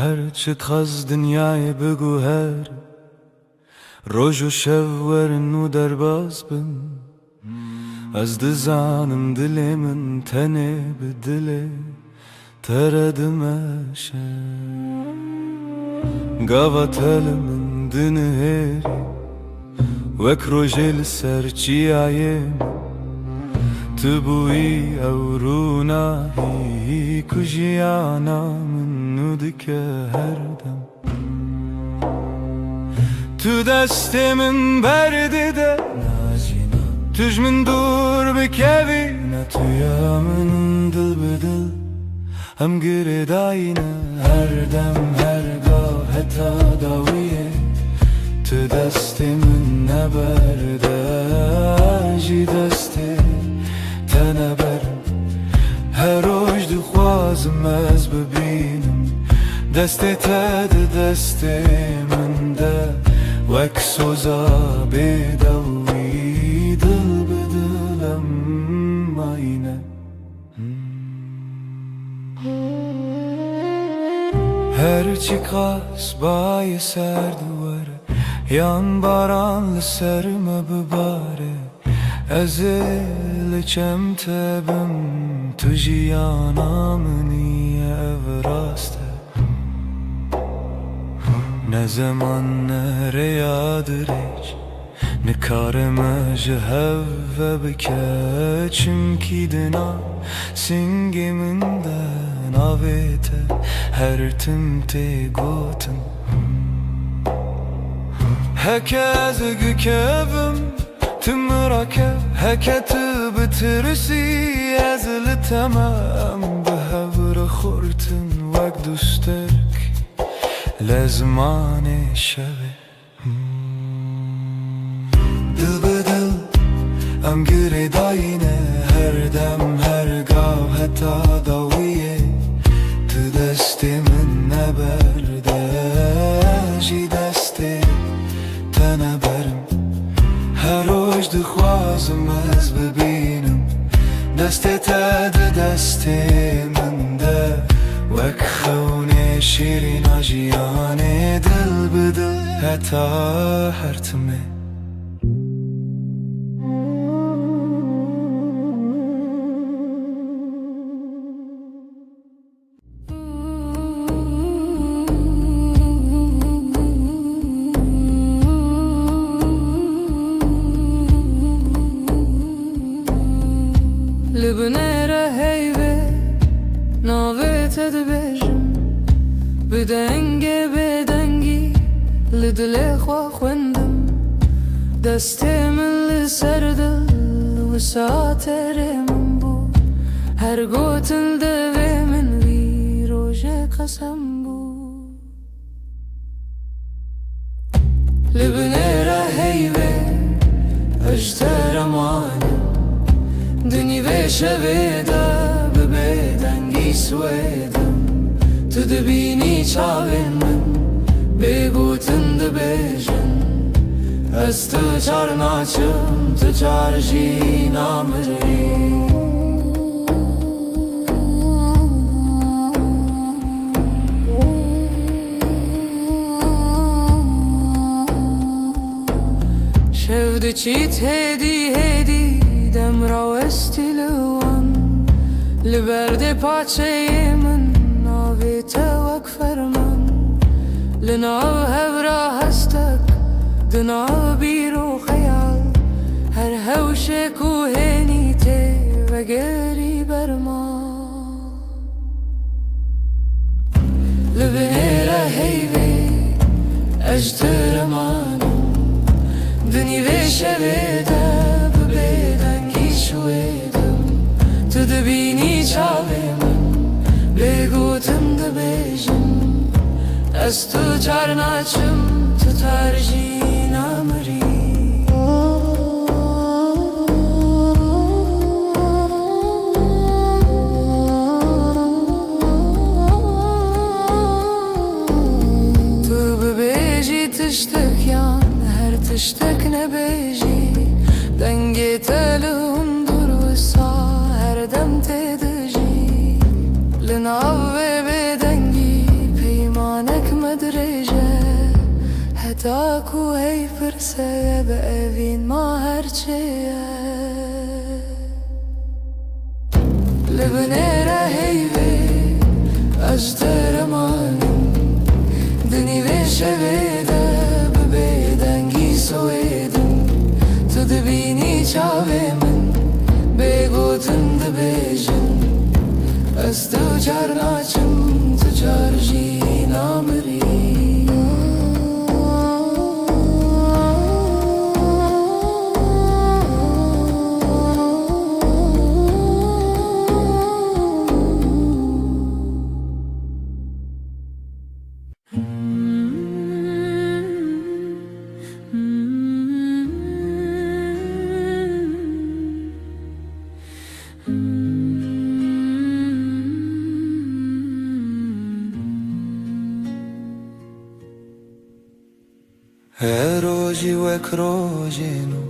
هرچی خواست دنیای بگو هر روز و شب ورن و درباز بن از دزانم دل من تنه به دل تردمشه قواتل من دنهری وک روژل سرچی عیم تبوی او رونایی کجیانا من ندکه هر دم تو دست من برده ده توش من دور بکوی نه تویا من دل بدل هم گرداینه هر دم هر گاه حتی داویه تو دست من نبرده جی دست تنه برم هر روز دخوازم از ببینم دست تد دست من ده وک سوزا بدوی دل بدلم آینه هرچی خواست بای سر دواره yan baran serme bibare ezil çemtebim tujiyana niye evraste ne zaman nereye hiç ne kareme jehve bike çünkü dina singiminden avete her timte gotum هکز گکبم تمرکه هکت بترسی از لتمام به هور خورتن وک دوسترک لزمان شبه دل بدل ام گره داینه هر دم هر گاه حتی داویه تو دست من نبرده جی دست تنه برم هر روز دخوازم از ببینم دست تد دست من ده وک خونه شیرین آجیانه دل بدل حتی هرتمه لبنره هیوه ناویت دبیجم بدنگه بدنگی لدل خواه خوندم دسته من لسردل و ساتر من بود هر گوتن دوه من وی روژه قسم بود لبنره هیوه اجتر امانم دنی و شویده به بدنگی سویدم تو دبینی چاوین من بگوتن دبیجن از تو چار ناچم تو چار جی نامری شود چیت هدی هدی دم را استیلوان لبرد پاچه من ناویت وک فرمان لناو هورا هستک دناو بیرو خیال هر هوش کوهنی ته و گری برما لبنیره هیوه اجتر مانم دنی و شویده شویدم تو دبینی چاوی من بگوتم دبیجم از تو چار ناچم تو ترجی نامری تو ببیجی تشتک یان هر تشتک نبیجی دنگی تلوم دور و سا هر دم تدجی لناو بدنگی پیمان تاکو هی پرسه به اوین ما هرچیه لبنیره هیوی اجترمانم دنی وشویده ببیدنگی سویدم تو دبینی چاوی من بگوتن دبیجن از تو چار ناچم تو چار جی نامری روزی وک روزینو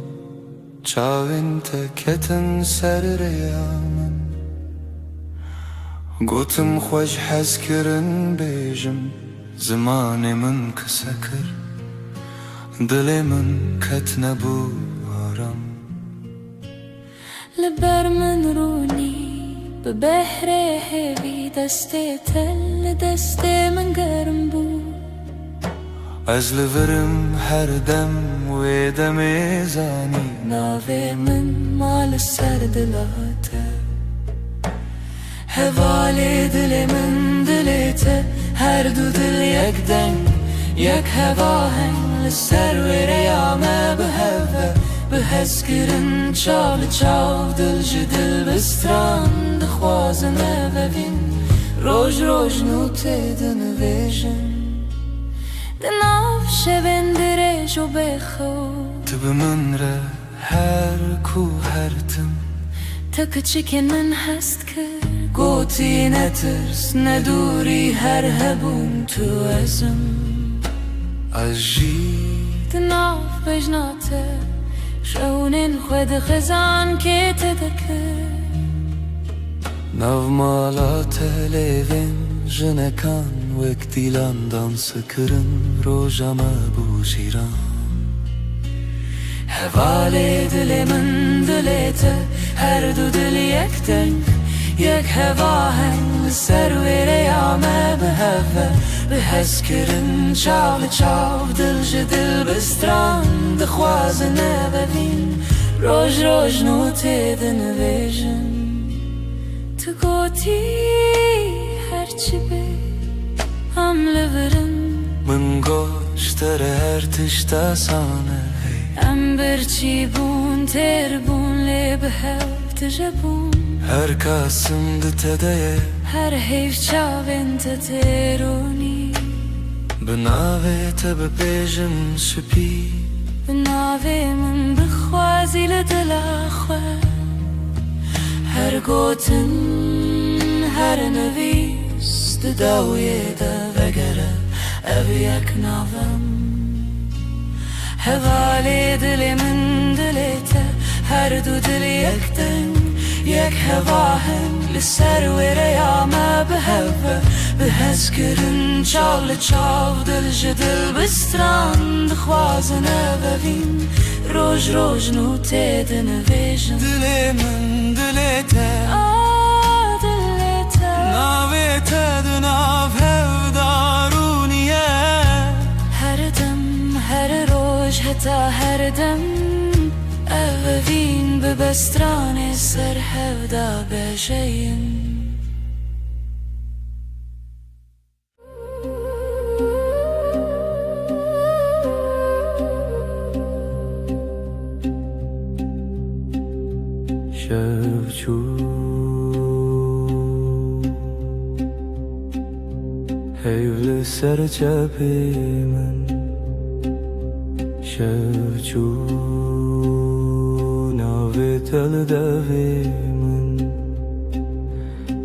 چاوین تکتن سر ریامن گوتم خوش حس کرن بیجم زمان من کسکر دل من کت نبو آرام لبر من رونی به بحر هوی دست تل دست من گرم بود از لورم هر دم و دم زانی ناوی من مال سر دلاته حوالی دل من دلیته هر دو دل یک دنگ یک هوا هنگ لسر و ریامه به هوا به حس کرن چال چاو دل جدل بستران دخوازنه و بین روش روش نوته دنویجن دناف شبن درج و بخو تو به من ره هر کو هر تم تا کچکن من هست کر گوتی نترس ندوری هر هبون تو ازم اجی دناف بجناته شونین خود خزان که تدکر ناو مالات لیوین جنکان وک دیلان دانس کرن روژم ابو شیران حوالی دل من دلیته هر دو دل یک دنگ یک هوا هنگ سر و ریامه به هوا به حس کرن چاو چاو دل جدل بستران دخوازنه ببین روش روش نوته دنویجن تو گوتی هرچی بی هم لورم من گوشتر هر تشتا سانه ام برچی بون تر بون لی به هف تجبون هر کاسم دتده هر حیف چاوین تترونی بناوه تب بیجم سپی بناوه من بخوازی لدل خواه هر گوتن هر نویس داویه دا وگره او یک ناوم حوالی دل من دلیته هر دو دل یک دنگ یک هوا هنگ لسر و ریامه به هوا به حس کرن چال چاو دل جدل بستران دخوازنه ببین روش روش نوته دنویجن دل من دلیته دلیته ناویته دناو هف دارونیه هر دم هر روش حتا هر دم اوین به بستران سر هفدا بجین شفچو حیول سر چپی من شفچو ناوی تل دوی من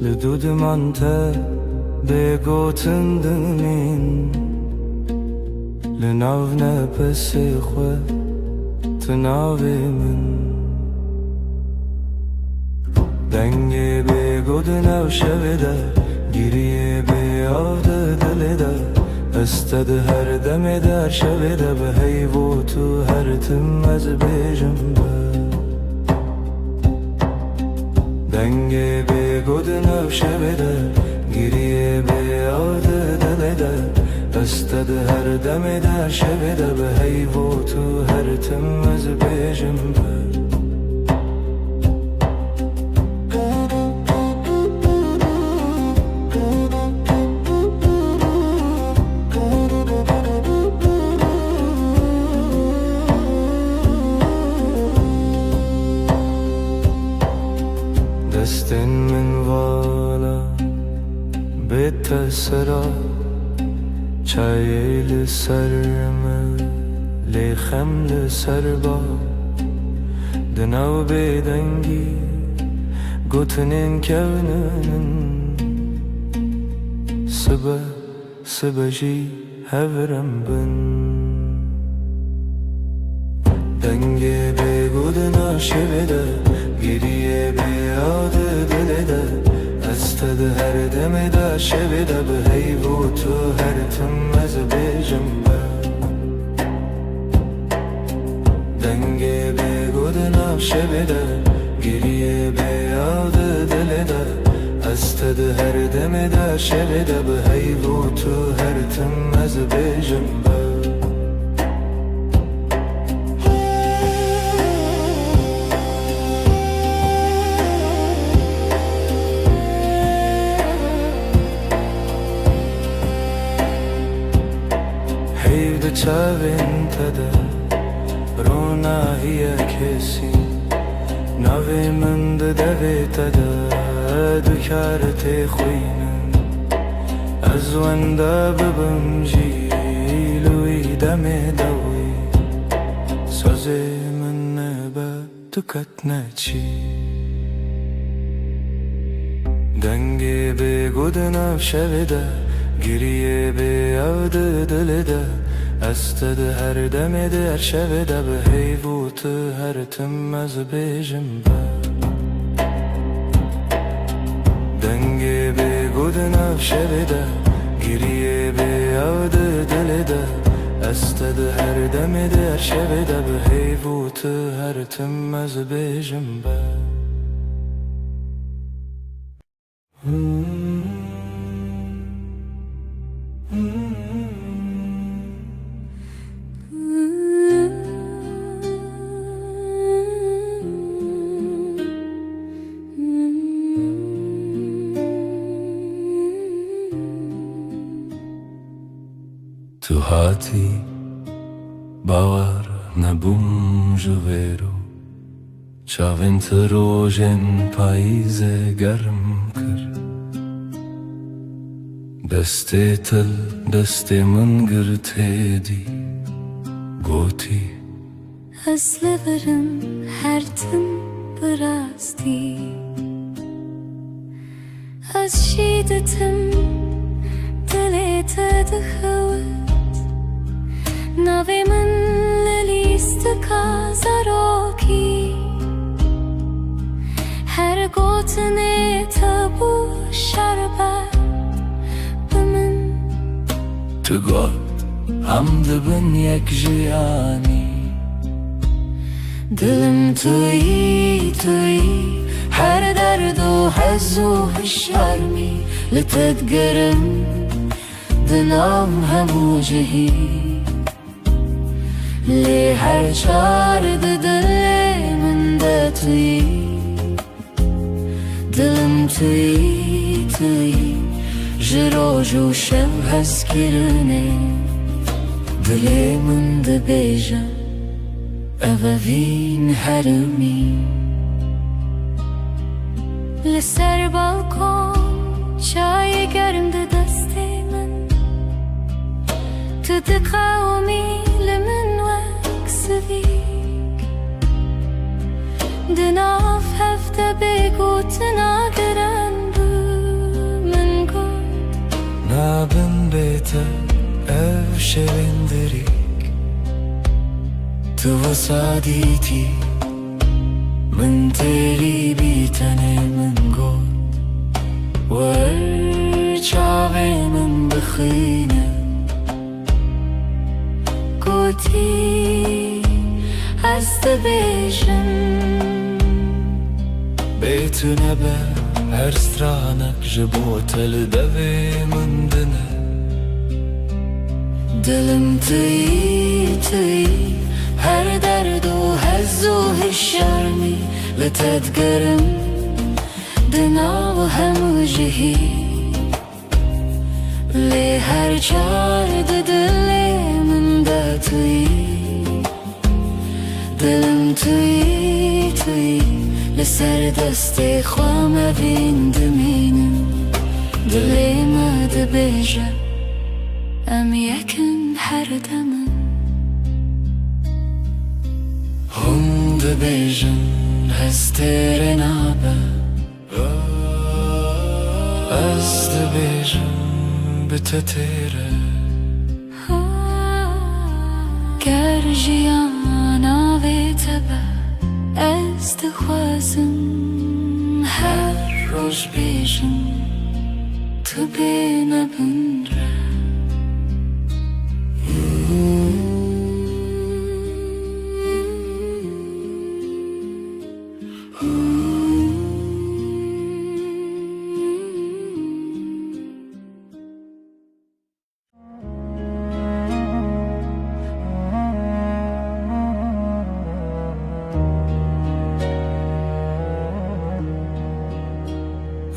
لدود من تا بگوتن دنین لناو نپس خواه تناوی من دنگی بگود نو شویده گیریه بیاد دلیده استد هر دم در شب ده به هیو تو هر تم از بیجم دنگ به گود نو شب ده گریه به یاد دل ده استد هر دم در شب ده به هیو تو هر تم از بیجم دستن من والا بتسرا چای لسرم لخم لسربا دناو بدنگی گوتنین کونن سبجی هورم بن دنگه به گودنا شبده گریه به یاد دل ده استد هر دم در شب ده به هیو تو هر تم از بیجم دنگه به گودنا شبده گریه به یاد دل ده استد هر دم در شب ده به هیو تو هر تم از بیجم چاوین تده رونا هی کسی نوی من ده دوی تده دکارت خوینن از ونده ببم جیلوی دم دوی سازه من نبا دکت نچی دنگی به گودناو شویده گریه به یاد دل ده استد هر دم در شب ده به هیو تو هر تم از بیجم دنگه به گودناو شب ده گریه به یاد دل ده استد هر دم در شب ده به هیو تو هر تم از بیجم تو هاتی باور نبوم جویرو چاوین تروژن پاییز گرم کر دسته تل دسته من گرته دی گوتی از لبرم هر تم براستی از شیدتم دلت دخوت نوی من لیست کازاروکی هر گوتنه تبو شربت بمن تو گفت هم دبن یک جیانی دلم توی هر درد و حز و هشارمی لتدگرم دنام همو جهی لی هر چار دل من ده توی دلم توی جروج و شب هست کرنه دل من ده بیجم اووین هرمی لسر بالکن چای گرم ده دست من تو ده قومی لمن وک سویک ده ناف هفته بگو تناگرن بو من گفت نابن بیتا او شویندری تو وصادیتی من تیری بیتنه من گفت ور چاوی من بخینه هاتی از دبیجم بیت نبه هر سترانک جبوتل دوی من دنه دلم توی هر درد و هز و هشرمی لتدگرم دنا و هم جهی لی هر چارد دل من دا توی دلم توی لسر دست خوام بین دمینم دلی ما دبیجه ام یکن هر دمم هم دبیجن هستر نابه از دبیجن بتتره گر جیانا و تبه از دخوازم هر روز بیجم تو بینه بنره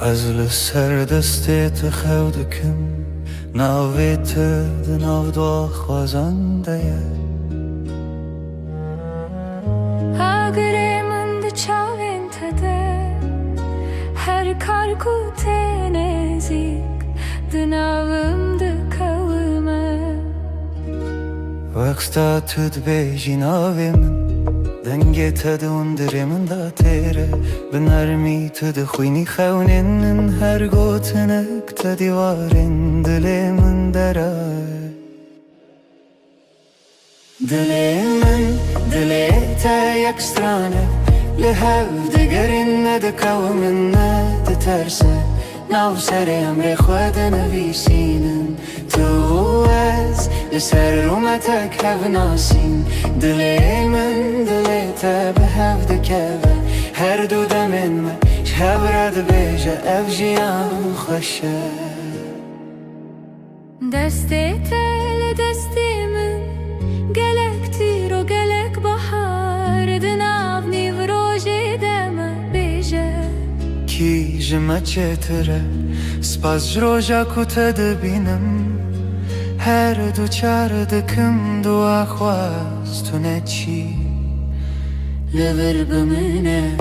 از لسر دستت خودکم ناویت دناو دو خوازنده اگر من ده چاوین تده هر کار کو نزیک دناوم ده کومه وقتا تد بیجی ناوی من دنگی تدون دری من دا تیره بنرمی تد خوینی خونین هر گوتنک تدیوارین دلی من درای دلی تا یک سترانه لحو دگرین ندکو من ندترسه ناو سر امر خود نویسینن تو از لسر رومتک هف ناسین دلی من دلی تا به هف دکوه هر دو دمین من شب رد بیجه اف جیان خوشه دستی تل دستی من گلک تیر و گلک بحار دناو نیو روژی دم بیجه کی جمع چتره سپاس جروجا کتا بینم هر دو چار دکم دو آخواست تو نچی لبر بمنه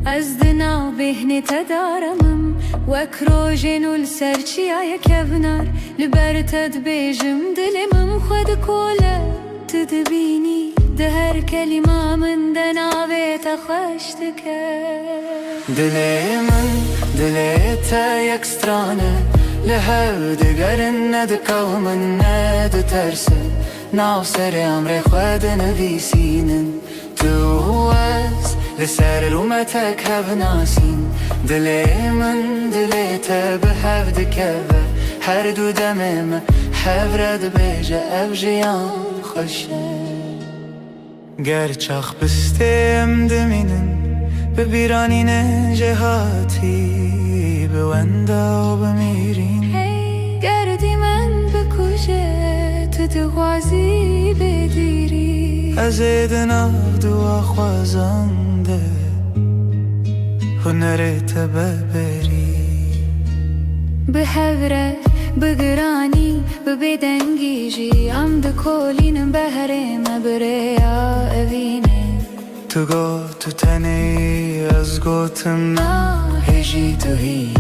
از دناو بهنی تدارمم وک روژین و لسرچی آیا کبنار لبر تد بیجم دلمم خود کوله تدبینی ده هر کلمه من دناوی تخشت که دلی تا یک سترانه لحو دگرن ندکو من ندترسه ناو سر امر خود نویسینن تو از لسر رومتک هف ناسین دلی من دلی تا به هف دکوه هر دو دمم هف رد بیجه اف جیان خوشه گر چاخ بستیم دمینن ببیرانین جهاتی بوندا و بمیرین گردی من بکوشه تو دغازی بدیری از دناو دو خوازنده هنرت ببری به هوره بگرانی ببدنگی جی ام دکولینم بهرم بریا اوینه تو گو تو تنی از گوتم هجی تو هی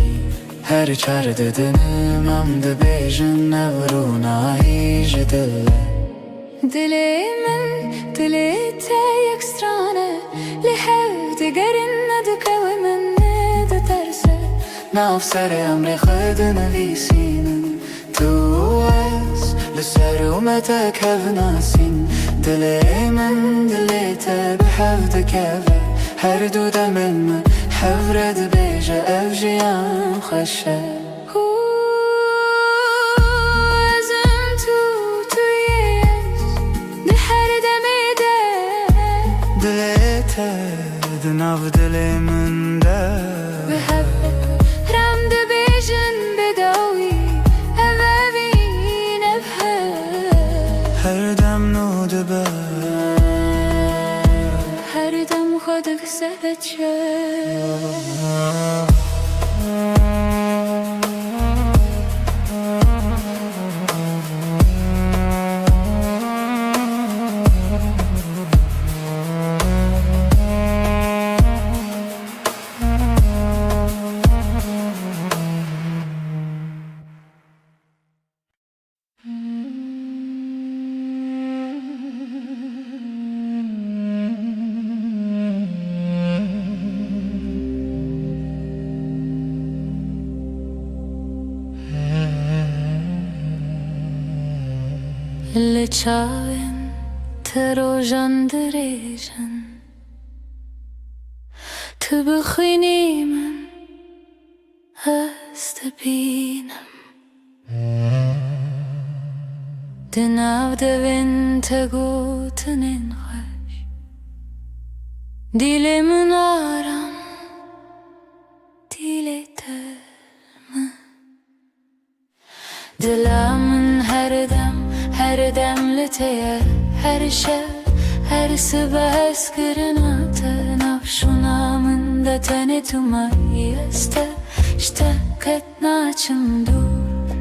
هر چار ددنم ام دبیجن نورو هیج دلی من دلی تا یک سترانه لحو دگرن ندکو من ندترسه ناف سر امر خود نویسینن تو از لسر اومتک هف ناسین دلی من دلی تا به هف دکوه هر دو دمن من هف رد بیجه اف جیان خوشه ازم تویش ده دلمن ده بحبك رمد بيجن بداوي أبابين بحب هر دم نودبه هر دم خودك سبت شد اللي تشاوين تروجن دريجن تبخيني من استبينم دناو دوين تقوت ننخش ديلي منارم ديلي ترم دلا من هر دم لتيه هر شب هر صبح اسكرنا تنافشونا من ده تاني تو ما اشتكتنا چم دور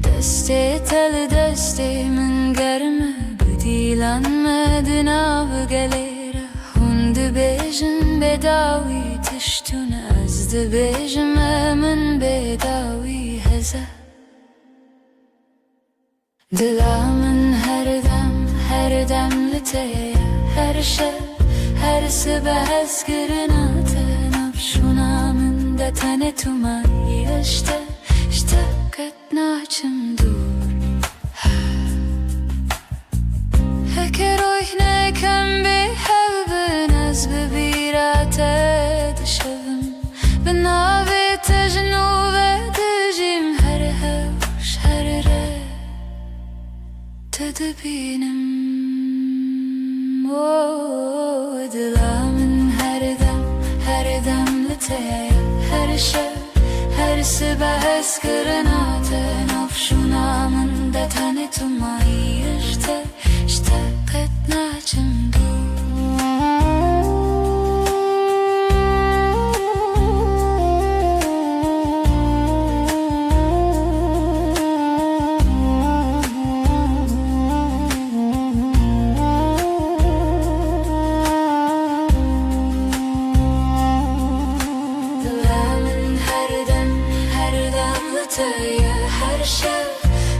دسته تل دسته من گرمه بدیلان مدنا بگلیره هند بیجن بداوی تشتون از ده بیجم من بداوی هزه دلا من هر دم لتيه هر شب هر صبح اسكرنا تنافشونا من ده تاني تو ما اشتكتنا چم دور هكر روحنا كم بحب ناس ببيرات تشبم بنابي تجنوب تجيم هر هوش هر ره تدبينم دلا من هر دم لتيه هر شب هر صبح اسكرنا تنافشونا من ده تاني تو ما اشتقتنا چم هر شب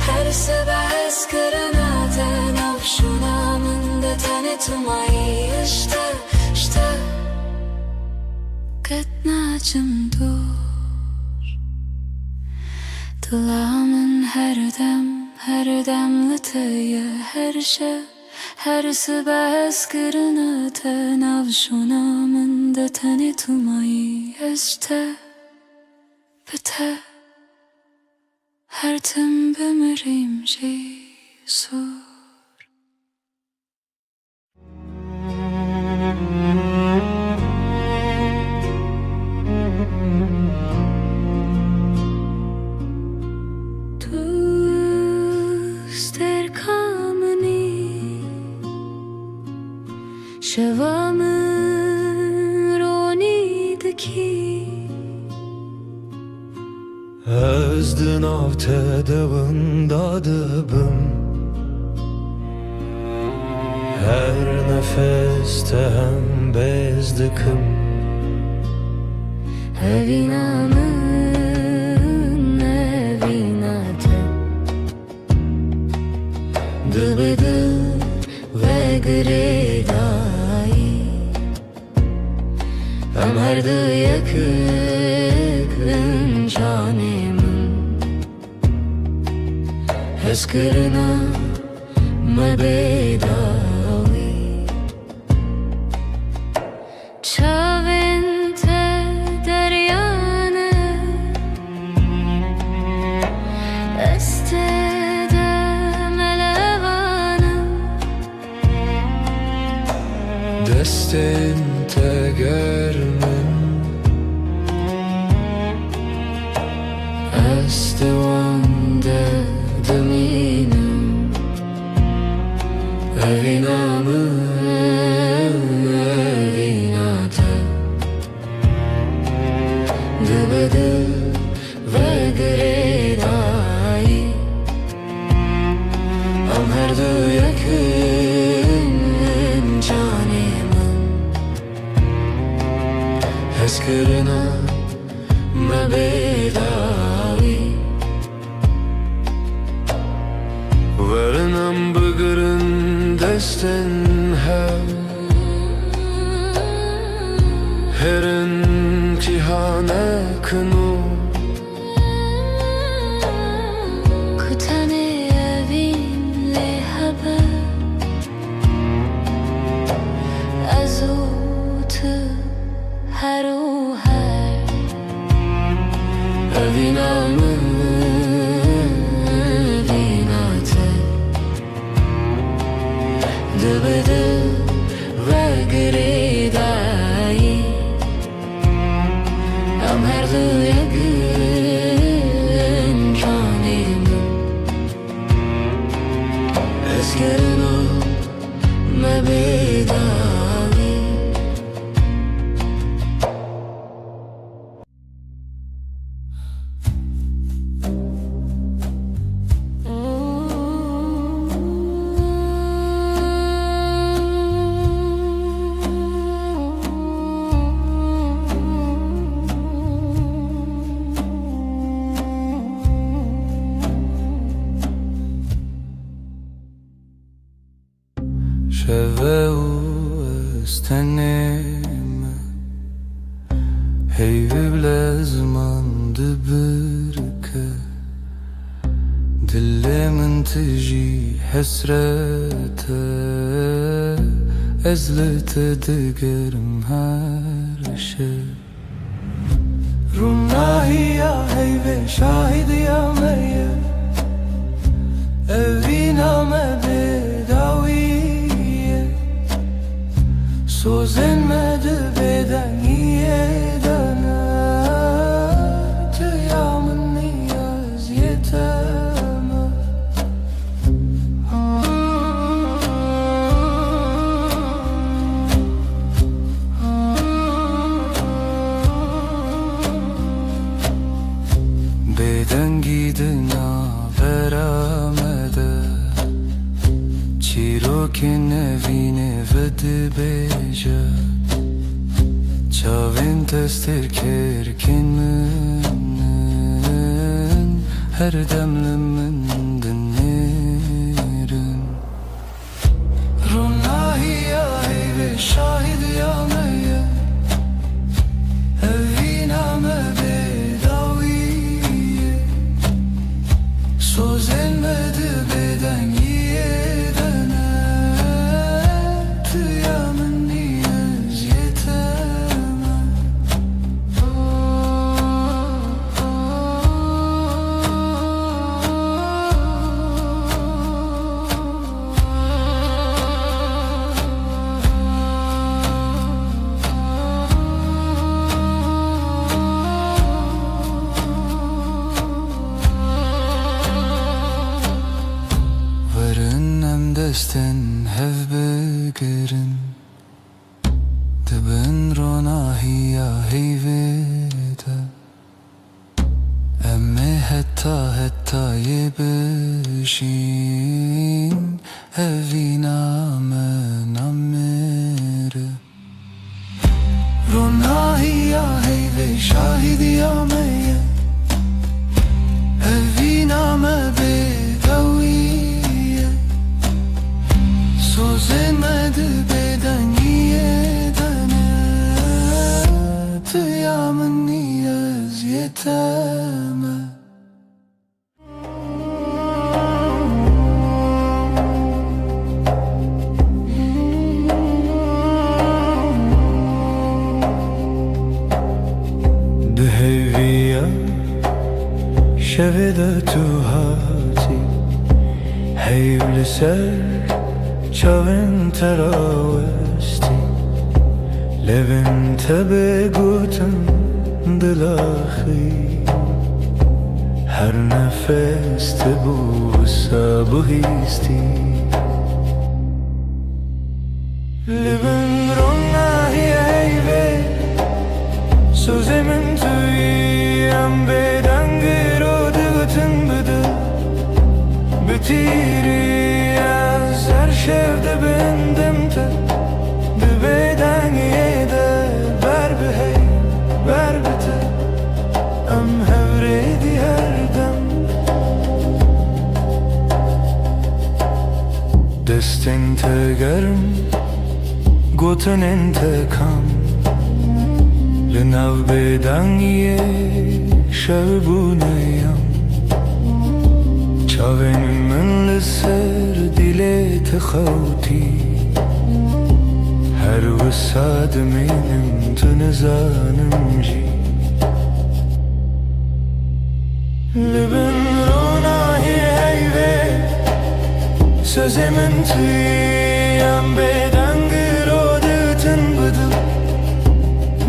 هر صبح اسكرنا تنافشونا من ده تاني تو ما اشتقتنا چم دور دلا من هر دم لتيه هر شب هر صبح اسكرنا تنافشونا من ده تاني تو ما بته هر تم بمریم جیسور دوست در کامنی شوام رونی دکی از دناv tedavında dıbım her nefeste hem bezdikim Evinamın evinatı Dıbıdı ve gredayı Ömerdi yakın canımın Eskirina mebedavi Çavente deryanı Estede melevanı deste دست وانده دمینم Evinamı evinate Dıbıdı ve gredai Am her du yakın canımın Heskırına mebedavi Varınam bıgırın desten her imtihane kını Kutane evinle haber Azutu her o her Evinamı evinate Dıbıdı ve gredai Am her du yakın canımın Eskirina mebedavi شوه استنم هی بلازمان دبرکه دلمن تجي حسرته ازلت دقرم هر شب روناهي يا هيبة شاهد يا مية evina me bedaviye Sozenmedi bedeniye dene Tıyamın niyaz yeteme Beden gidina veramede Çirokin evine vedi beja Çavin testir kerkin minin Her demlimin dinlerin Runahi ya heyve şahid ya meyye Evina me bedaviye Sozenmedi beden yedene Tıyamın niyaz yeteme desten hev begerin Dibin ronahi ya heyvede Emme hetta yebişin Evina men amere Ronahi ya heyve şahid ya meye Evina me bedaviye Sozenmedi beden yedene Tıyamın niyaz yeteme Dheviya şevede tuhati Heyvli ser Çavin teravesti Levin tebe guten dilahi هر نفس تبوسه بهیستی لبن روناهی ایوه سوزمن تویم بدنگ رو دگتن بده بتیری از هر شفته بندم تا بدنگی ده بر بهی بر بته ام هوریدی هر دم دستین تگرم گوتن انتکام لناو بدنگی شبونیم چاوین من لسر دیلت خوتی هر وساد منم تنزانم جی لبن روناهی ایوه سوزه من تویم بدنگ رو دتن بدو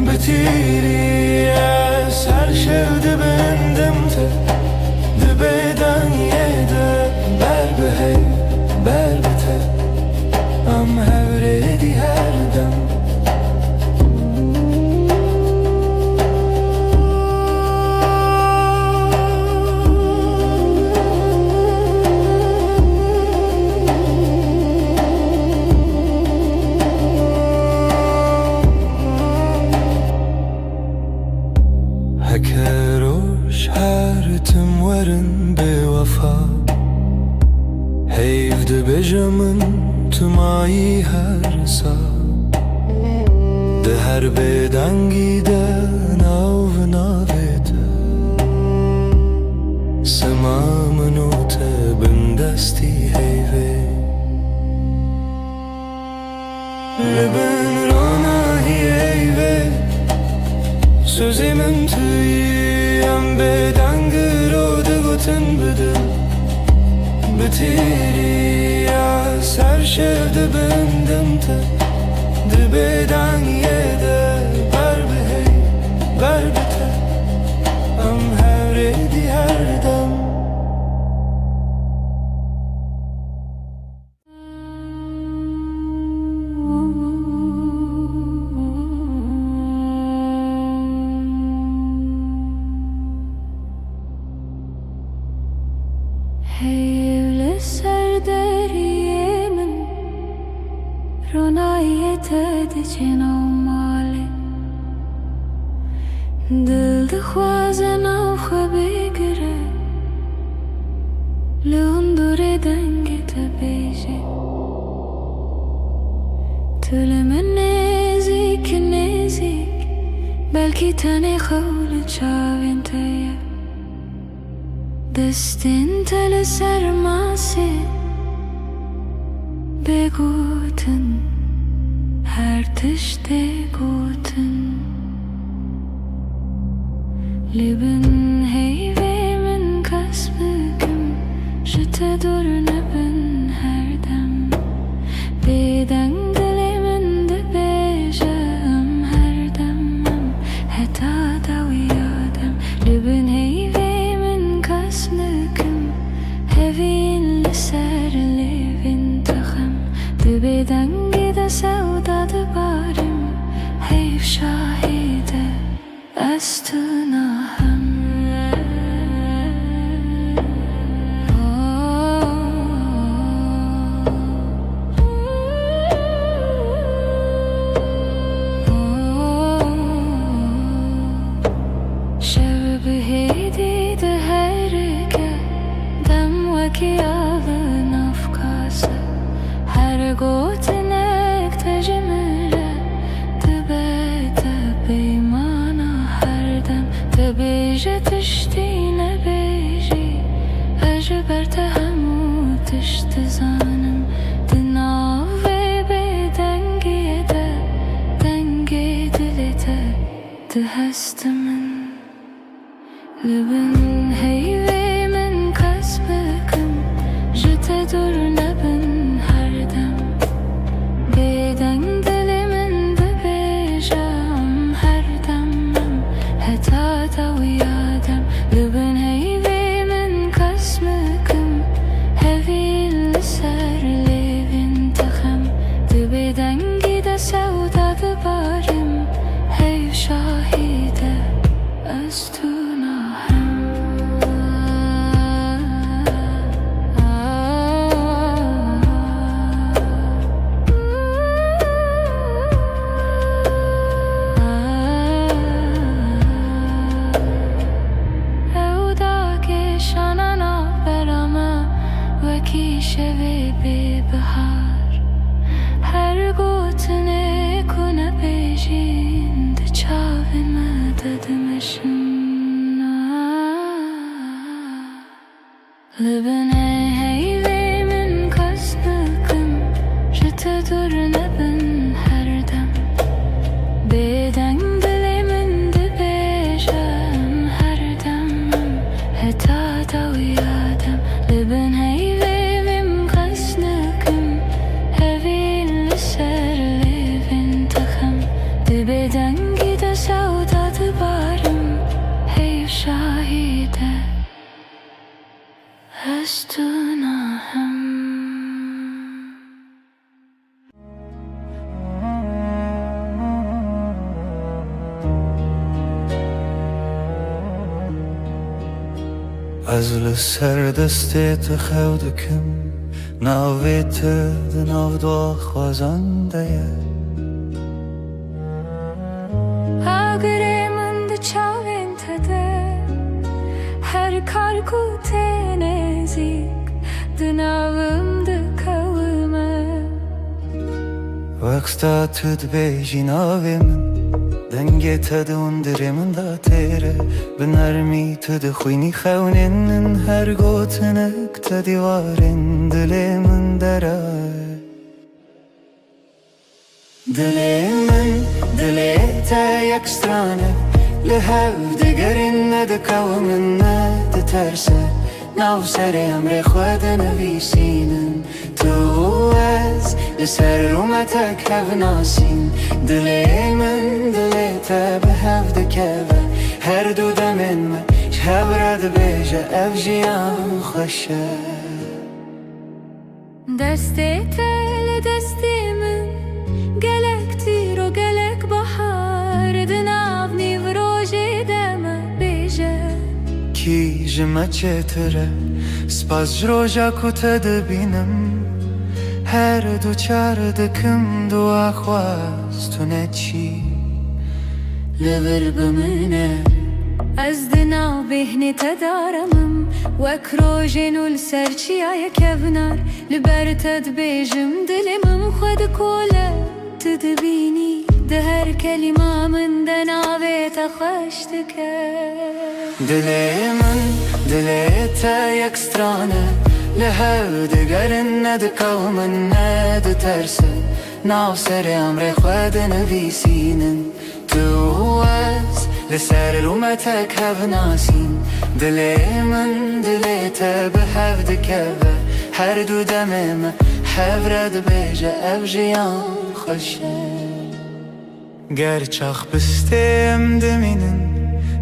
بتیری از هر شفته بندم تا ده بدنگی ده بر بهی بر بته ام هوریدی هر دم هکروش هر تم ورن به وفا هیفده بجمن تمایی هر سا ده هر بدنگی ده ناو ناویده سمامنو ته بندستی هیوه لبن روناهی ایوه سوزی من تویم بدنگ رو دگتن بده بتیری از هر شفته بندم تا ده بدنگی ده بر بهی بر بته ام هوریدی هر دم Hevle serderiyemin Ronayet edicen avmale Dil de khwazen av khabigre Leondure dengi tabeje Tülemen nezik nezik Belki tane khawle çavin teye دستین تل سرماسه بگوتن هر تشته گوتن لبن هیوه من کسبکم جته دور نبن هر دم بدن دل من ده بیجم هر دمم حتا دویادم لبن هیوه هفين لسر لفين تخم دبدنگی ده سودا دبارم حیف شاهده از تو ناهم شب بهیدی ده هرگه کی alın afkası her gotinek tecmile tebete beymana her dem tebeje tiştine beji ejber tehemu tişti zanım dinav ve bedengiye de dengi dilete de hestimin libin heyve dur nebin her dem beden dilimin de bejam her demem heta da uyadem وکی شوی به بهار هر گوتنه کنه بیجین ده چاوی مددمشن لبنه هیوی من کس نکم جت دور نبن هر دم بدنگ دلی من ده بیجم هر دم هتا دو یادم لبن هیوی من کس نکم هوی لسر لیوین تخم ده بدنگی ده سودا ده بارم هیو شاهیده از تو ناهم از لسر دستت خودکم ناویت دناو دو خوازنده اگره من ده چاوین تده هر کار کوته نزیک دناوم ده کومه وقتا تد بیجی ناوی من دنگی تد اندره من دا تیره بنرمی تد خوینی خونین هر گوتنک تدیوارین دلی من دره دلی من دلی تا یک سترانه لهو دگرین ندکو من ندترسه ناو سر امر خود نویسینن تو از لسر رومتک هف ناسین دلی من دلی تا به هف دکوه هر دو دمن ما شهب رد بیجه اف جیان خوشه دستی تل دستی من گلک تیر و گلک بحار دناو نیو روژی دم بیجه کی جمع چتره سپاس جروجا کتا دبینم هر دو چار دکم دو اخواست تو نچی لبر بمنه از دناو بهنی تدارمم وک روژینو لسرچی آیا کبنار لبر تد بیجم دلمم خود کوله تدبینی ده هر کلمه من دناوی تخشتکه دلی من دلی تا یک سترانه لهو دگرن ندکو من ندترسه ناو سر امر خود نویسینن تو از لسر رومتک هف ناسین دلی من دلی تا به هف دکوه هر دو دمم هف رد بیجه اف جیان خوشه گرچاخ بستیم دمینن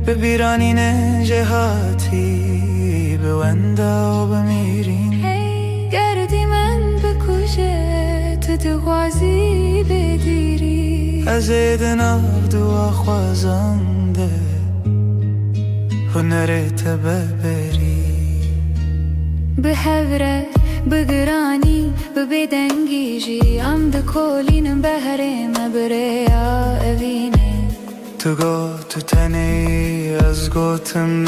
ببیرانین جهاتی بوندا و بمیرین گردی من بکشه تو دغوازی بگیری از دناو دو خوازنده هنرت ببری به هوره بگرانی ببدنگی جی ام ده کولینم بهره مبریا اوینه تو گو تو تنی از گوتم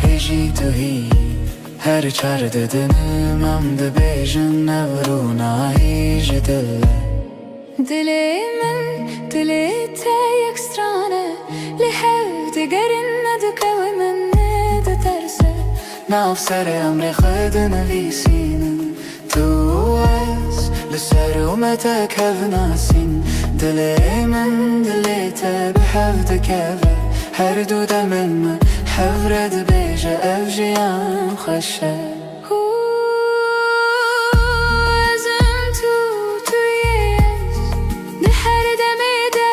هجی تو هی هر چار ددنم ام ده بیجن نورونا هیج دله دلی من دلی تا یک سترانه لحو دگرن ندکو من ندترسه ناو سر امر خود نویسینن تو از لسر اومتک هف ناسین دلی من دلی تا به هف دکوه هر دو دمن من هف رد بیجه اف جیان خوشه ازم تویش ده هر دمی ده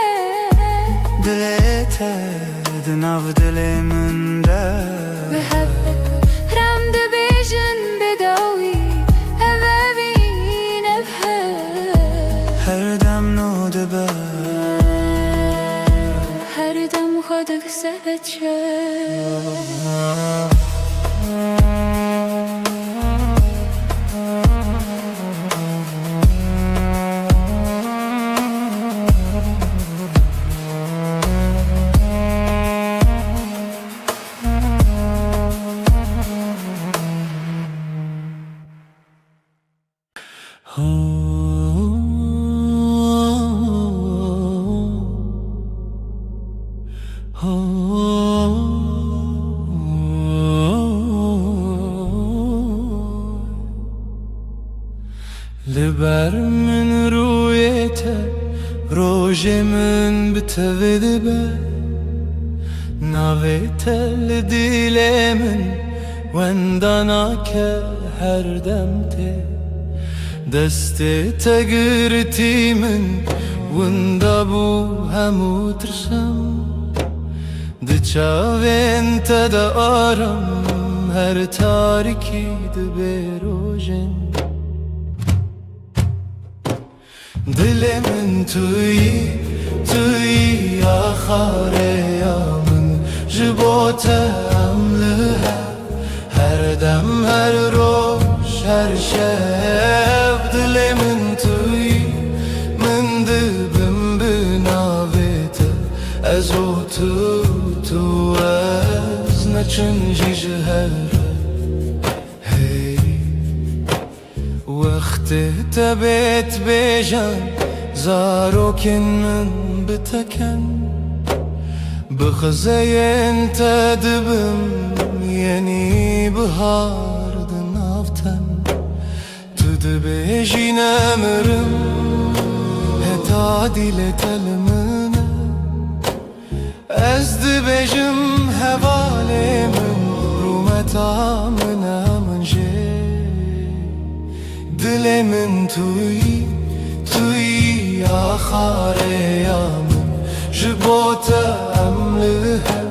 دلی تا دناو دلی من ده به هف رم ده بیجن بداوی اوابین هر دم نو دبه هر دم خودک سبت شد لبر من رویته روژ من بتوید به ناویته لدیل من وندانا که هر دمته دست تگرتی من وندا بو همو ترسم دچاوین تدا آرم هر تاریکی دبروژن دل من توی آخاره یا من جبوتم لها هر دم هر روش هر شب دل من توی من دبم بناویت از او تو از نچنجی جهر وقت تبت بجان زاروكن من بتكن بخزين تدبم يعني بهار دنافتن تدبيجي نمرم هتادي لتلمنا ازدبجم هوالي من رومتا منا من جي دل من توی آخاره یا من جبوتم لها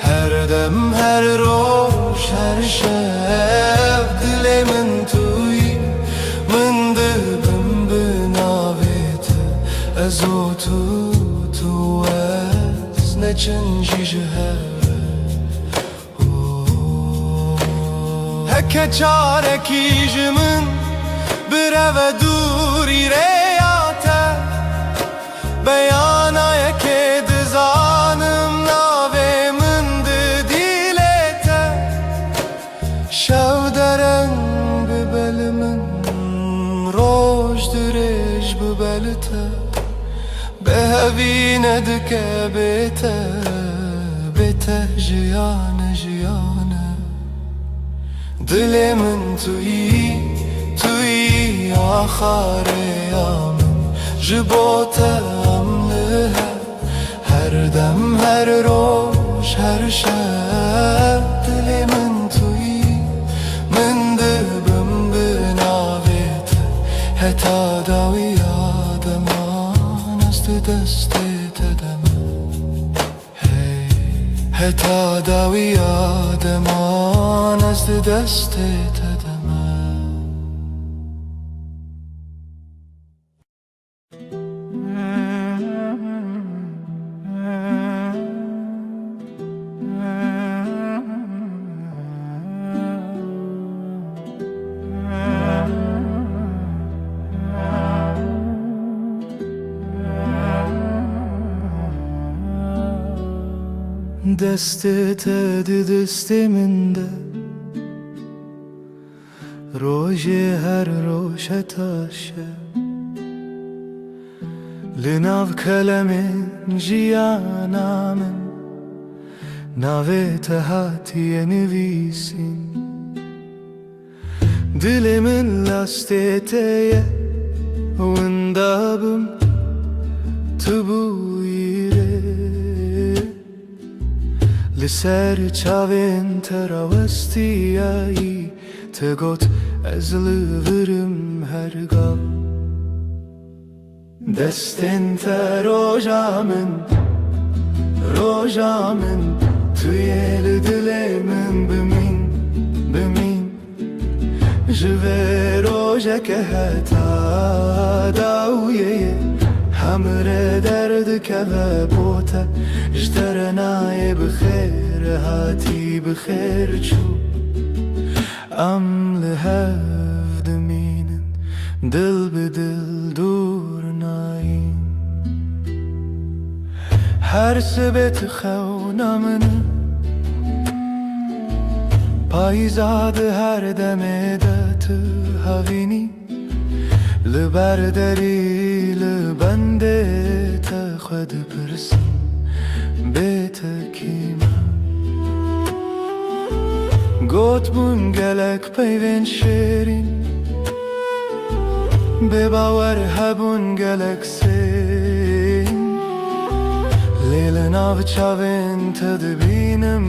هر دم هر روش هر شب دل من توی من دبم بناویت از او تو از نچنجی جهر هکه چارکی جمن برو دوری ریاته بیانای که دزانم ناوی من دیلته شو درنگ ببل من روش درش ببلته به هوی ندکه بیته جیانه دل من توی آخاره یا من جبوتم لها هر دم هر روش هر شب دل من توی من دبم بناویت هتا داوی آدمان است دست تدم هتا داوی آدمان است دست تدم دستت دست من ده روژ هر روش تاشه لناو کلم جیانا من ناویت هاتی نویسین دل من لاستیته وندابم تبویره لسر چاوین تراوستیایی تگوت از لورم هرگاه دستن تا روژا من توی دل من بمین جوه روژا که هتا داویه همره درد که بوته جترنای بخیر هاتی بخیر چو ام لهف دمینن دل به دل دور ناین هر سبت خونا من پایزاد هر دمه دت هاوینی لبرداری لبنده تا خود پرسم بیت کیما گوت بون گلک پیوین شیرین بباور هبون گلکسین لیل ناو چاوین تدبینم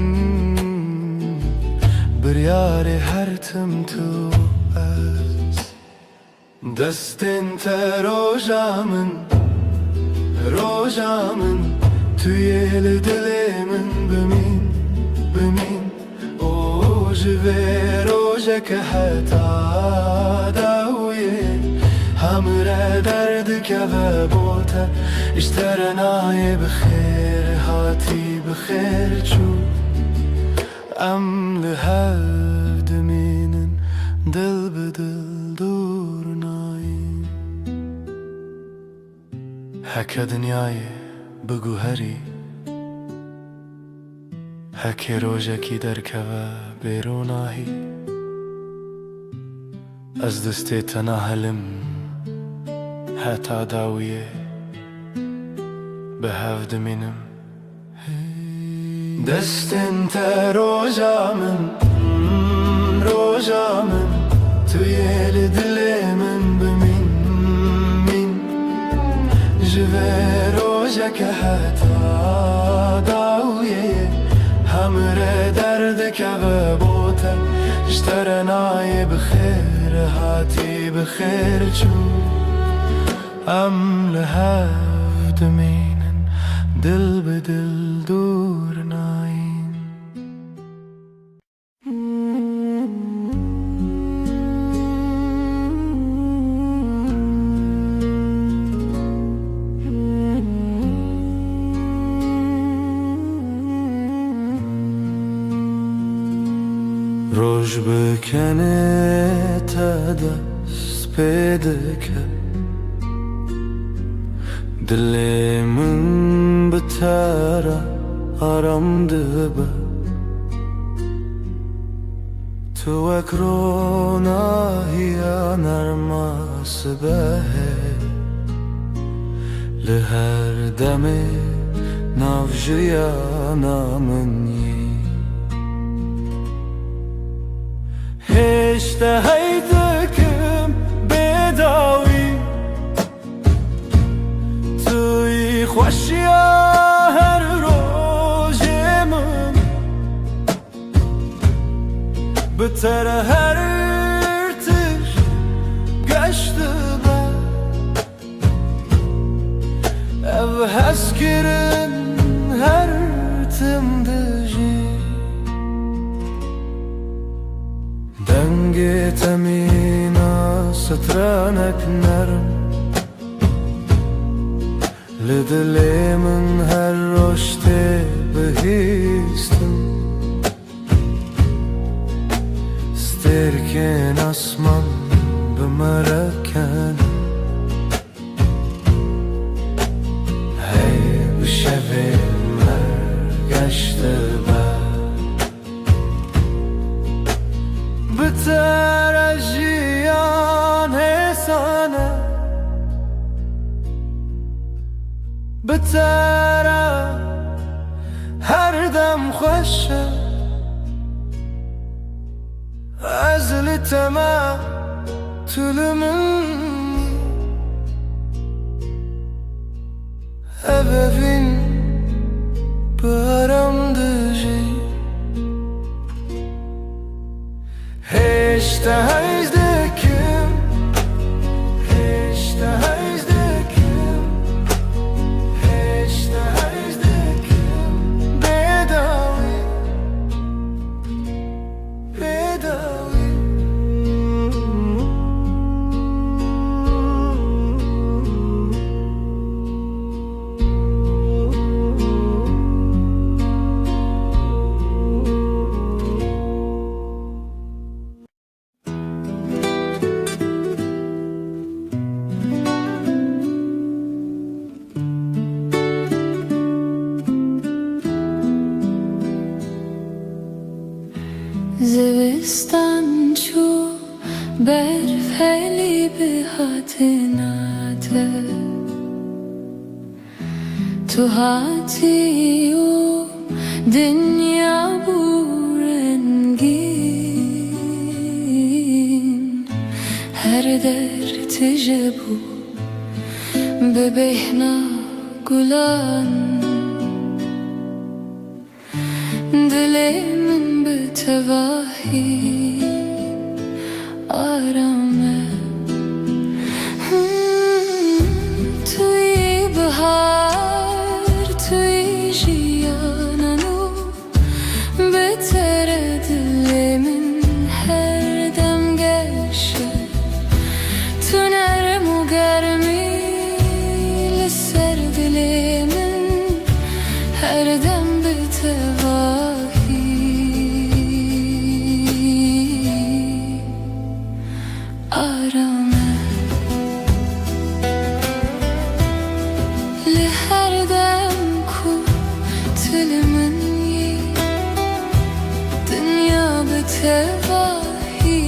بریار هر تم تو از دستین تا روژامن توی دل من بمین او جوه روژه که حتا داویه همراه درد که و بوته اشترنای بخیر هاتی بخیر چو ام لحد مینن دل بدل دور نایم هکه دنیای بگو هری هکه روژه کی درکه و بیروناهی از دست تناهلم حتا داویه به هفت منم دستن تا روژامن توی دل من بمین جوه روژه که حتا داویه همراه درد که و بوته اشترنای بخیر هاتی بخیر چو ام لحفت مینن دل به دل دور نایم روش بکنه تا دست پیدا کرد دل من بتره آرام دبه تو اکروناهی نرماس به لهر دم نافجیا نامنی هشته هیدکم بداوی توی خوشیا هر روز من بتر هر ارتش گشته با او هست کرن هر تم دجی دنگ تمینا سترانک نرم لدل من هر رشته بهیستم سترکن اسمان بمرکن هی بشوی مرگشته بتر اجیان حسانه بتر هر دم خوشه از لتما طول منی ابوین برام دجی هشته هیزدکم هشته هیزدکم هشته هیزدکم بداوی زوستان چو برف هلی به هاتناته تو هاتی و دنیا بورنگین her dert jebu bebehna gulan Dilemin betevahi arame Tui bahar tui jiyananu Betere dilemin her dem geçe Tüner mu germi ser dilemin her dem betevahi arame Le her dem ku tilimin yi Dünya betevahi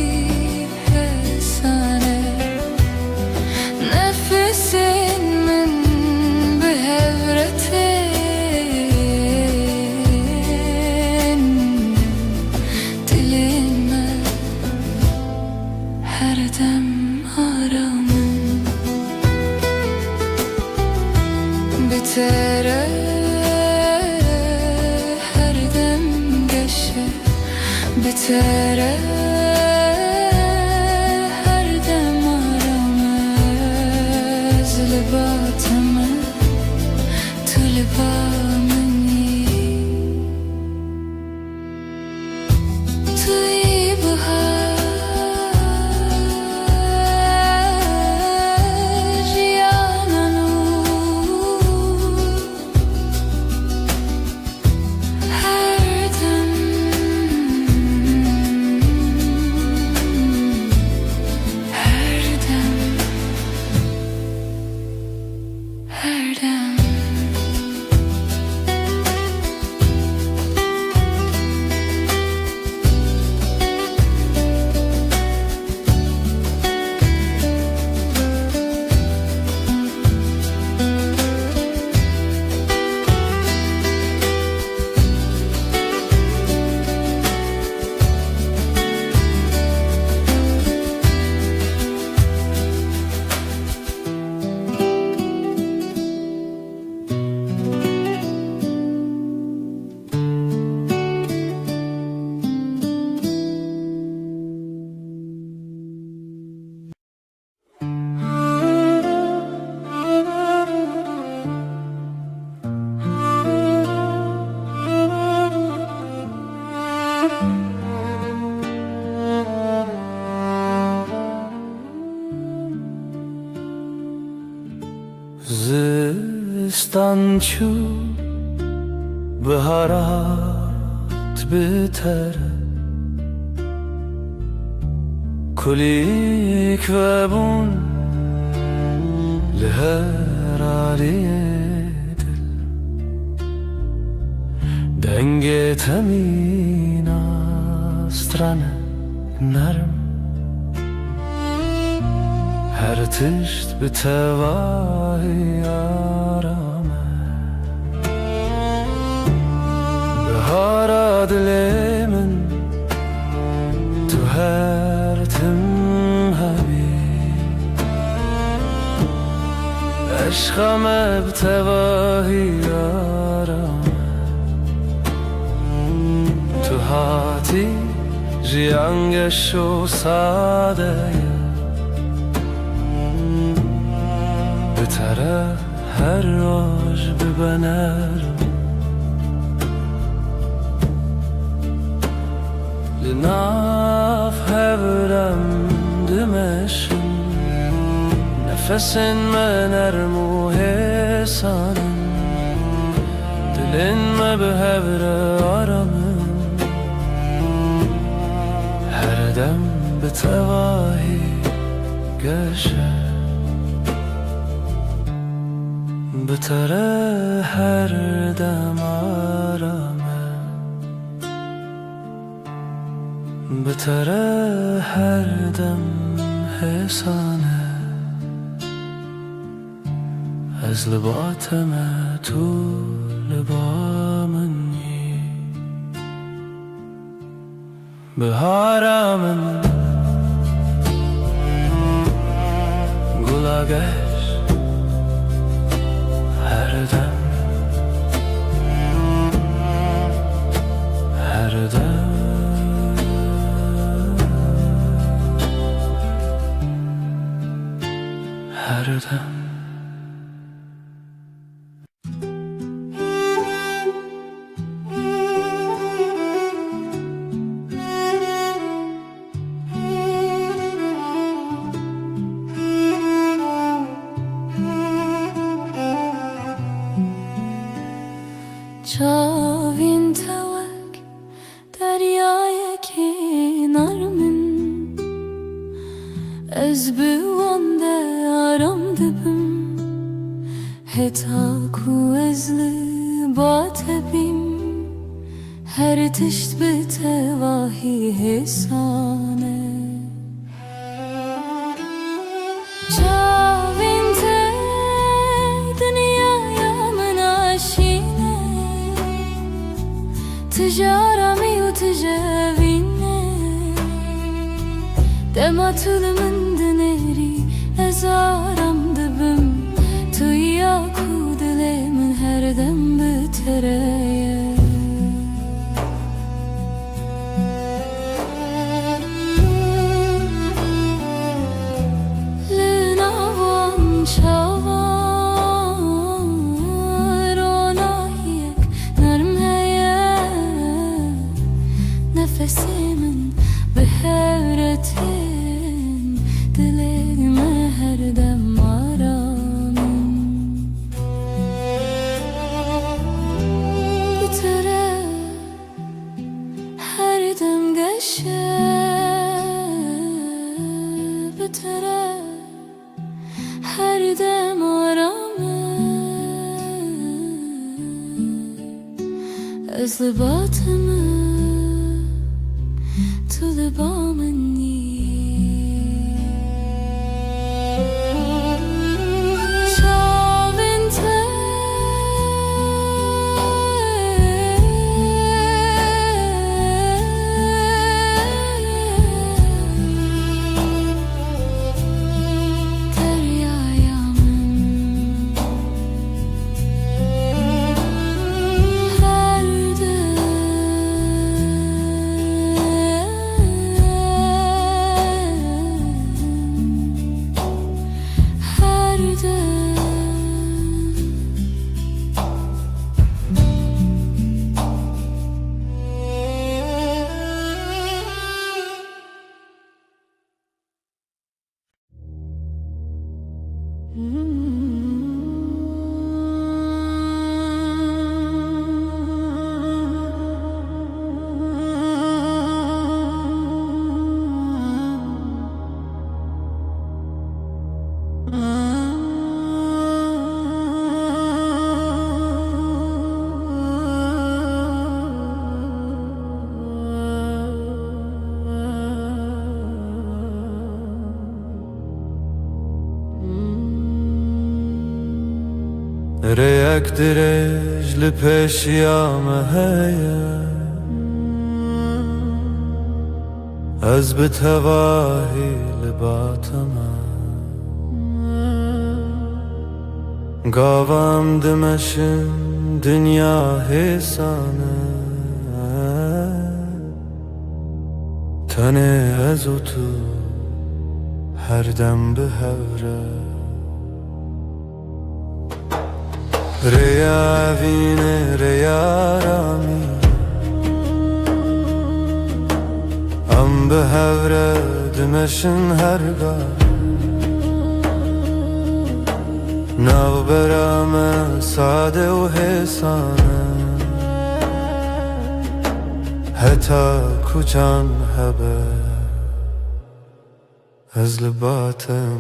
hesane Nefesin min behevretin Dilime her dem aramın Bitere her dem geçe Bitere her dem aramız Libatımı tulibamını Tui bahar jiyananu Her dem Her dem Her dem Zistançu baharat biter Kulik ve bun leher aliyedil Denge temina strane narm Her tişt betevahi arame Bahara dilemin tu her tim habi Eşkame betevahi arame Tu hati jiyangeşo sadeye Bitere her roj bibenerim Linaf hevrem dimeşim Nefesin menermu hesanım Dilinme behevre aramın Her dem betevahi geçer Bitere her dem arame Bitere her dem hesane Ez libateme tu libamini Biharamin yola geç her dem, her dem, her dem. چاوین توک دریای کنار من از بوانده آرام دبم هتا کو از لبات بیم هر تشت به تواهی حسانه چاوین تجارمي وتجاويني دما تلمن دنيري أزارم دبم توياكو دلي من هر دم بترايا لناوان شاوان روناهيك نرم نفسي من بهارتين دلي ما هردم آرامم بترى هردم قشة بترى هردم آرامم أصل باطمم to the bomb and ريك درج لبش يا مهيا از بتواهي لباتما قاوام دمشن دنيا حسانه تنه از تو هر دم بهوره ريا فيني ريا رامي ام بهوره دمشن هرگاه ناو برام ساده و حسانه حتی کوچان هبه از لباتم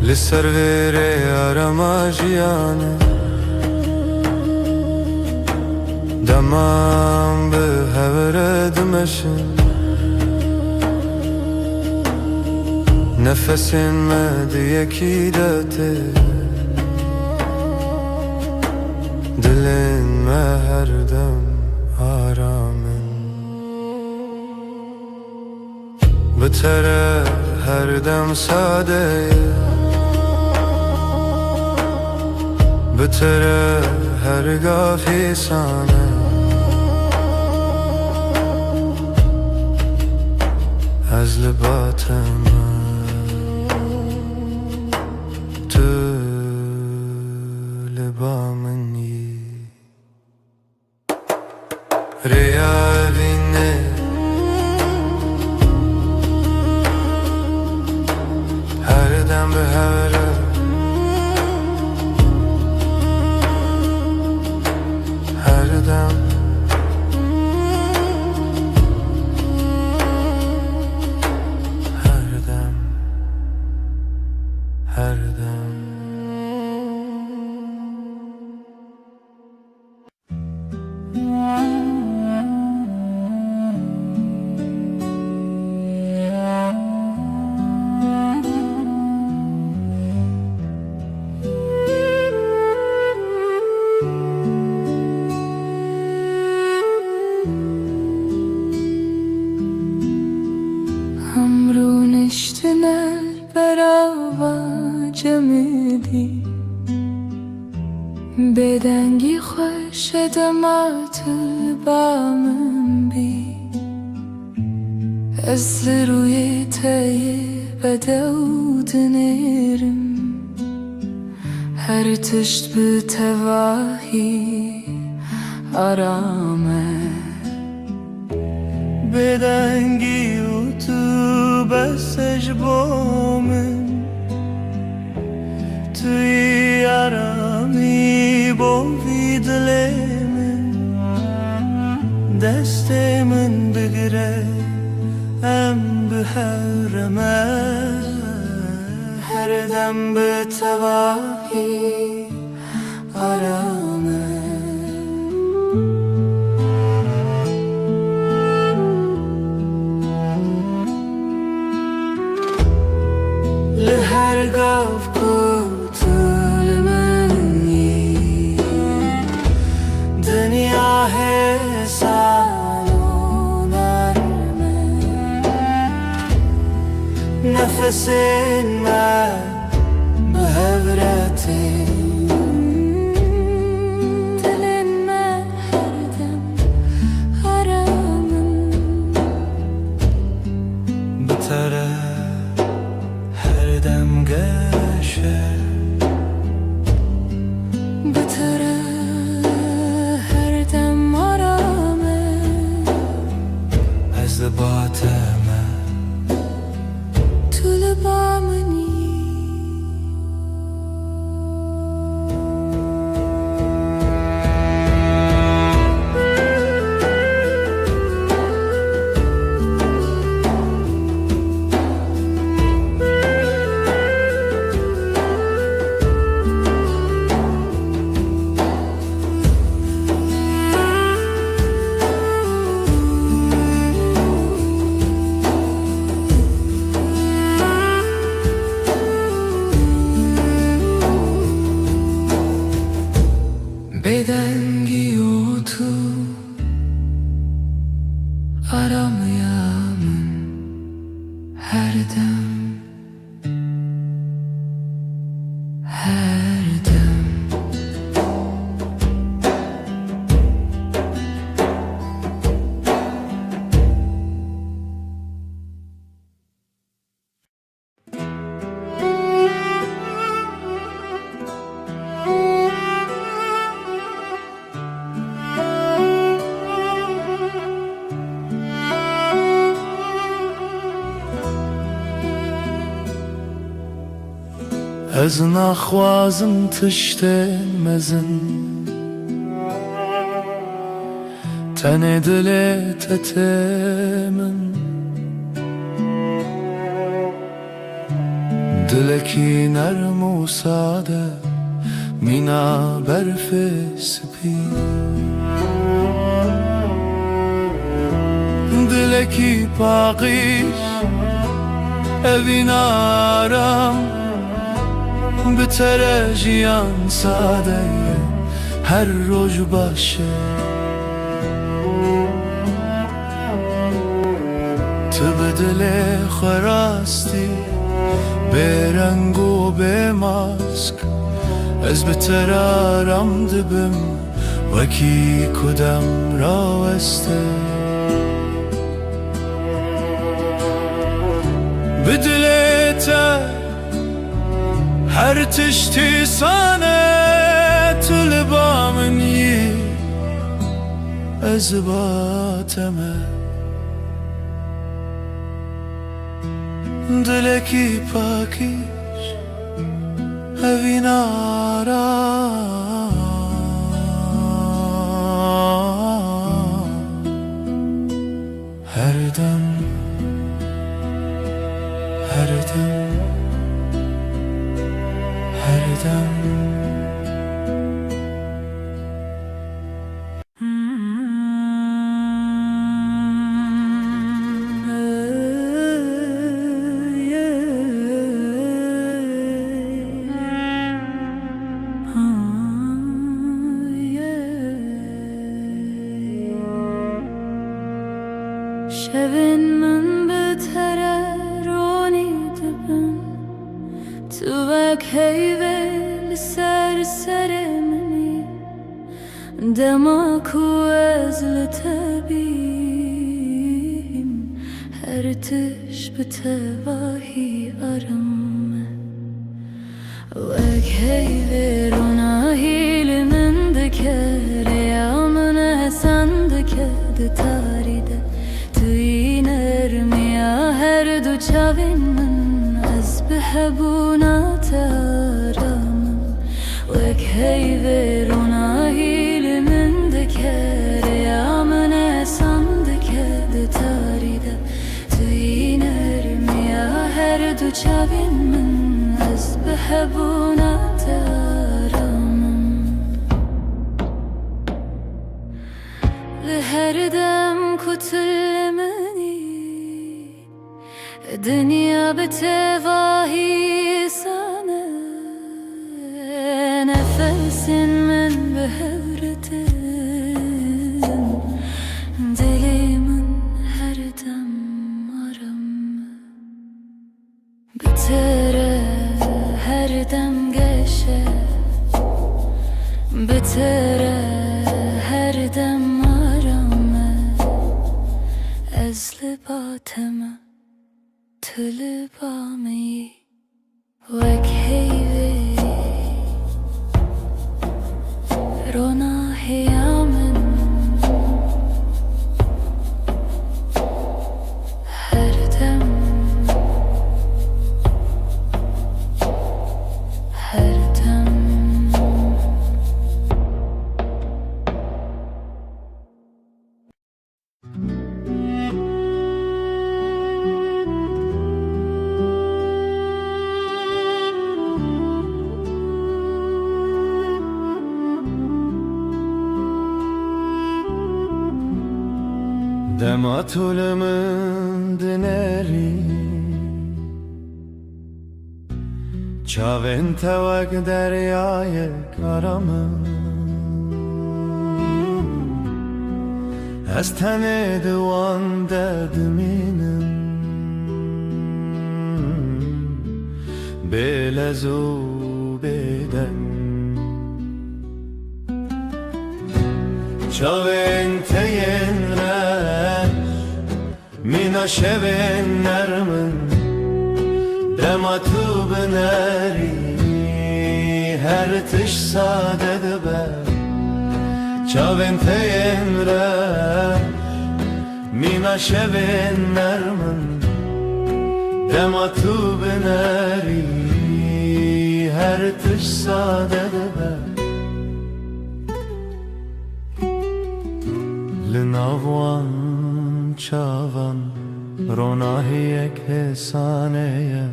لسر ویره آرما جیانه دمام به هوره دمشن نفسین مد یکی داته دلین ما هر دم آرامن به بتره هر دم ساده بتره هر گافی سانه از لباتم تو لبا منی ریا بینه هر دم به هره هر دم هر دم هر دم همرونشتن البراوا جمدی بدنگی خوش دمات البامن بی از روی تای بدود نرم هر تشت به تواهی آرامه بدنگی و تو بسش بومن توی آرامی بوی دل من دست من بگره ام به حرمه هر دم به تواهی آرامه لهر گاف کوتل منی دنیا حسان و نرمه نفس من به هورتی دل من هر دم آرامم بتره هر دم گشه بتره هر دم آرامه از لباتم تو لبا منی بدنگی و تو آرامیم هر دم هر دم از نخوازم تشتین مزن تن دل تتمن دلکی نرم و ساده مینا برف سپی دلکی پاقیش evin aram بتره جیان ساده هر روز باشه تو به دل خراستی به رنگ و به ماسک از بترارم دبم وکی کدام راوسته بدلتا هر تشتی سانه طلبا منی از باتمه دلکی پاکیش هوی نارا هر دم هر دم هر دم شبن من بتره رونی دبن تو وک هیوه لسر سر منی دما کو از لتبیم هر تش بتواهی آرم وک هیوه روناهی لمن دکر یا من حسن دکر تاری ده توی نرمیا هر دو چاوین من از بحبونات آرامم وک هیوه روناهی لمن دکر یا من اسم دکر تاریده توی نرمیا هر دو چاوین من از بحبونات آرامم لهر دم کتل دنیا بتواهی سانه نفس من بهورتن دلی من هر دم آرام بتره هر دم گشه بتره هر دم آرامه از لباتمه طلبامي وك هيوي رونا هيامن هردم هردم دما طولمن دنری چاوین توک دریای کارمن از تن دوان ددمینم بلزو بدن چاوین تین مینا شبن نرمن دما تو بنری هر تش ساده دبر چاوین تین مینا شبن نرمن دما تو بنری هر تش ساده دبر لناوان چاوان روناهی یک حسانه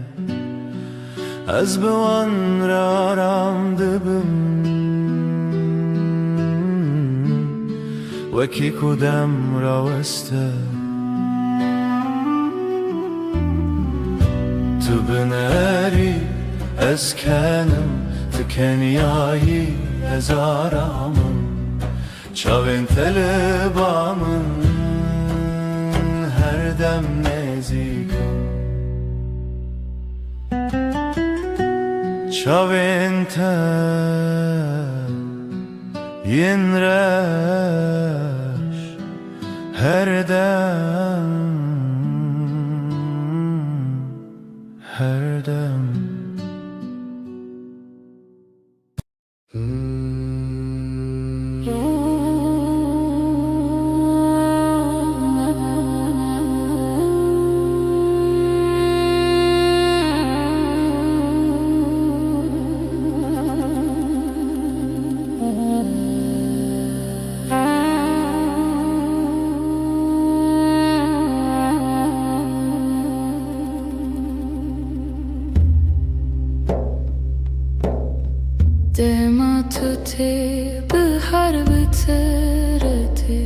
از بوان را رام دبم وکی کدام راوسته تو بنری از کنم تو کنیایی از آرامم چاوین طلبامن هر دم نزی شاوینته ینرش هر دم هر دم دما تو تی به harbi terete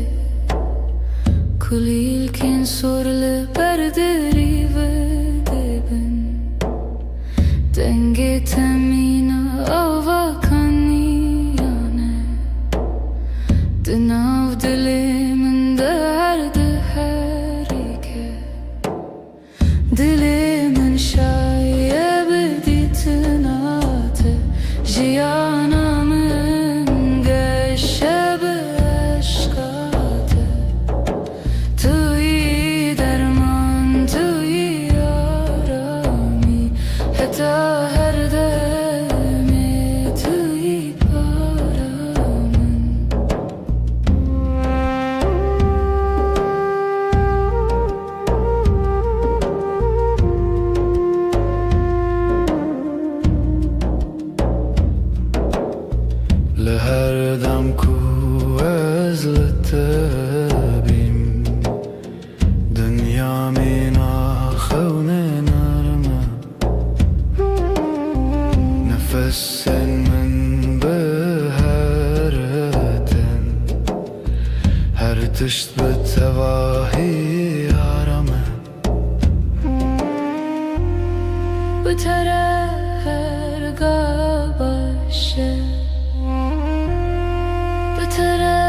Kulil kin sorle berderi ve debin Denge temina avakaniyane Dinav dilimin derdi herike Dilimin şayebi ditinate Jiyanamın geçebe aşkate Tuyi derman, tuyi yarami Heta her demi tuyi paramın لهر دم کو از لتبیم دنیا مینا خون نرمه نفس من به هرتن هر تشت به تواهی آرامه بتره her gabaşı Bıtara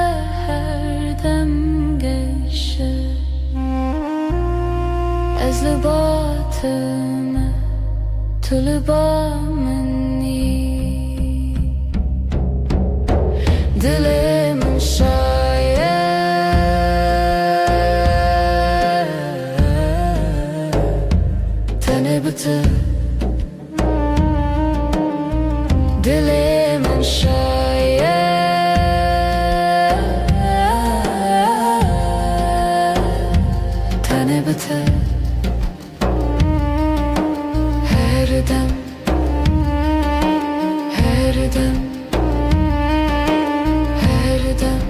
her dem geçe Ez libatime tu libameni Dilimin şaye Tene bıtı Dilimin şaye Tene bıtı Her dem Her dem Her dem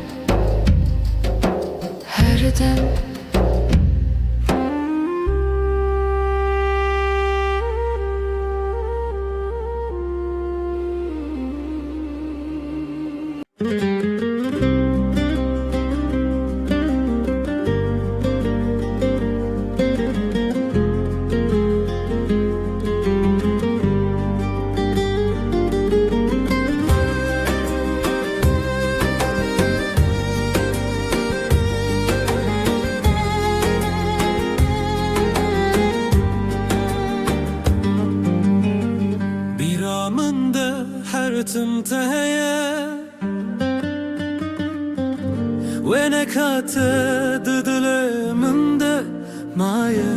Her dem بیرامنده هر تمتهیه و نکاته دلمنده مایه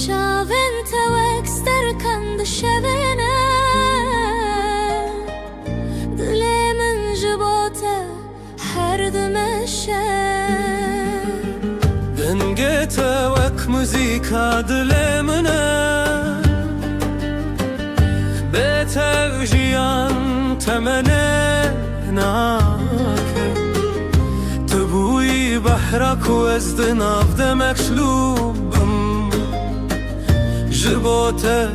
Çavin tevek sterkan dışevine Dilimin jibote her demeşe دنگه توک موزیکا دلمنه به توجیان تمنه ناکه تبوی بحرک و از دناف دمک شلوبم جبوته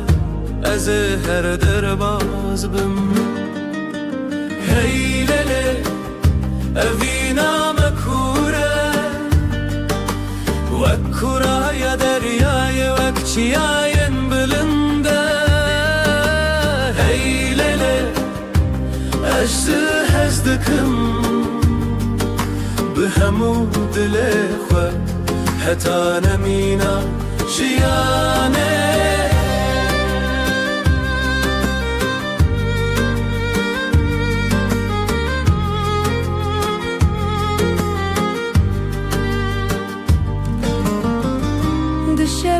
از هر درباز بم هیلله اوینا مکوره وکورای دریای وکچیاین بلنده هیلله اجزه هزدکم به همو دل خو حتا نمینا جیانه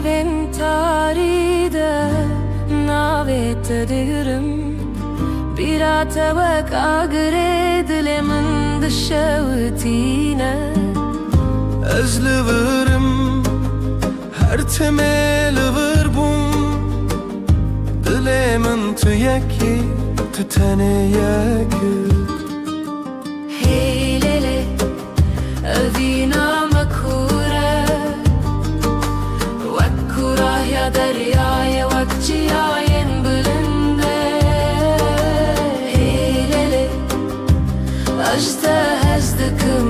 evin taride navet dirim birate vek agre dilimin dışavutine Ezlivirim her temeli vır bum Dilimin tüyeki tütene yekü Heylele evina makure vek kurahya deryaya vek cihayen bilinde Heylele ajda hezdikim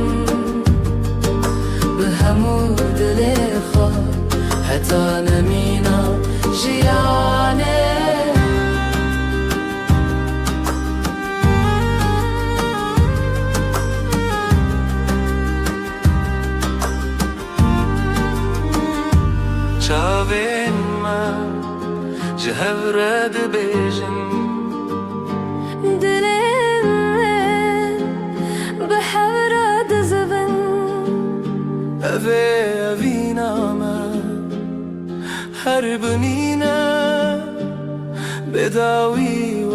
بهمو دل خواه حتی نمینا جیانه چاوین من جهورد بیجن دلم بحورد زبن اوینامه هر بنینه بداوی و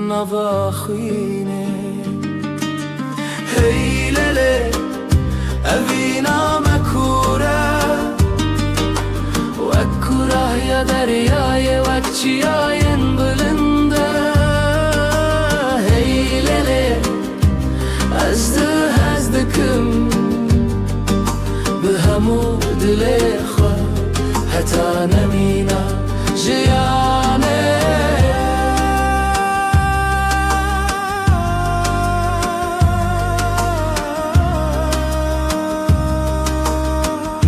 نواخینه هیلله اوینامه کوره و کوره یا دریای وک چیاین بلنده هیلله از دکم بهمو دل خواه حتی نمینا جیانه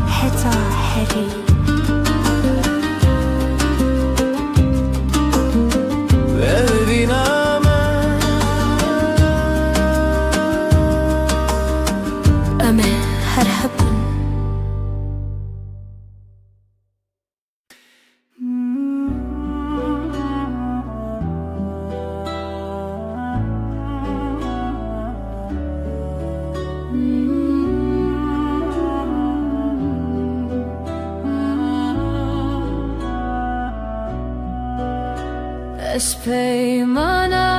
حتی حری ببینم أما هرحبن Espeyman'a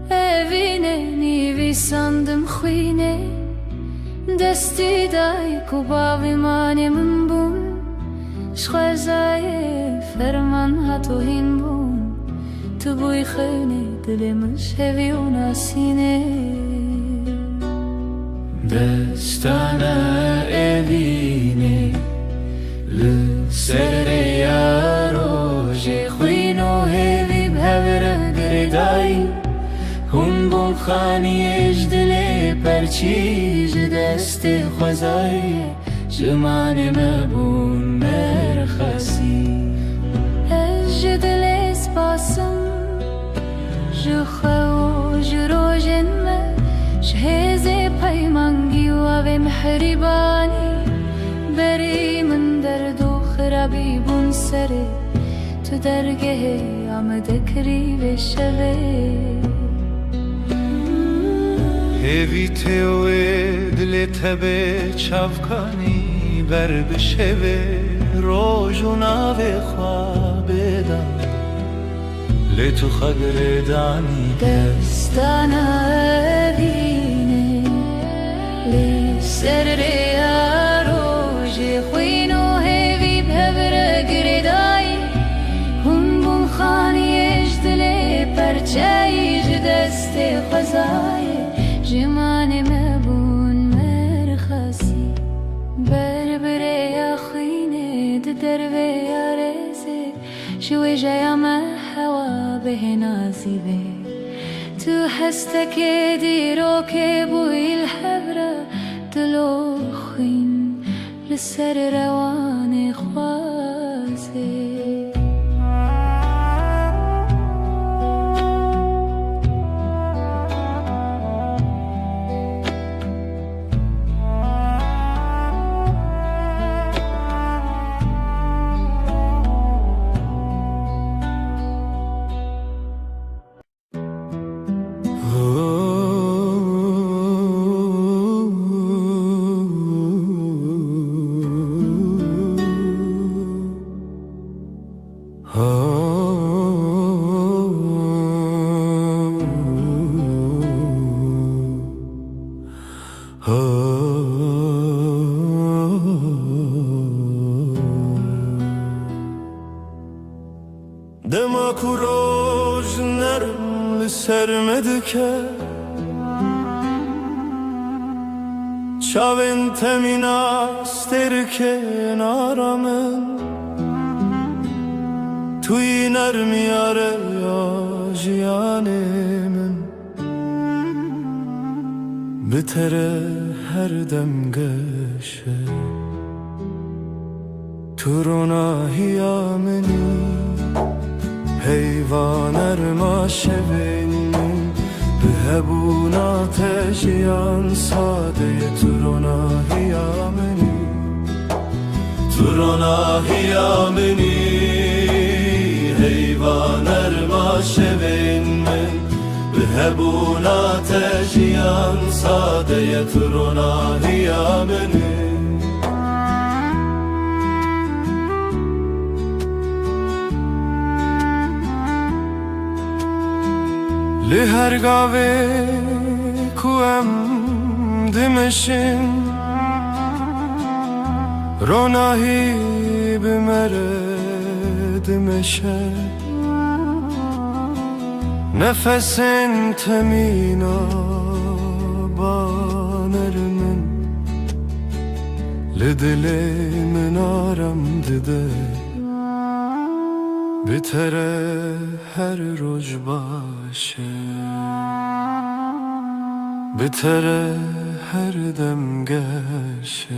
evine nivi sandım khine desti day kubavi mane min bun shkhazaye ferman hatohin bun tu boy khane dilim shevi unasine دستانه evine لسر یاروژی خوینو هیوی بهوره گردایی هون بون خانیش دلی پرچیج دست خوزایی جمان مبون مرخصی اجد الاسباسم جخو جروجن ما شهزي پیمانگی و محربانی بری من درد و خرابی بون سره تو درگه آمده کری بشوه هیوی تیوه دل تبه چافکانی بر بشوه روژو ناوه خوابه دم لتو خگر دانی دستانا بینه لی سر ریارو خوینو هیوی بهوره گردایی هون بون خانیش دلی پرچایش دست خوزایی جمان مبون مرخصی بربره یا خوینه دروه یا رزه شوی جایم هوا به نازیبه تو هستک دیرو که بوی الحبره دلو خوین لسر روان خوازه دما کو روز نرم لسر مدکه چاوین تمینا سترکه نارامن توی نرمی آره یا جیانمن بتره هر دم گشه تو روناهیا منی حیوان ارما شبینیم به هبون آتشیان ساده تو روناهیا منی تو روناهیا منی حیوان ارما شبینیم به هبون آتشیان ساده تو روناهیا منی لهر گاوه کوام دمشن روناهی بمره دمشه نفسن تمینا بانرمن لدل من آرام دده بتره هر روز باشه بتره هر دم گشه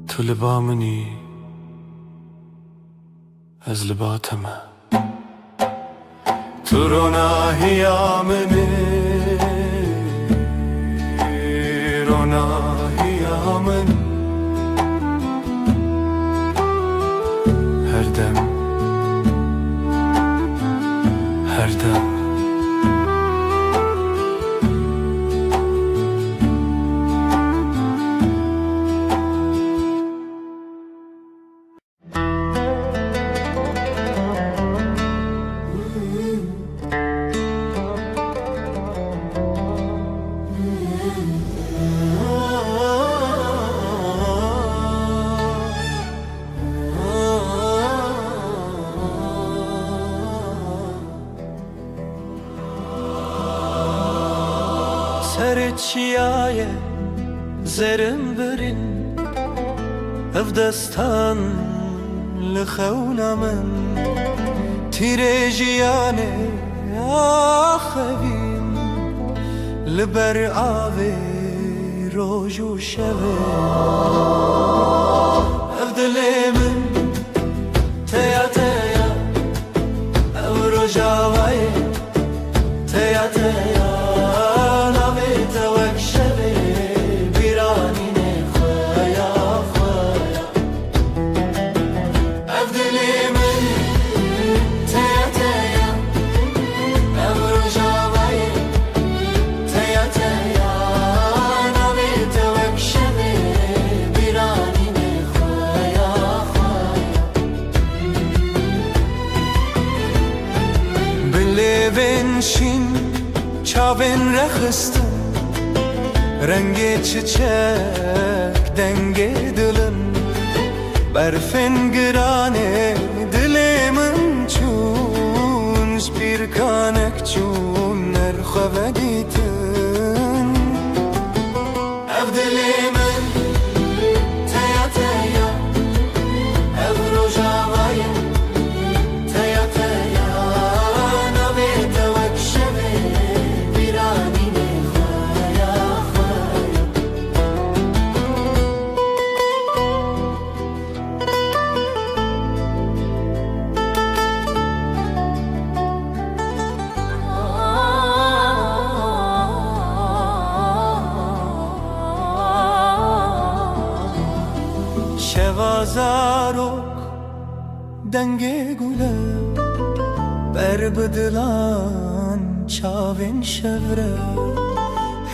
تو لبا منی از لباتمه تو روناهیا منی روناهیا منی هر دم هر دم سرچیای زرم برین افدستان لخونمن تیرجیانه آخوین لبر آوی روز و شبه افدلمن تیا تیا او رجاوی تیا تیا شین چاوین رخستم رنگ çiçek denge دلن برفن گرانه دلمن چون سپیرکانک چون نرخوه دیتن اف دلمن تیا تیا اف روژاوای تیا تیا شوازارok denge gule berbedilan çavin şevre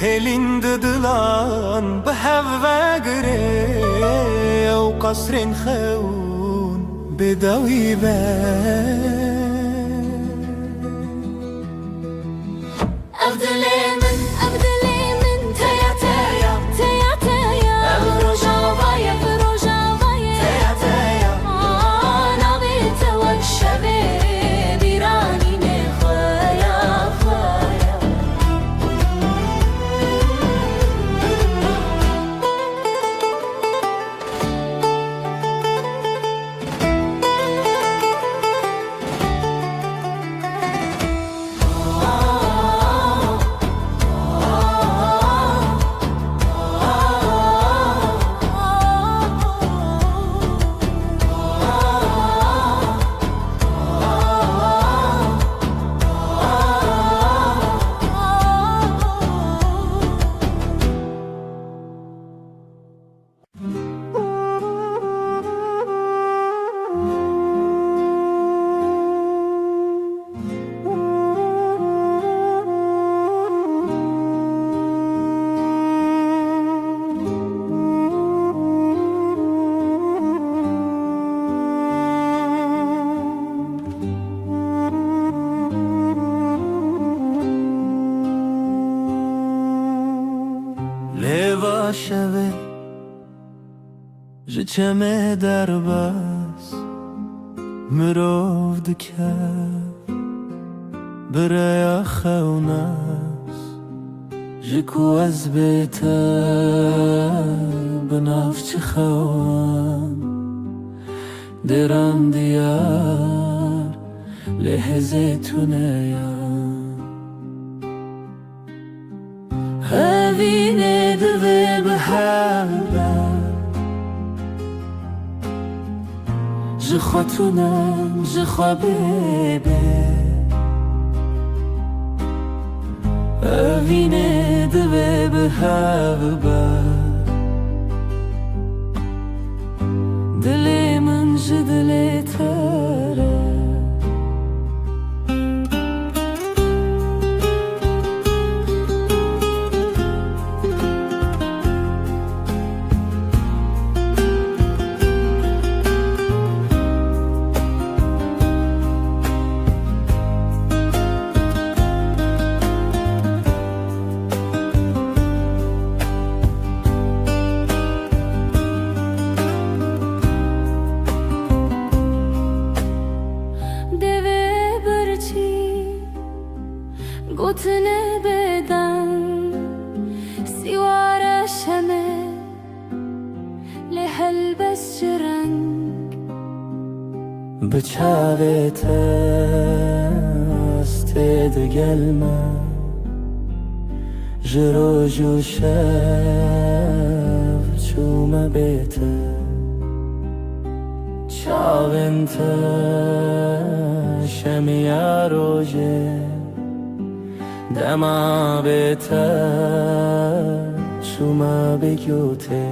helin dıdılan behevve gire o kasrin xeun bedavi be Abdüleymen شوه ji çeme derbas mirov dike biraya xewnas ji ku ez bête bi navçi xewan deran diyar lê hêzê tuneyan hevînê divê bi hevbe ji xwe tunem ji xwe bêbê evînê divê bi hev be dilê min ji dilê te re گوتنه بدن سیوار شمه لحل بس جرنگ بچاوت استد گلمه جرو جو شب چومه بیته چاونت شمیا روژه دما بیته شما بگوته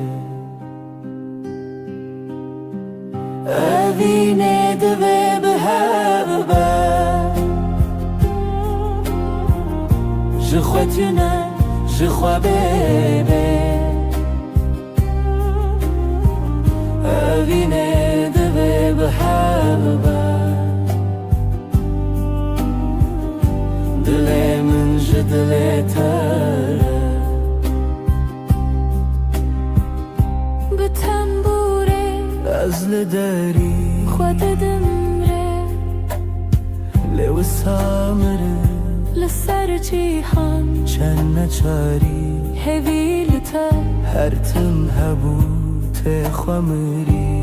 evînê divê bi hev be ji xwe tune ji xwe bêbê evînê divê bi hev be dilê min ji dilê te re bi tembûrê ez li derî xwe didim rê lê wisa mirim li ser cîhan çend neçarî hevî li te her tim hebû tê xwe mirî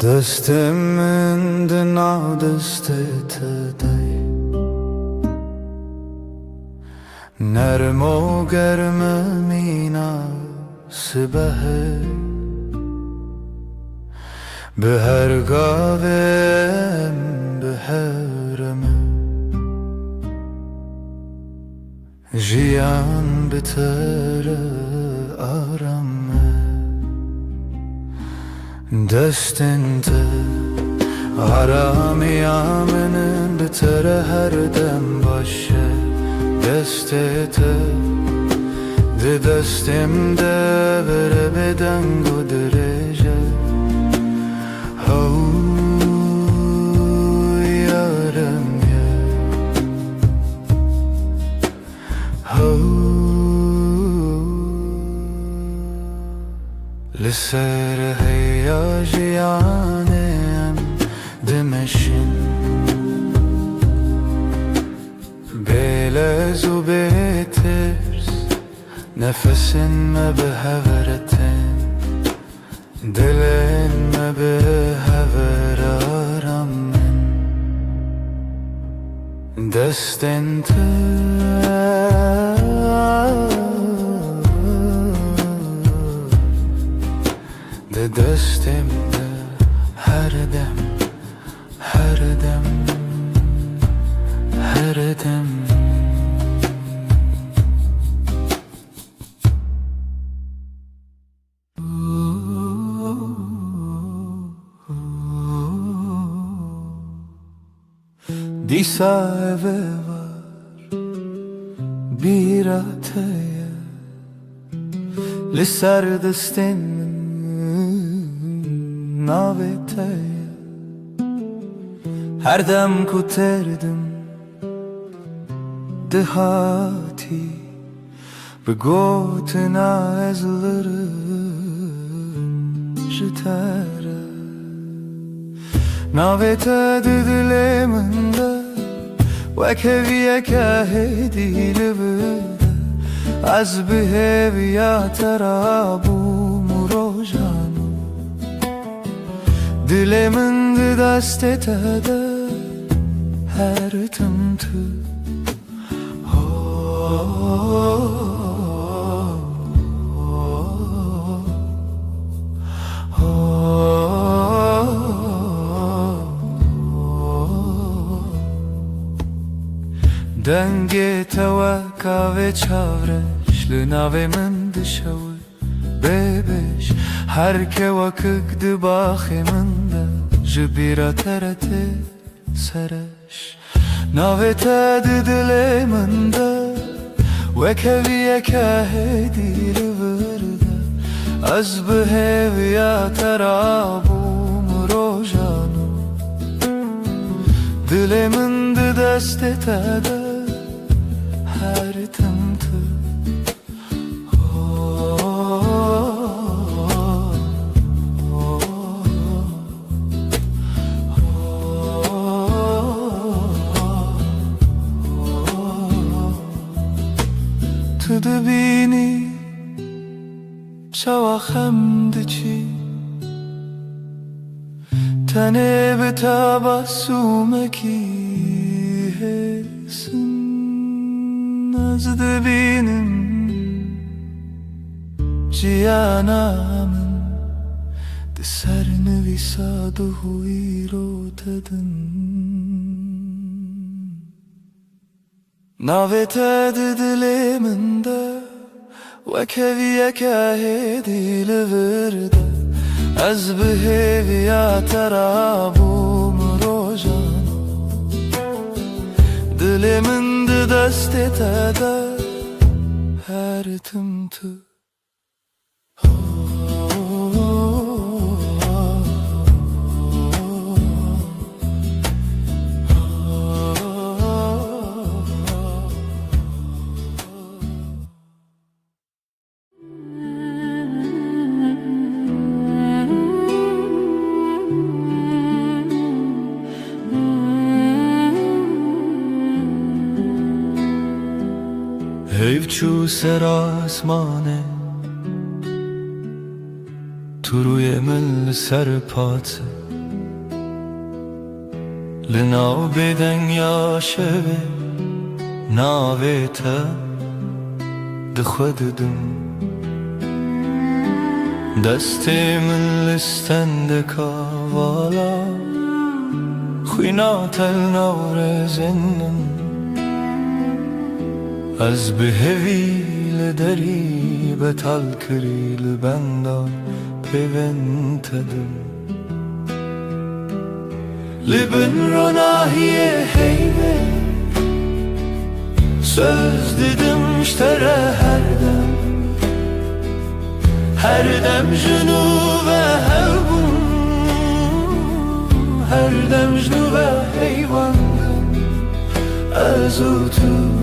دستمن دنا دستت دی نرم و گرم مینا سبه به هر گاوم به هرمه جیان بتر آرامه دستنت آرامی آمنن بتر هر دم باشه دستت ده دستم ده بره بدنگ و درجه هو یارم یه هو لسر هیاجیانم دمشن بله هزو بيترس نفسن ما بهورتن دلن ما بهور آرامن دستن ده دستم ده هر دم هر دم هر دم Disa eve var bir ataya Lisar destin navetaya Her dem kuterdim dehati Begotina ezlerim jitara Navete didileminde Vekeviye kahedi libide Az biheviya terabu murojanu Dilemin didastetede her tımtı Denge tevaka ve çavreş Lınave min dışavı bebeş Her kevakık dıbahı min de Jibira terete sereş Navete didile min de Ve keviye kahedi livırde Az biheviya terabu murojanu Dilemin didastetede her tımtı Tıdı bini çavakhem diçi Tene betabasumeki hesin Nazdı benim ciyanamın Deserni visaduhu irotedin Navete didileminde Ve keviye kahedi livirde Az biheviya terabu murojanu Dilimin didastetede her tımtı Hevçu ser asmane Tu ruye min li ser patse Li nav bêden ya şevê Navê te dixwe didim Destê min li stendeka vala Xwîna tel nav rezên min Az bihevî li derî betal kirî li benda pêventedim Li bin ronahiyê heyvê söz didim ştere her dem Her dem jinû ve hevbûn Her dem jinû ve heyvandim Ez û tu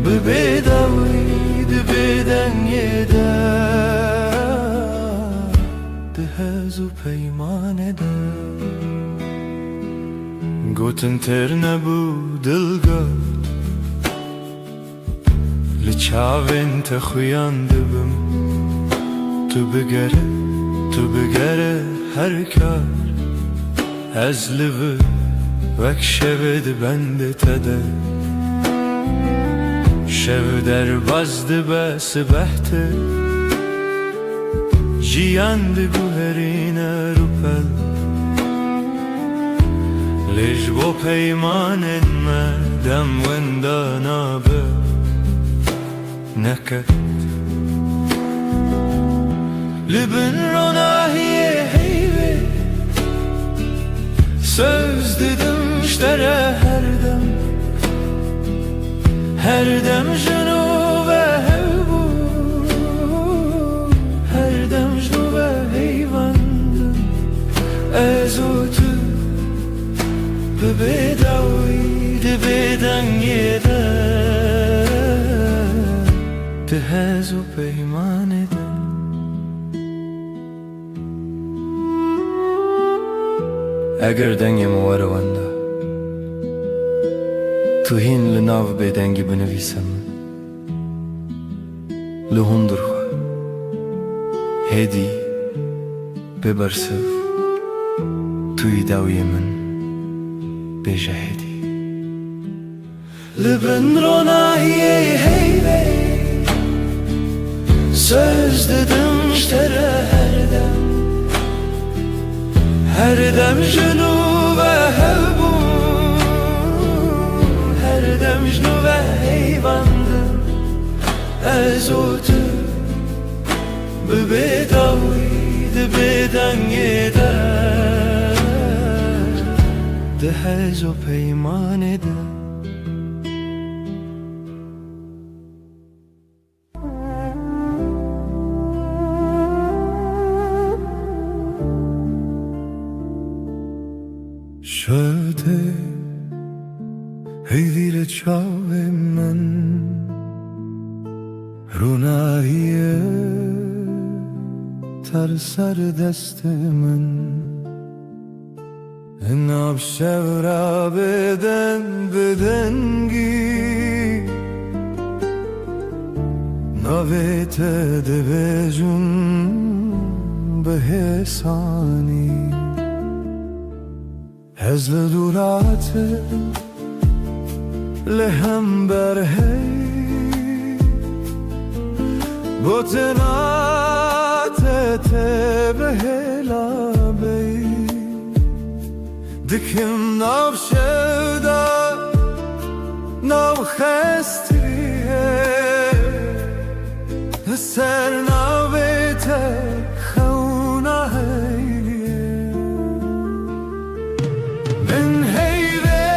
Bebedavri de beden yeda De hezu peymanede Gotin terne bu dilga çavên te xuyan dibim. Tu bigere her kar. Ez li vir vek şevê dibende te de. Şev derbas dibe sibeh te. Jiyan diguherîne rûpel. Lê ji bo peymanên me dem wenda nabe neket. Li bin ronahiyê heyvê söz didim ştere her dem. Her dem jinû ve hevbû. Her dem jinû ve heyvandim. Ez û tu bi bêdawî di bêdengê de di hez û peymanê de. Eger dengê me were wenda, tu hîn li nav bêdengî binivîse min. Li hundir xwe hêdî bê bersiv tu yî dawiyê min bêje hêdî. Li bin ronahiyê heyvê söz didim ştere her dem. Her dem jinû ve hevbû. Her dem jinû ve heyvandim. Ez û tu bi bêdawî di bêdengê de di hez û peymanê de. Şevde heyvîle çavê min rûnahiyê ter ser destê min. Nav şevra bêden bêdengî navê te dibêjim bi hêsanî. Ez li dûratê li hember hey gotina te bi hêla bey. Dikim nav şevda nav xestiriyê li ser navê te xewna heyê. Bin heyvê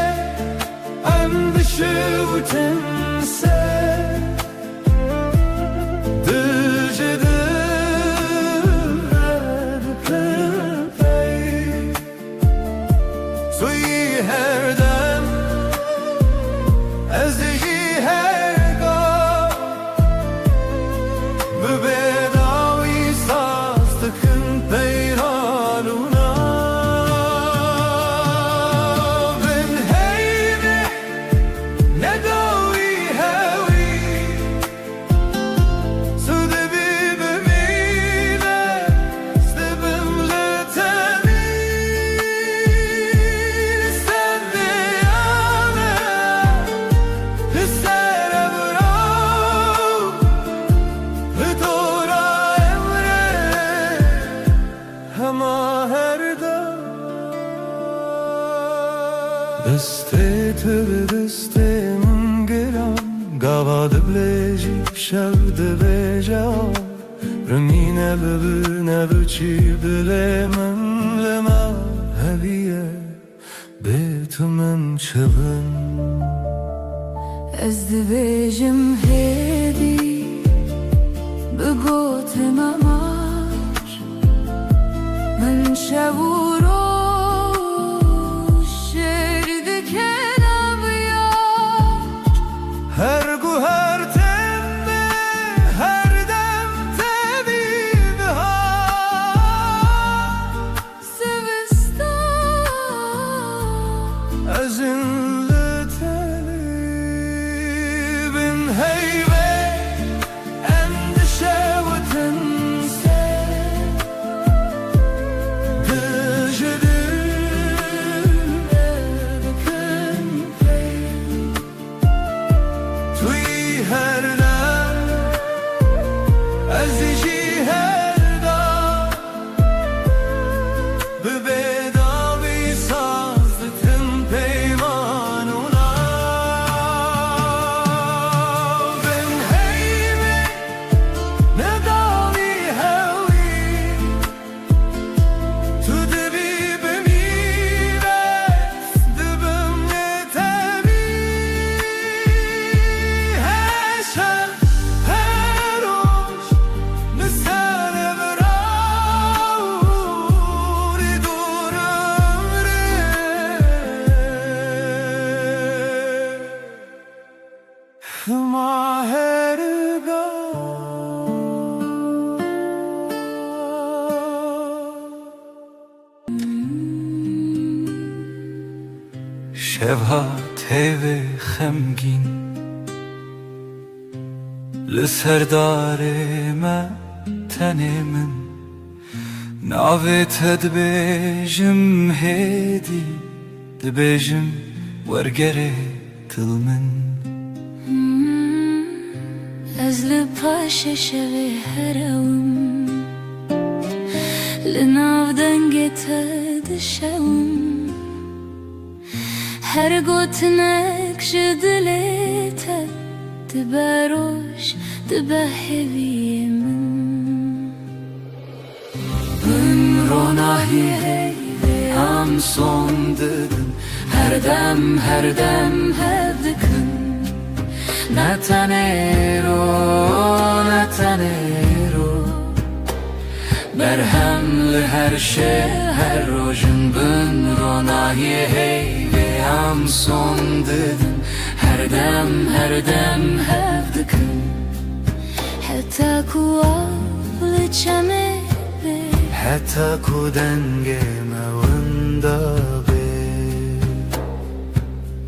em dişiwtin se dije dir pey. Tu yî her dem ez yî her gah bi bêdawî saz dikin peyranûna. Bin heyvê nedawî hewî tu dibî bimîne stibim li tenî. Sen diyame li ser evraw li dora emre hema her dem. Destê te bi destê min giran gava dibilêjî şev dibêje rengîne bibir nebiçî dilê min li me heviye bê tu min çibin. Ez dibêjim hêdî bi gotê me mar. Min şev û roj şêr dikin evyar. Her guher temme her dem te bihar. Sivistan Ezin li tenî bin heyvê Maherga شبهات هیوه خمگین لسردار ما تنه من ناویت دبیجم هیدی دبیجم ورگره دل من از لپاش شوی هرم لناو دنگت دشم هر گوتنک جدلیت دبروش دبهوی من بن روناهی هی هم son dedin her dem hevdikın Netanero Berhemli her şey her rojun bün ronahi hey ve am son dedin her dem hevdikın حتى كوال چمه Hatta ku denge mevunda be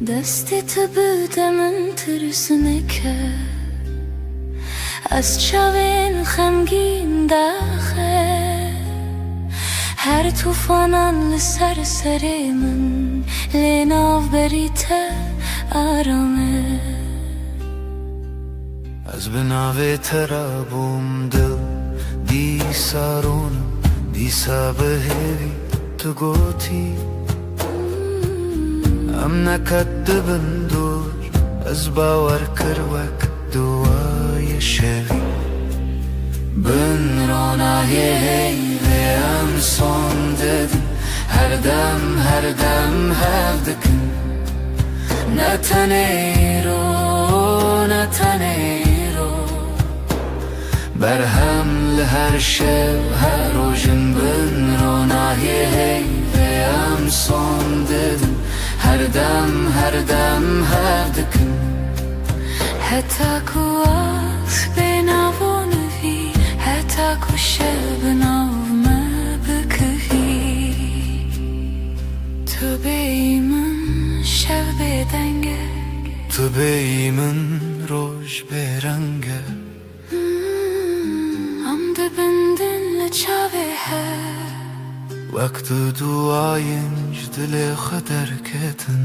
دستی تو بودم ترسونه که از چاوین خمگین داخل هر توفانان لسر سر من لناو بریت آرامه از بناوی ترابم دل دی سارونم دی سابهوی تو گوتی ام نکدبن دور از باور کروک دوای شوی بن روناهی هی ve am son dedin her dem hevdikın Netanero Berhemli her şev her rojun bün ronahi hey ve am son dedin her dem hevdikın حتى كوال بناونفي حتى كوشل بناو ما بكفي تو بيمن شب بدنگه تو بیمن روش برنگه ام دبندن لچاوه هر وقت duayınc dile kadar ketin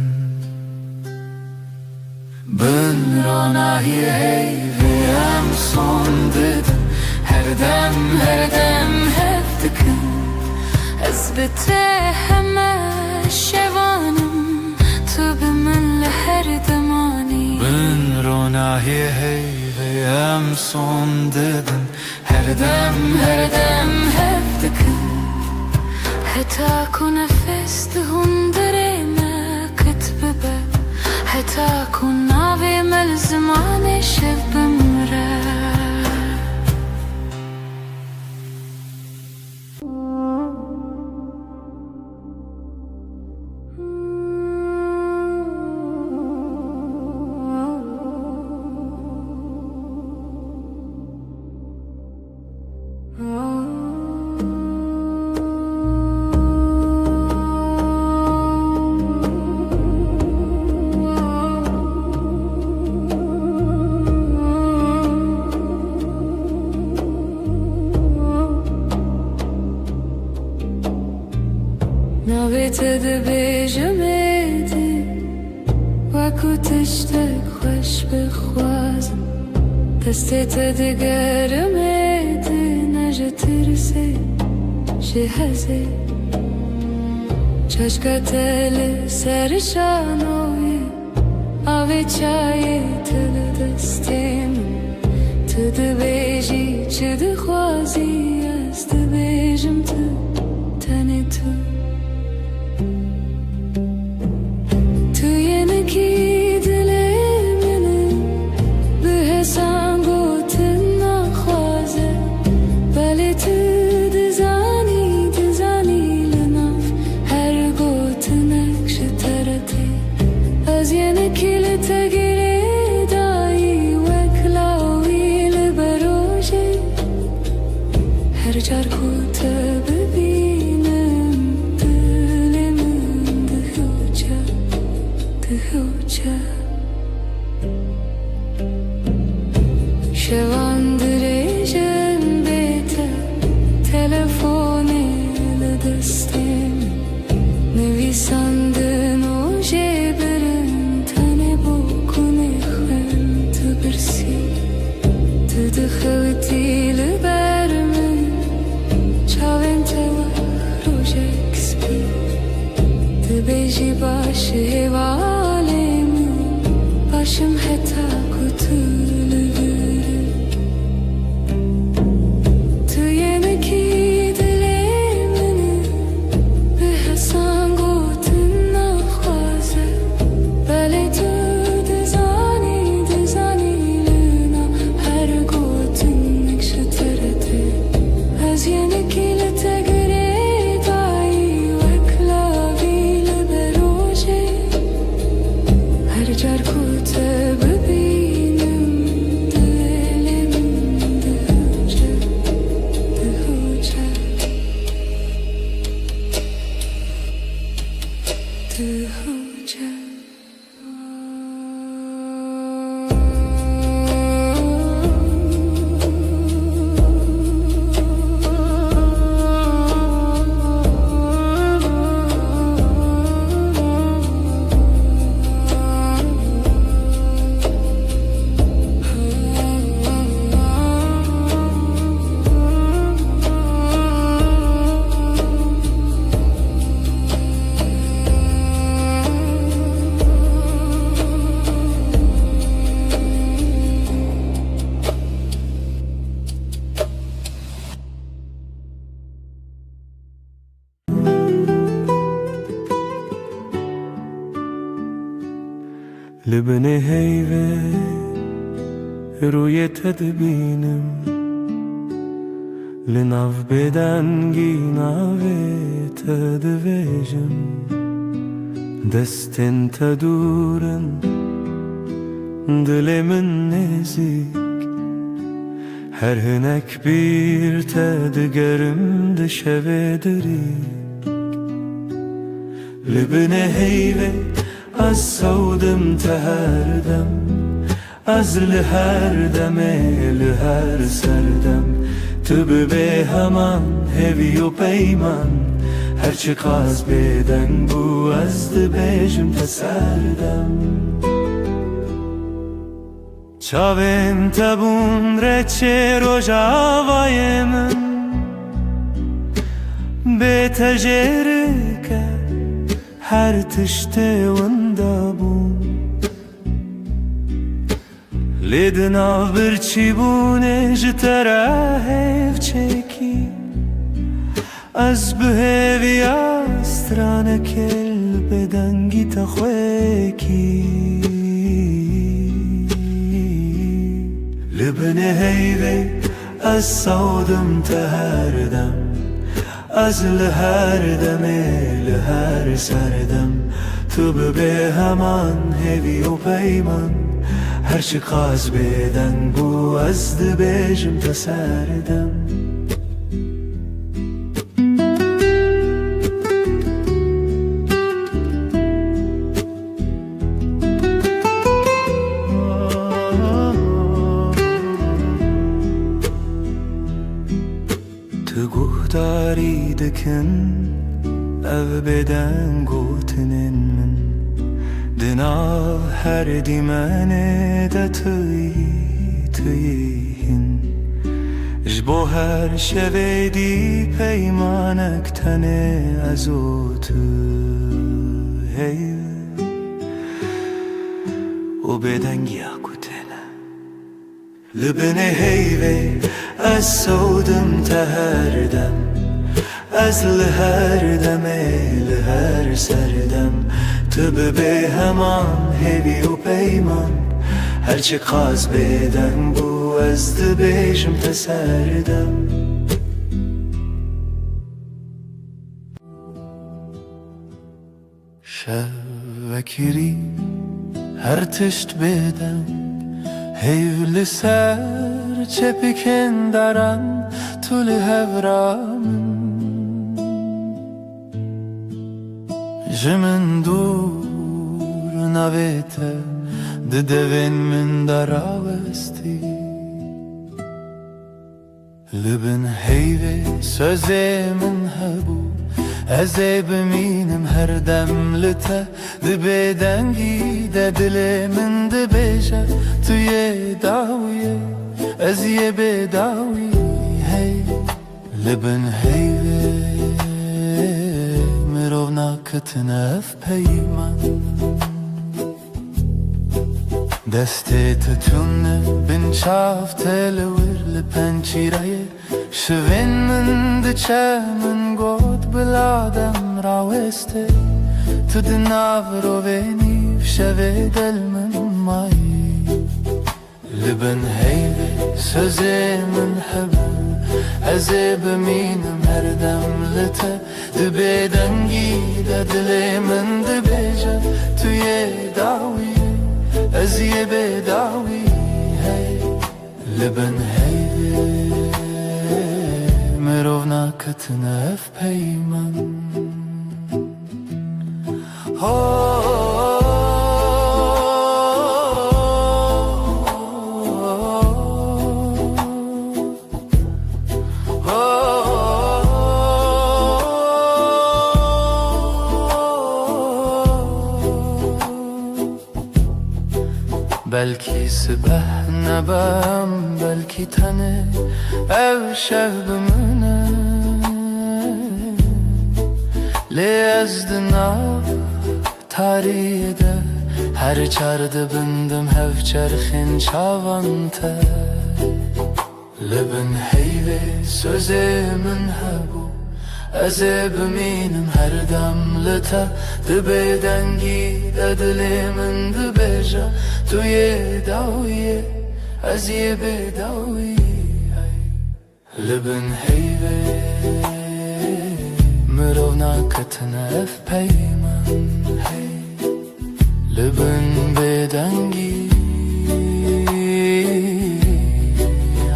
Ben ronahi hey ve am son dedin her dem hevdikın ezbete heme şevanım tu bimin her demani Ben ronahi hey ve am son dedin her dem hevdikın حتى كون نفس هندري ما كتبه حتى كون ناوي ملزمان شب مرا ناویت دبیجمدی وکو تشتک خوش بخوازم دستت دگرمدی نجه ترسی شهزی چشکت سرشانوی آوی چای تل دستیم تو دبیجی چه دخوازی از دبیجم تو تنی تو از یه نکیل تگیری دایی باشم حتا کتولور تو yeneki dilemini به حسن گوتن نخوازه بله تو دزانی لنا هر گوتن نکشه ترده از yeneki لتگره دایی وکلاوی لبروجه هر جر کوته ببینم دلم دهوجه لبني هيفي روی تدبینم لناف بدنگی ناوی تدویجم دستن تدورن دلمن نزیک هر هنک bir تدگرم دشوه دریک لبني هيفي از سودم تهردم از لهر دمه لهر سردم تو به همان هوی و پیمان هرچی قاز بدن بو از دبیجم تسردم چاویم تبون رچه روژاوای من به تجره که هر تشته وندابون لیدنا برچی بونه جتره هف چکی از بهوی استرانه کل بدنگی تخویکی لبنه هیوی از سودم تهردم از لهر دمه لهر سردم تو به همان هوی و پیمان هرچی قاز بدن بو از دبیجم تسردم تو گهداری دکن او بدن گوتنن من دنا هر دیمنه ده تویهن جبو هر شوه دی پیمانک تنه از او تو هی و بدنگی اکوتنه لبنه هیوه از سودم تهردم از لهر دمه لهر سردم تو به همان هوی و پیمان هرچی قاز بدن بو از دبیجم تسردم شوکری هر تشت بدن هیو لسر چه پکن دارم طول هورام جمن دور نویته ددوین من دراوستی لبن هیوی سوزه من هبو از بمینم هر دم لته دبه دنگی ده دل من دبیجه توی داویه از یه بداوی هی لبن هیوی مرو ناکتنف پیمان دستی تتونه بین چافته لور لپنچیره شوین من دچه من گود بلادم راوسته تو دناور و وینی شوی دل من مایی لبن هیوی سوزی من حبه ازی بمینم هر دم لته دبی دنگی دلی من دبیجه توی داوی ازی بداوی هی لبن هیوی مروف ناکتنه اف پیمن belki sibah nebem belki tane ev şevbimine lezdinav tarihide her çardı bindim hev çerxin çavante lebin heyve sözümün hebu eze biminim her demlete dibe dengi dilimin dibeja توی داویه از یه بداویه لبن هیوه مرو ناکتنه اف پیمن لبن بدنگی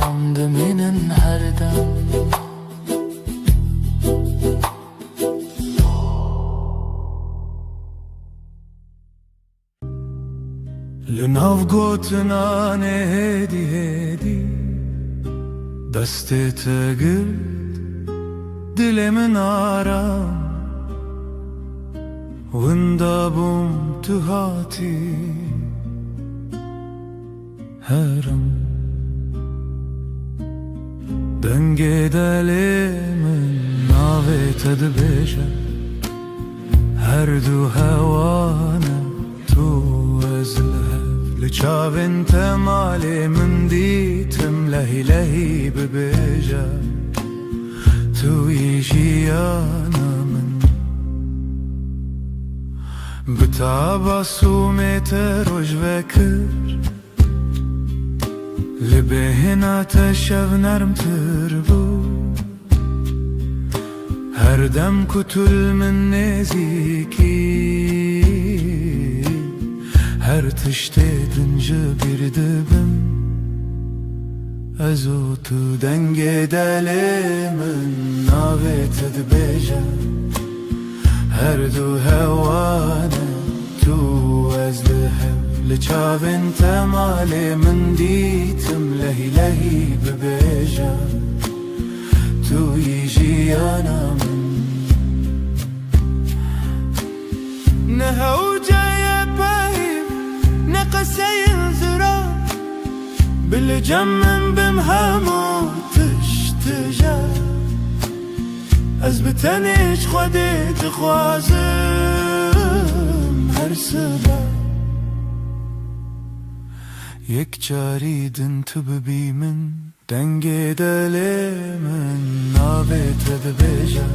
عمدمینن هر دم لناف گوتنا هدی هدی دستی تگرد دل من آرام وندابم تو هاتی هرم دنگ دل من ناوی تدبیشه هر دو هوانه تو ازله لچاوین تمالی من دیتم لهی لهی ببیجا توی جیانا من بتاباسومت روش وکر لبهنا تشف نرم تربو هر دم کتل من نزیکی her tiştedince bir dibim ez o tu denge delimin navet edbeje her du hevane tu ez lehev leçavin temali min ditim lehi lehi bebeje tu yijiyana min nehevceye نقسين زرا بالجمن بمهمو تشتجا أزبتنيش خودي تخوازم هر سبا يك جاريدن تببي من دنگي دلي من نابت دبيجا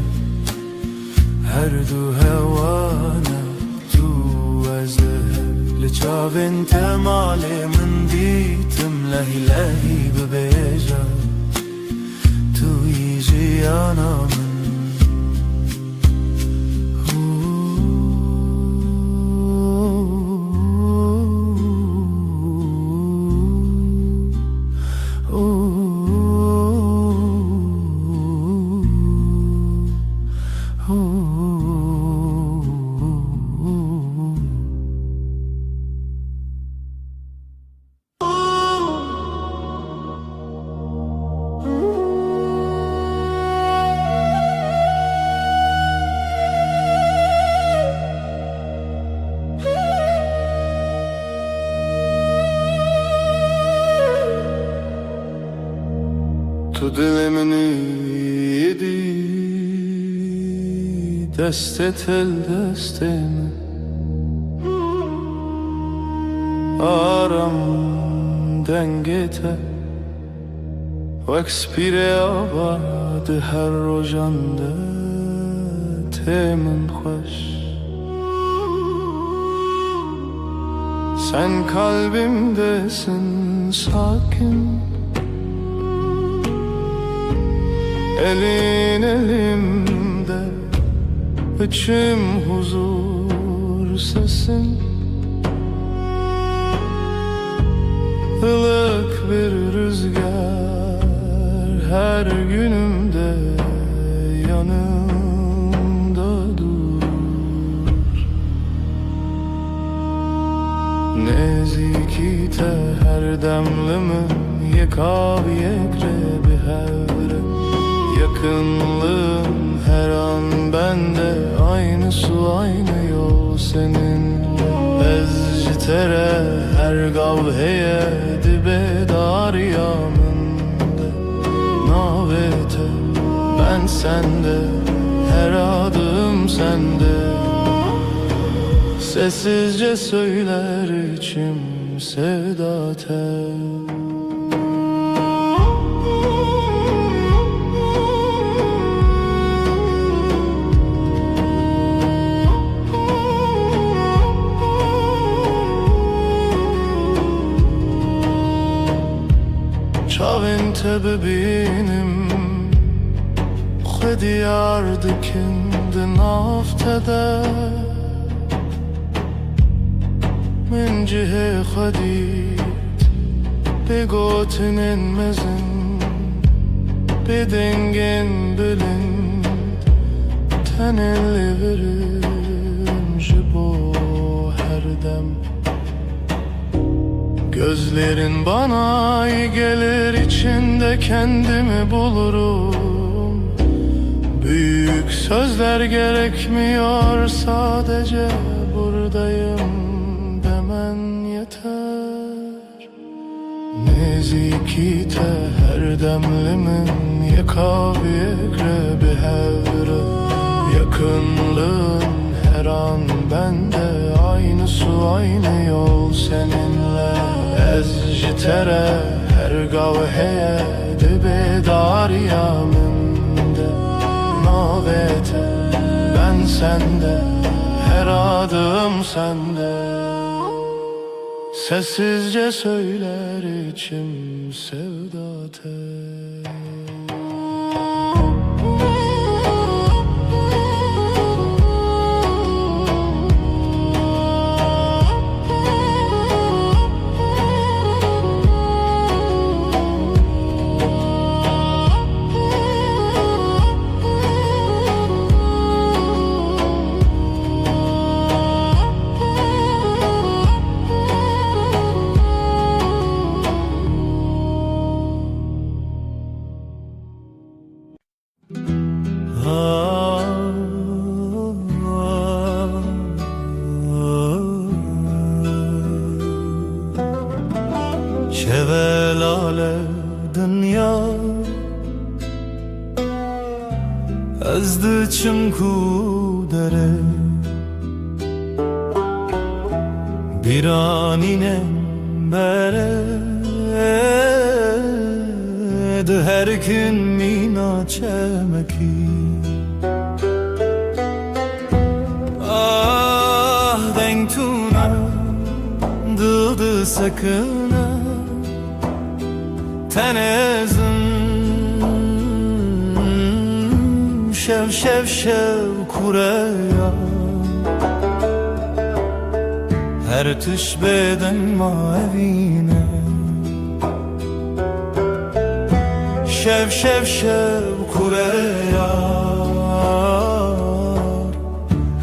هر دو هوانا تو ازده لچاوین تمالی من دیتم لهی لهی ببیجا توی جیانا من تو دل منی دی دست تل دست من aram dengete Wek spire abad her rojande temin xoş Sen kalbimdesin sakin Elin elimde içim huzur sesin Ilık bir rüzgar her günümde yanımda dur Nezikite her demlimin yekav yekre bir hevre Yakınlığın her an bende aynı su aynı yol seninle Ezcitere her gavheye dibe dar yanında Navete ben sende her adım sende Sessizce söyler içim sevda tel Çavinte bebinim Xwedi yardikin di naftede Min cihê xwedît Bê gotinin mezin Bê dengên bilind Tenê lê verim ji bo her dem Gözlerin bana iyi gelir içinde kendimi bulurum Büyük sözler gerekmiyor sadece buradayım demen yeter Nezikite her demlimin yekav yekre bir hevre Yakınlığın her an bende aynı su aynı yol seninle Ezcitere her gavheye dibe dar yanımda Navete ben sende her adım sende Sessizce söyler içim sevda tel Şevelale dünya ezdi çimku dere bir anine bere de her gün mina çemeki ah denk tuna dıdı sakına tenezim şev şev şev kureya her tüş beden mavine şev şev şev kureya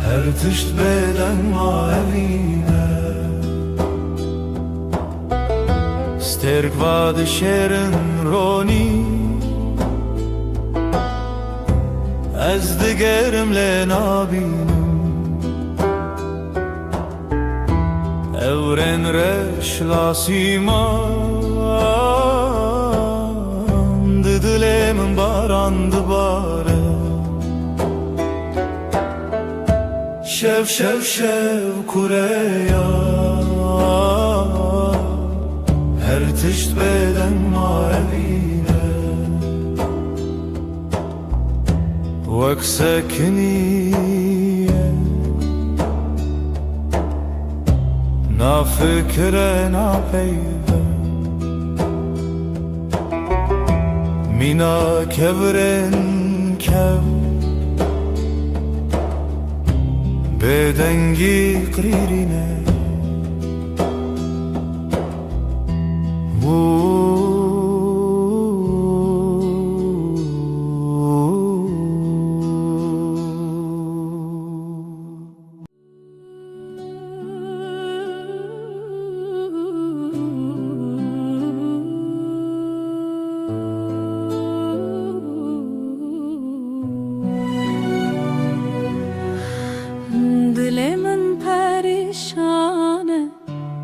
her tüş beden mavine sterk vad şerin roni ez digerimle nabinim evren reş lasimam didilemin barandı bare şev şev şev kureya تشت بدن ما أبينا وك سكنية نا فكرة نا بيبة مينا كبرن كب بدنجي قريرينه Dilemin perişanı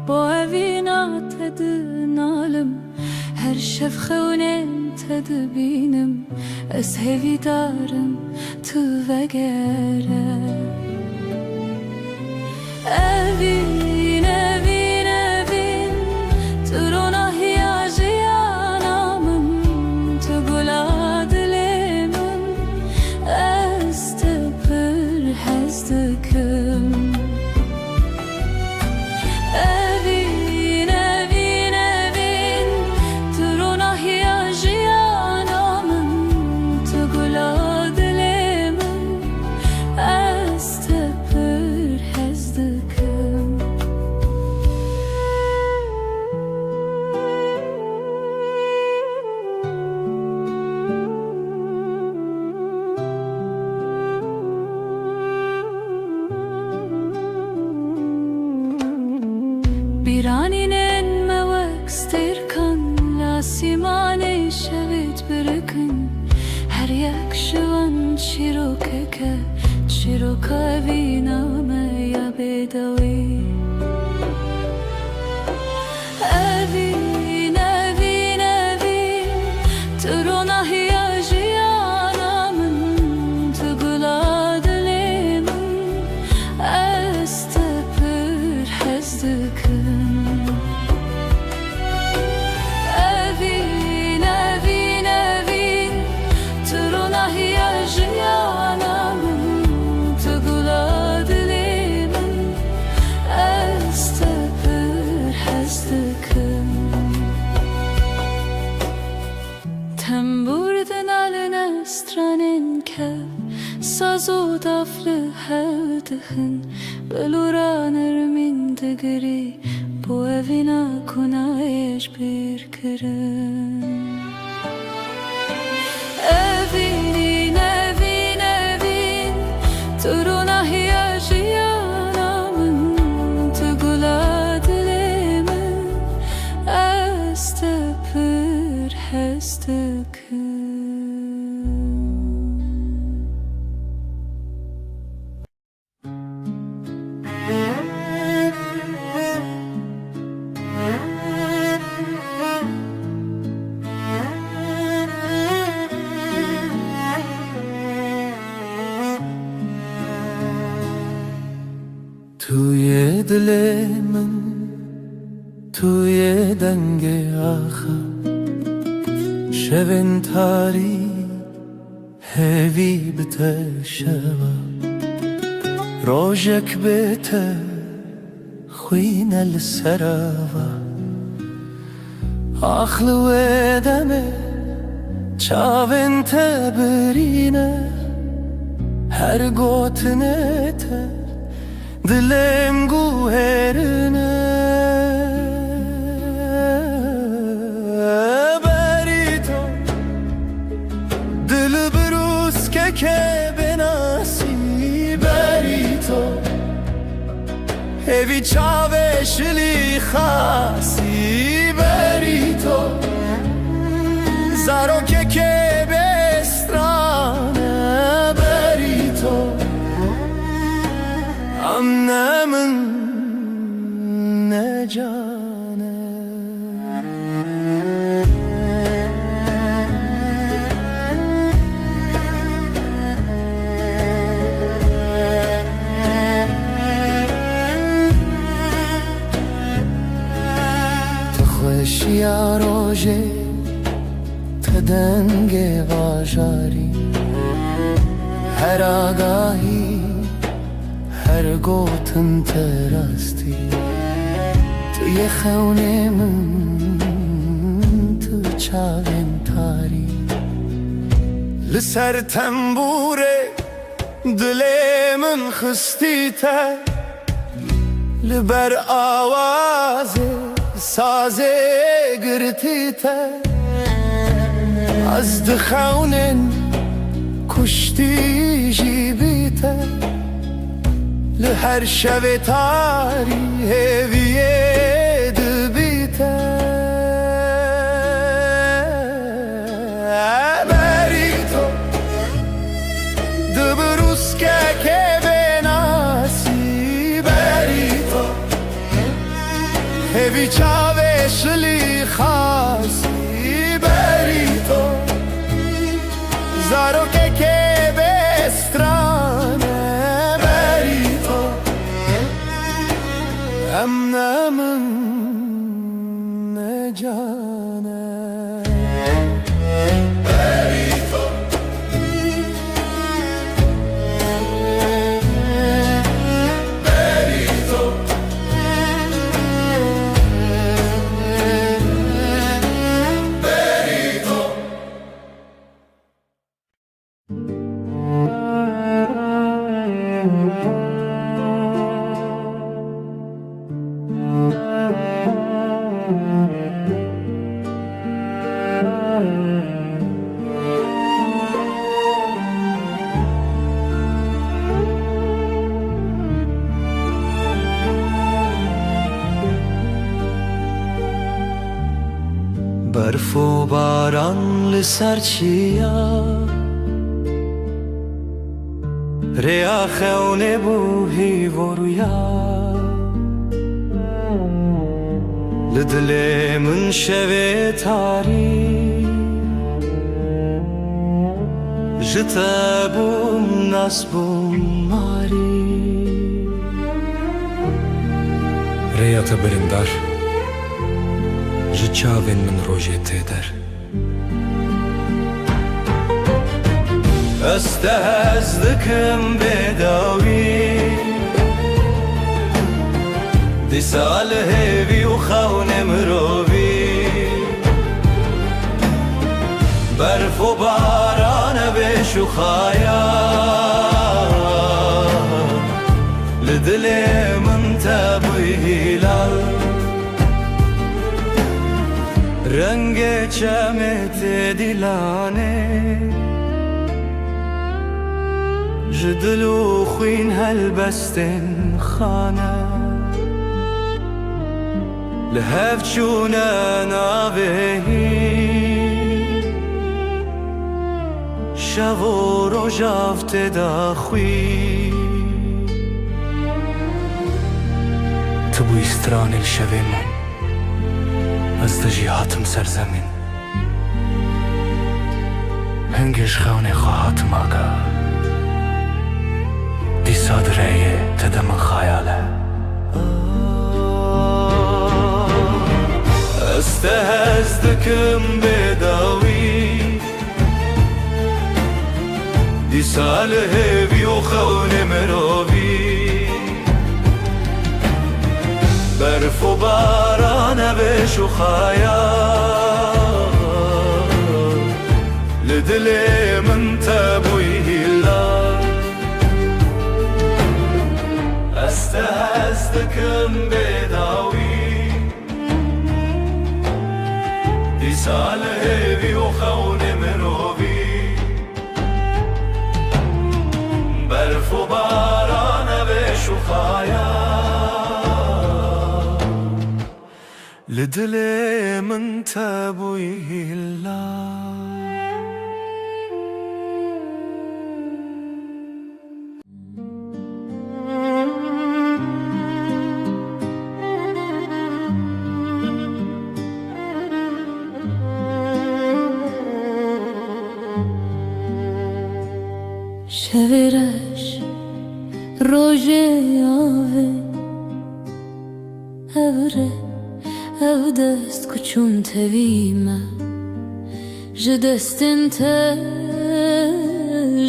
bu evina tedinalım her şefxevnem tedbinim ez hevidarım tu vegere evin evin evin turuna hiyajiyanamın tu gula dilemin ez tepir hezdikim Biraninen mevek stirkan la simane şevit birikin her yak şivan çirokeke çiroka viname ya bedavi evin evin evin turuna hiyajiyanamın tugula dilemin estepir hezdikin Temburden alene stranen kev Sazo daflı hevdihin Beluranır min digri Bu evina kunayeş bir kirin Evin evin evin Turuna hiyajiyanamın Tugula dilemin Estepir hezdikin توی دل من توی دنگ آخر شبن تاری هوی بته شوا روزک بته خوین السراوا آخل و دمه چاون تبرینه هر گوتنه ته Dilem guherine berito dil brus ke benasi berito evi chave shli khasi berito zaro ke bestrana berito annemin ne canı خوشیا روژه تدنگ واژاری هر آگاهی هر گوتن تراستی توی خونه من تو چاوین تاری لسر تنبوره دل من خستی تر لبر آواز ساز گرتی تر از دخونن کشتی جیبی تر لهر شب تاری هویه دبی تر بری تو دبروس که بناسی بری تو هوی چاوش لی خاصی بری تو زارو که بسترانه بری تو امن من نجانه بری تو بری تو بری تو برف و باران لسر چیا ریا خونه بوهی و رویا لدل من شوه تاری جتا بوم ناس بوم ماری ریا تبرندار جچاوین من روژه تیدر استهزدكم بداوي دي سال هيفي وخون مروبي برف وباران بشخايا لدلي من تابي هلال رنگ چمت دلانه جدلو خوين هالبستن خانه لهف چونه ناوهی شو و روژافت داخوی تو بوی استران الشوه من از دجیهاتم سرزمین هنگش خونه خواهاتم آگا دی صادره تدم خیاله استهزدكم بداوي دي سال هيفي وخون مروبي برف وباران بشخايا لدلي من تابوي هلا استهزدكم بداوي دي سال هيفي وخون مروبي برف وباران بشخايا لدلي من تابوي هلا شویرش روژه آوه هوره دست کچون تویمه جدستن تا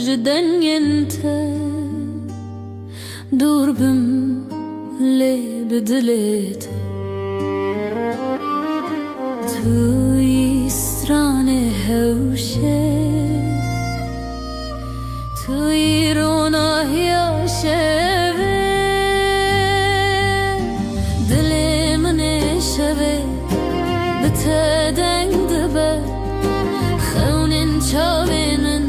جدنگن تا دور بم لی بدلت توی استران هوشه توی روناهی شوه دل من شوه بتدنگ دبه خونن چاوینن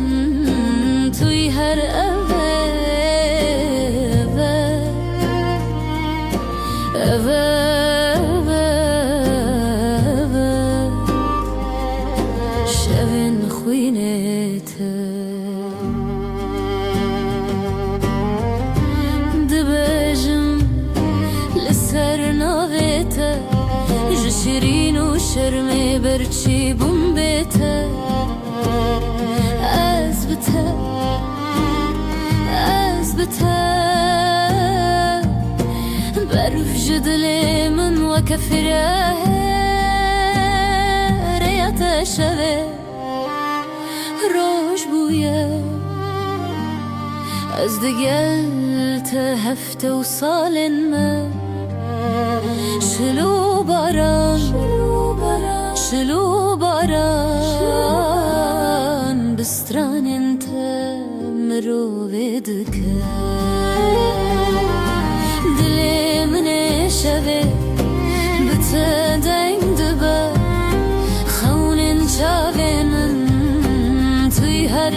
توی هر اوه شوین خوینت دبجم لسر ناویت جشرین و شرمی برچی بوم بیت از بتا برف جدلی من و کفره ریت شوه روش بویه از دگل تا هفته و سالن من شلو باران بستران انت مرو بدکه دلی من شوه بتدنگ دبه خونن چاوینن توی هر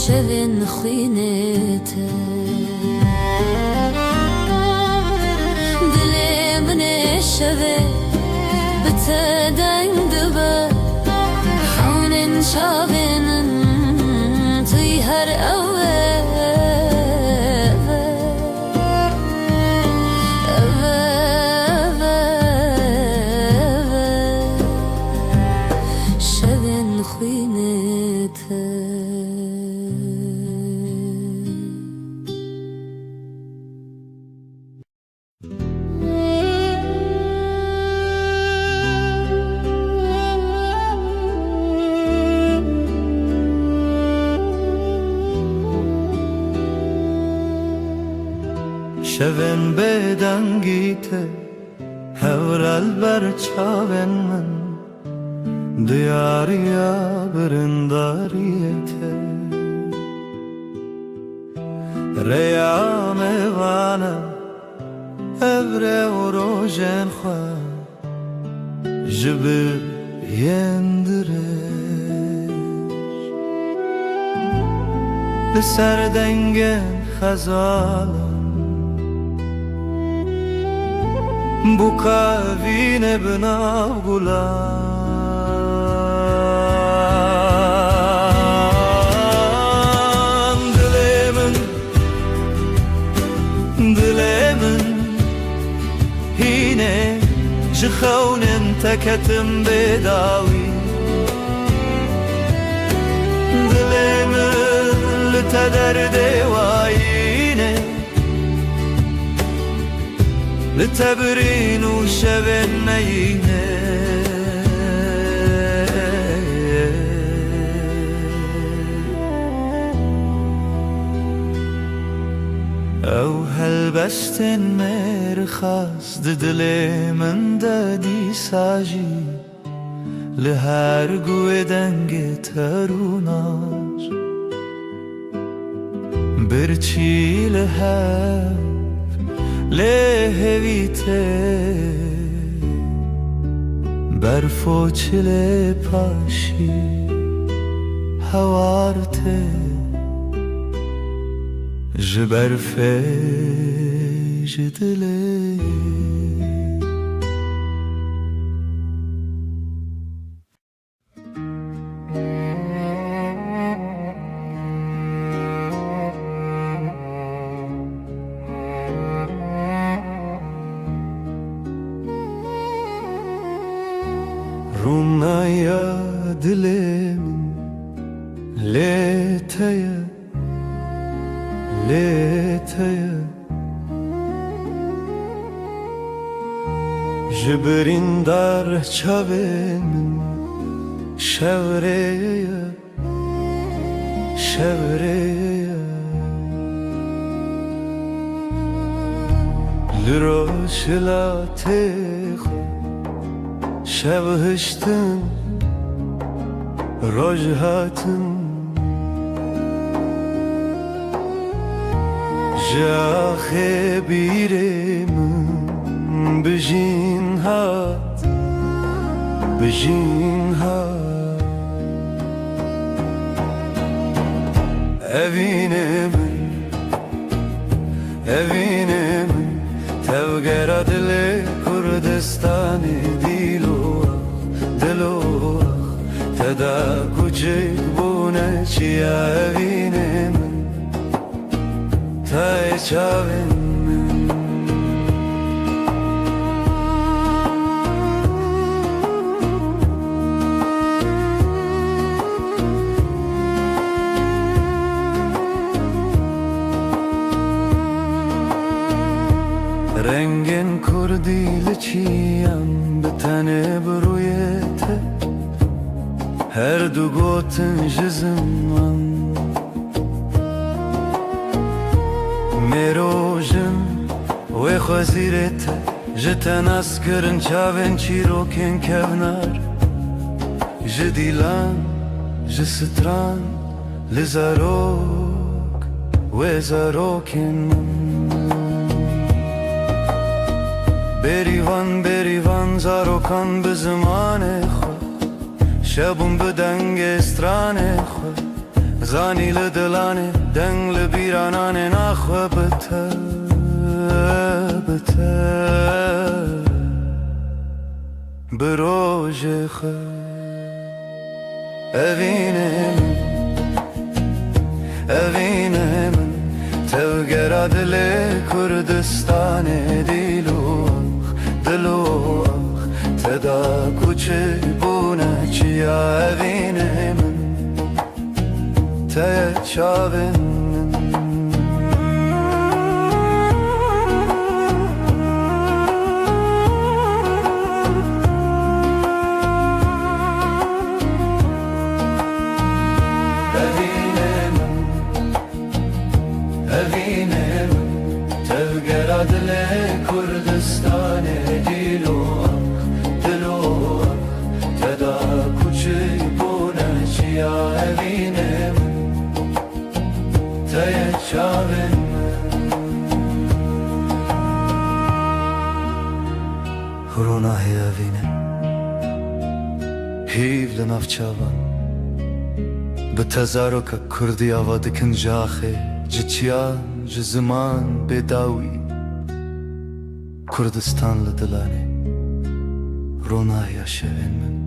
شوین خوینت دلی من شوه بتدنگ دبه خونن چاوینن توی هر شوین خوینت شوین بدنگیته هورال بر چاوین من دیاریا برنداریته ریام وانا ابره و روژن خواه جبه یندرش لسر دنگن خزالم بو کاوین بناو گلان دلمن هینه جخونن تکتم بداوی دلمن لتدرد واینه لتبرين وشبن نينه او هلبستن مرخص ددلي من دادي ساجي لهر قوة دنگ تروناش برچي لهر لهویته برفو چله پاشی هوارته جبرفه جدله رونایا دلم ليتيا ليتيا جبرين دار çavên şevreye şevreye لروشلاتخ شب هشتن رجهاتن جاخه بیرم بجین هات بجین هات evine min tevgera dile Kurdistan'ı dilo teda küçük bu ne çiya evine min tay çavin رنگین کردی لچیم به تنه برویته هر دو گوتن جزمان میروژن و خوزیرته جتن اسکرن چاوین چیروکن کونار جدیلان جستران لزاروک و زاروکن بریوان زاروکان به زمان خود شبون به دنگ استران خود زانی لدلانه دنگ لبیرانان نخواه بته بروژ خود evine min tevgera dile Kurdistan'ı dilo teda küçük bu ne çiya evine min te çavin evine min tevgera dile Kurdistan'ı dilo teda küçük bu ne çiya evine min te çavin Ronahi evine hiv lenavçavan به تزارک کردی آواد کن جاخه جچیان جزمان بداوی کردستان لدلانه رونایا شوین من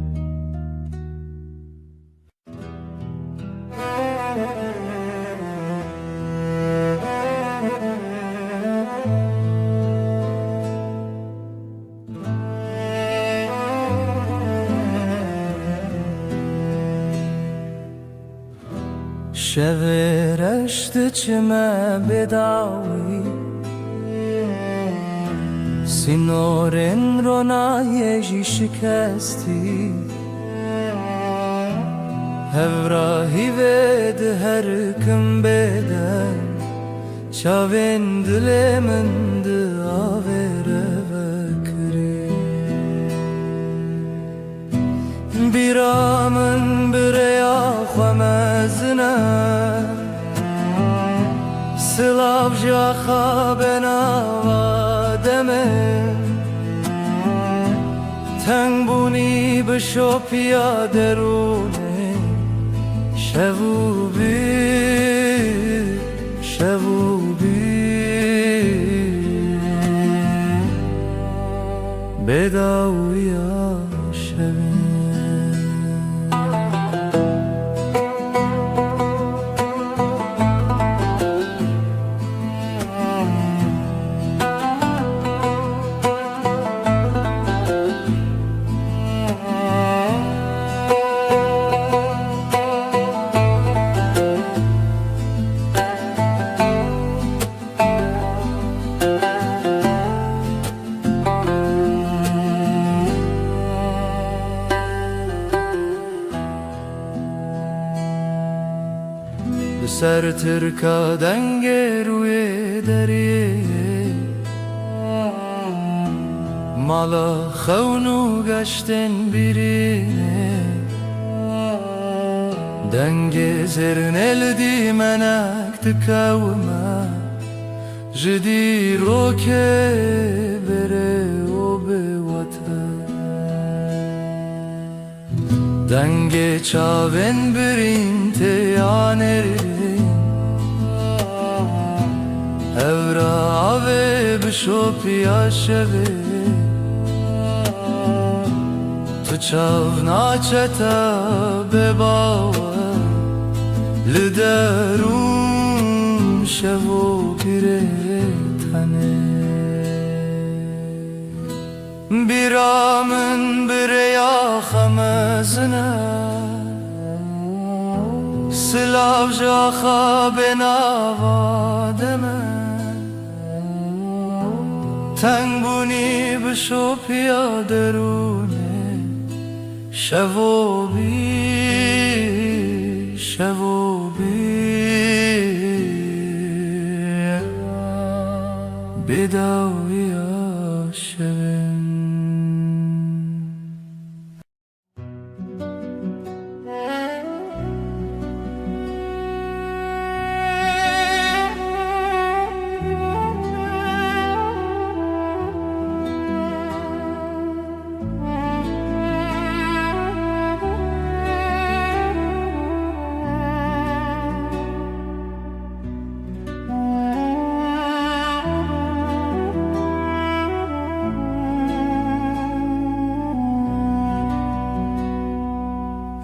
شورشت چمه بداوی سینورن رونایجی شکستی هفراهی ود هر کم بدن چاوین دل من داوره بکری بیرامن بریا خمزنه سلاف جاخا بناوا دمن تنگ بونی بشوپیا درونه شبو بی بداویا شبین لسر ترکا دنگ روی دریه مالا خونو گشتن بیرینه دنگ زرن الدی منک دکوما جدی رو که بره و به وطن دنگ چاون برین تیانرین اورا آوه بشو پیاشوه تو چاو ناچتا بباوه لدرون شوو پیره تنه بیرامن بریا خمزنه سلاو جاخا بناوادمه تنگ بونی بشو پیادرونه شوو بداوی آشون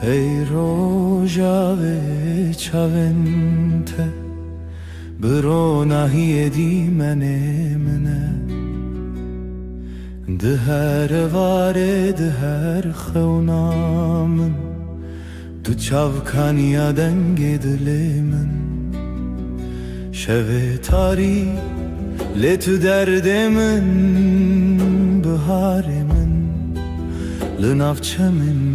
ای روژاوه چاونته برو نهی دی منه ده هر واره ده هر خونامن تو چاوکانیا دنگ دل من شوه تاری لتو درد من بهار من لنافچه من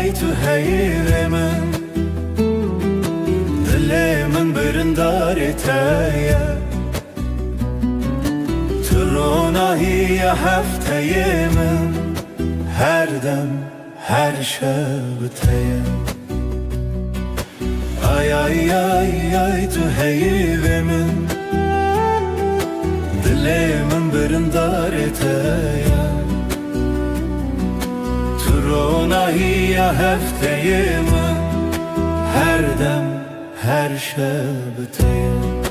ay tu heyre من دل من برندار تایا تو روناهی هفته من هر دم هر شب تایا ay tu heyre من دل من برندار تایا روناهی هفته من هر دم هر شب تیم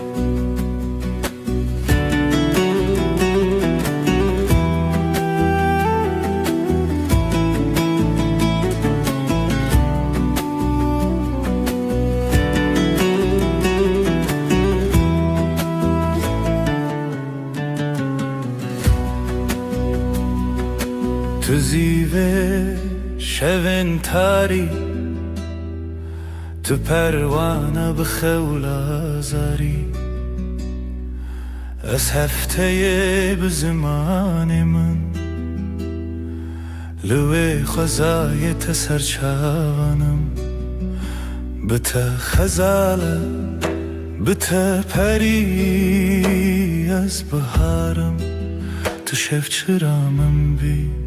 تو زیوه شون تاری تو پروانه بخول آزاری از هفته به زمان من لوی خزای تسرچانم بته خزاله بته پری از بهارم تو شف چرامم بی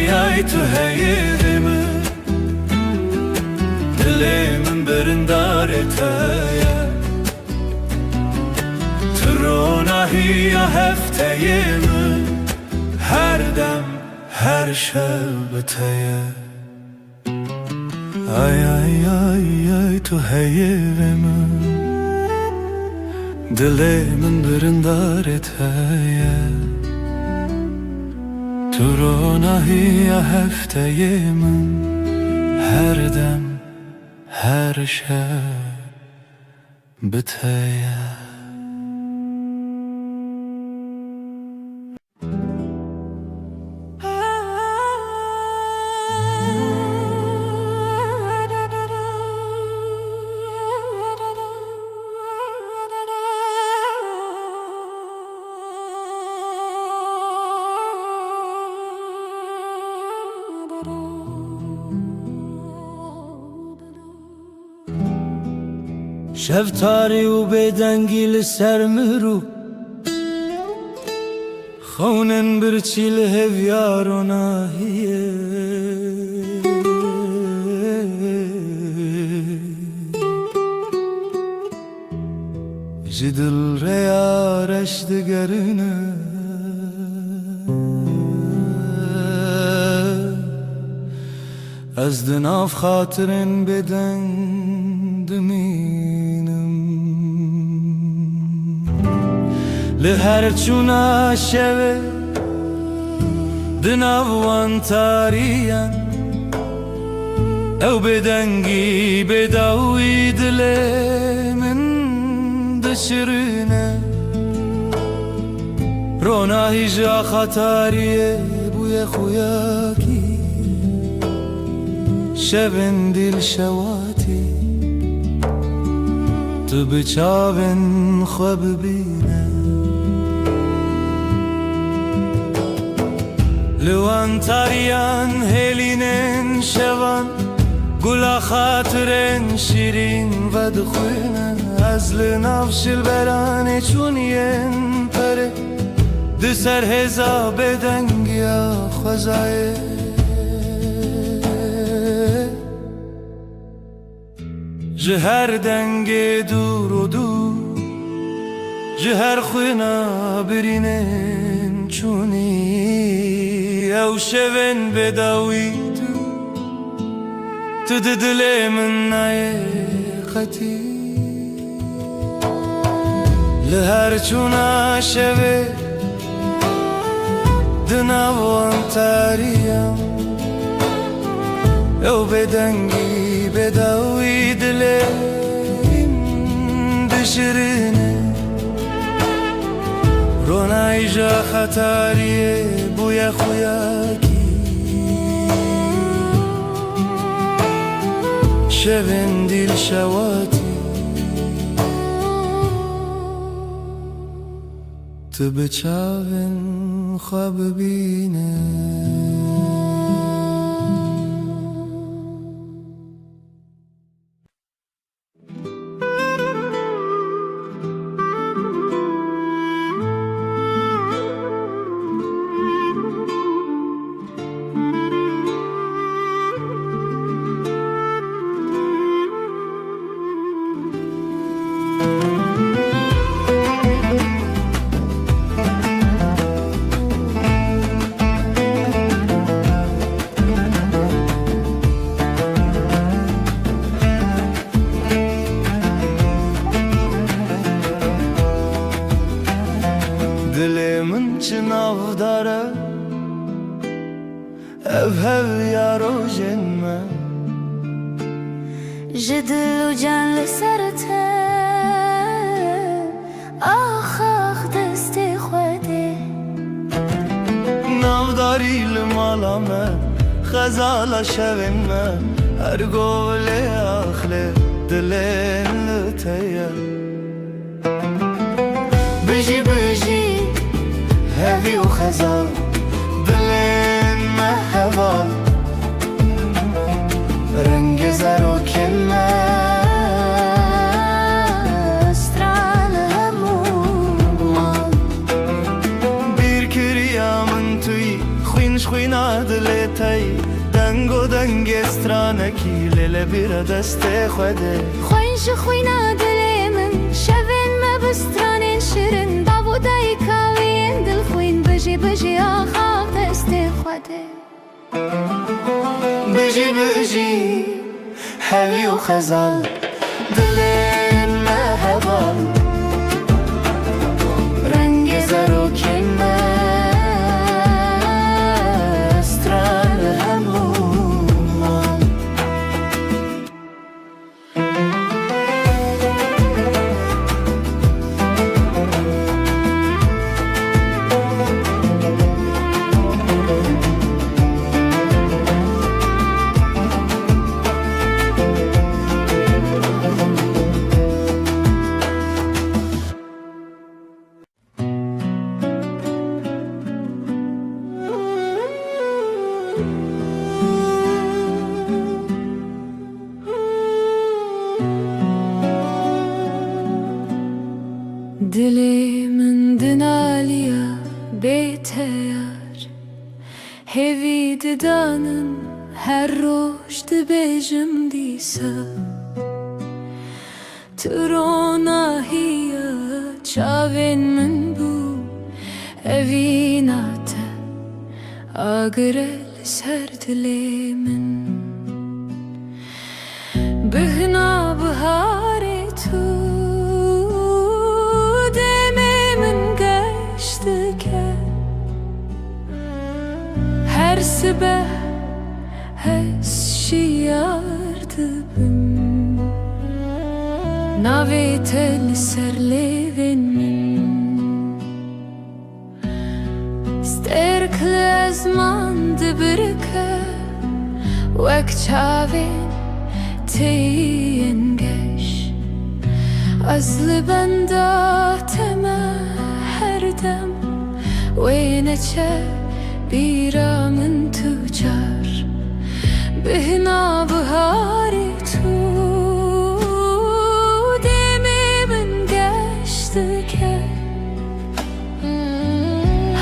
ay tu heyre من دل من برندار تایا تو روناهی هفته من هر دم هر شب تایا ay tu heyre من دل من برندار تایا تو روناهی هفته من هر دم هر شب بتایا da da شفتاری و بدنگی لسر مرو خونن برچی لهویار و ناهیه جدل ریارش دگرنه از دناف خاطرن بدن دمینم لهر چونا شوه دناوان تاریان او بدنگی بداوی دل من دشرنه رونا هیجا خطاریه بوی خویاکی شبن دل شواتی تو بچاون خواب بینه لوان تاریان هلینن شوان گلا خاطرن شیرین و دخوینه از لنافش البرانه چونین پره دسر هزا بدنگیا خوزایه جهر دنگ دور و دور جهر خوینا برینن چونی او شون بداوی تو دل من نای خطی لهر چونا شوه دناوان تاریم او بدنگی بداوی دلیم دشرینه رونای جا خطاریه بوی خویاکی شبن دیل شواتی تو بچاون خواب بینه دلمن چناو داره اف یارو جنمه جدل و جان لسرته آخ آخ دست خوده ناوداری لمالامه خزالا شوینمه هر گول آخله دلن لتیه بجی بجی هوی و خزال دلن محوال رنگ زر و کنه استرال همومان بیر کریا من توی خوینش خوینا دلتای دنگ و دنگ استرانکی لیل بیر دست خوده خوینش خوینا دل من شوین ما بسترانین شیرین داودای کاوین دل خوین بجی بجی آخ آخ دست خوده بجی بجی هوی و خزال دلن محوال رنگ زر و کنه استرال همومان her roş dibêjim dîsa Tirona hiya çavên min bû evîna te agire li ser dilê min Bihna biharê tu demê min geştike Her sibeh hez şiyar dibim Navê te li ser lêvên min Sterk li ezman dibirike Wek çavên teyên geş Ez li benda te me her dem Wê neçe bîra min tu car Bihna biharê tu demê min geştike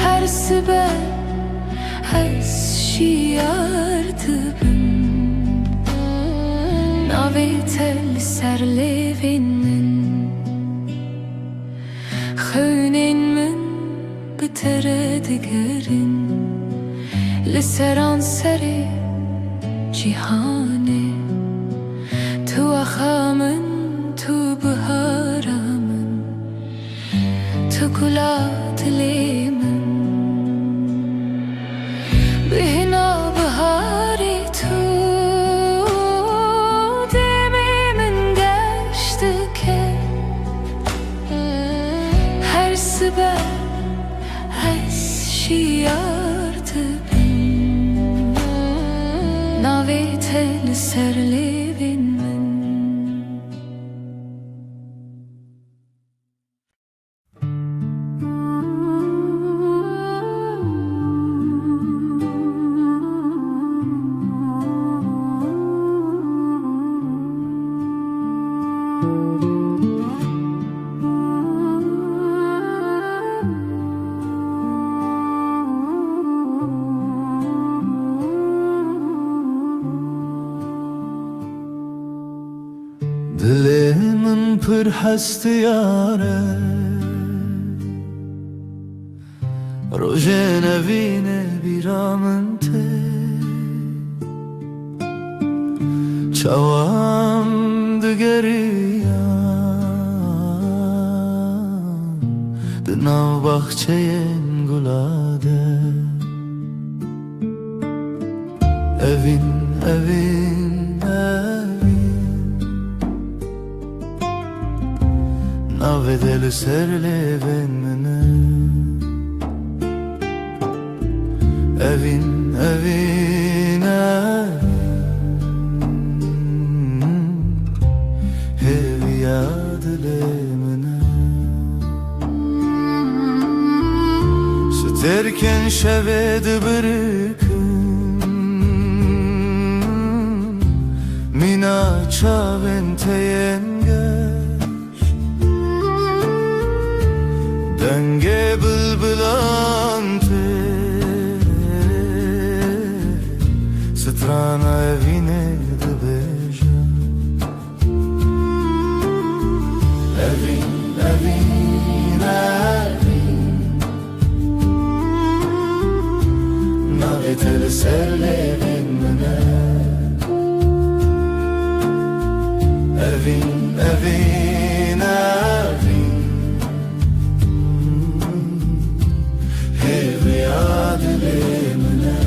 Her sibeh hez şiyar dibim Navê te li ser lêvên min Xewnên min bi te re digerin Li seran serê cîhanê Tu axa min, tu bihara min Tu gula dilê min Bihna biharê tu demê min geştike Her sibeh hez şiyar dibim Navê te li ser lêvên min Dilê min pir hestiyar e Rojê nevîne bîra min te Çawan digeriyan Di nav baxçeyên gula de Evîn, evîn, Navê te li ser lêvên min e Evîn, evîn, Hêviya dilê min e Stêrkên şevê dibirikim Mîna çavên teyên Denge bülbülan te Strana evine dibêje Evîn, evîn, Navê te li ser lêvên min e Evîn, evîn, Hêviya dilê min e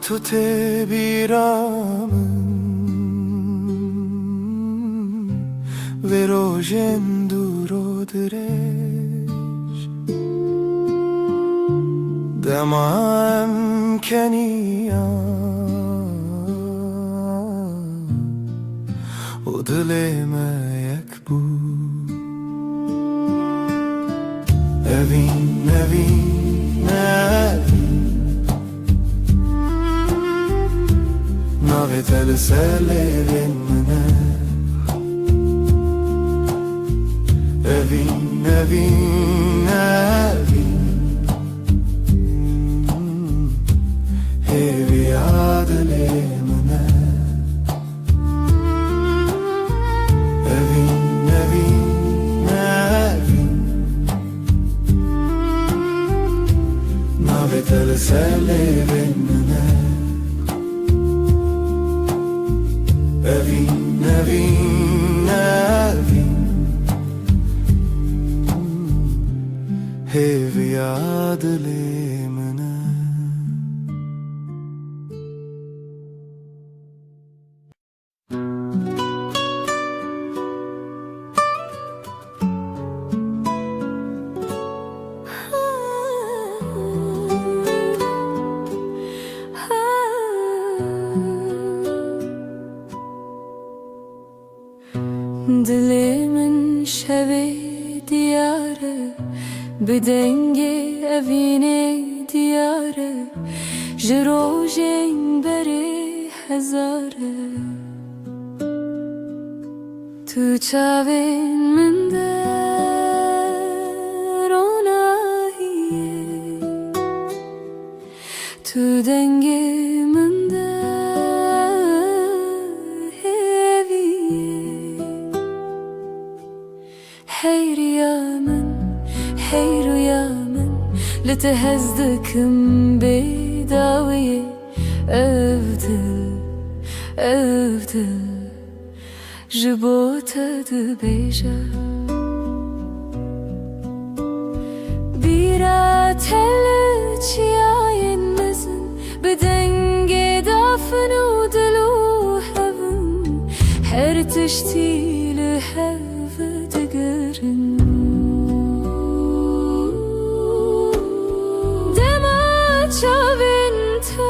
Tu te bîra min Vê rojên dûr û dirêj Dema em keniyan دلێمە یەک بوو ئەڤین ئەڤین ئەڤین ناوێتە لەسەر لێوێن منە ئەڤین ئەڤین ئەڤین هێوی عادلێ منە ئەڤین ئەڤین ئەڤین ناوێتە لەسەر لێوێن منە ئەڤین ئەڤین ئەڤین هێوی عادلێ منە Dilimin şevi diyarı Bidenge evine diyarı Jirojeng beri hezarı Tu çavin minde ronahiye Tu denge minde هی رویا من لتهزدكم بداوية أفضل جبوت دبيجا بيرا تلتشياين مزن بدنگ دافن ودلو هفن هر تشتي لهف دقرن شاوینته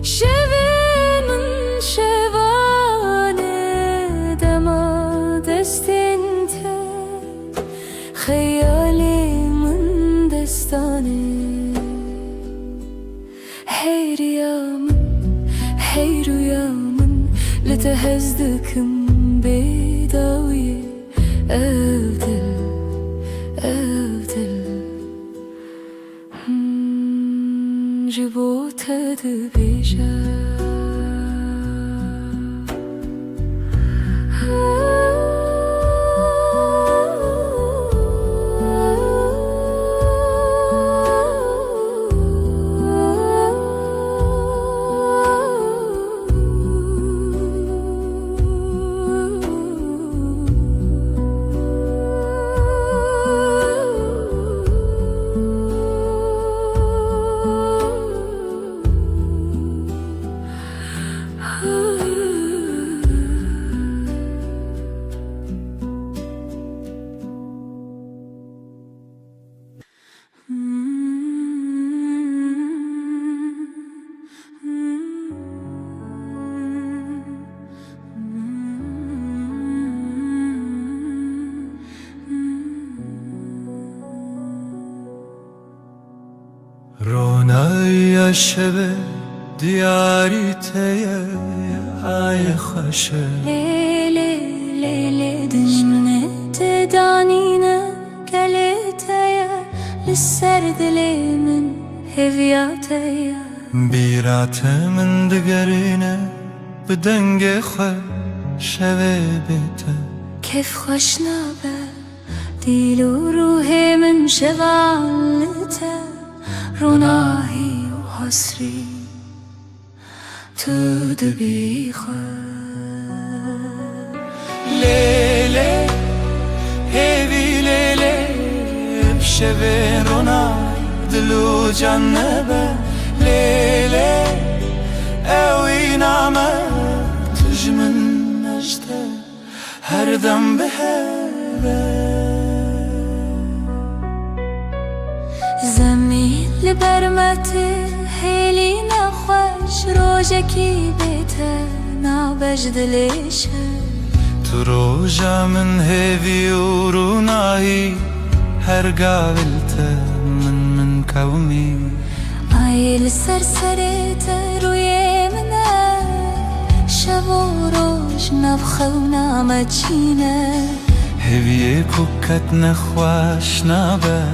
شوین من شوانه دما دستینته خیالی من دستانه هی رویا من لتهزدكم بداوية أفضل جبوت دبيجا رونای شب دیاری تیه ای خوشه ليلي دجمنة تدانينا كليتيا للسرد لي من هفياتيا بیرات من دگرینه بدنگ خواه شوه بیته كيف خوشنا به ديل وروحي من شغالته روناهي وحسري تدبي لیلی هیوی لیلی بشوه رونای دلو جنبه لیلی اوی نامه تجمن نجده هر دم به زمین لبرمت هیلی نخوش روژکی بیته ناب بجد ليش تروجا من هيفي وروناهي هرقابلته من كومي عيل سرسرت روی منه شب و روز نبخونا مچینه هيفي كوكت نخواش نابه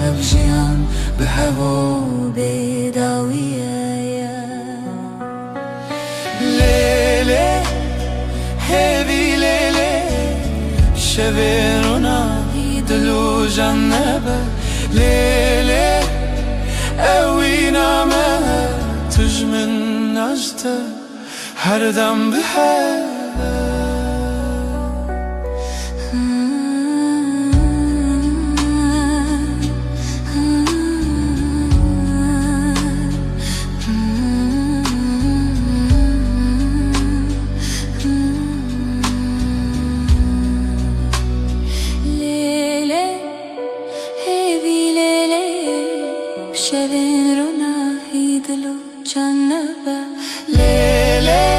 ابجيان بهوا بداوية ليلي هيفي ليلي شبيرونا دلو جنبه ليلي اوينا ما تجمن نجته هردم بحبه شبین رو نهیدلو جنبه لیلی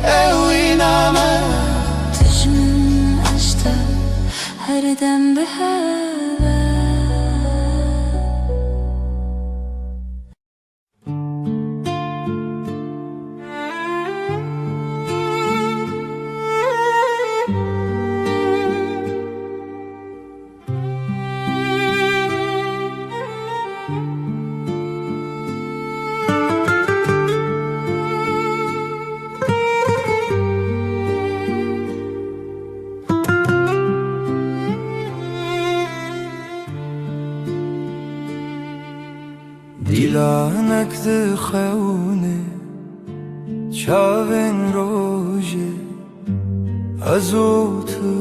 اوی نامه تجمن اشتا هر دم به هوا دیلانک دخونه چاوین روژه ازو تو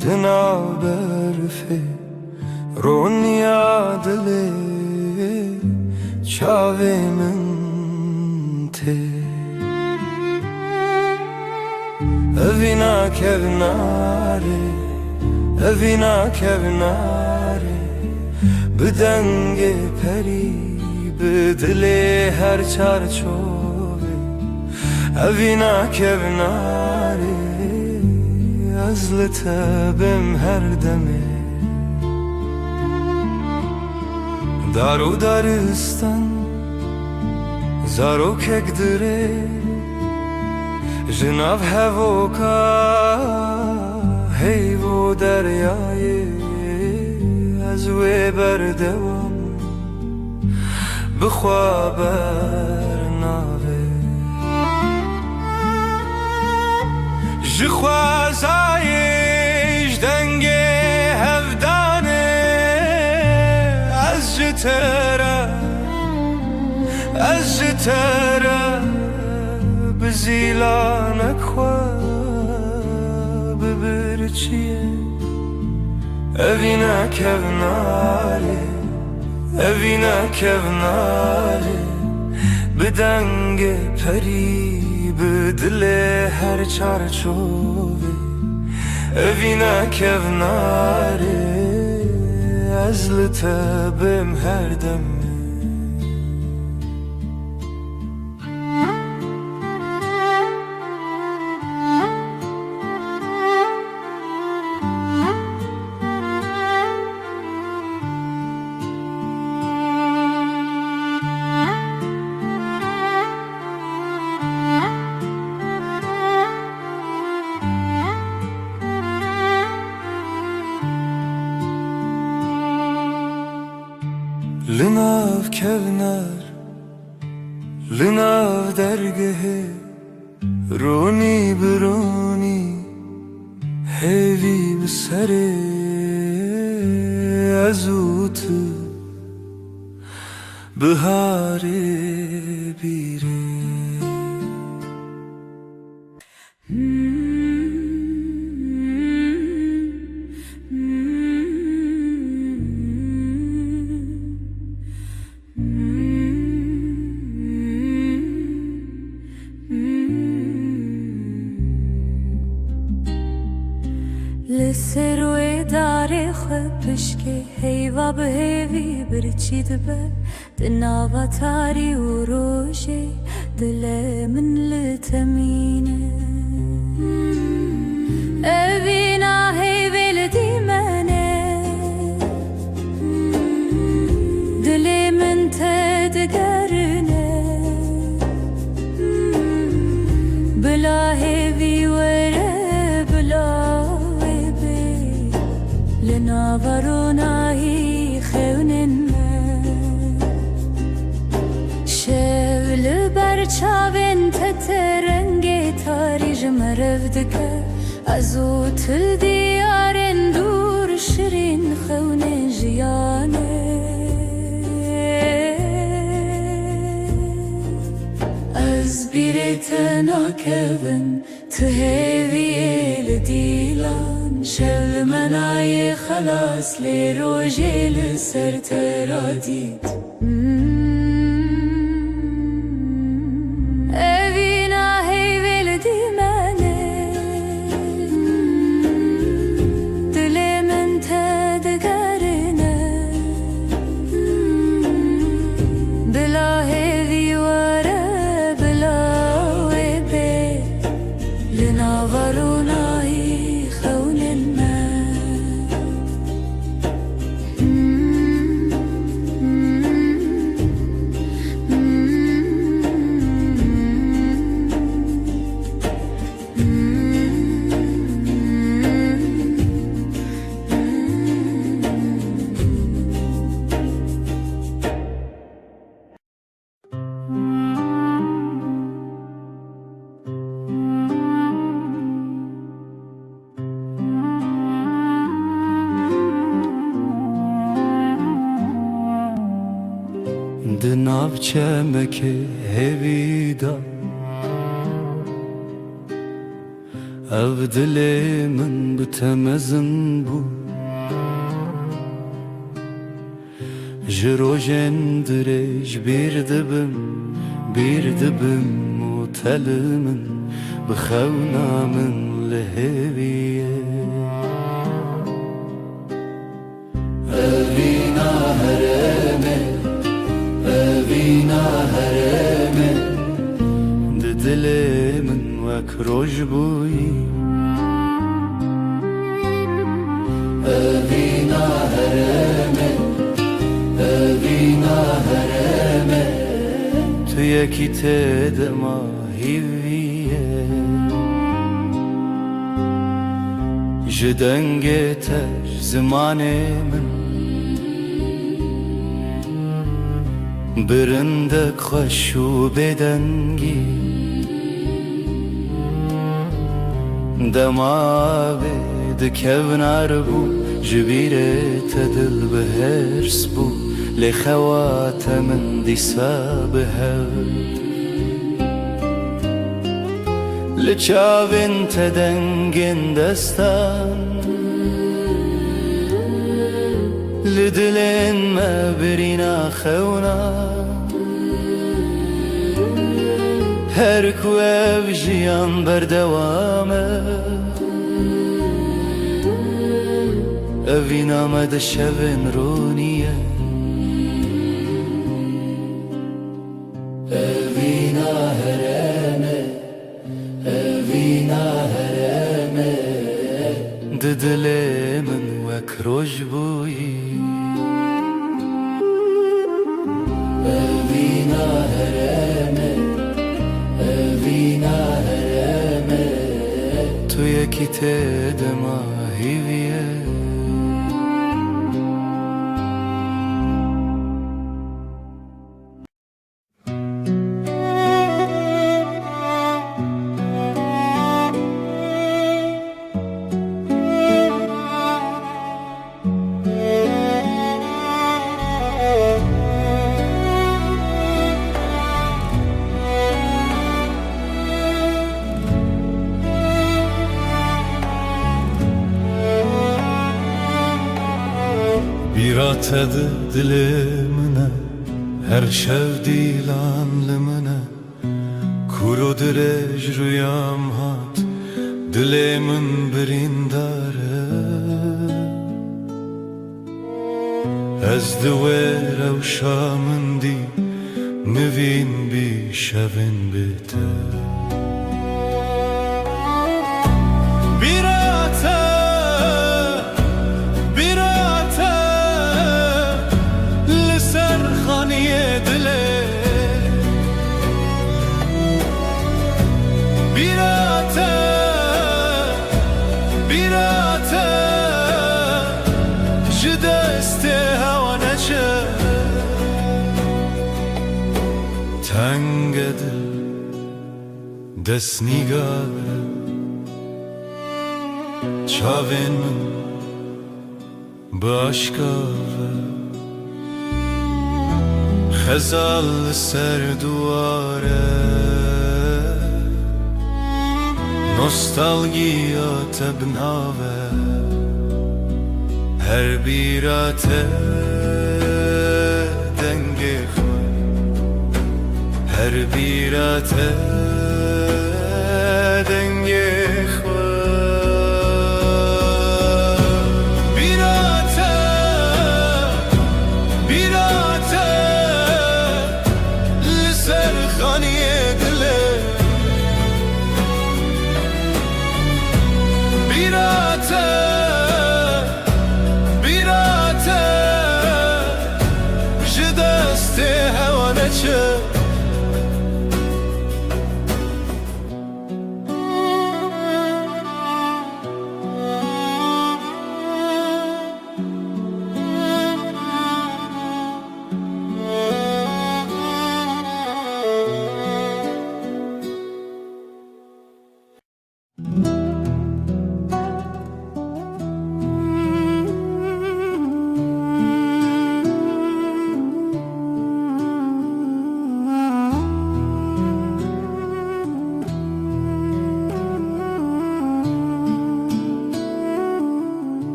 دنا برفه رونیا دله چاوی من ته اوینا کبناره اوینا کبناره بدنگ پری بدل هر چارچوبه اوینا کبناره از لطبم هر دمه دارو دارستان زارو کک دره جناب هوکا هیو دریای از وی بردوام بخوا برناوه جخوازایش دنگ هفدانه از جتره بزیلانک خواه ببرچیه اوینا کبناره اوینا کبناره بدنگ پری بدل هر چارچوبه اوینا کبناره از لطبم هر دمه لناف کبنار لناف درگه رونی برونی هیوی بسره ازوت بهاره بیره لسروی داره خبشکه هیوا به هیوی برچید به دناوا تاری و روشه دل من لتمینه اوینا هی ولدی منه دل من تدگرنه بلا هیوی وره بلا ویبی لنا وروناهی خونن چاوین تترنگی تاریج مرفدکه ازو تل دیارن دور شیرین خونه جیانه از بیرت ناکبن تهوی لدیلان شل منای خلاص لی روژی لسر ترادید دناف چمک هویدا او دل من بتمزن بو جروجن درج بیردبم و تل من بخونا من لهویه اوینا هرمه اوینا هرمه دل من وک روش بویی اوینا هرمه اوینا هرمه تو یکی تدما هیویه جدنگ تش زمان من برندک خوش و بدنگی دماغی دکونار بو جبیرت دل بهرس بو لخوات من دیسا بهر لچاوین تدنگین دستان لدلين ما برينا خونا هركو بجيان بردوامه اوینا مد شبن رونیه اوینا هرمه اوینا هرمه ددل من وک روش بویی اوینا هرمه اوینا هرمه تو یکی تدما هیویه بیراتد دل منه هر شب دیلان لمنه کورو درج رویام هات دل من برین داره از دویر و شامندی نوین بی شوین بهتر بیراته لسر خانی دله بیراته جدست هوا نچه تنگ دل دست نیگاره چاوین من باشکاوه خزال سر دواره نوستالژیا تبناوه هر بیراته دنگی خواه هر بیراته دنگی بیراته جدست هوا نچه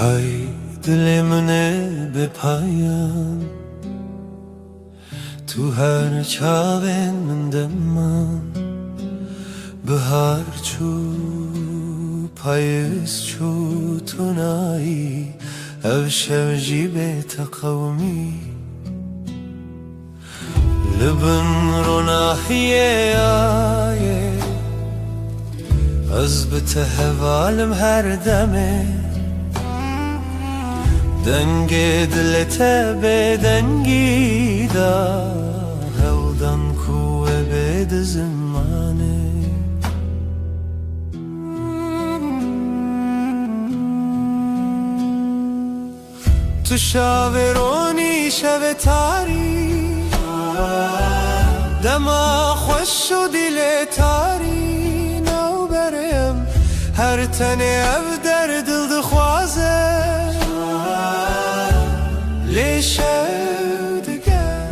های دل منه به پایان تو هر چاوین من دمان بهار چو پاییز چو تو نایی او شب جیب تقومی لبن رو ناحیه آیه از بتهوالم هر دمه دنگ دلت به دنگی دا هودن کوه بد زمانه تو شاورونی شب تاری دما خوش و دل تاری نو برم هر تنه او در دل دخوازه لیشه دگر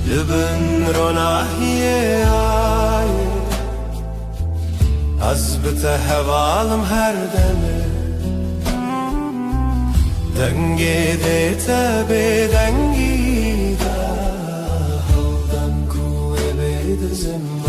لبن رو ناحیه آیه از بته هوالم هر دمه دنگی دیتا به دنگی دا هودن کوه بید زمانه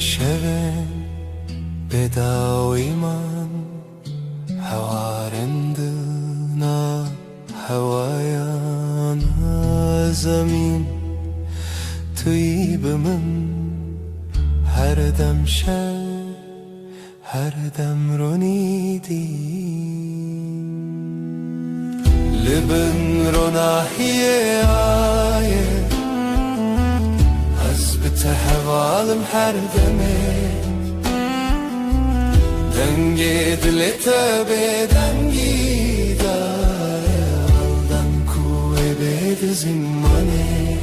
شبه بداوی من هوارندنا هوایان زمین توی به من هر دم شب هر دم رو نیدی لبن رو ناحیه آیه تهوالم هر دمه دنگی دلت به دنگی دادم کوه بید زمانه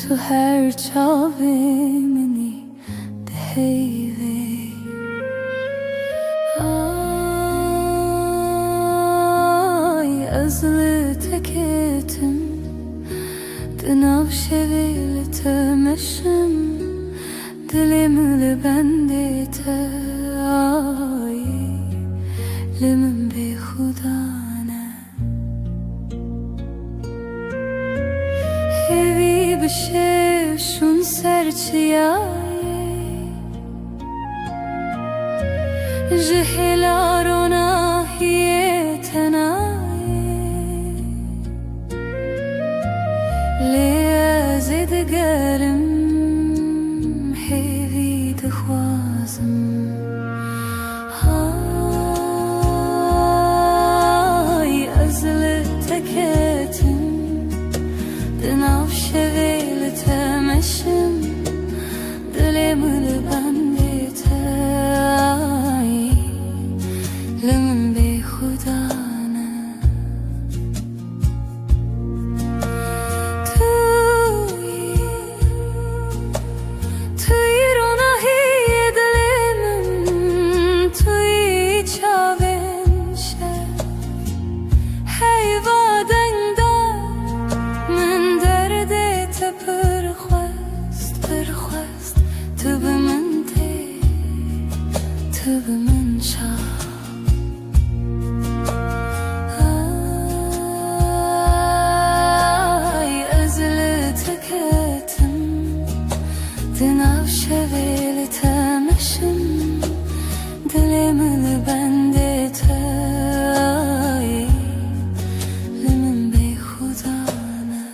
تو هر چاوی منی دهیوی آی ازل تکتم دناو شویل تمشم دلم لبندت آی لمن بی خدانه هیوی بشه شون سرچیای جهلارنا هی تنای لیازد گرم هیوی دخوازم های ازل تکتم دناو شویل تمشم دلم لبندت آی لمن بی خدانه توی روناهی دلم توی چاوین شد حیوادن من دردت پرخواست تو به من ده تو به من شا آی ازل تکتم دناو شویل تمشم دلم لبندت آی لمن بی خدانه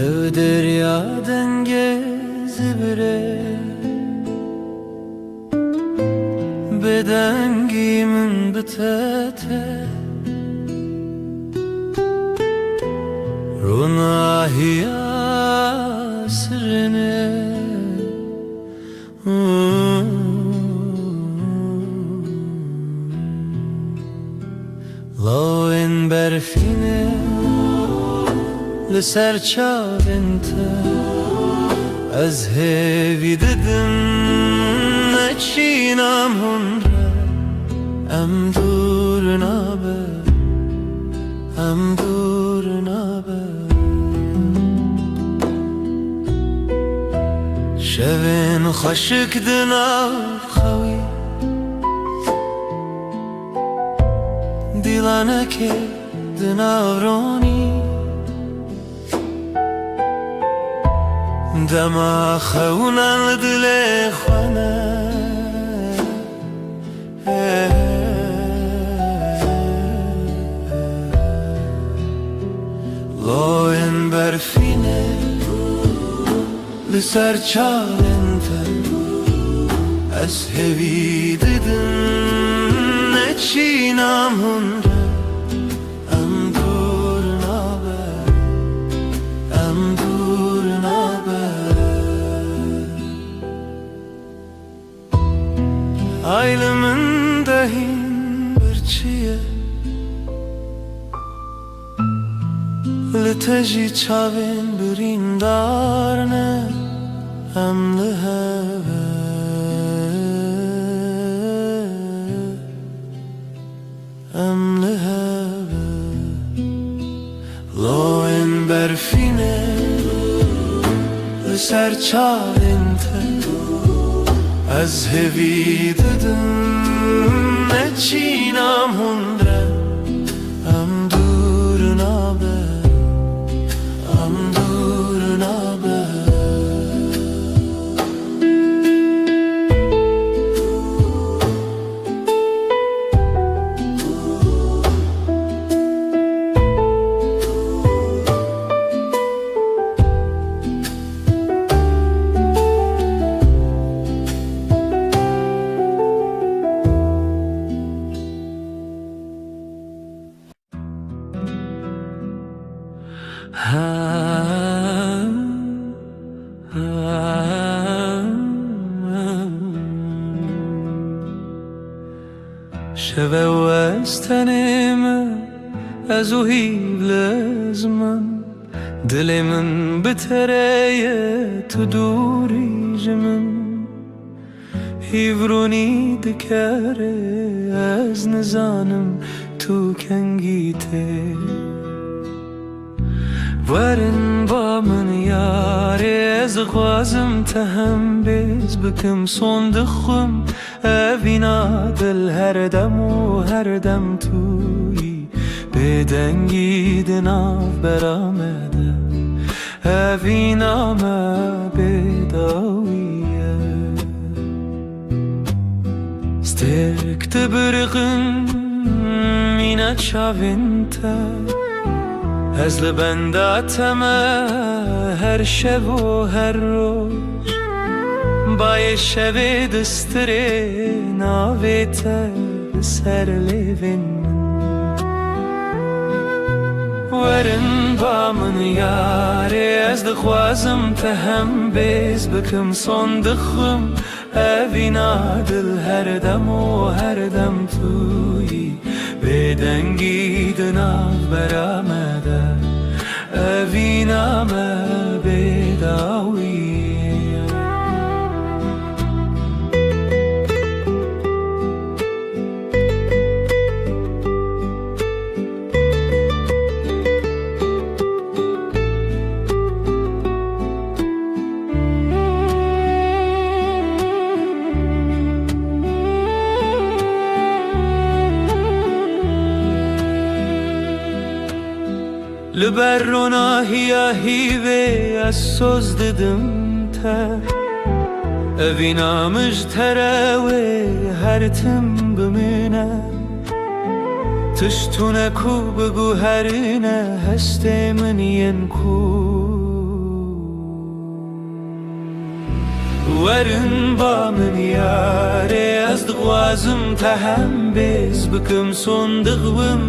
Ev derya denge zibire Bedengimin bitete Runahiya sirine Lawen berfine لسر چاوینته از هیوی ددم نچینم هنره ام دور نابه ام دور نابه شوین خشک دناو خوی دیلانه که دناو رونی دما خونا دل خانه لاین برفینه لسر چالنته از هوی دیدن نچینم هنره ام دور نابه ام دور نابه Aylımın dahin birçiye Liteji çavin birin darne Emli heve Emli heve Loin berfine Liser çavinte از هوی ددم نچینم هنره ام دور نابه ام دور نابه شوه و از تن من از او هیل از من دل من بتره تو دوری جمن هیورونی دکره از نزانم تو کنگیته ورن با من یاره از خوازم تهم بیز بکم صندخم اوینا دل هر دم و هر دم توی بدنگی دناف برامده اوینا ما بداویه سترک تبرغن مینا چاوینتا از لبنداتم هر شب و هر روز بای شب دستره ناویت سر لیوین ورن با من یاره از دخوازم تهم بیز بکم صندخم اوینا دل هر دم و هر دم توی بدنگی دناف برامده اوینا ما بداویه لبرنا هیا هیوه از سوز ددم تا اوینا مجتره هر تم بمینه تشتونه کو بگو هرینه هسته من ین کو ورن با من یاره از دغوازم تهم بیز بکم صندقم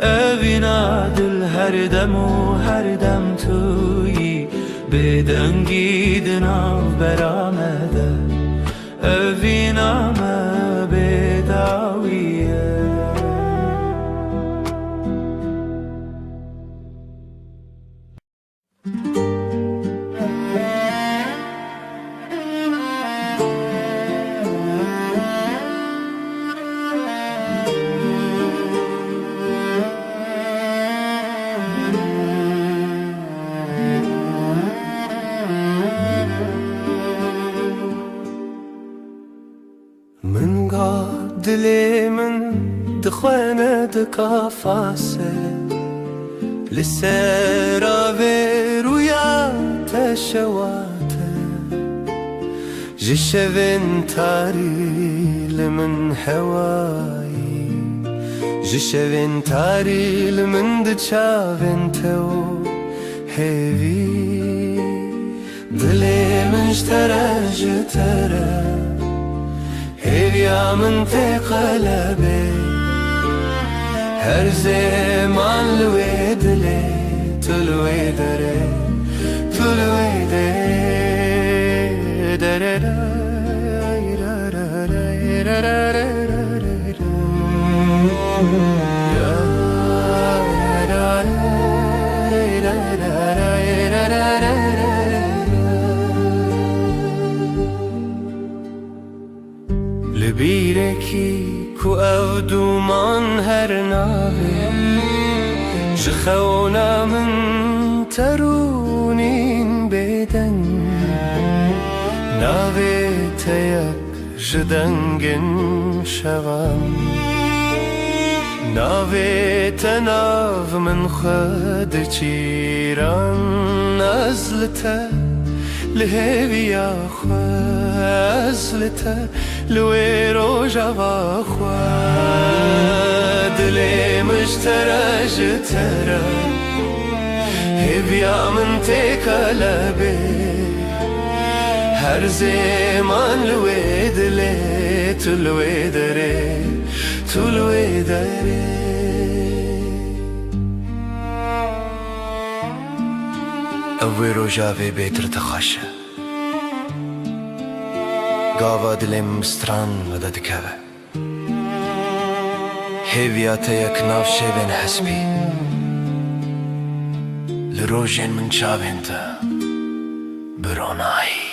اوینا دل هر دم و هر دم توی بدنگی دناف برامده اوینا ما بداویه من قاد دلي من دخوانة دقافاسة لسيرا برويا تشواته جشفن تاري لمن حواي جشفن تاري لمن دشافن تو هيفي دلي مجترى جترى هيا من تقلبي هر زمان الويد لي تلويد ري تلويد لبيركي كو او دومان هر ناوي جخونا من ترونين بدن ناوي تيك جدنگن شوام ناوي تناف من خد چيران نزلته لهوي يا خزلته لوي روجا باخوا دلي مجترى جترى هبيا من تقلبي هر زمان لوي دلي تلوي دري تلوي دري اوي روجا في بيتر تخشى قاوا دلم ستران مدد كبه هیویات یک ناف شوین حسبی لروجین من چاوین تا برونایی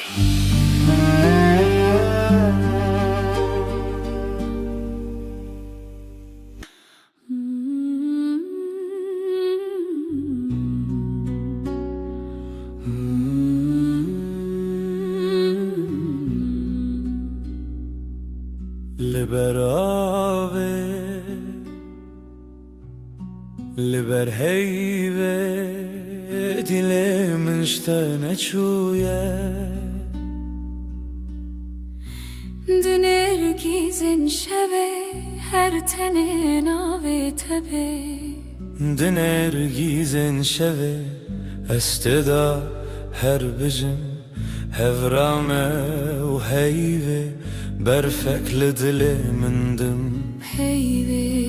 لبراوه لبر هیوه دل من شتنه چویه دنرگیزن شوه هر تنه ناوه تبه دنرگیزن شوه استدا هر بجم هفرامه و هیوه برفک لدل من دم هیوه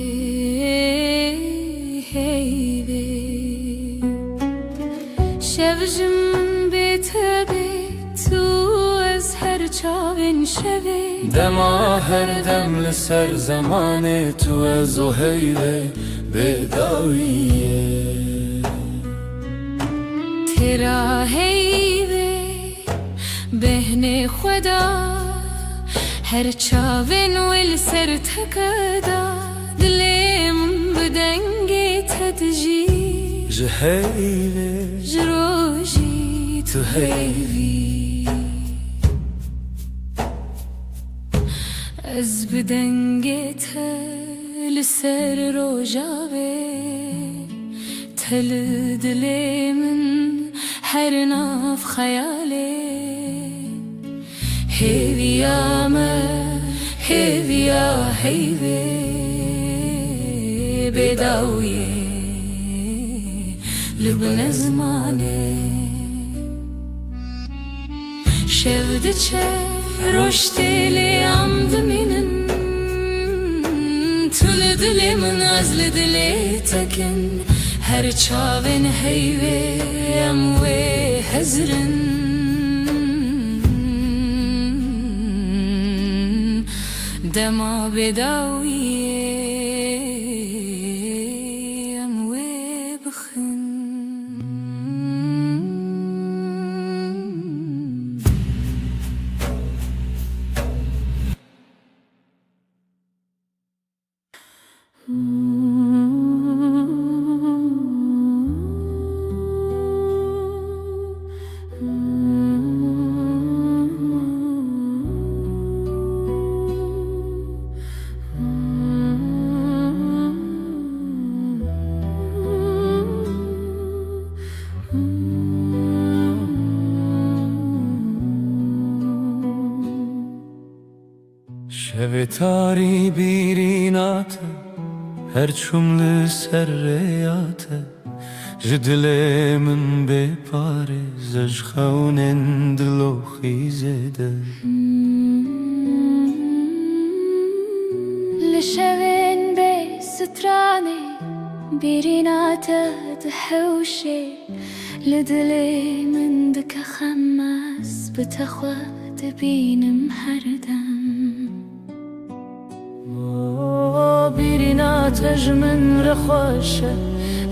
هیوه شوجم بتبه تو از هر چاوین شوه دما هر دم لسر زمان تو از و هیوه بداویه ترا هیوه بهن خدا هر چاوین ول سر تکدا دلم بدنگی تدجی جهیوه جروجی تو هیوی از بدنگی تل سر روجاوه تل دلم هر ناف خیاله هیویا ما هیویا هیوی بداویه لبن زمانه شودچه رشتی لیام دمینن تل دلی من از لدلی تکن هر چاوین هیوی اموی هزرن دما بداویه اموی بخن شب تاری بیرینات هر چوم لسر ریات جدل من بپاره زج خونن دلو خیزده لشوين بي ستراني بيرينات دحوشي لدلي من دك خماس بتخوى تبين محردم بيرينات من رخوشة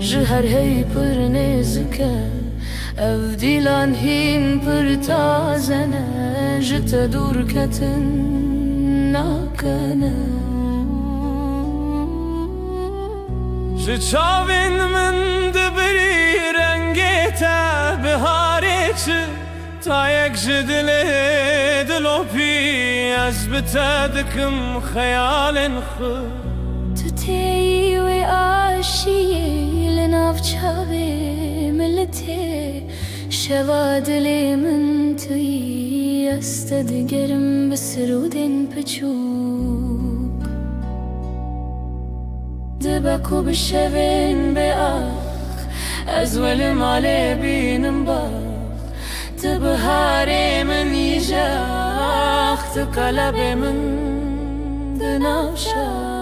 جهر هي پر نزكا افديلان هين پر تازنة جت دور كتن ناكنا چاوین من دبری رنگیتا بهاری چه تا یک جدل دلو پی از بتدکم خیال خود تو تیوی آشیه لناف چاوی ملتی شوا دلی من توی استدگرم بسرودن پچوب دبکو بشوین به آخ از ولی مالی بینم باخ تبهاری من یجاخ تقلب من دناشا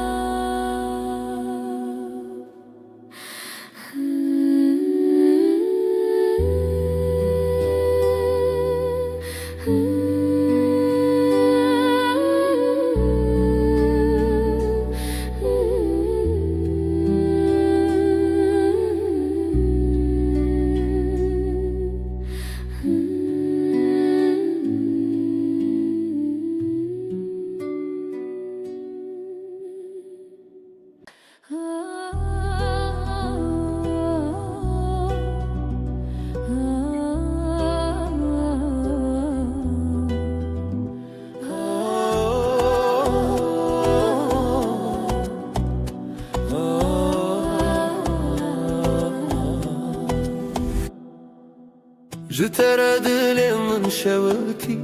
جتر دل من شوتی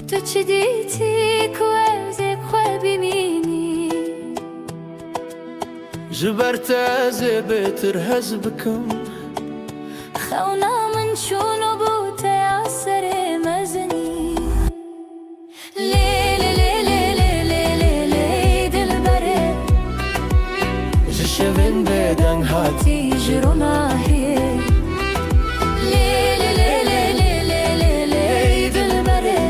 تو چی دیتی که ازی خواه ببینی جبرت از بهتر هز بکم خونا من شونو بوته اثر مزنی لیلی لیلی لیلی لیلی دل بره جشوین بدن هاتی جرونا هیه لیلی لیلی لیلی لیلی دل بره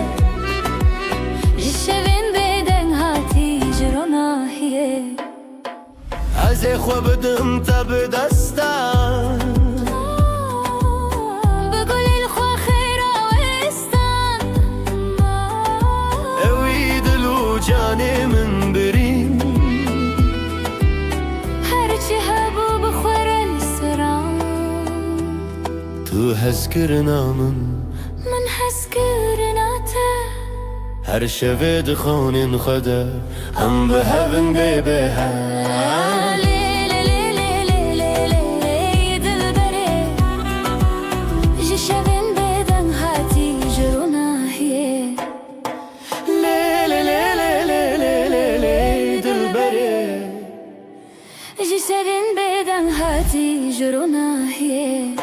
جشوین بدن هاتی جرونا هیه از خو بدم تا به دستم بقول الخوا خير وإستان اوی دلو جانی من برین هرچی هبو بخور السران تو هز کرنا من حس كرناته هر شوه دخانین خدا هم به هون به ليلي ليلي ليلي ليلي دل بره جشبن بدن هاتي جرونا هي لیلی لیلی لیلی لیلی دل بره جشبن بدن هاتي جرونا هي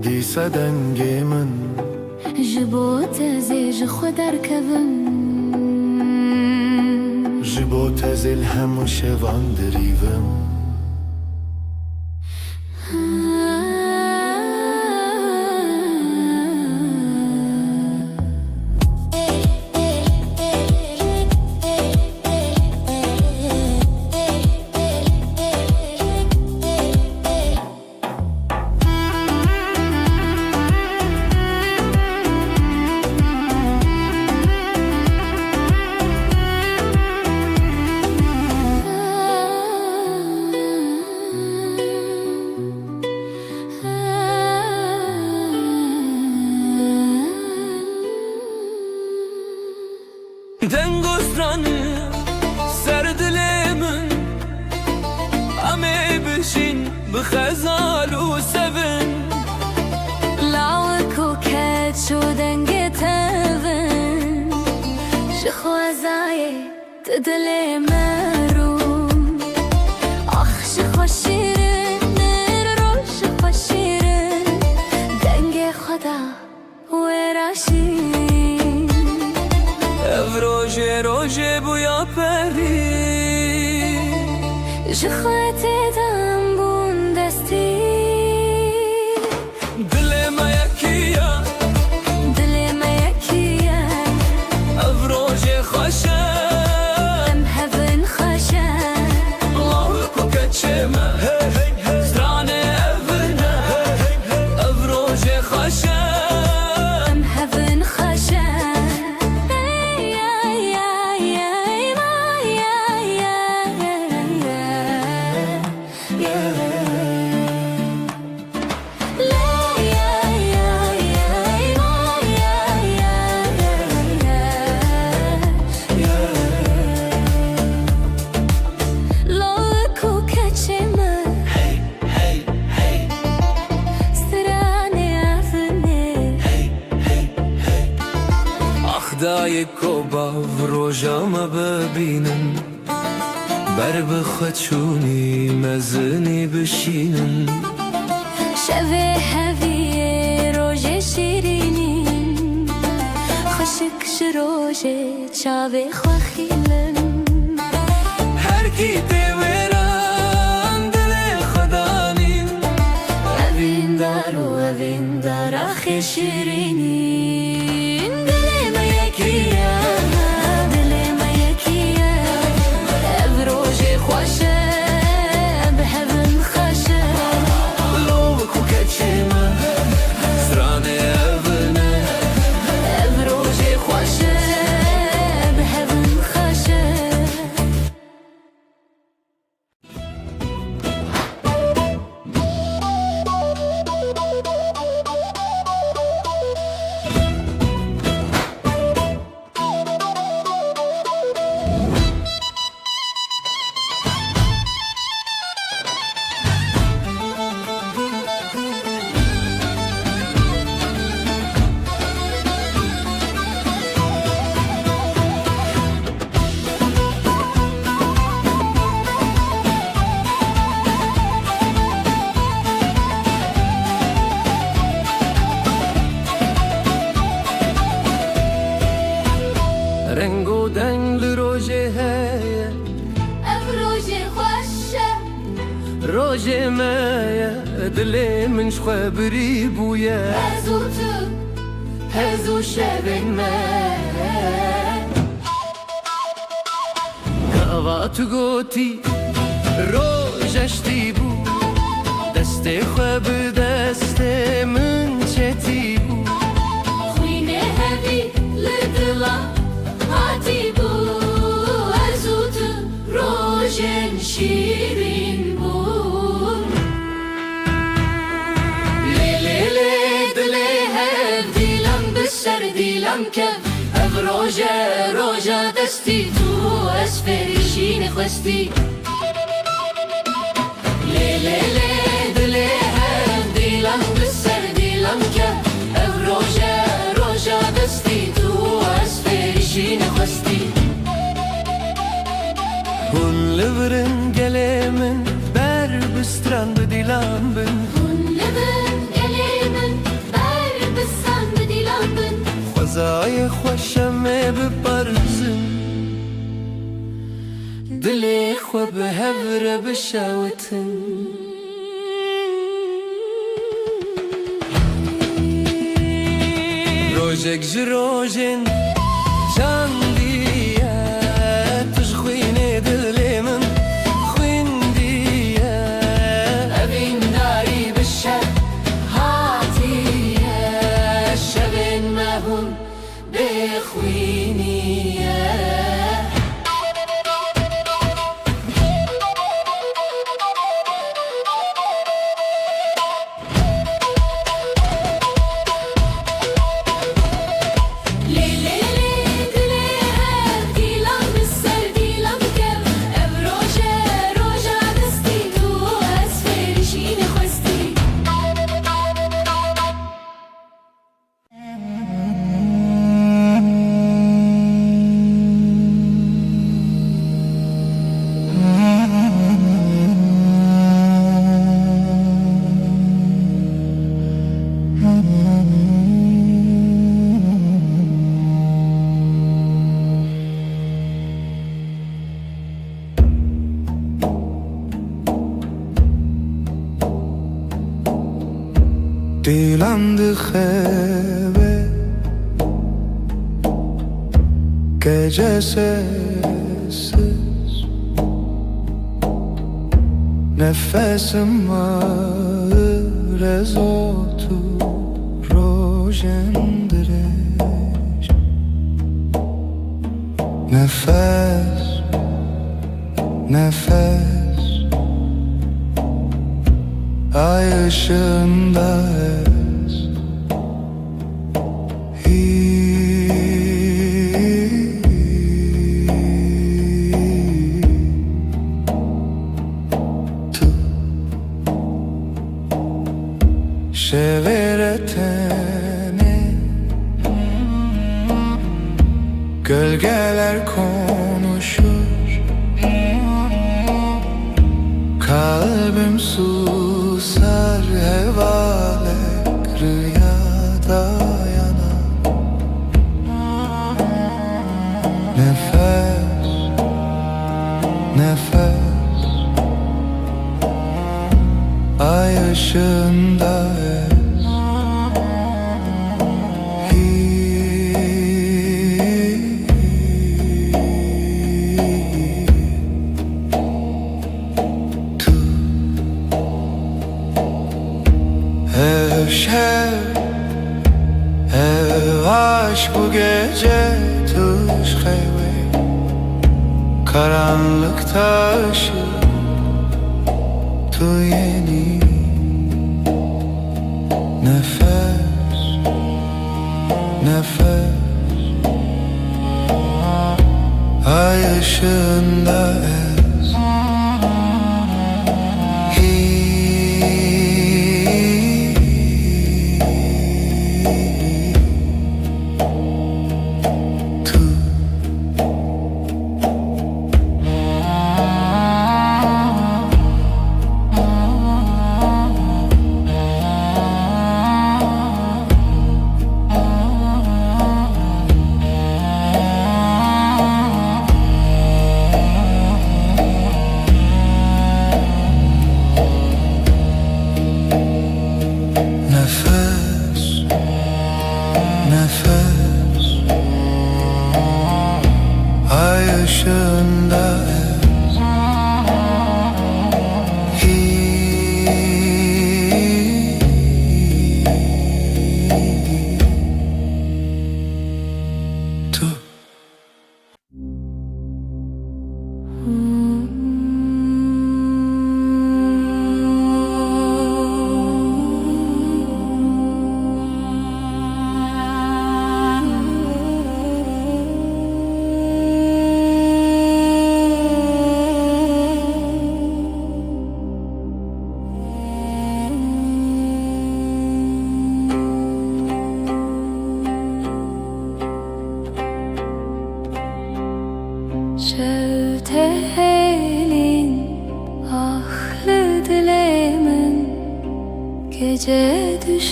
دیسا دنگی من جبوت زیج خود ارکبم جبو تزل هم شوان دریوم دنگسترانı سردلمن امي بشين بخزال وسفن لاوك وكات شو دنگي تفن شخوازاي تدلي مروم اخ شخو شيرن نرو شخو شيرن دنگي خدا وراشين روژه روژه بویا پری جخواتي دم بون دستي دل ما یکیه دلي ما يكيا روژه خوشه ام هفن خشا الله کو کچمه زرانه افنه روژه خوشه ام هفن خشا دای کوبا روژا ما ببینن بر بخچونی مزنی بشینن شوه هویه روژه شیرینین خشک شروژه چاوه خواخیلن هر کی دیوران دل خدانین اوین دار و اوین دار آخی شیرینین دل ما یکیه دل ما یکیه او روژه خوشه به هون خوشه لو کو کچمه زرانه افنه او روژه خوشه به هون خوشه روجه مایا دل من خبری بویا هزو تو هزو شبن من کاوا تو گوتی روجشتی بو دست خب دست من چتی بو خوینه هبی لدلا هاتی بو هزو تو روژن شیرین بو لیلی دلی هف دیلم بسر دیلم کف اف روژه دستی تو اسفریشین خواستی لیلی دلی هف دیلم بسر دیلم کف اف روژه دستی تو اسفریشین خواستی Hun leveren gelemen ber bestrand dilan ben Hunlebin gelimin ber bisan dilambin Khazay khoshame be barzın Dili khwa be havre be shawatin Rojek jirojin Chandiya tishkhine dilemin khwindiya Evin dari bişer hatiye Şevin mehun bekhwiniye Dilan khebe gece sessiz nefesim ağır ezotu rojendireş nefes nefes ay ışığında ez tu şeveretene gölgeler konuşur kalbim susar hevalek rüyada yanar nefes nefes ay ışığında ez Ev şev, ev aşk bu gece tuş heyve Karanlıkta ışık tu yeni Nefes, nefes Ay ışığında ez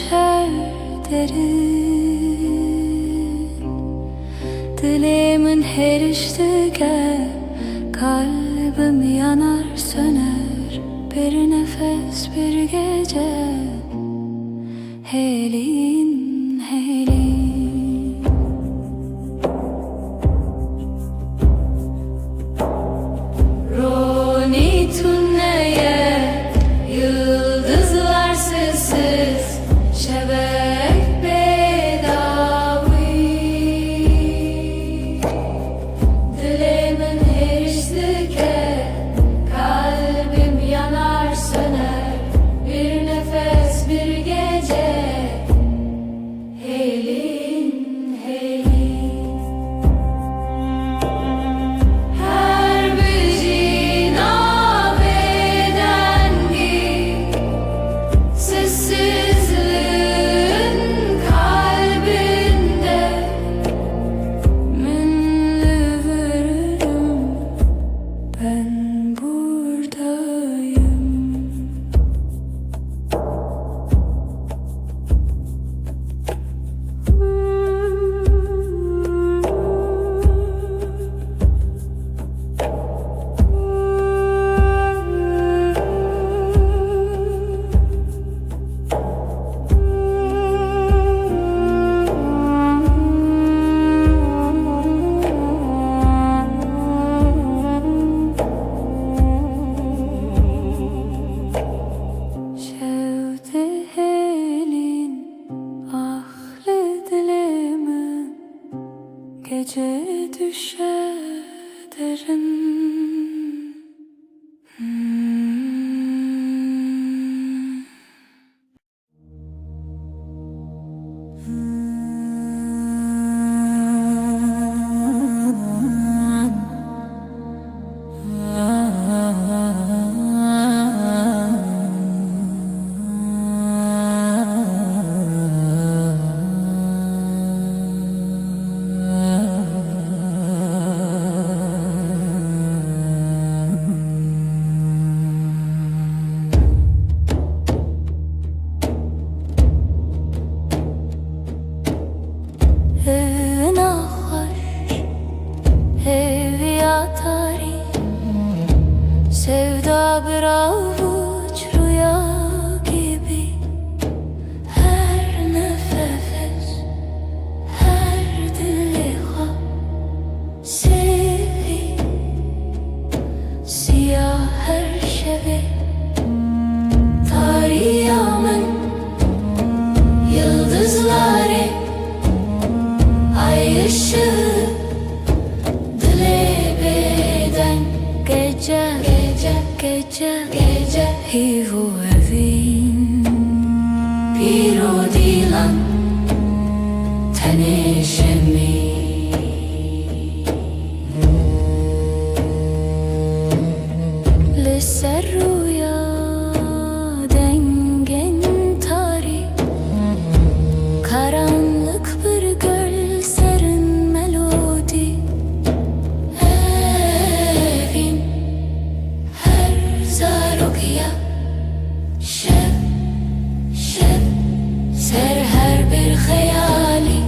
düşer derin. Dilimin her iştige kalbim yanar söner. Bir nefes bir gece helin helin. Roni tünneye yıldızlar sessiz şebek bedavi. Dilimin her iştike kalbim yanar söner. Bir nefes bir gece helin helin. Her bir nabedengi sessizliğin kalbinde minli veririm, ben buradayım. Şevdi helin ahli dilimin gece düşer derin. Sevda bir avuç rüya gibi. Her nefes, her diliha sevi. Siyah her şevi tarihımın yıldızları, ay ışığı dile beden gece gece hivu evin piro dilan tanışemi. Liser rüya dengen tarih, karanlık bir göl serin melodi. Evin her zarokya şeb ser her bir hayali.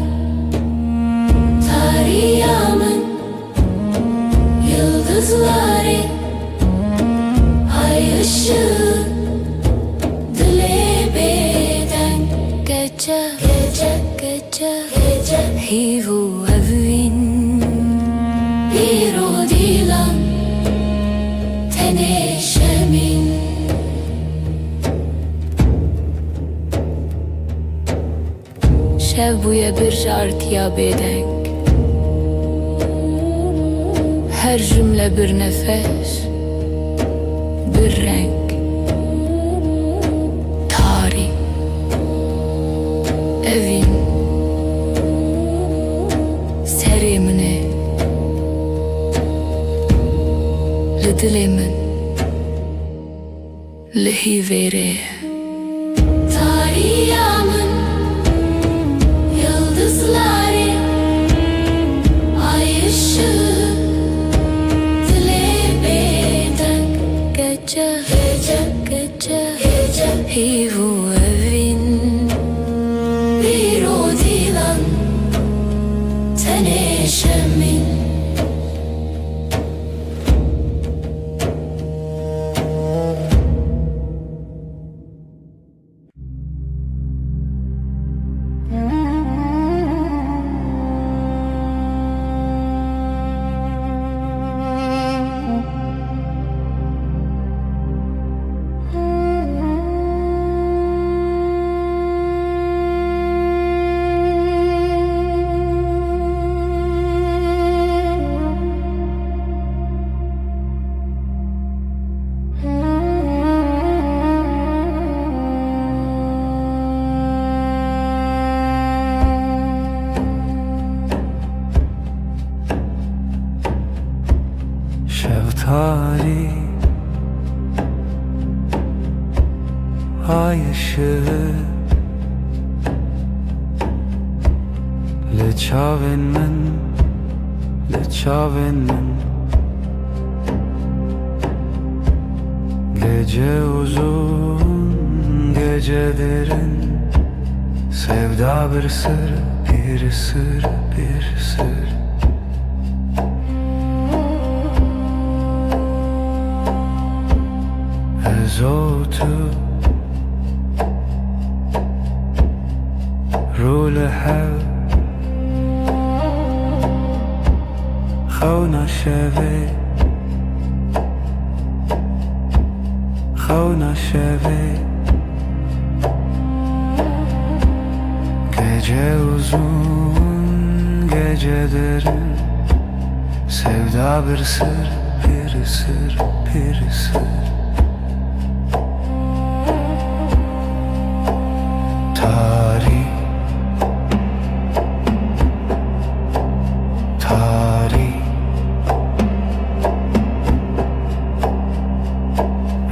Tarihımın yıldızları, ay ışığı dile beden gece hivu evin piro dilan teneşemin. Şev buya bir jartiya bedeng, her cümle bir nefes, bir renk. Tarih evin serimine lidilimin lihi vere. Tarihımın yıldızları, ay ışığı dile beden gece hivu evin لچاوین من gece uzun, gece derin, sevda bir sır, bir sır, bir sır. Ezotu رول هوا خونا شوی gece uzun, gece derin, sevda bir sır, bir sır, bir sır. Tarih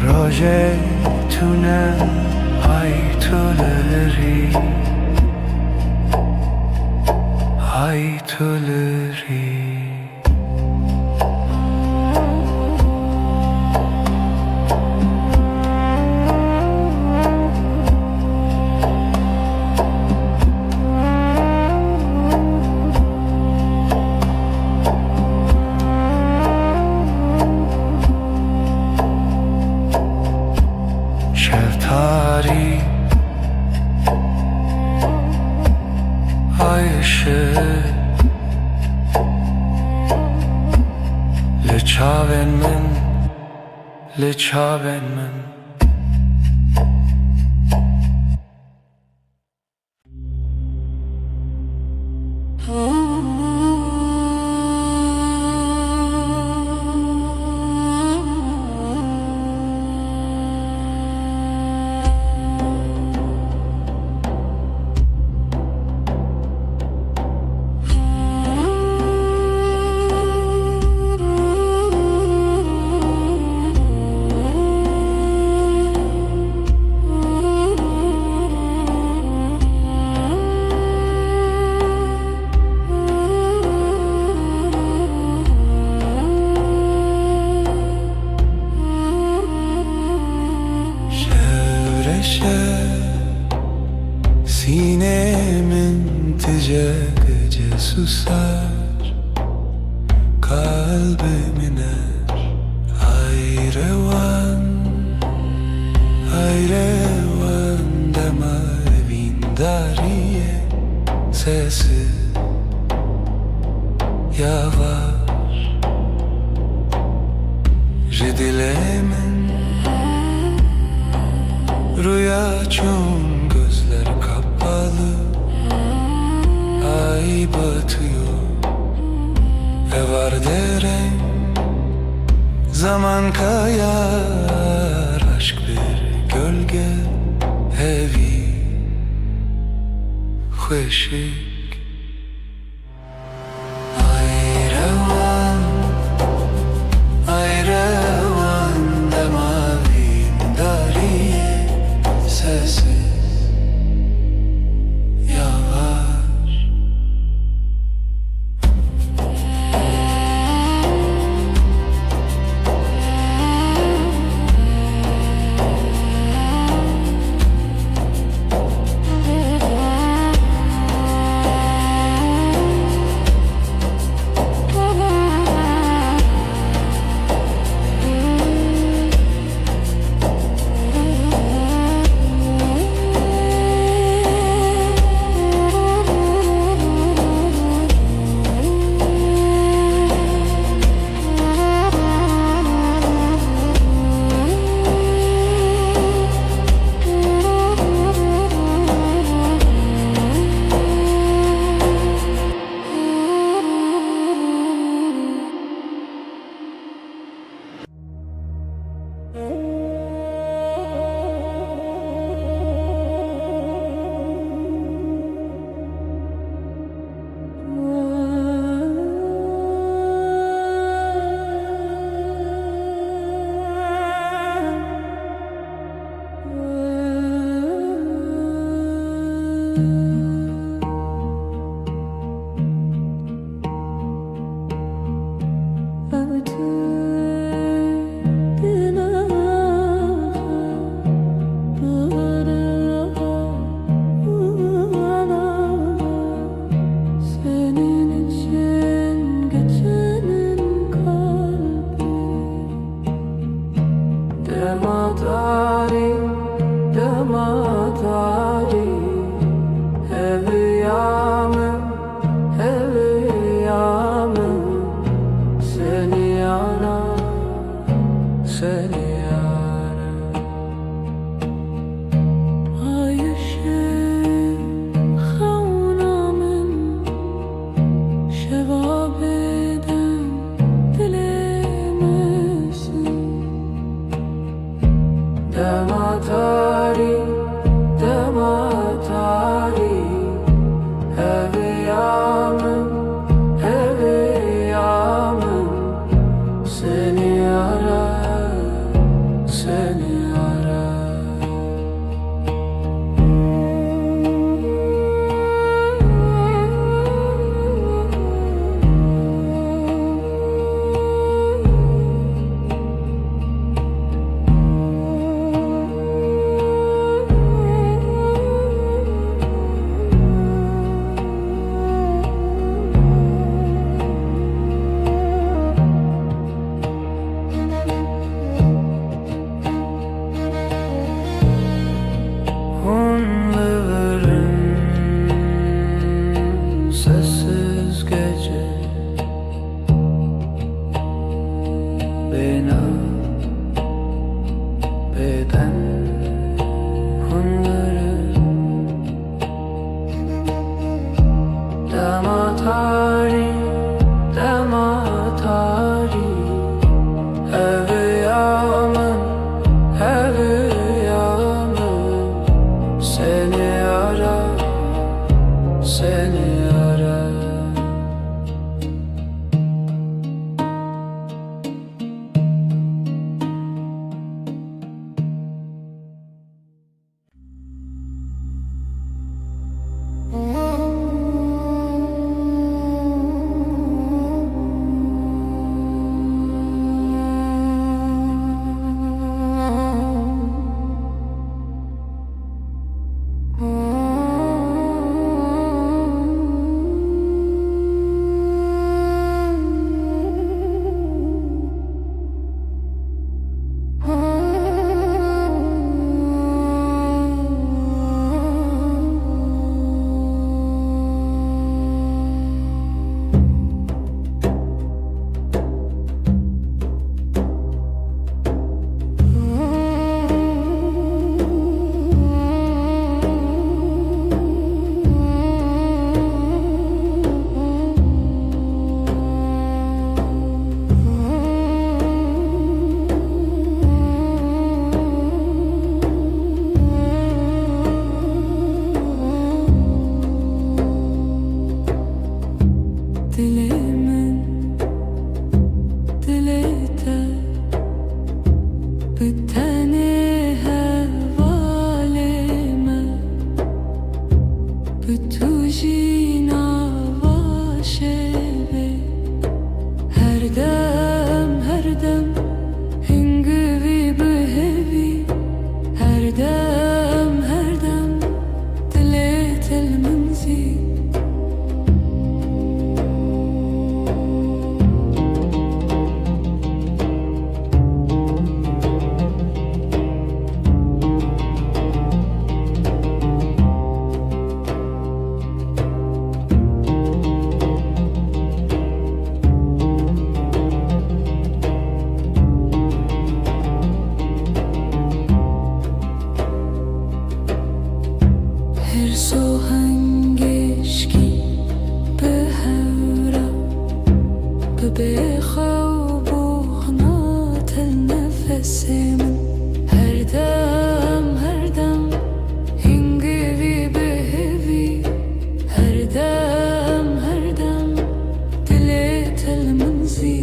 Roje tune ay tuleri şeftali ay ışığı لچاوین من Sinemin gece susar, kalbim iner. Ayrevan deme vindariye, sesi yavaş. Jidilemin rüya çum, gözler kapalı, ay batıyor ve var derem, zaman kayar, aşk bir gölge, hevi خوشک ayrevan demavim dariye, sessiz yavaş. tari, dema tari. Evi yağmın, evi yağmın. Seni arar, seni arar. Dilimin dilekte biteni hevalime bütujina vaşevi her dem hingivi behevi her dem dilet elmenzi. Her sohangeşki behevra bebexa buhna tel nefesimin her dem hingivi behevi her dem dilet elmenzi.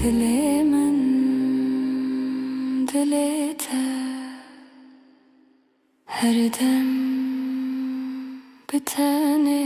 Dilimin dilete her dem biteni.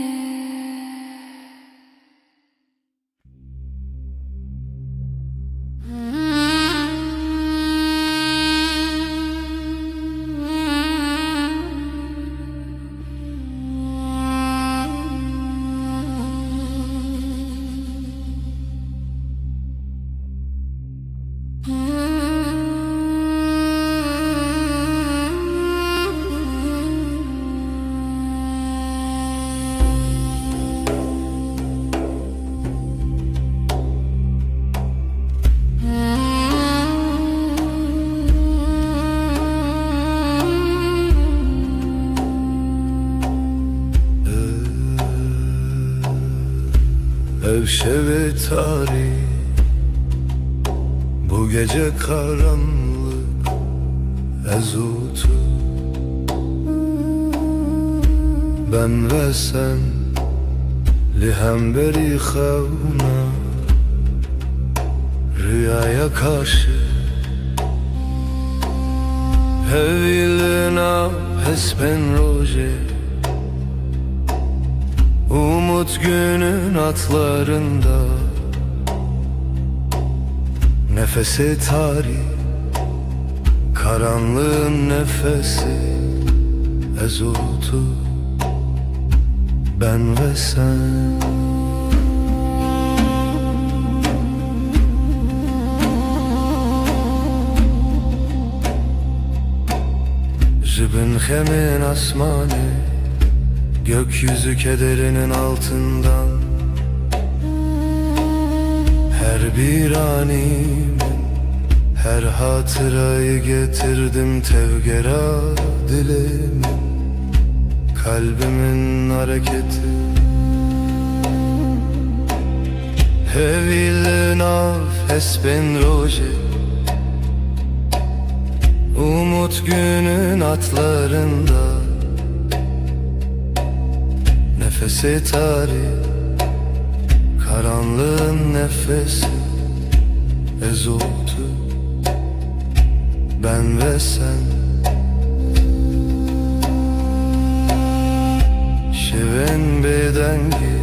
Evşeve tari, bu gece karanlık ezutu. Ben ve sen lihemberi xevna rüyaya karşı hevilina hesben roje. Umut günün atlarında Nefesi tarih, karanlığın nefesi, ezotu ben ve sen. Jibin hemin asmanı, gökyüzü kederinin altından. Her bir animin, her hatırayı getirdim tevgera dilimin, kalbimin hareketi. Hevil nav esben roje, umut günün atlarında. Nefesi tarih, karanlığın nefesi, ezotu ben ve sen. Şeven bedengi,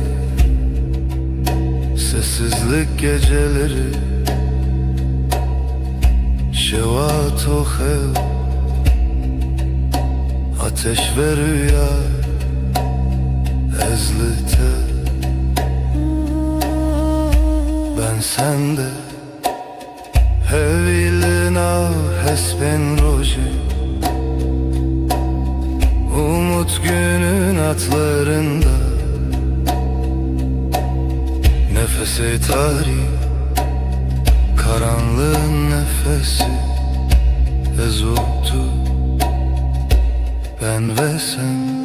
sessizlik geceleri, şevat o hev, ateş ve rüya ezlite. Ben sende hevilina hesben roji, umut günün atlarında. Nefesi tarih, karanlığın nefesi, ezotu ben ve sen.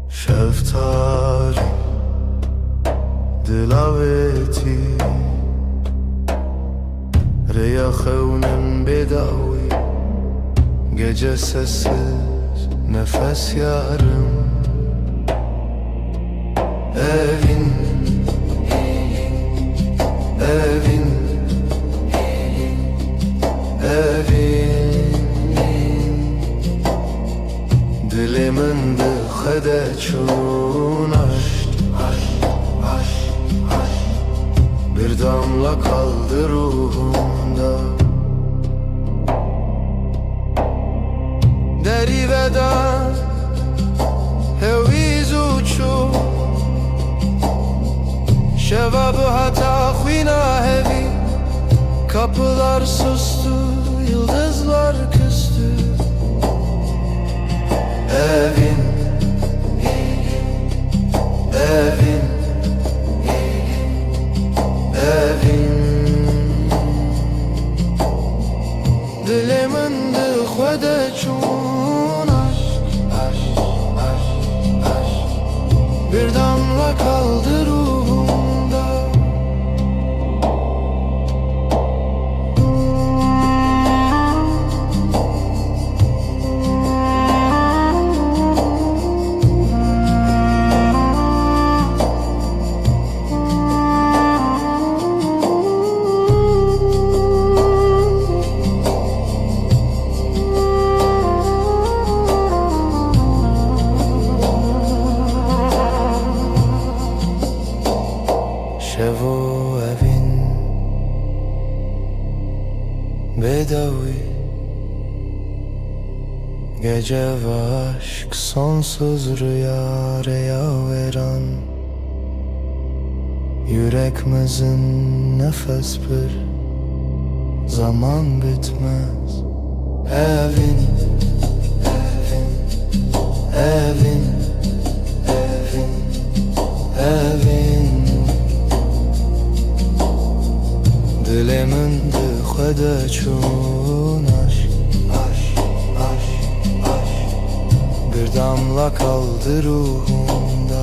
Şeftali, dilaveti, reyahevnin bedavi, gece sessiz nefes yarım. Evin, evin, evin, dilimin dıhede çun aşk, bir damla kaldı ruhumda. Deri veda heviz uçu, şevabı hata khvina hevi. Kapılar sustu, yıldızlar küstü. Evin, evin, evin, dilimin dıhvede çun aşk, bir damla kaldı ruhumda. Gece ve aşk sonsuz rüya veren, yürekmizin nefes bir zaman bitmez. Evin, evin, evin, evin dilimin dixwede çûn aşk, bir damla kaldı ruhumda.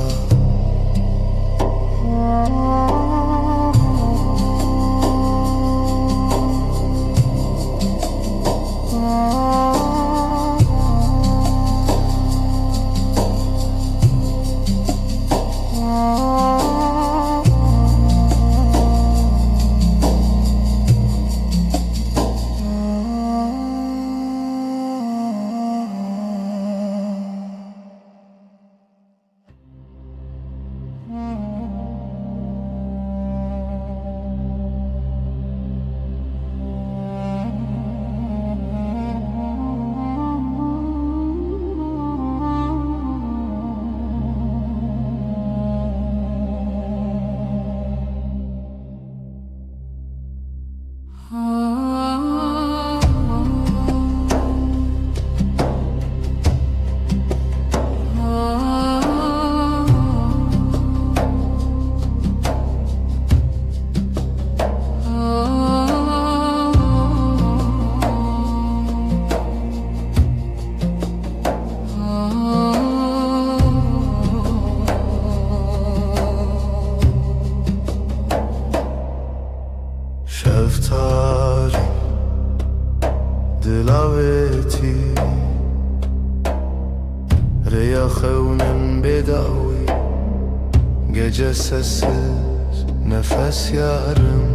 Şeftali dilaveti Reyahevnin bedavi Gece sessiz nefes yarım.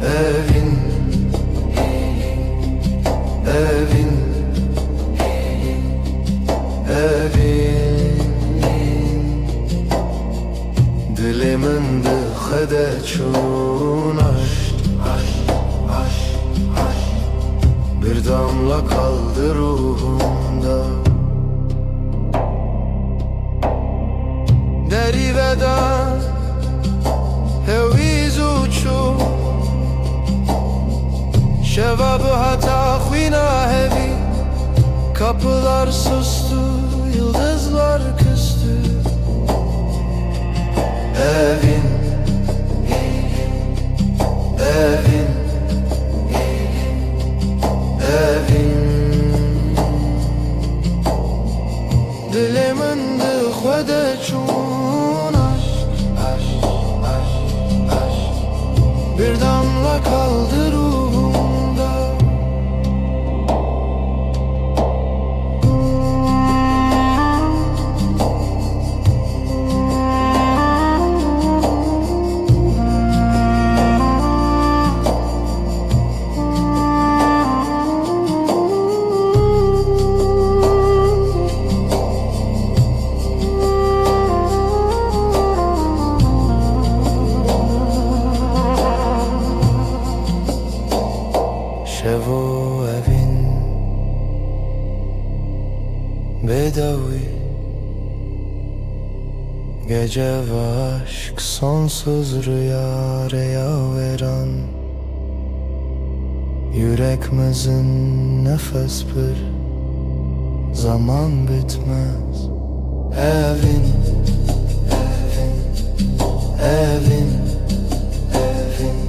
Evin, evin, evin dilimin dixwede çûn aşk, bir damla kaldı ruhumda. Deriveda heviz uçu şevabı hata xwîna hevi. Kapılar sustu, yıldızlar küstü. Evin, evin, evin dilimin dixwede çûn aşk, bir damla kaldı ruhumda. Şevo evin bedavi Gece ve aşk sonsuz rüya veren, yürekmizin nefes bir zaman bitmez. Evin, evin, evin,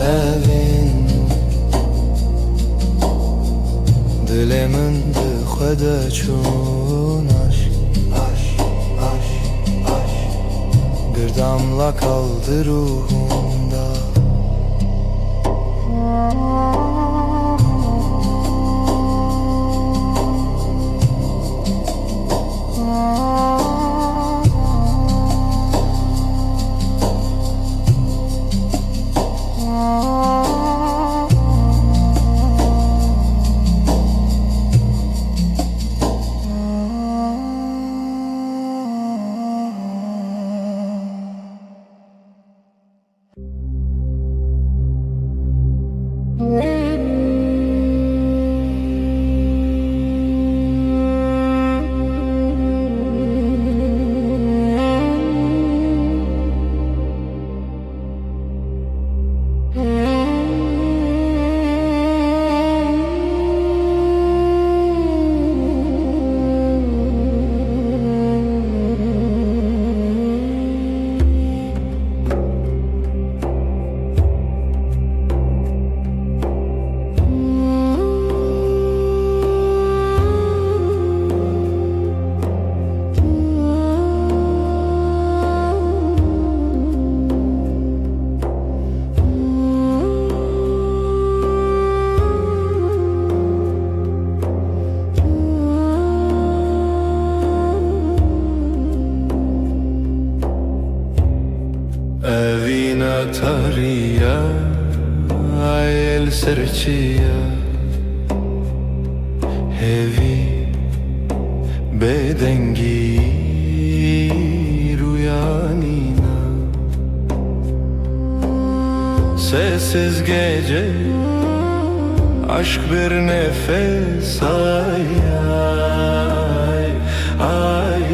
evin dilimin dixwede çûn aşk, bir damla kaldı ruhumda. سرچیا هوی بدنگی rüyanina Sessiz gece aşk bir nefes ay ay ay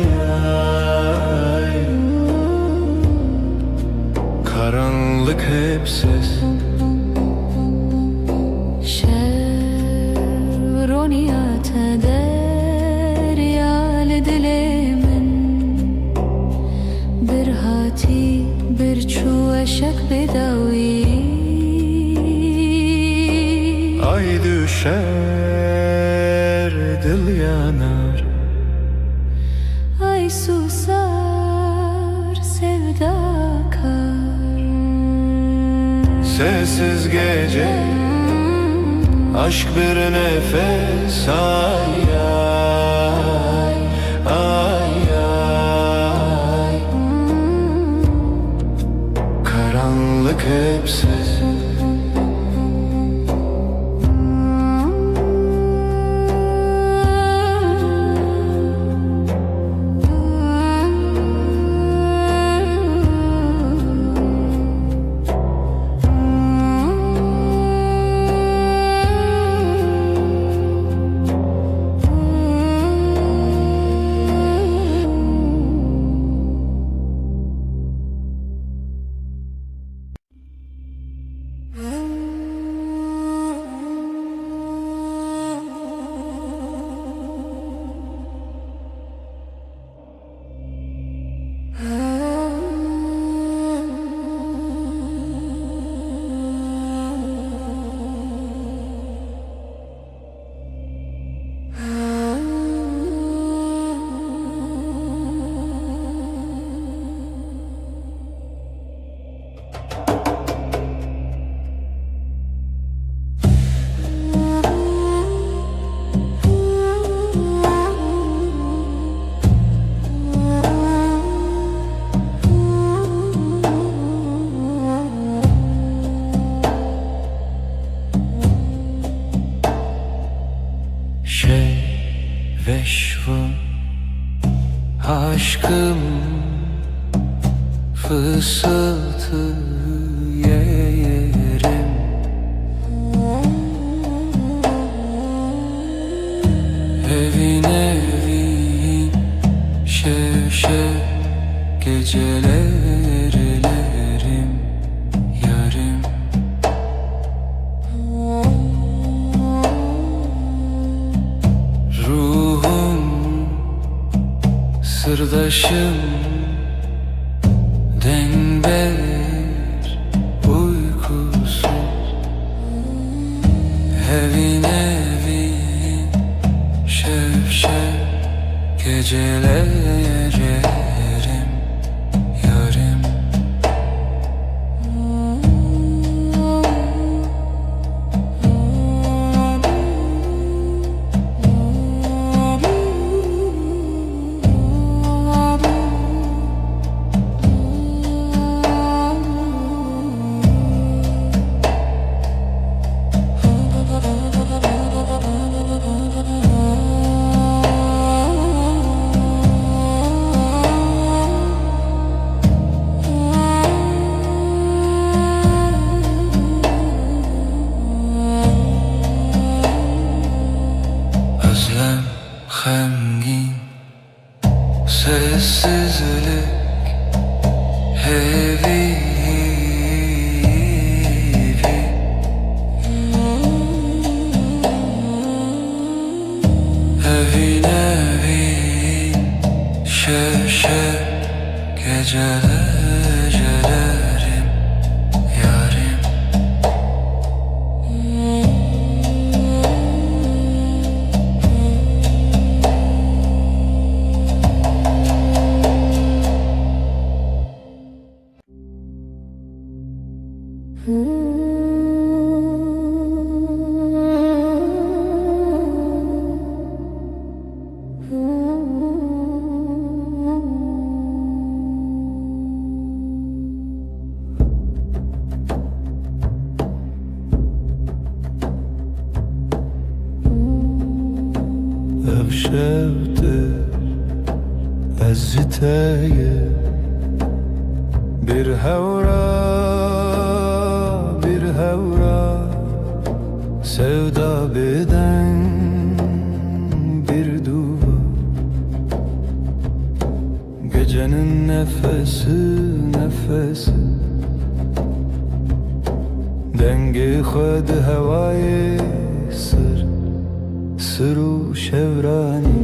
ay Karanlık hep ses شرونيات دريال دلمن برهاتي برچو اشک بداوی Ay düşer dil yanar Ay susar sevda kar Sessiz gece aşk bir nefes ay ay ay ay Karanlık hep ses Veşvum aşkım fısıltı yerim Evin evin şevşev gecelerlerim yarım Sırdaşım denber uykusuz Evin evin şevşev gecelerlerim yarım Özlem hemgin sessizlik heavy Evin evin şevşev gecelerlerim yarım şevşevdir Ez jiteye bir hevra Sevda beden bir duva Gecenin nefesi Dengi khud havayı sır şevrani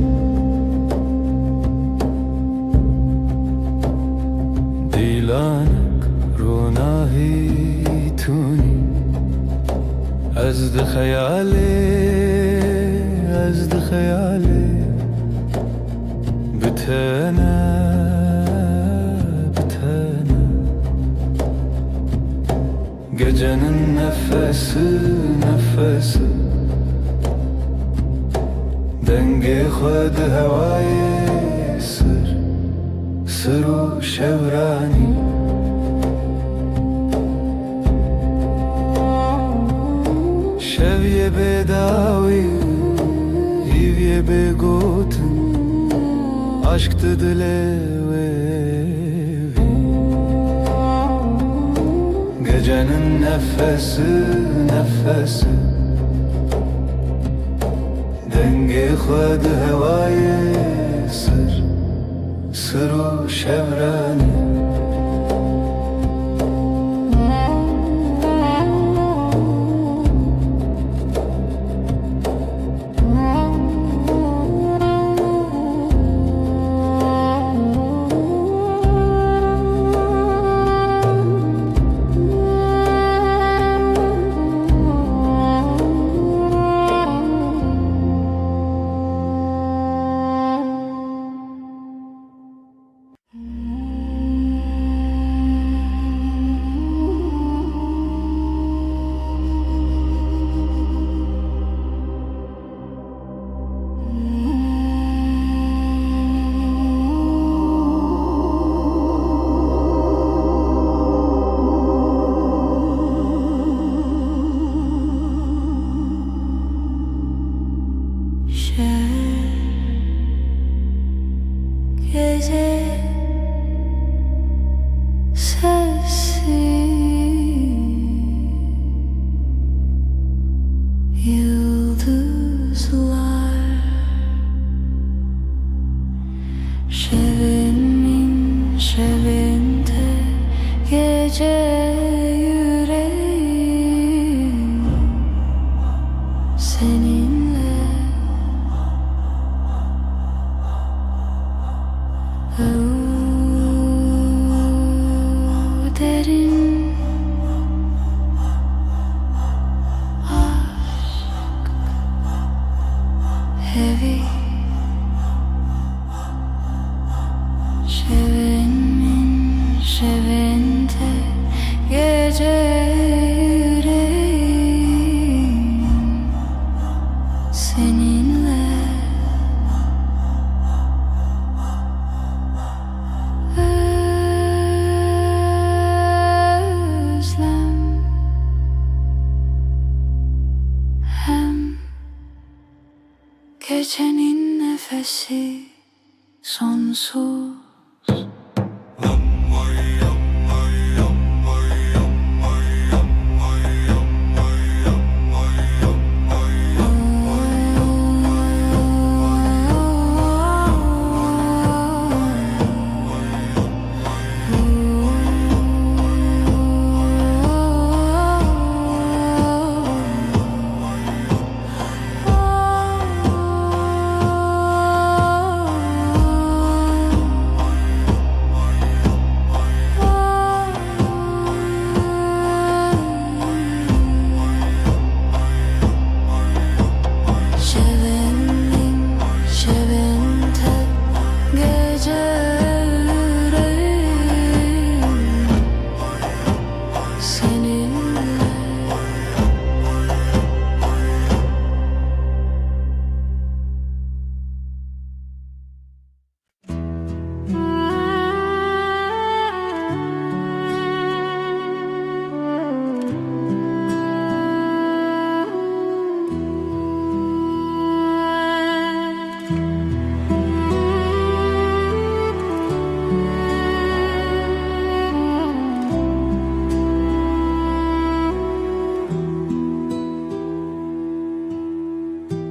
Dilanak runahi tuni از خیالی بتنه Gecenin nefesi Dengi khud havayı sır şevrani Şevye bedavi Hivye begotin Aşktı dilevi Gecenin nefesi Dengi khud havayı sır şevrani Gece sessiz yıldızlar şevinde gece yüreğim seninle derin aşk heavy şevinde gece yüreğim seninle Gecenin nefesi sonsuz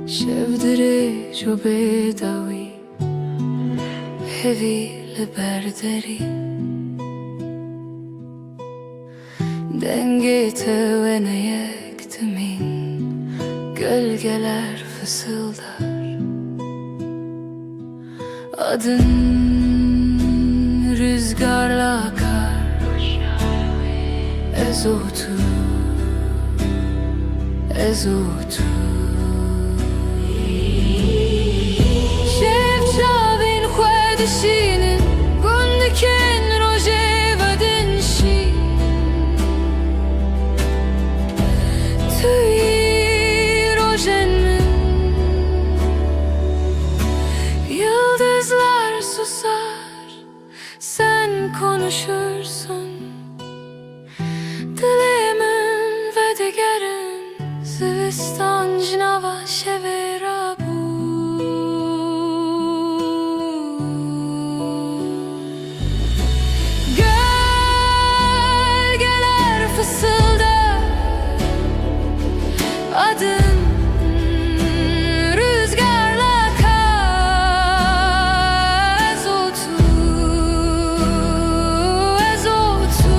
شفدري جو بدوي هذي لبردري Dengete ve ne yektimin Gölgeler fısıldar Adın rüzgarla akar Ezotu Ezotu Şevçavin khvedişinin Gundikin roje vadinşi Tüy rojenin Yıldızlar susar Sen konuşursun Dilimin ve digerin Zivistan cinava şevera bu Gölgeler fısıldar Adın rüzgarla akar Ezotu Ezotu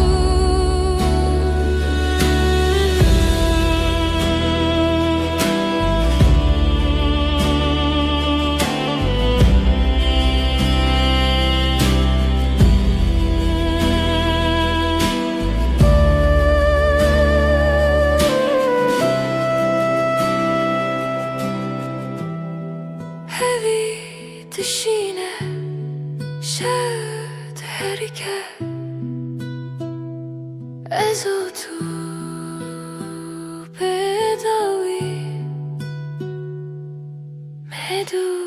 Hevi dişine şevd herike Ezotu bedavi medui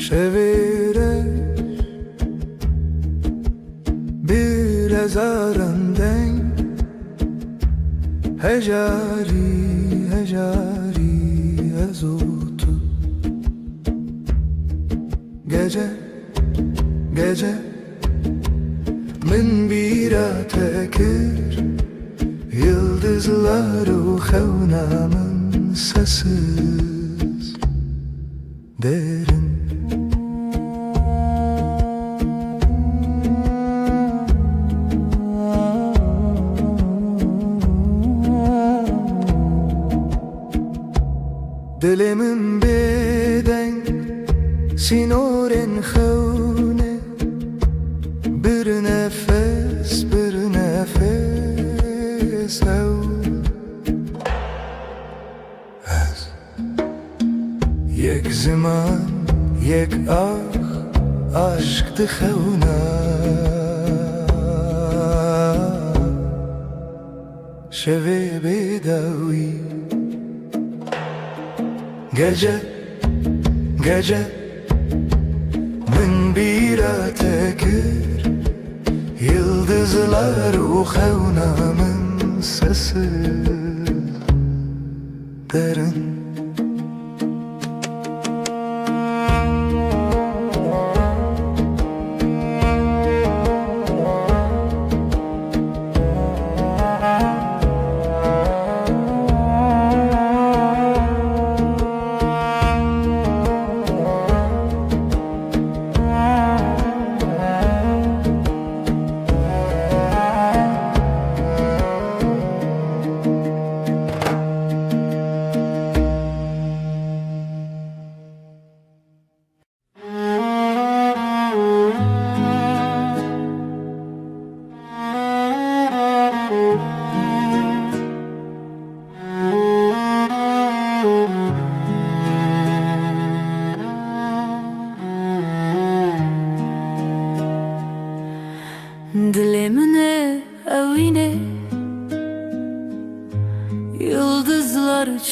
Çevirir bir ezarından Hecari, hecari ezotu Gece, gece min bira tekir Yıldızları xevnamın sessiz derin Dilimin beden sinorin xevne Bir nefes ev Ez Yek zaman yek aşk xevna Şevi bedavi Gece, gece min bira tekir Yıldızlar xevnamın sesi derin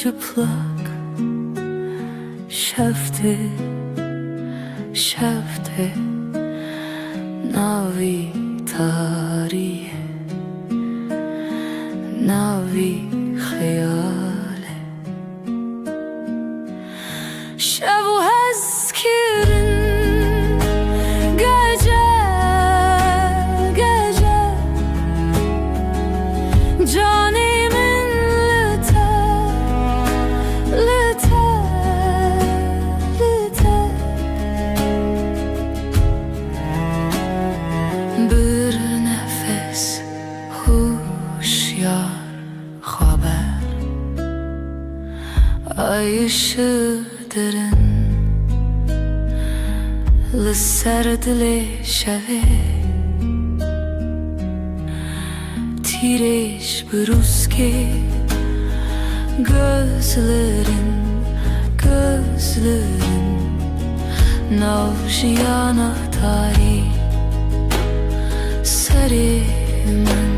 çıplak şefte şefte navi tarihe navi hayale şevu hezkirin gece gece canimin lüte lüte lüte bir nefes huşyar haber ay ışığı derin لسردل شوه تیرش بروز که gözlerin navjiyana tarih sarımın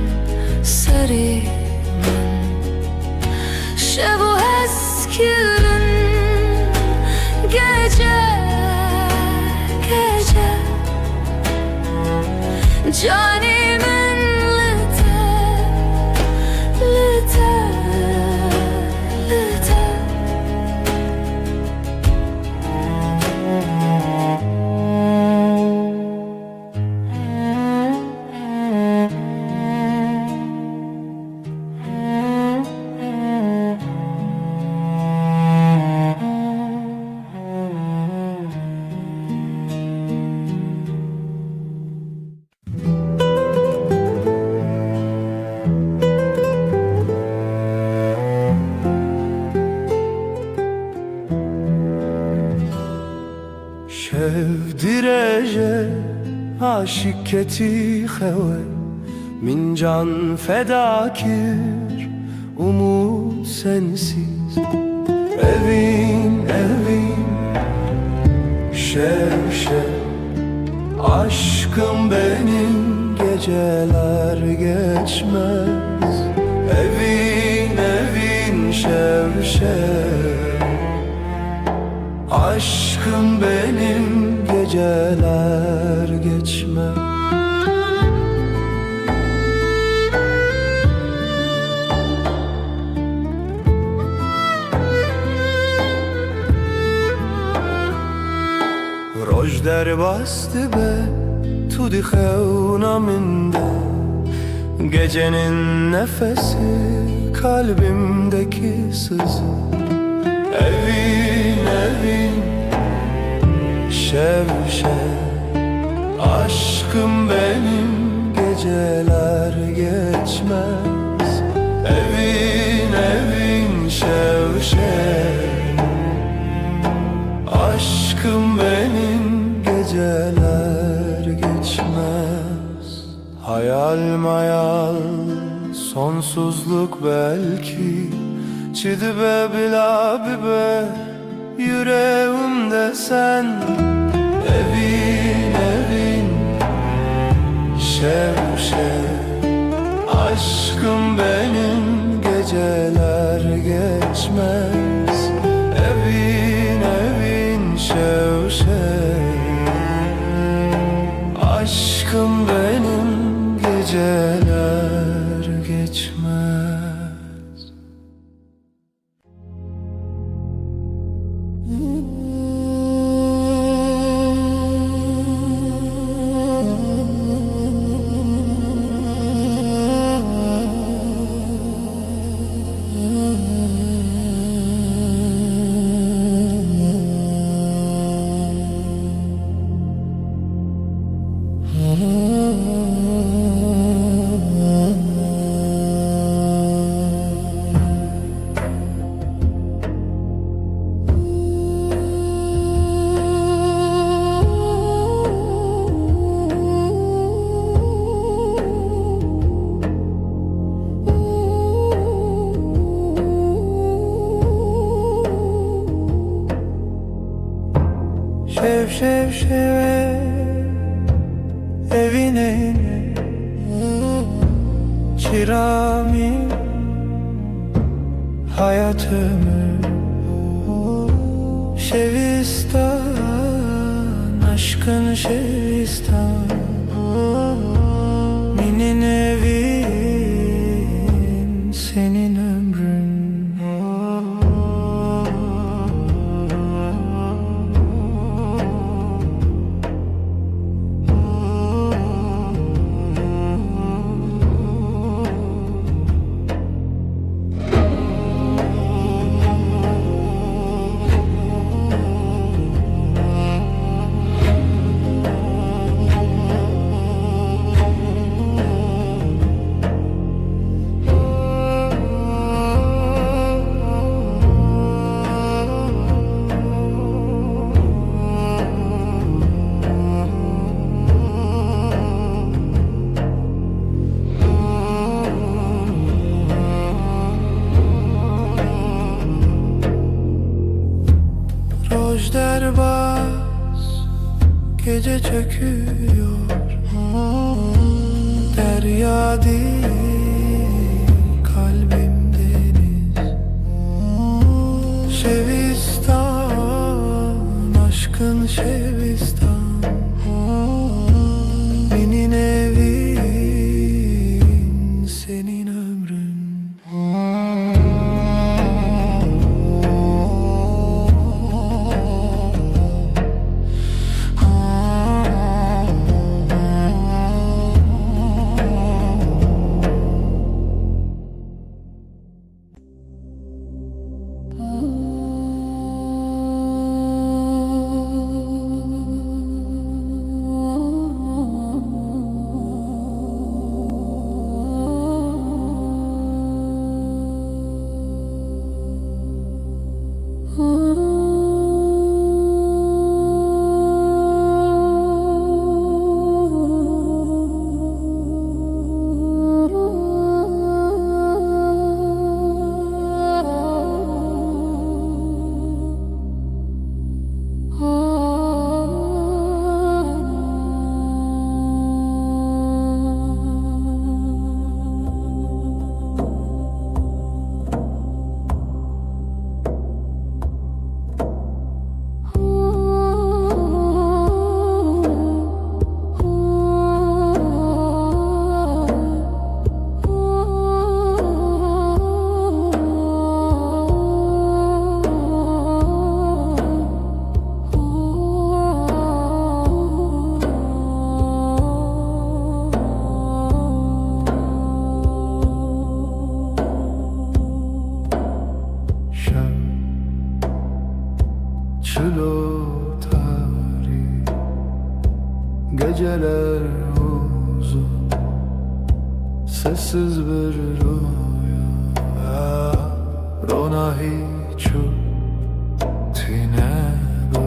şevu eskirin gece canimin lüte lüte lüte Şevdirece aşiketi xewe min can fedakir umut sensiz evin şev aşkım benim geceler geçmez evin şev aşkım benim geceler geçmez Roj der bastı be tu di xevna minde gecenin nefesi kalbimdeki sızı evin şev aşkım benim geceler geçmez evin şev aşkım benim geceler geçmez hayal mayal sonsuzluk belki Çidibe bila bibe yüreğimde sen evin şev aşkım benim geceler geçmez evin şev aşkım benim geceler geçmez Şev evine çirami hayatımı. Şevistan, aşkın Şevistan, benim evin, senin ömrün. Rojderbaz gece çöküyor, derya değil kalbim deniz. Şevistan, aşkın Şevistan, benim evin, senin ömrün. Çilo tarih, geceler uzun, sessiz bir rüya. Rona hiçu tine bu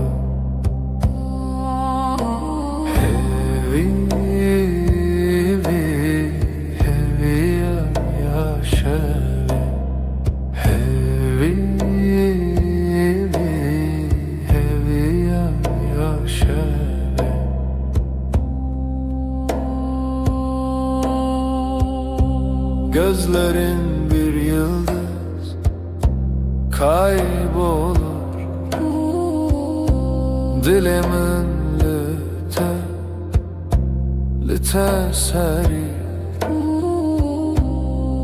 hevi yaşavi hevi yaşavi. Gözlerin bir yıldız kaybolur, dilimin lüte seri,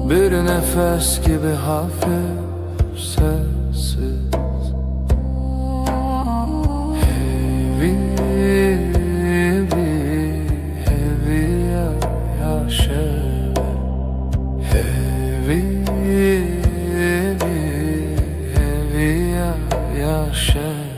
bir nefes gibi hafif sessiz. Hevi yaşavi hevi yaşavi.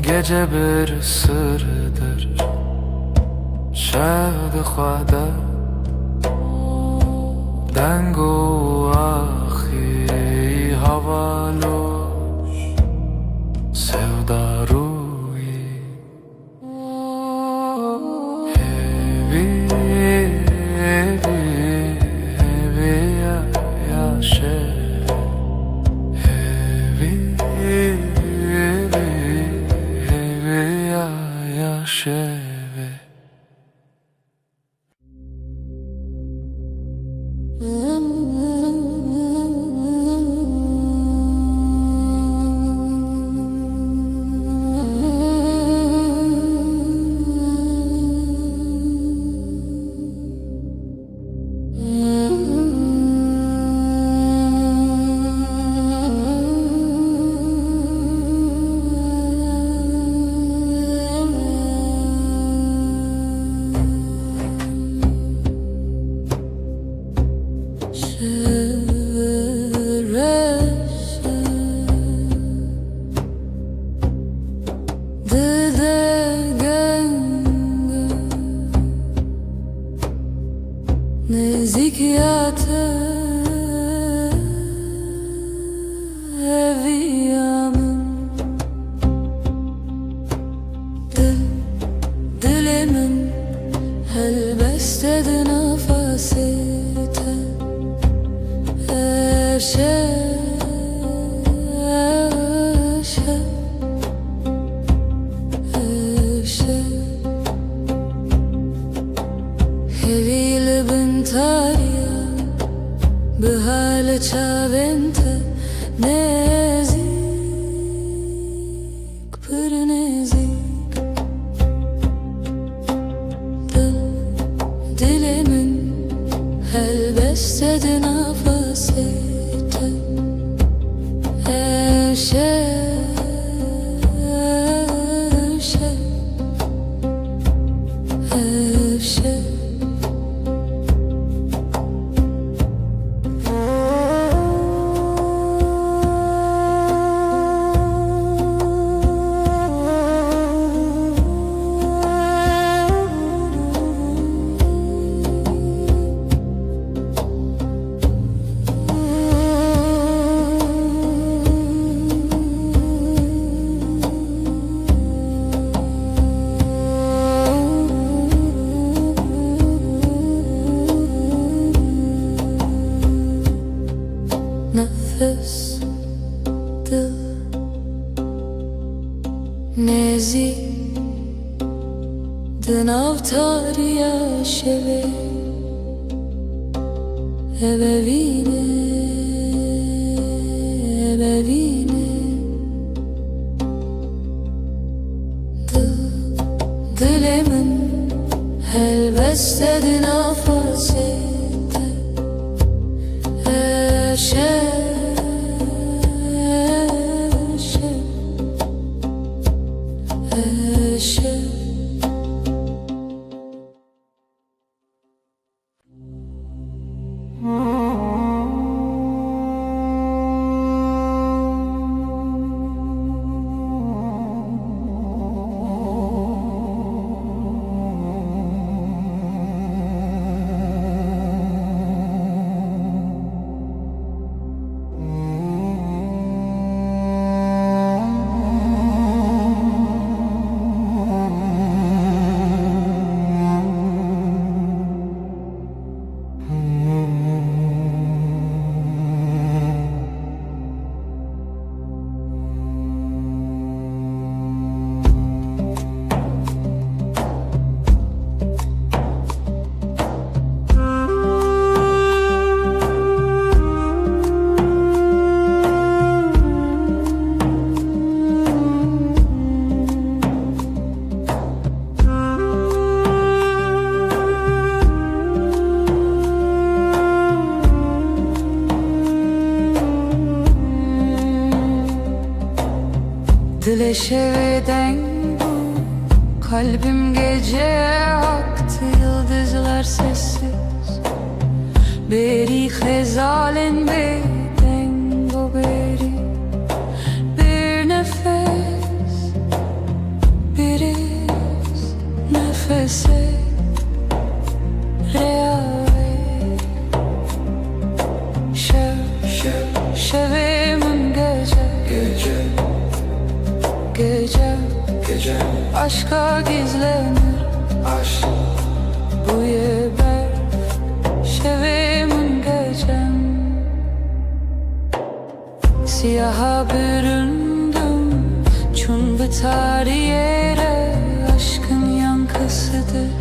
Gece bir sırdır şevd xwada dengo axi havaloş sevdaru Nezikiyate eviyamın dilimin helbestedi nefasite Hevile bintarya Bihale çavente Nezik Pır nezik Dilimin helbestedi nefasite Nefes dil Nezi Dinavtariya şeve Ebevine Dilimin helbestedi nefasite Dile şeveden bu kalbim gece aktı yıldızlar sessiz Beri hezalen beden bu beri Bir nefes bir iz nefese reave Şevimin gece aşka gizlenir aşk bu yeber şevimin gecem siyaha büründüm çun biter yere aşkın yankısıdır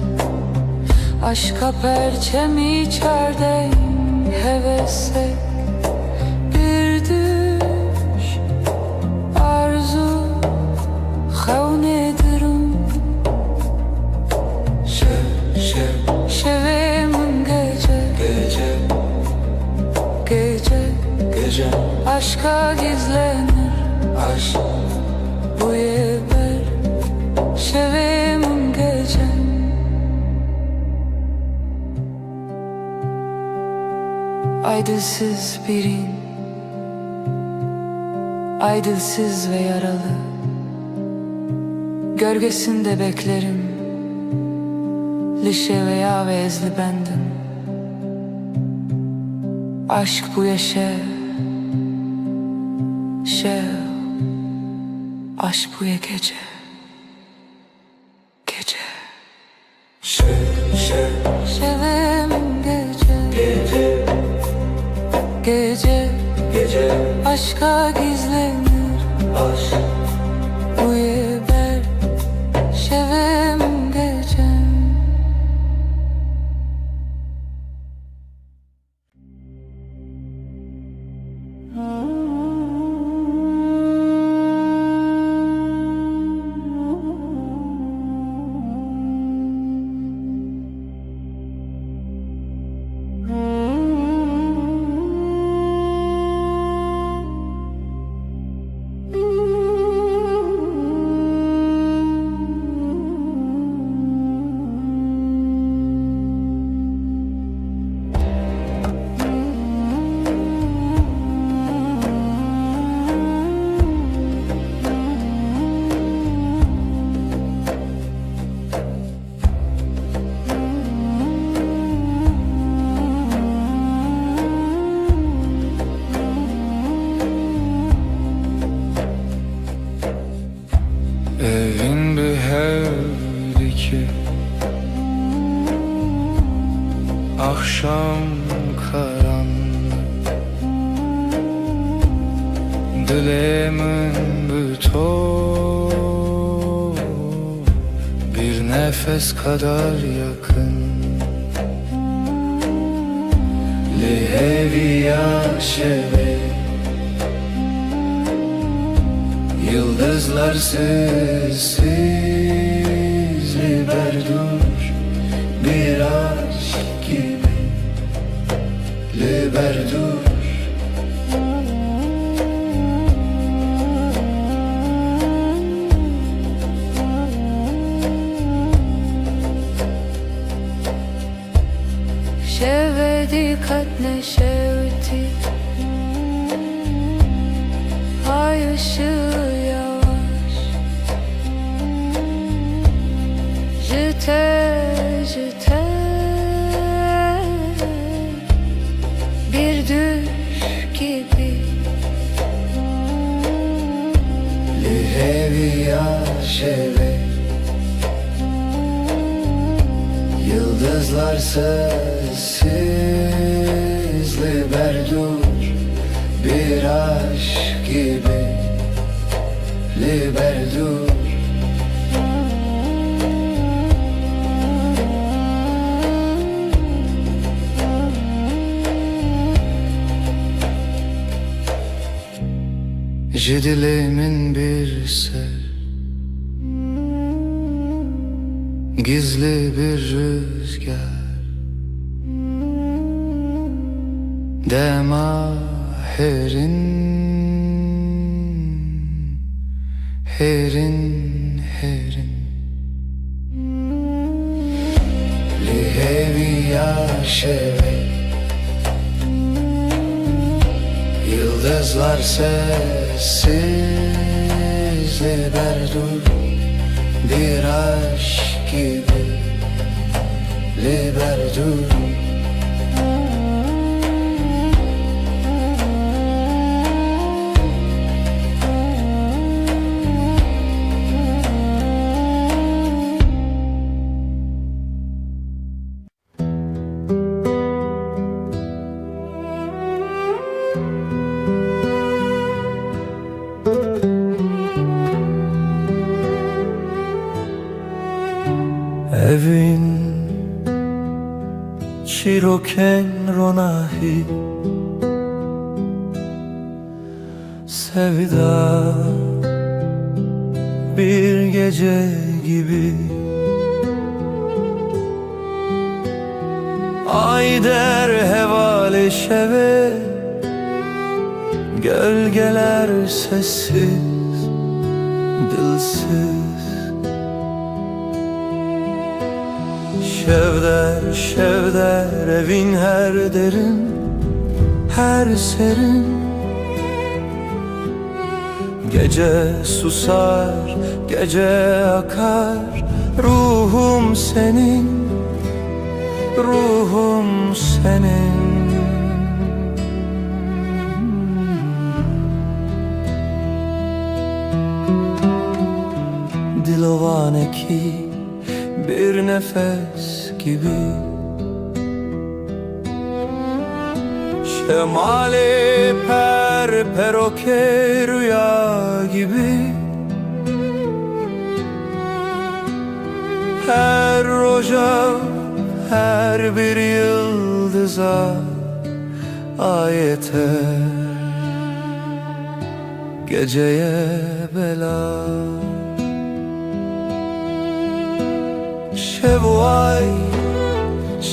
aşka perçem içerdeyim hevese bir düş arzu xevnedirim şevim gece aşka gizlenir aşk bu yeber şevim gece. Aydılsız birin, aydılsız ve yaralı, gölgesinde beklerim, lişe veya vezli bendim. Aşk bu yaşa, aşk bu ya gece, şevim gece, aşka gizlenir aşk bu yeber şevim gece. Evin bir evdi ki akşam karanlık, dilemin bütün bir nefes kadar yakın. Lehevi yaşeve yıldızlar sessiz liberdur bir aşk gibi liberdur. Şevedi katne şevdi ay ışığı yavaş jite bir düş gibi Lehevi yaşeve yıldızlar sessiz liberdur bir aşk gibi liberdur. Dilimin bir ser, gizli bir rüzgar, dema herin Lihevi yaşeve yıldızlar sessiz liberdur bir aşk gibi liberdur. Evin چیروکن روناهی Sevda bir gece gibi Ay der hevale şeve Gölgeler sessiz, dilsiz Şevder evin her derin, her serin Gece susar, gece akar Ruhum senin, ruhum senin Dilovane bir nefes gibi Şemali peroke rüya gibi Her roja, her bir yıldıza ayeter Geceye bela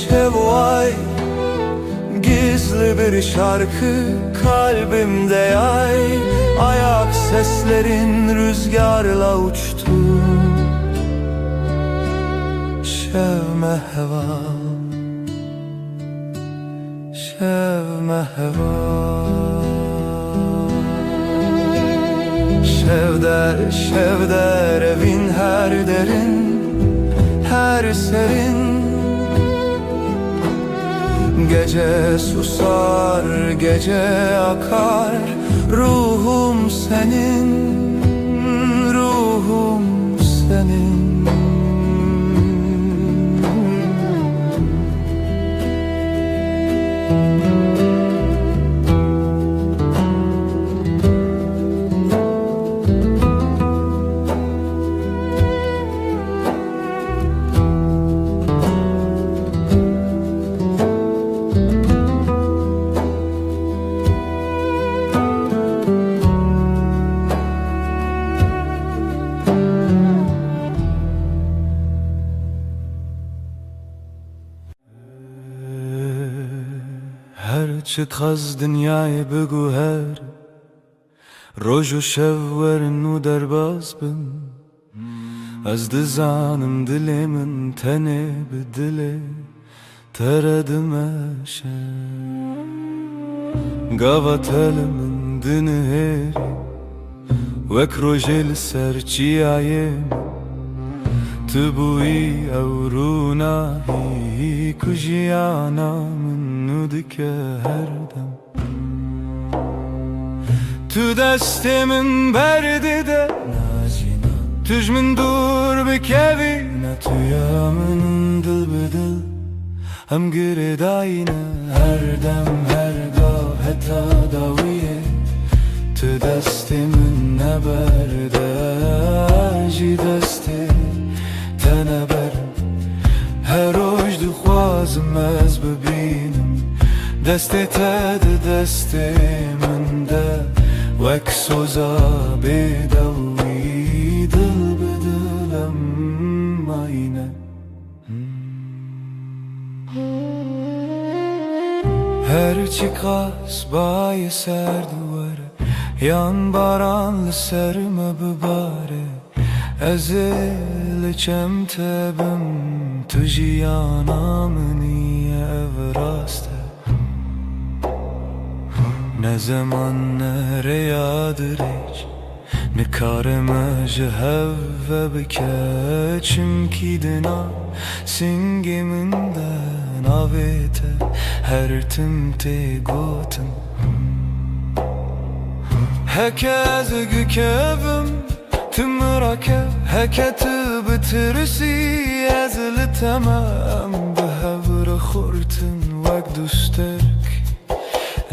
Şevvay Gizli bir şarkı kalbimde yay Ayak seslerin rüzgarla uçtu Şevme heva Şevme heva Şevder evin her derin her serin Gece susar, gece akar Ruhum senin, ruhum senin هرچه خز دنیای بگو هر روز و شب ورنو در باز بم از دزانم دلمن تنه به دل تردم شه قوات من دنهری وک روجل سرچی آیم تبوی اورونایی کجیانا منو دکه هر دم تو دستمن برده ده تجمن دور بکوی نه تویا من دل بدل هم گرداینه هر دم هر گاه تا داویه تو دستمن نبرده جی دسته تنبر هر روز دخوازم از ببینم دست تد دست من ده وک سوزا بدوی دل بدلم آینه هرچی قاس بای سر دواره yan baranlı serme bibare Ezil çemtebim tujiyana niye evraste Ne zaman nereyadır hiç Ne kareme jehevve bikeçim ki dina Singiminden avete her timte gotum Hekez gükevim tımrake Heketi bitirisi ezli temem Behevre khurtin vek dusterk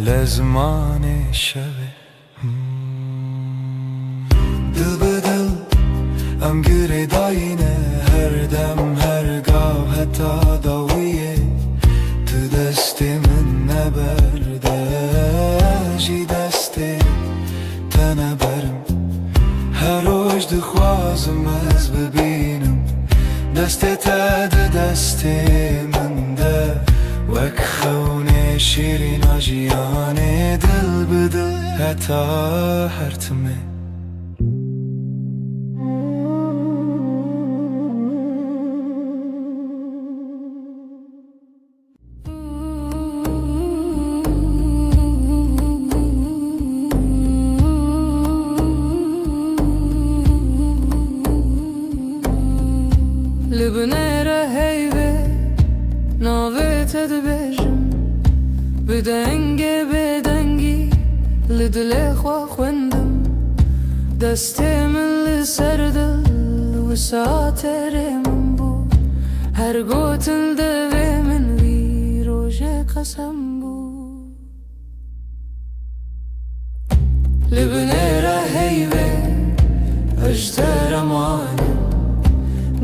Lezmane şeve Dil bedil em gire dayine Her dem her gav heta daviye Tu دستی من نبرده جی دستی تنبرم هر روز دخوازم از ببینم دستی تا دستی من ده وک خونه شیرین آجیان دل بدل حتی هرتمه لبنيرة هيبة ناويت دبجم بدنگی لدل خوا خوندم دسته من لسردل و ساتر من بود هر گوتل دوه من وی روژ قسم بود لبنيرة هيبة اجتر امانم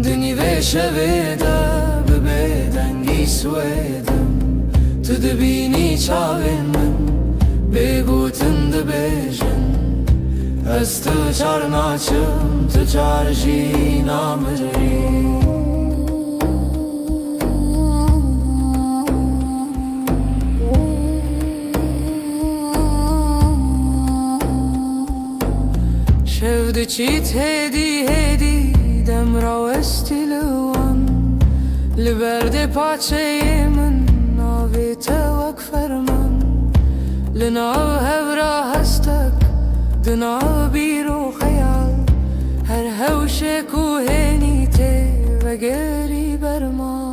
دنی و شویده ببدنگی سویدم تو دبینی چاوین من بگوتن دبیجن از تو چار ناچم تو چار جی نامری شفده چیت هدی دم را استیلوان لبرد پاچه من ناویت وک فرمان لناو هورا هستک دناو بیرو خیال هر هوش کوهنی ته و گری برما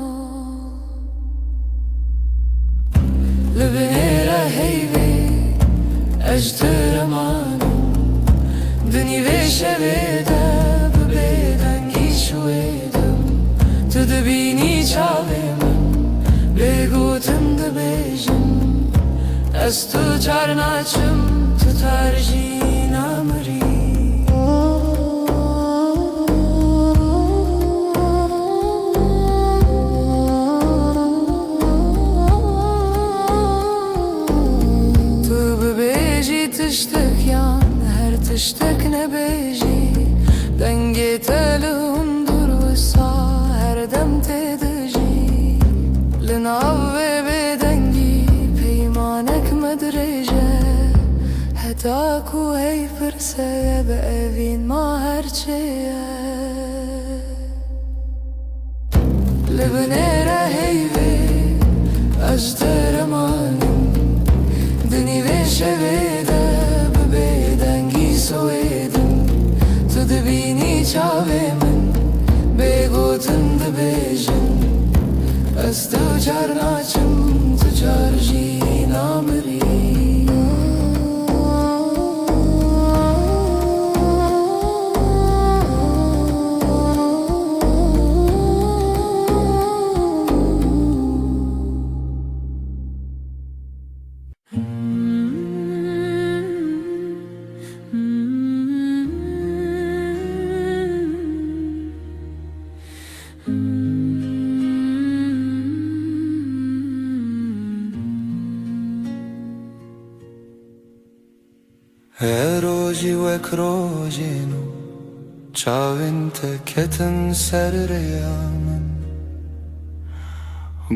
لبنيرة هيبة اجتر مانم دنی و شویده ببدنگی شویدم تو دبینی چاوه من بگوتم دبیجم از تو چار ناچم تو ترجی نامری تو ببیجی تشتک یان هر تشتک نبیجی دنگی تلون دور و سا هر دم تدجی لناو بدنگی پیمانک مدرجه حتی کو هی فرسه بأوین ما هرچه لبنيرة هيبة اجتر مانم دنی و شویده ببدنگی سویدم تو دبینی چاوه من بگوتن دبیجن از تو چار ناچم تو چار جی نامری روزی وک روزینو چاوین تکتن سر ریامن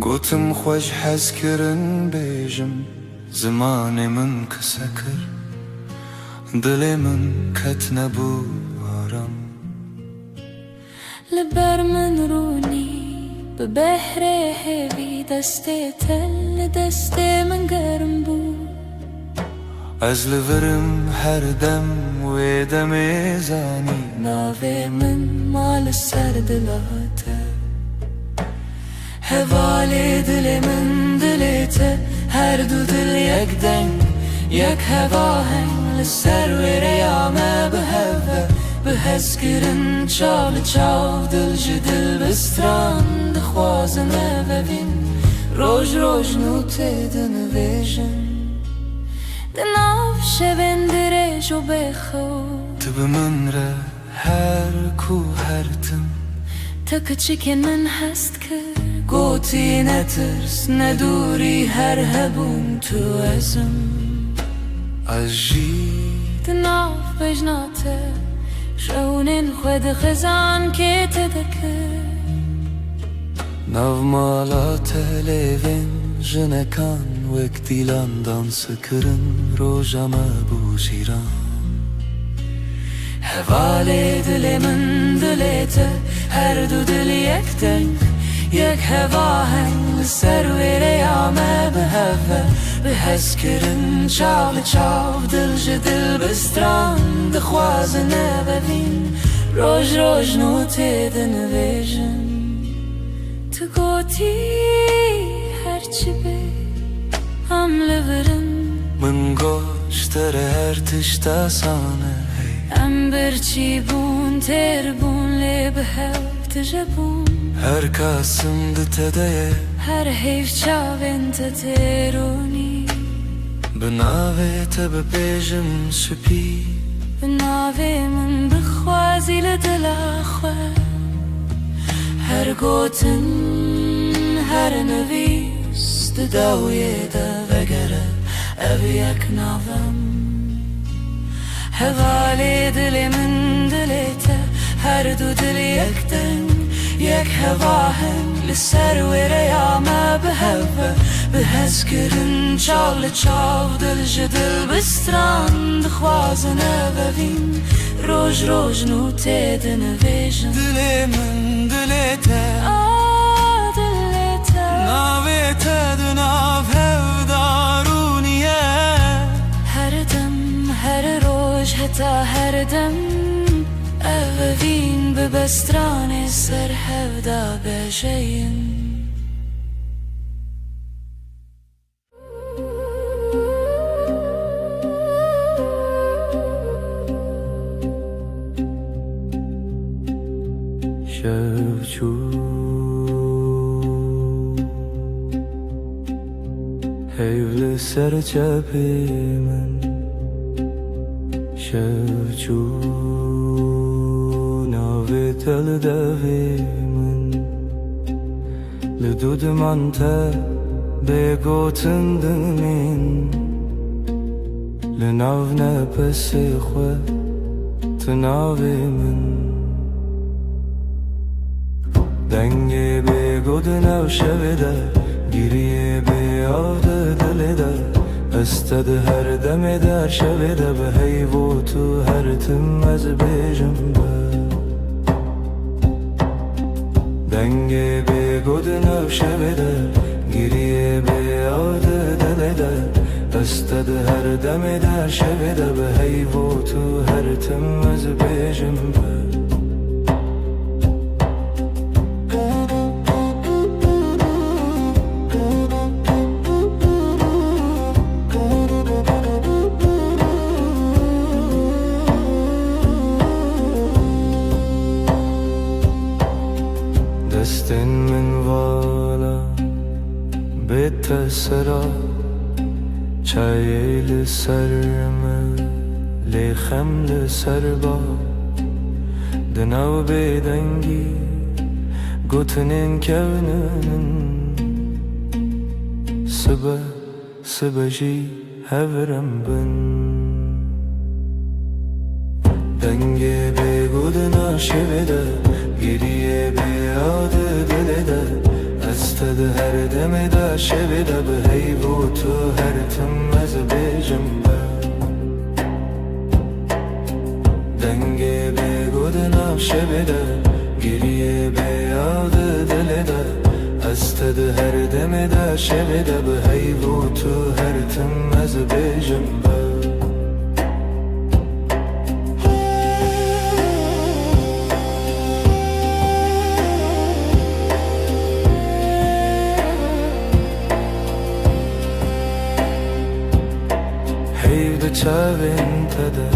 گوتم خوش حز کرن بیجم زمان من کسکر دل من کت نبو آرام لبر من رونی ببحر هیوی دسته تل دسته من گرم بود از لورم هر دم و دم زانی ناوی من مال سر دلاته هوال دل من دلته هر دو دل یک دنگ یک هوا هنگ لسر و ریامه به هوا به هز کرن چال چاو دل جدل بستران دخوازنه و بین روش روش نوته دنویجن دناف شوین درش و بخو تو به من را هر کو هرتم تا کچکن من هست کرد گوتی نترس ندوری هر هبون تو ازم اجی تناف بجناته شونن خود خزان که تدکه ناو مالات لیوین جنکان وک دیلان دانس کرن روژاما بو جیران هواله دل من دلته هر دو دل یک دنگ یک هوا هنگ سر ویره یامه به هوا به حس کرن چاو چاو دل جدل بستران دخواز نببین روش روش نوته دنویجن تو گوتی هرچی به حمله برن من گوشتر هر تشتا سانه ام برچی بون تر بون لی به هفت جبون هر کاسم دتدیه هر حیف چاوین تترونی بناوه تب بیجم سپی بناوه من بخوازی لدلاخوه هر گوتن هر نویس داویه دا وگره او یک ناوم هوالی دل من دلیته هر دو دل یک دنگ یک هوا هنگ لسر ویره یامه به هوا به حس کرن چاو چاو دل جدل بستران دخواز نببین روش روش نوته دنویجن دل من دلیته دلیته ناویته دناو هف دارونیه هر دم هر روش حتا هر دم اوین به بستران سر هفدا بجین شوچو هیول سر چپی من شوچو ناوی تل دوی من لدود من تا بگوتن دمین لناو نپس خو تناوی من دنگی بگود نو شویده گیریه بیاده دلیده استد هر دم در شویده به حیو تو هر تم از بیجم به دنگی بگود نو شویده گیریه بیاده دلیده استد هر دم در شویده به حیو تو هر تم از بیجم به دستن من والا بیت سرا چای لسرم لیخم لسر با دناو بیدنگی گوتنین کونن سبا جی هورم بن دنگی بگود ناشویده گریه بیاده دلیده استد هر دم دا شویده به حیو تو هر تم از بیجم به دنگی بگود ناشویده گریه بیاده دلیده استد هر دم دا شویده به حیو تو هر تم از بیجم به چاوین تده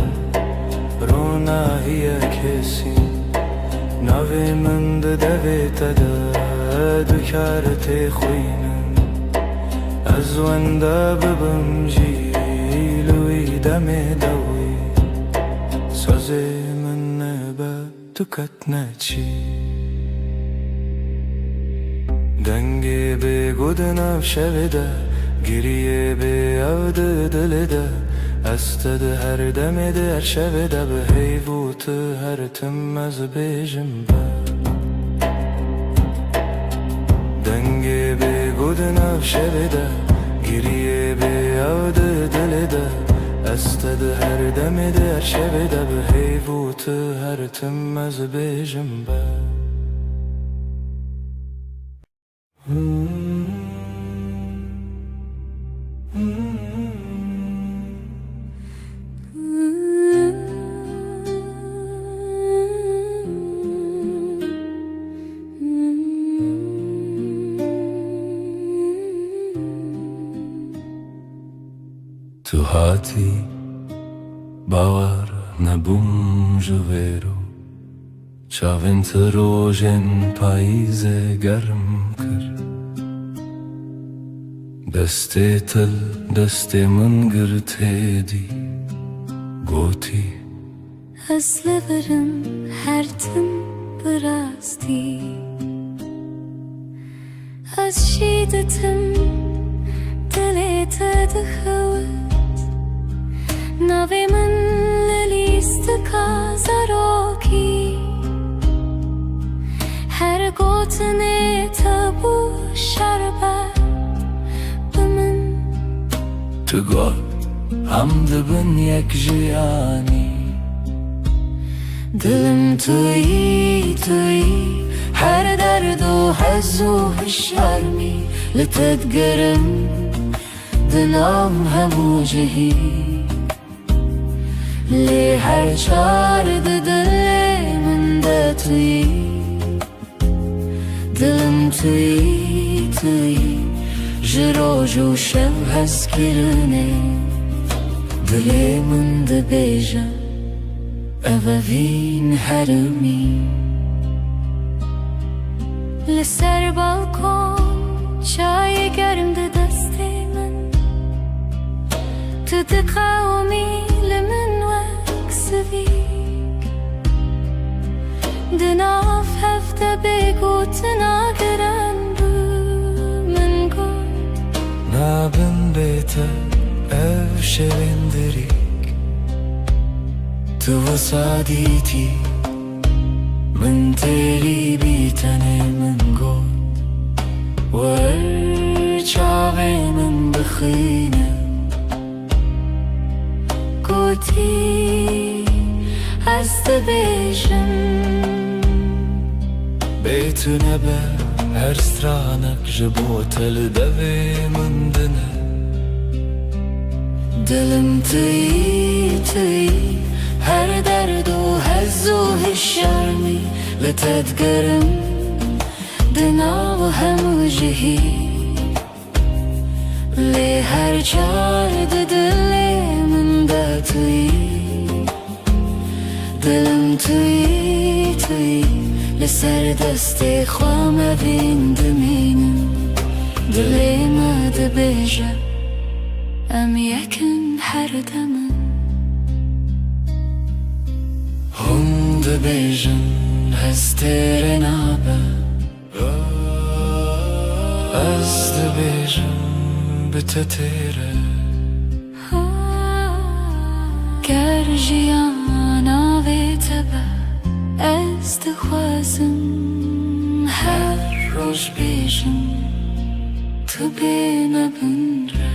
رونا هیا کسی ناوی من دوی تده دکارت خوینم از ونده ببم جیلوی دم دوی سازی من نبا دکت نچی دنگی به گودناف شویده گریه به عود دلده استد هر دم در شویده به حیوت هر تم از بیجم با دنگی به گودناف شویده گریه به عود دلده استد هر دم در شویده به حیوت هر تم از بیجم با تو هاتی باور نبوم جویرو چاوین تروژن پاییز گرم کر دسته تل دسته من گرته دی گوتی از لبرم هر تم براستی از شیدتم دلت دخوت ناوی من لیست کازاروکی هر گوتنه تبو شربت بمن تو گل هم دبن یک جیانی دلم تویی هر درد و حز و شرمی لتدگرم دلم همو جهی لی هر چار دل من ده تویی دلم تویی جروج و شب هست کرنه دلی من ده بیجا اووین هرمی لسر بالکن چای گرم ده دست من تو ده قومی لمن وکسویک ده ناف هفته بگو تناگرن بو من گل نابن بیته او شویندریک تو وسادیتی من تیری بیتنه من گود ور چاوی من بخینه گوتی هست بیشم بیتونه به هر سترانک جبو تل دوی من دنه دلم تویی هر درد و حز و شرمی لتدگرم دنا و همو جهی لی هر چار دل من ده تویی دلم تویی لسر دست خوام بین دمینم دلی ما ده بیجا ام یکن هر دمم هم ده بیجن هستر نابه از ده بیجن بتتره گر جیانا وی تبه از ده خوازم هر روش بیجم تو بینه بندره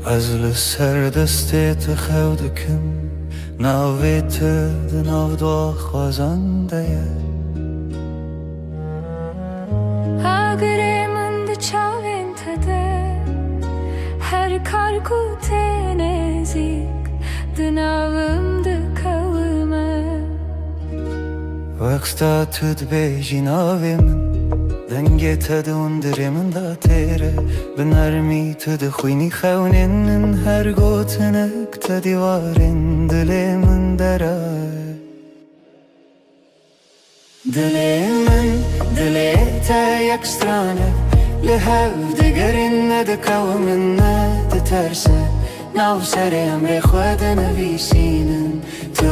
از لسر دستت خودکم ناویت دناو دو خوازنده اگر من ده چاوین تده هر کار کوته نزیک دناوم ده کومه وقتا تد بیجی ناوی من دنگه تدون درمن دا تیره بنرمی تد خوینی خونین هر گوتنک تدیوارن دل من درای دل من دل تا یک سترانه لهف دگرین ندکاو من ندترسه ناو سر امر خود نویسینن تو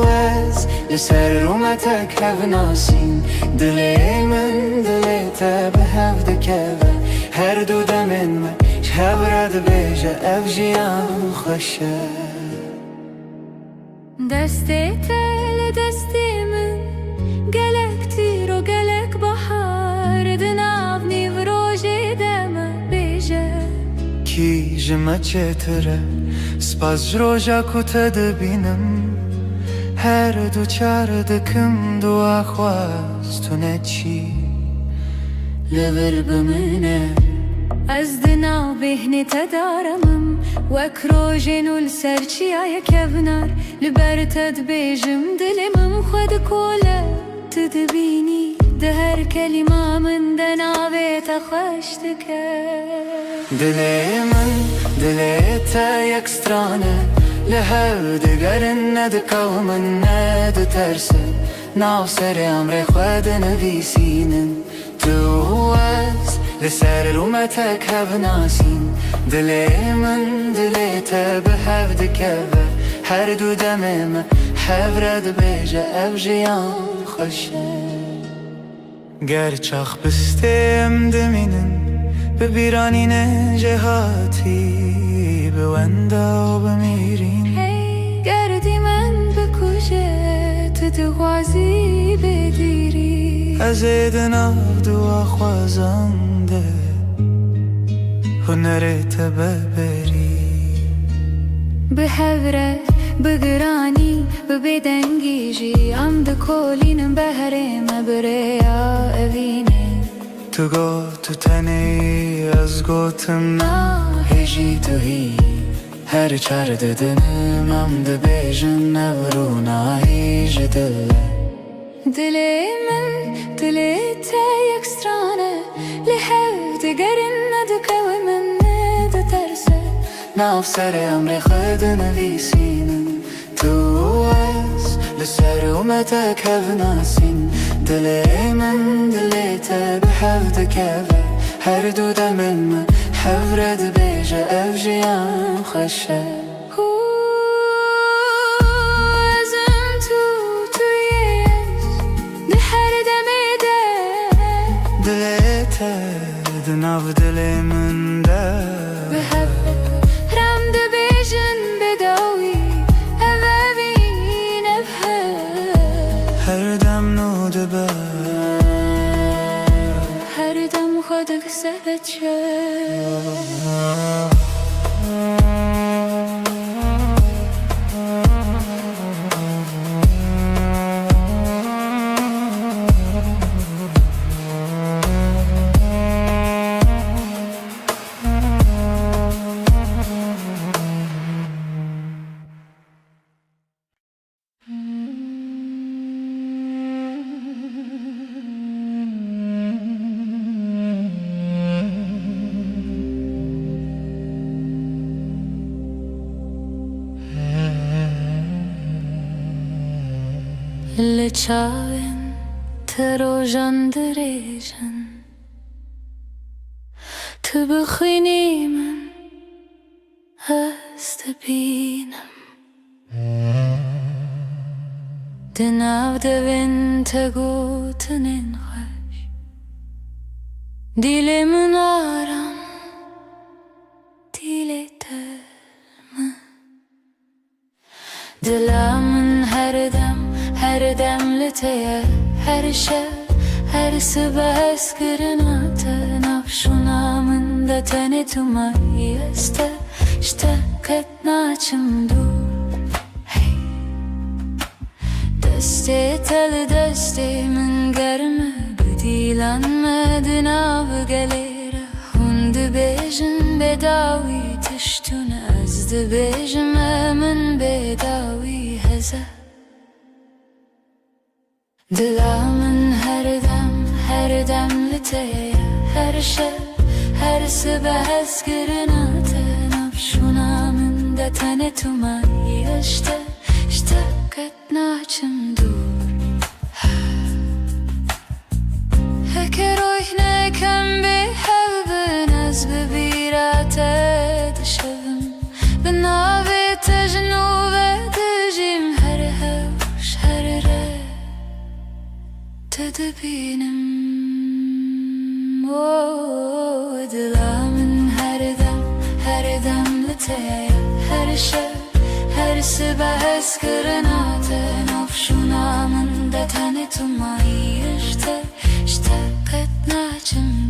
از لسر رومتک هف ناسین دل من دل تا به هف دکوه هر دو دمن من شب رد بیجه اف جیان خوشه دستی تل دستی من گلک تیر و گلک بحر دناو نیو روژی دم بیجه کی جمع چتره سپاس جروجا کتا دبینم هر دو چار دکم دو آخواست تو نچی لبر بمنه از دناو بهنی تدارمم وک روژینو لسرچی آیا کبنار لبر تد بیجم دلمم خود کوله تدبینی ده هر کلمه من دناوی تخشتکه دل من دل تا یک سترانه لهر دگرن ندکاو من ندترسه ناو سر امر خود نویسینن تو از لسر رومتک هف ناسین دل من دل تا به هف دکوه هر دو دمم هف رد بیجه اف جیان خوشه گرچاخ بستیم دمینن ببیرانین جهاتی به وندا و بمیرین هی گردی من بکوشه تو دغوازی بدیری از دناو دو خوازنده هنرت ببری به هوره بگرانی ببدنگیجی ام دکولینم بهرم بریا اوینه تو گو تو تنی از گوتم هجی تو هی هر چار ددنم ام دبیجن نورو هیج دل دل من دل تا یک سترانه لحف دگرن ندکو من ندترسه ناو سر امر خود نویسینن تو از لسر اومتک هف ناسین دل من دل تا به هف دکوه هر دو دمن من هف رد بیجه اف جیان خوشه ازم تویش ده هر دمه ده دل تا دناو دل من ده به هف رم ده بیجن بداوی اوابین هر دم نو دبه هر دم خودک سبچه لچاوین تروژان دریجن تو بخوینی من هست بینم دناو دوین تگوتنین خوش دیل من آرام دیل ترم دلم هر دم لتیه هر شب هر صبح اسکرنات نفشونا من ده تنی تو مایی اشتاقت ناچم دور دستی تل دستی من گرمه بدیلان مدنا بگلیره هند بیجن بداوی تشتون از ده بیجم من بداوی هزه دل من هر her demli teye her şev her sibehz gırınate nafşuna min de tane tumayı işte ketnaçım dur Heker oyne kem bi hevbin ez bibirate dışevim Binavi tejnu ve dijim her hevş her re Tedbinim o dilamın her dem liteye her şev her sibehz gırınate nafşuna min de tane tumayı işte ketnaçım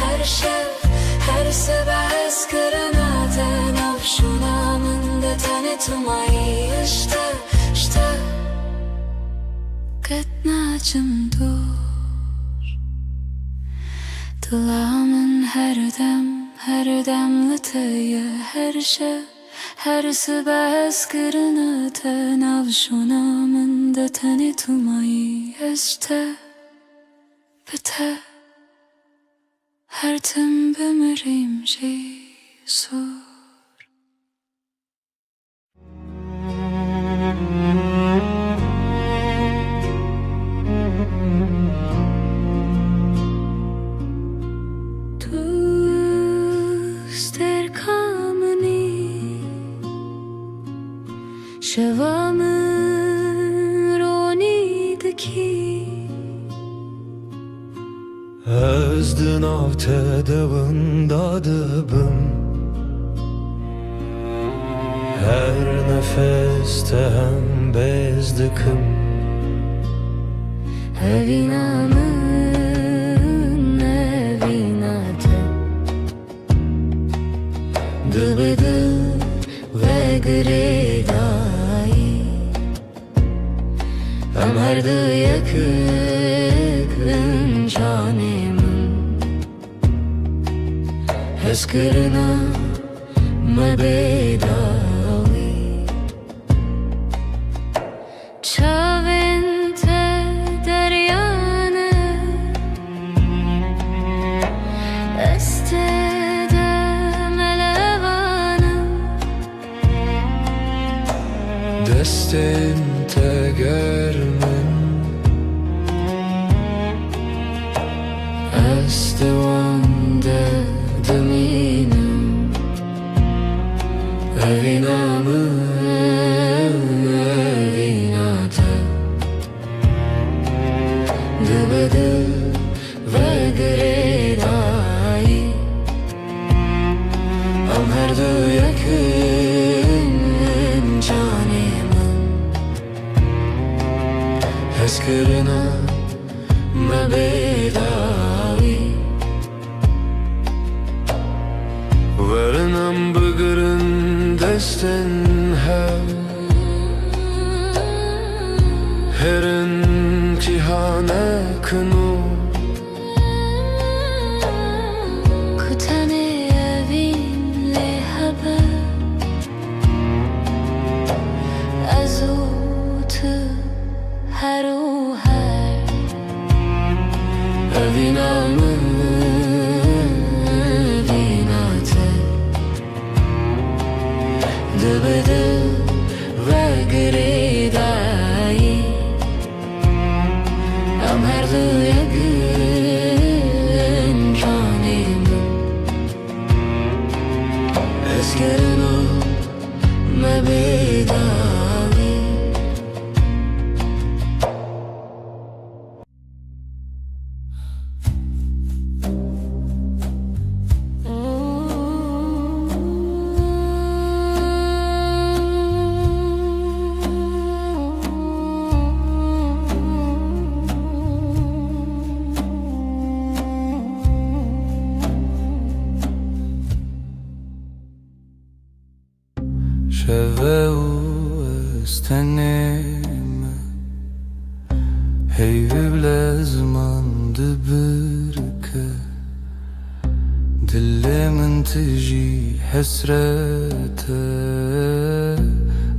her şev her sibehz gırınate nafşuna min de tane tumayı işte ketnaçım dur Dilamın her dem liteye her şev her sibehz gırınate nafşuna min de tane tumayı işte bite her tim bimirim Jesus Tuster kamni Şevamın roni diki Ezdin avte devında dibim Her nefeste hem bezdikim Evinamın evinate Dıbıdı ve gredayı Hem her dı yakın canemin Heskırına mebedavi Çavente deryane Estede melevanım Destin tegermin Estevande deminim Evinamın evinate Dıbıdı ve gredayı Am her dı yakın canemin Heskırına mebedavi Verinam bıgırın destin Herin cihane kınu Kutane evinle haber Azutu her o her Evinamın evinate Dıbıdı ve gredayı Am her dı yakın canemin Eskırına mebedavi شوه استنم هی بلازمانdı برکه دلمن تجی حسرته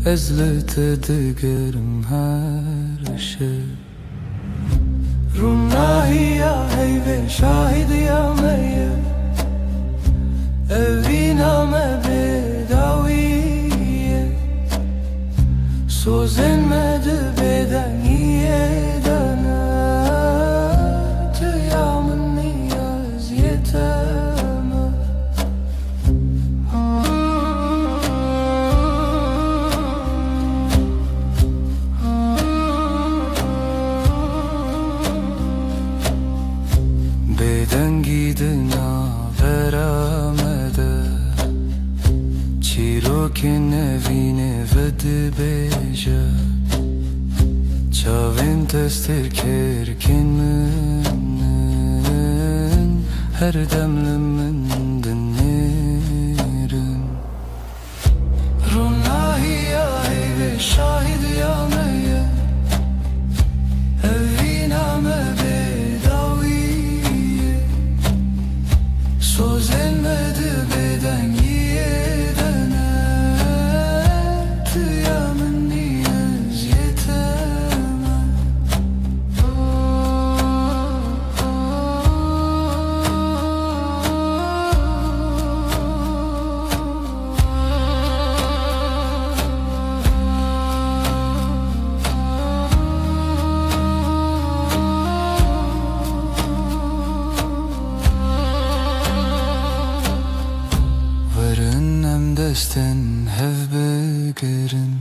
ازلته دگرم her şey Runahiya heyve şahidiya meye Eviname bedaviye Sozenmedi bedeniye dana Tüyamın niyaz yeteme Beden gidina veramede Çirokin evine vedi beja Çavin testir kerkin mümin Her demlimin dinlerim Runahiya ve şahid yanaya Eviname bedaviye Sozelmedi beden yedene Tüyamın niyaz yeteme Desten hev begerin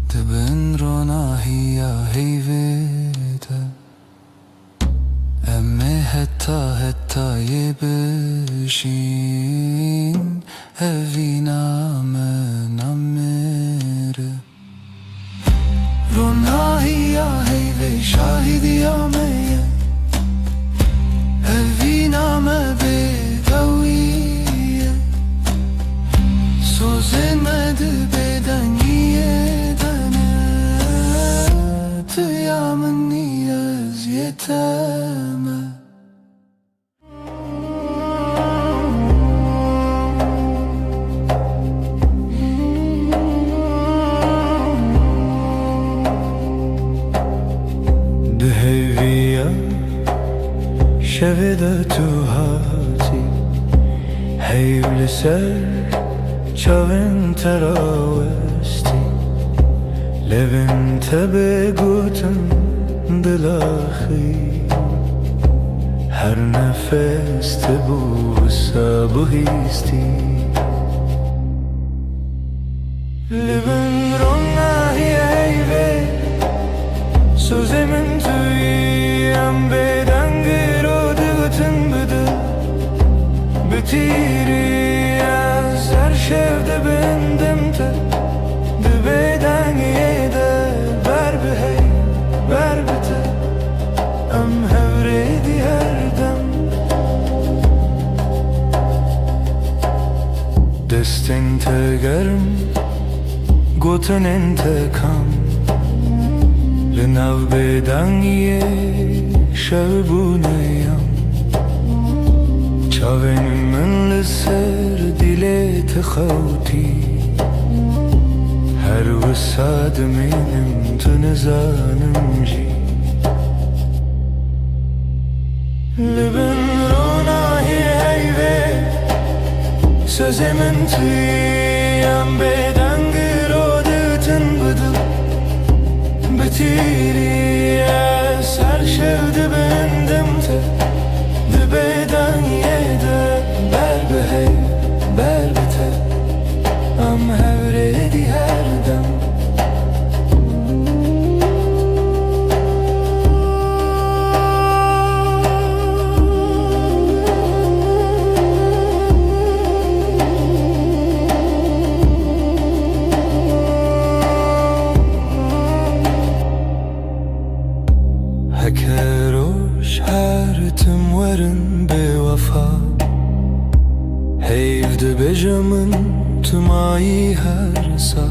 Dibin ronahiya heyvede Emme hetta yebişin Eviname namere Ronahiya heyve şahidiya meye Eviname bedaviye Sozenmedi beden yedene Tüyamın niyaz yeteme Deheviya şevede tuhati Heyvliser Çavin teravesti Levin tebe guten dilahi Her nefeste bu sabuhisti Levin ronahi eyve Sözemin tüyem beden girodütün büdü Bütiri Her şevde bendimte Dibeden yede Berbi hey, berbite Em hevredi herdem Destin tegerim Goten intekam Linav beden ye Şevbuneyam Çavin من لسر دلی تخوتی هر وساد منم تنزانم جی لبن روناهی هیوه Sözemin tüyem beden girodütün büdü Bitiri eser şevdi bendimte Dibeden yede Berbi hey, berbite Am hevredi herdem Hekeroş her tüm varın be vefa Heyvde bejamın tümai her sağ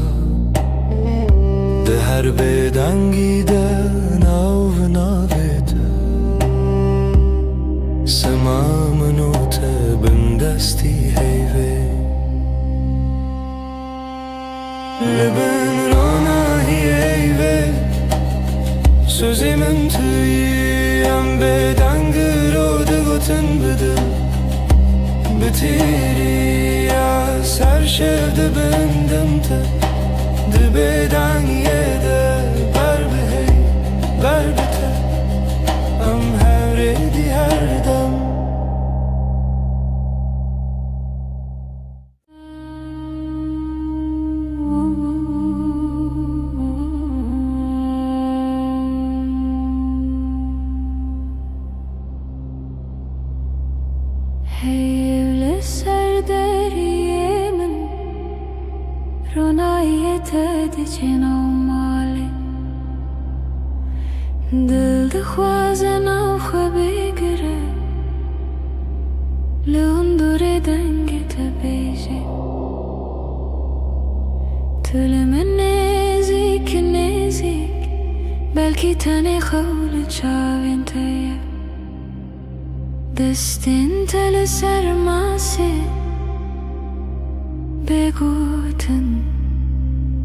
De her beden giden av navete Semamın o tebin desti heyve Leben rona heyve Sözümün tüyem beden gırodu gotun bıdı Bitiri ya ser şevde bendim te Dibeden yede ber be hey ber bite Am hevredi her dem Heyvli serderiyemin Ronayet edicin avmali Dil dixwazin av xwe bigire Li hundurê dengê te bêje Tu li min nêzik nêzik Belkî tenê xew li çavên te ye Destên te li ser masê Bêgotin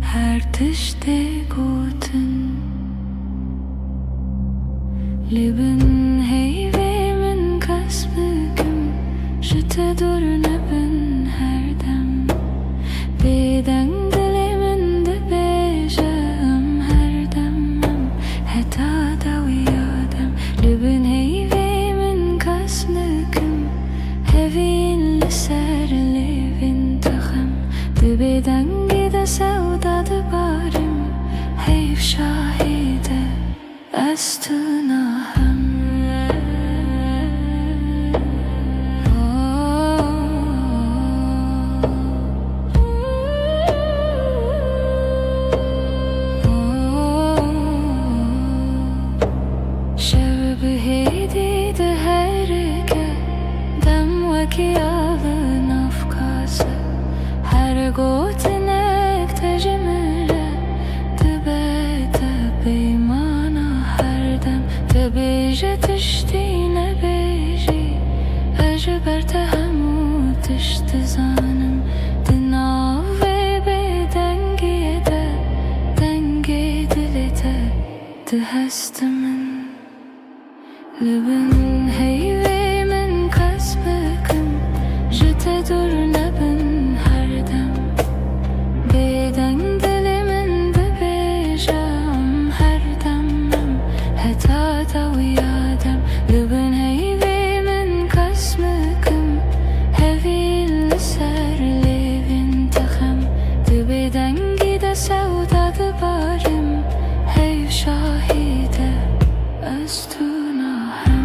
her tiştê gotin Li bin heyvê min kes bikim Ji te dur nebin her dem Bêdeng dilê min dibêje em her dem heta da wiya dem Li bin heyvê min kes bikim Hevîn li ser lêvên te xem Dibêdengê de sewda dibarim Heyv şahîde ez tu nahem Şev bihêdî di herike Dem wekî alın afkase Her gotinek te ji min re Dibe te peymana her dem Dibêje tiştî nebêjî Ez ji ber te hemû tişt dizanim Di nav vê bêdengiyê de Dengê dilê te di hestê min Li bin heyvê min kes bikim Ji te dur nebin her dem Bêdeng dilê min dibêje em her dem heta da wiya dem Li bin heyvê min kes bikim Hevîn li ser lêvên te xem Dibêdengî de sewda dibarim Heyv şahîde ez tu nahem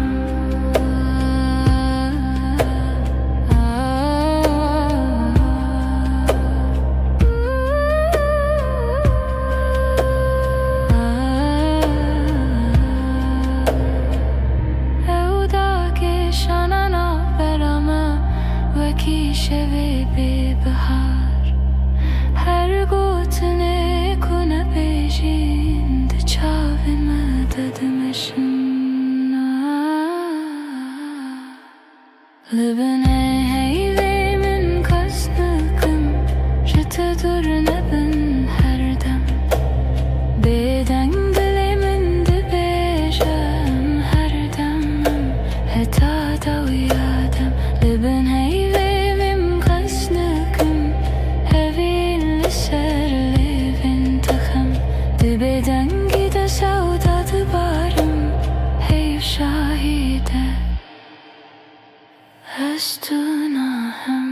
şevê bêbihar Her gotinê ku nebêjîn Di çavên me de dimeşin Li bin heyvê min kes bikim Ji te dur nebin her dem Bêdeng dilê min dibêje em her dem heta da wiya dem Li bin heyvê Dibêdengî de sewda dibarim Heyv şahîde ez tu nahem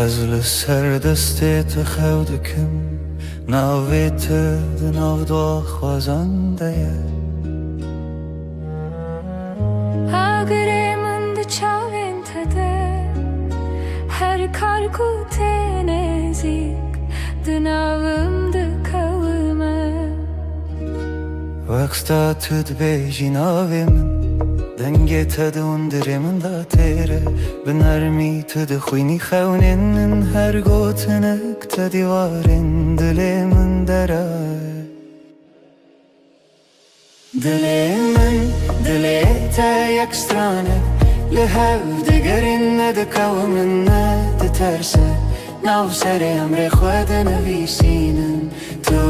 Ez li ser destê te xew dikim Navê te di nav daxwazan de ye Agirê min di çavên te de Her kar ku tê nêzik دناومد kavme Vaksta tüd bejin avemin Denge tadı undirimin da tere Binarmi tüd khuyni khawnin Her gotinek tadı varin Dilemin deray Dilemin dilete yak strane Lehev digerin ne de kavmin ne de terse Nav seri emre khwede nevisinin Tu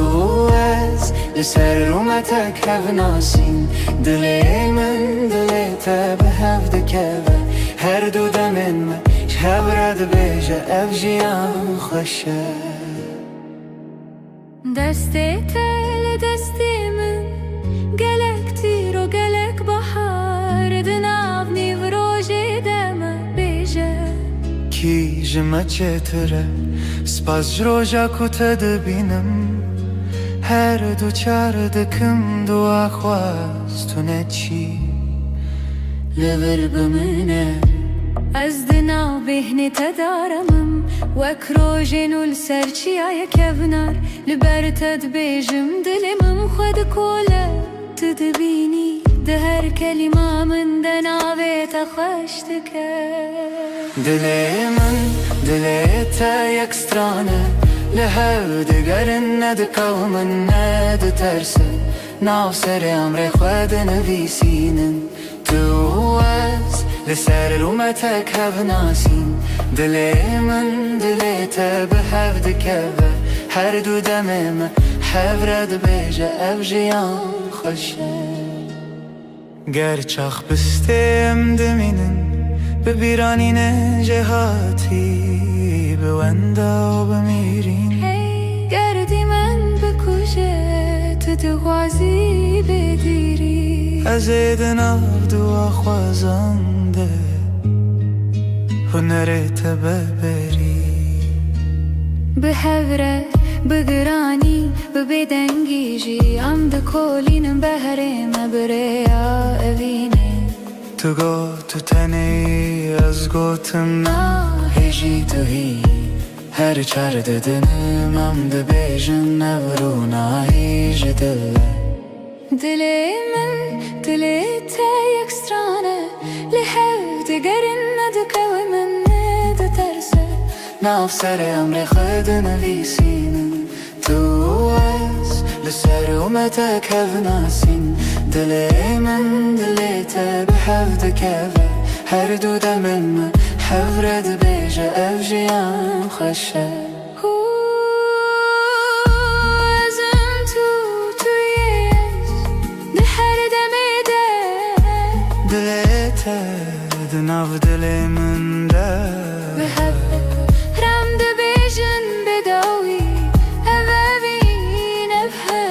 ez لسر رومتك هف ناسين دلي من دليته بهف دكبه هر دو دمن ما شهبرد بيجا افجيان خوشه دسته تل دسته من گلک تیر و گلک بحر دناو نیو روژه دمه بیجه کی جمع چتره سپاس جروجا کتا دبینم هر دو چار دکم دو خواستونه چی لبر بمنه از دناو بهنه تدارمم وک روژه نول سرچی آیا کبنار لبر تد بیجم دلمم خود کوله تدبینی ده هر کلمه من دناوه تخشتکه دلی من دلیتا یک سترانه لهو دگرن ند قومن ند ترسه ناو سر امر خود نویسینن تو از لسر رومتک هف ناسین دلی من دلیتا به هف دکبه هر دو دمم حفرد بیجه افجیان خوشه گرچخ بستیم دمینن ببیرانین جهاتی بوندا و بمیرین هی گردی من بکوشه تو دغوازی بدیری از دناو دو خوازنده هنرت ببری به هوره بگرانی ببدنگیجی عمد کولینم بهره مبریا اوینه تو گو تو تنی از گوتم هجی تو هی هر چار ددنم عمد بیجن نورو نایج دل دلی من دلی تا یک سترانه لحو دگرن ندکوی من ند ترسه ناف سر امر خود نویسینم تو از لسر اومتک هف ناسین دلی من دلیتا بحف دکبه هر دو دمن من حفرد بیجه افجیان خوشه ازم تویش ده هر دمه ده دلیتا دناف دلی من ده بحف رم ده بیجن بداوی اوابین افه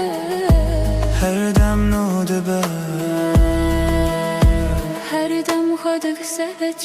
هر دم نو دبه هر دم خودک سبت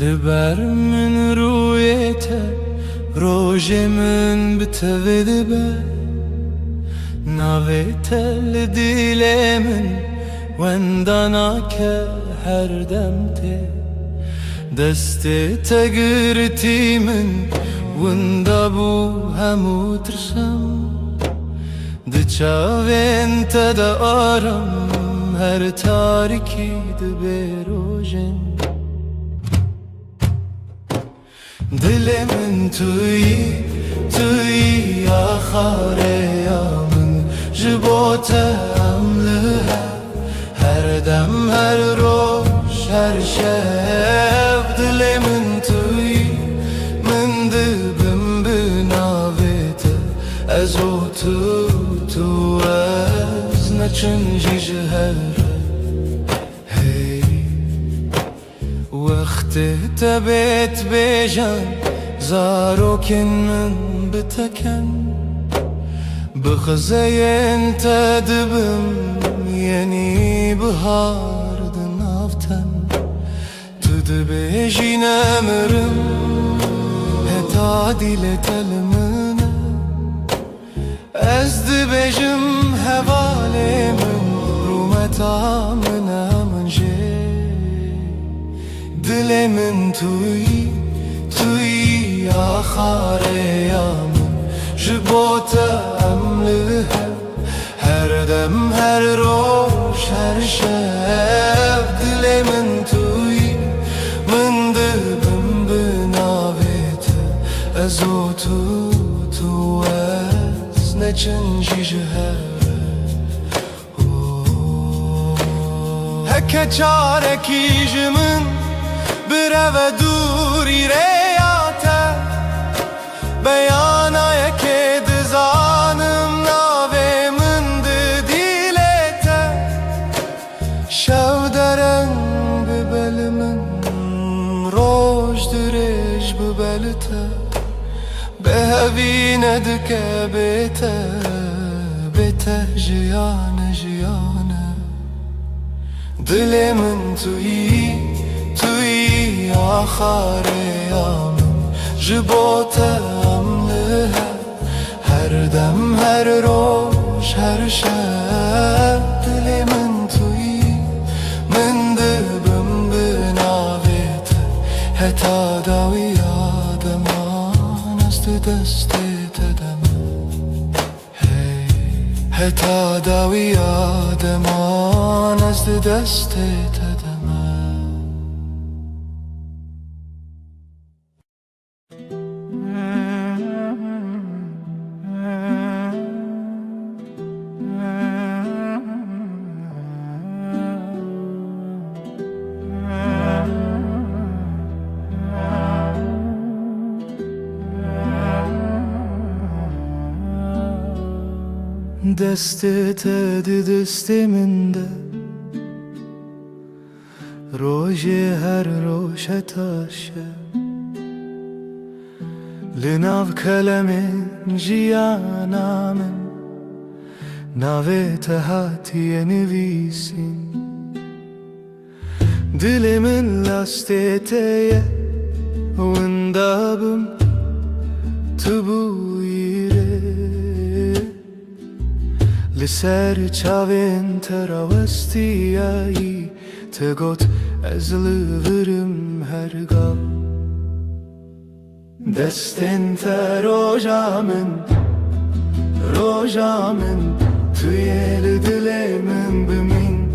لبر من رویته روژه من بتوید به ناویته لدیل من وندانا که هر دمته دست تگرتی من وندا بو همو ترسم دچاوین تدا آرم هر تاریکی دبروژن دل من توی آخاره یا من جبوته عمله هر دم هر روش هر شب دل من توی من دبم بناویته از او تو از نچنجی جهره هی تهتبت بيجان زاروكن من بتكن بخزين تدبم يني بهار دنافتن تدبيجي نمرم هتعدي لتلمنا از دبيجم هوالي من رومتا منا من جي دل من توی آخاره یا من جبوت املها هر دم هر روش هر شب دل من توی من دبم بناویت ازو تو از نچنجی جهر هکه چارکی جمن برو دوری ریاته بیانای که دزانم ناوه من دیلته شو درنگ ببل من روش درش ببلته به هوی ندکه بیته جیانه دل من توی آخر یام جبوت املها هر دم هر روش هر شب دل من توی من دبم بناویت حتی داوی آدمان است دست تدم حتی داوی آدمان است دست تدم دستت دست من ده روژ هر روش تاشه لناو کلم جیانا من ناوه تهاتی نویسین دل من لاستیتیه وندابم تبویره لسر چاوین تراوستیایی تگوت از لورم هرگاه دستن تا روژا من توی دل من بمین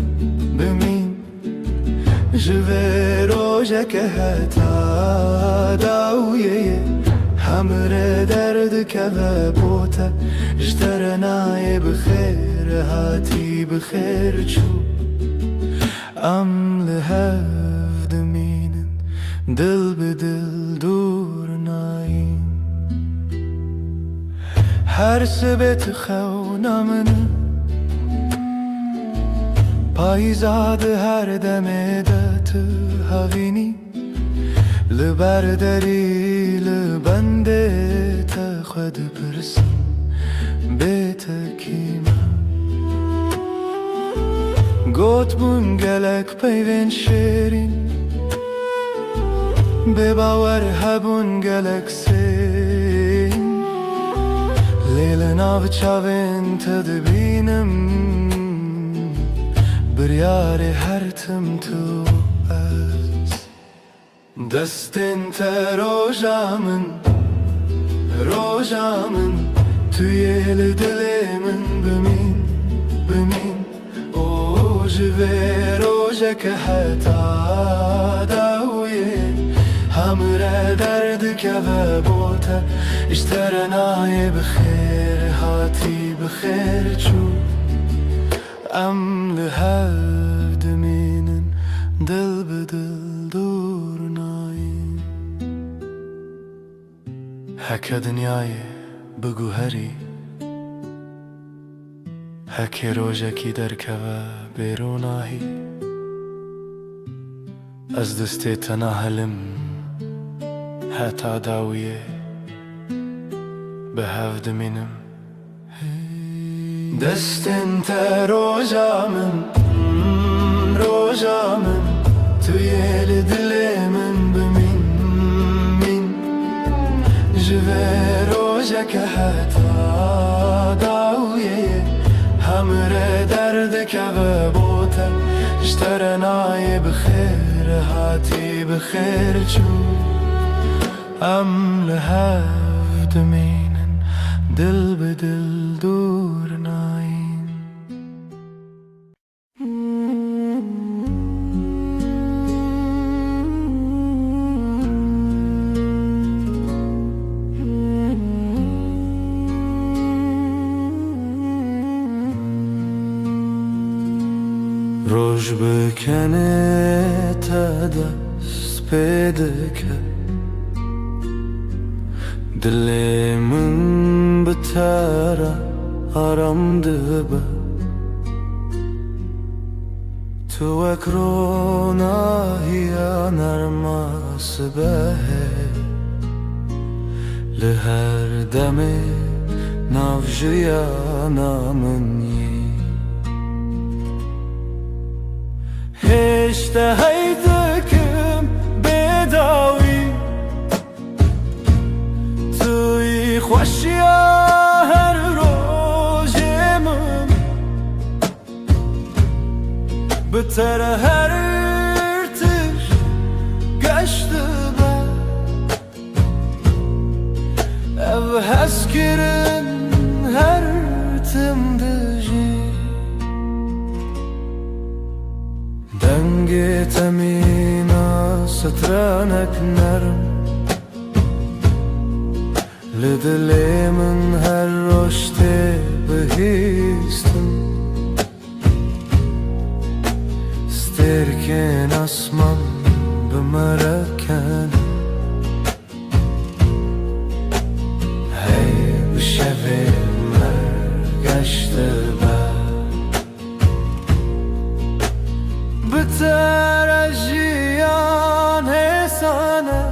جوه روژا که حتا داویه همره درد که و بوته جترنای بخیر هاتی بخیر چو ام لحف دمینن دل به دل دور ناین هر سبت خونا من پایزاد هر دمه دت هاوینی لبرداری لبنده تا خود پرسم بیت کیما گوت بون گلک پیوین شیرین به باور هبون گلک سین لیل ناو چاوین تدبینم بریار هر تم تو از دستن تا روژا من توی دل من بمین او جوه روژا که حتا داویه همره درد که و بوته اشترنای بخیر هاتی بخیر چو ام لحف دمینن دل به دل دور ناین هکه دنیای بگو هری هکه روژا کی در که و بیروناهی از دستی تنهلم حتا داویه به هفت منم دست انت روجا من توی دل من بمین من جوه روجا که حتا داویه همره درد که و بوته اشترنای بخیر هاتی بخیر چو ام لهفت مینن دل به دل دور ناین روش بکنه تا دست پیدا کرد دل من بتره آرام دبه تو اکرونا هیا نرماس به لهر دمه نافجیا نامنی هشته هیدکم بداوی توی خوشیا هر روزمم بتر هر ارتش گشته با او هسکرن هر تم دجی دنگ تمینا سترانک نرم لدل من هر رشته بهیستم سترکن اسمان بمرکن هی بشوه مرگشته بتر جیان حسانه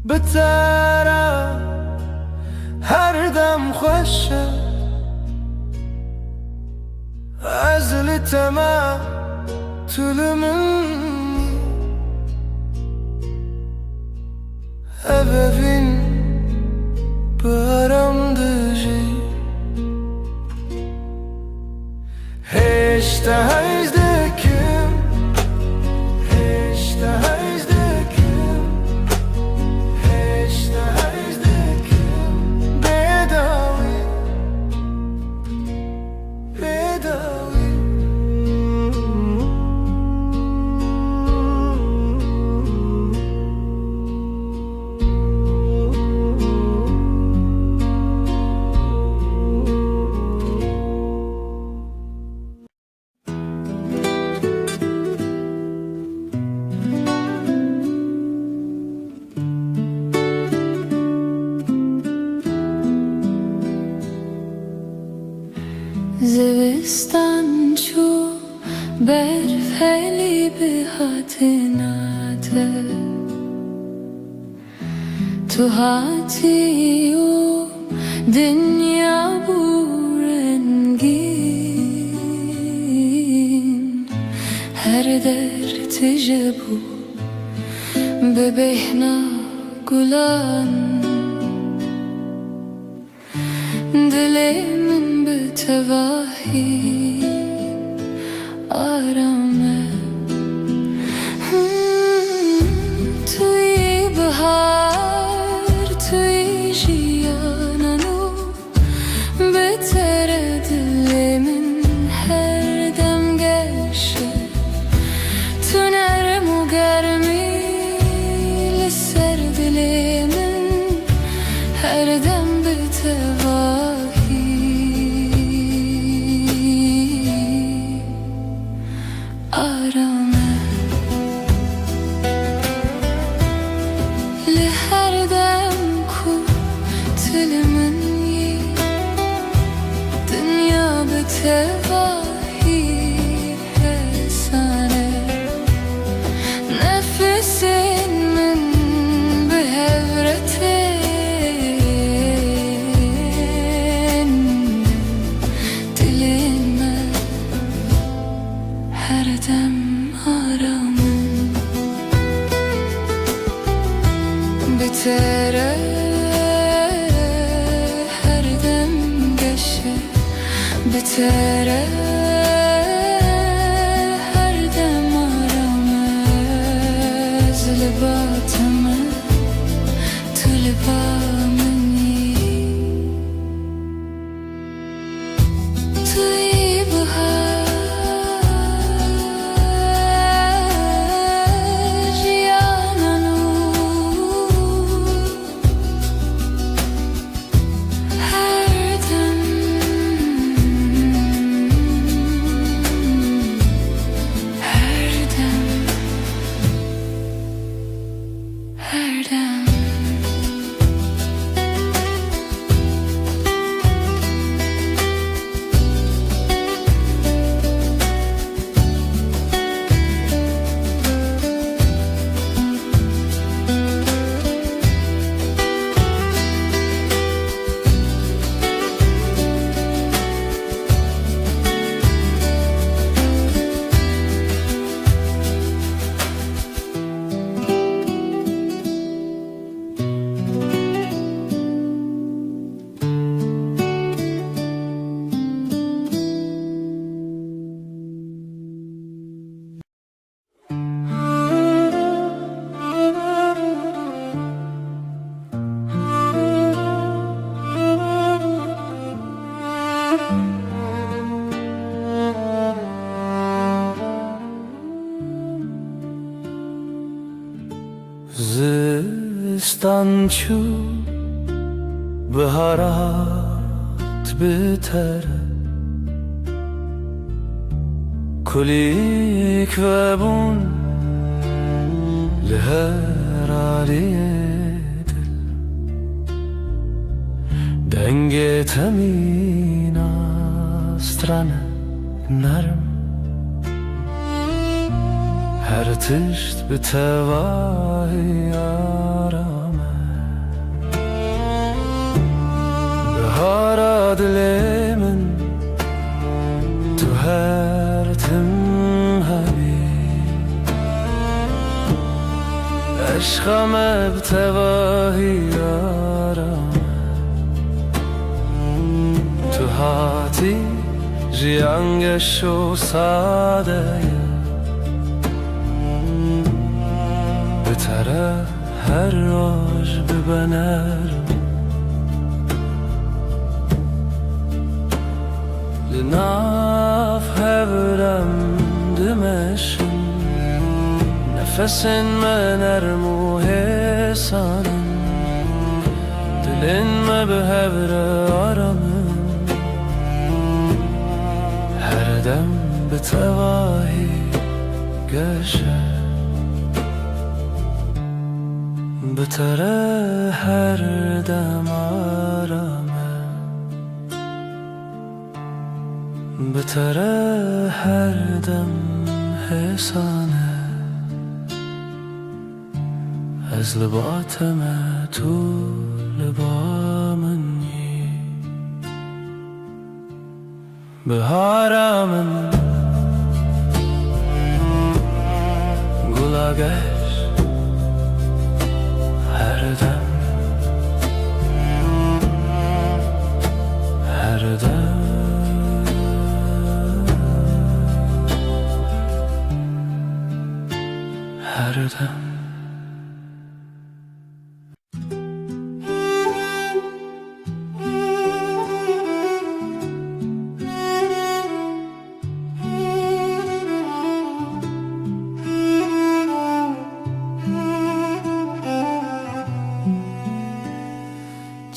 بتر هر دم خوشه از لتما طول منی ببین برام دجی هشته هیزدکم هشته هیزدکم هشته هیزدکم بداوی بداوی زوستان چو برف هلی به هاتناته تو هاتی و دنیا بورنگین هر در تجبو به بهنا گلان دل من به تواهی آرامه توی بهار توی جیانانو بهتر دل من هر دم گشه تو نرم و گرمی لسر دل من هر دم به تواهی آرامه لهر دم کو تل منی دنیا به تواهی حسن her dem aramın bitere her dem geçe bitere her dem aramız libatımı tulibamını زستان چو بهارات بتر کلیک و بون لهر علیت دنگ تمین استرن نرم her tişt bir tevahi arame Behara dilemin tu her tim habi Eşkame bir tevahi arame Tu hati jiyangeş o sadeye بتره هر روز ببنرم لناف هبرم دمشن نفسن من ارمو حسانم دلن ما بهبر آرامم هر دم بتواهی گشه بتره her dem arame بتره her dem hesane از لباتم تو لبامنی بهارمن گلاگه her dem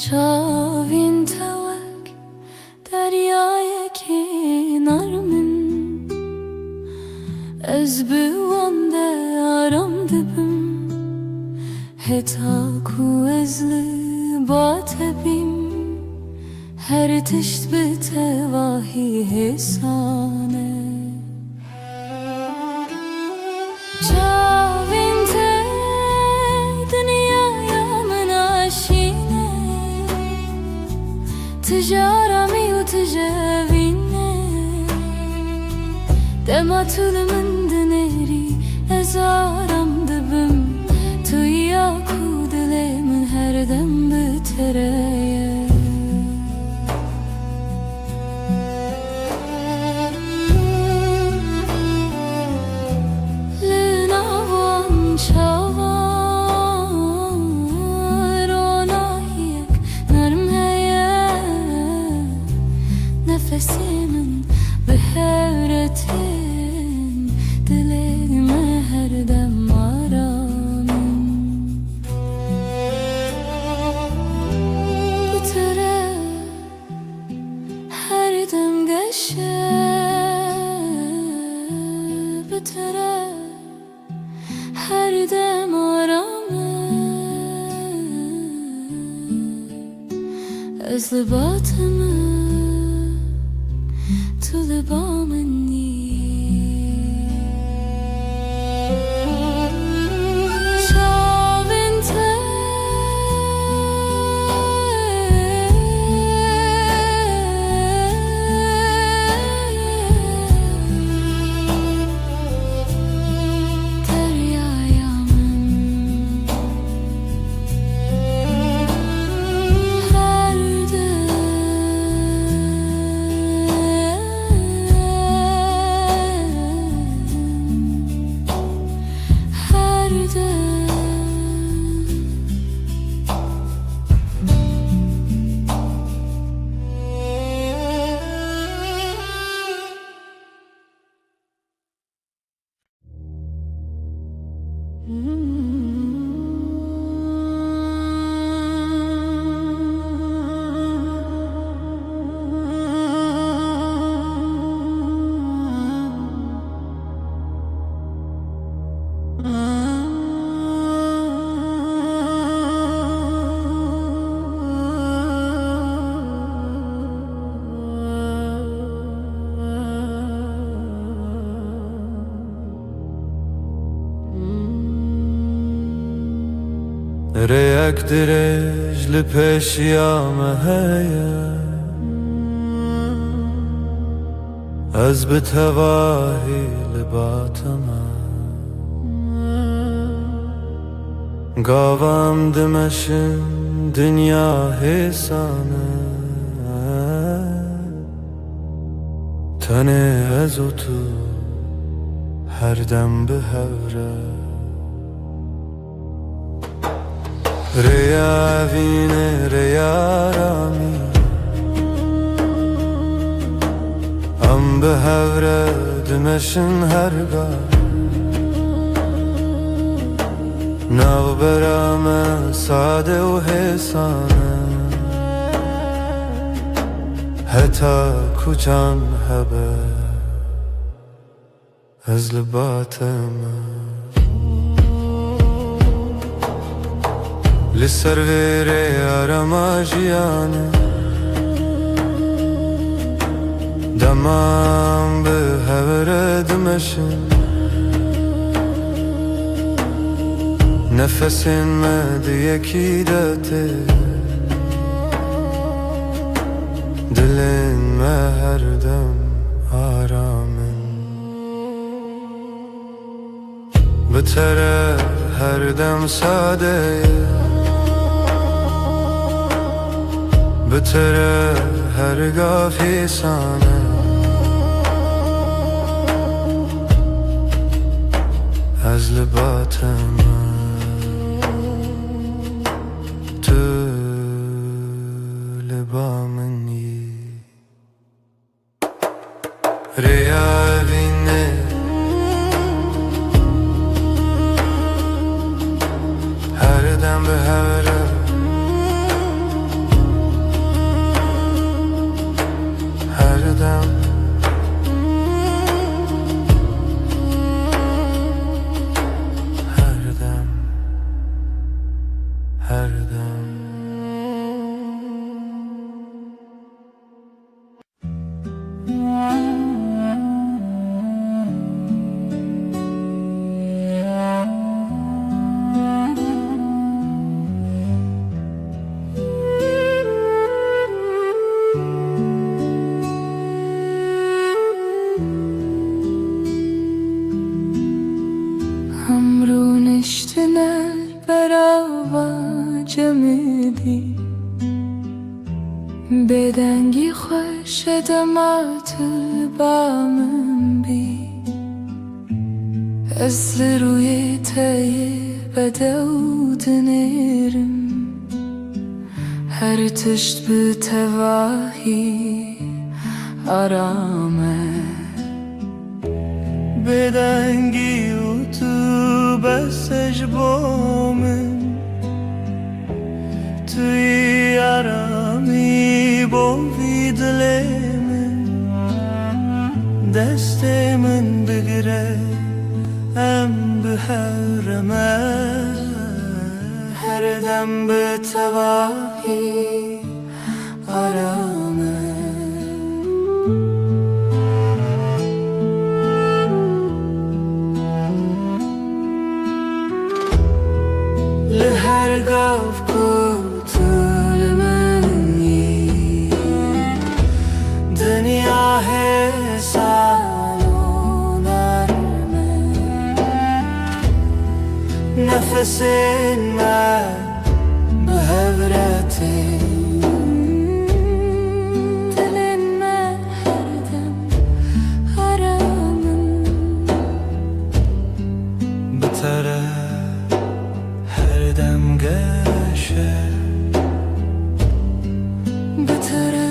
Çavin tevek deryaya kenarımın Ez büvande aram dibim Heta ku ezli batebim Her tişt betevahi hesane Çavin te dünyaya menaşine Tijarami u tijavine دماتل من دنری ازارم دبم تویا کودل من هر دم بتره لنوان چاوار آناهیک نرم هیا نفسی من به هرتن دلم هر دم آرامم بتره هر دم گشه بتره هر دم آرامم از لباتم تو لبامنی شاونته دریایامم هر دم ريك درج لبيش يا مهيا أزبت هواهي لباتما قاوام دمشن دنيا هيسانه تنه ازوتو هر دم بهوره ريا فيني ريا رامي ام بهوره دمشن هرگاه ناو برام ساده و حسانه حتی کجان هبه از لباتم لسر ویره آرما جیانه دمام به هوره دمشن نفسین مد یکی داته دلین ما هر دم آرامن بتره هر دم ساده بتره هرگاه فیسانه از لباتم تو لبامنی ریا بینه هر دم به هوره هر دم هر دم جمدی بدنگی خوش دمات بامن بی از روی تای بدود نرم هر تشت به تواهی آرامه بدنگی و تو بسش بامن توی آرامی بوی دل من دست من بگیره ام به حرمه هر دم به تواهی آرامه لهر گاف کتل منی دنیا حسان و نرمه نفس من به هورته دل من هر دم آرامم بتره هر دم گشه بتره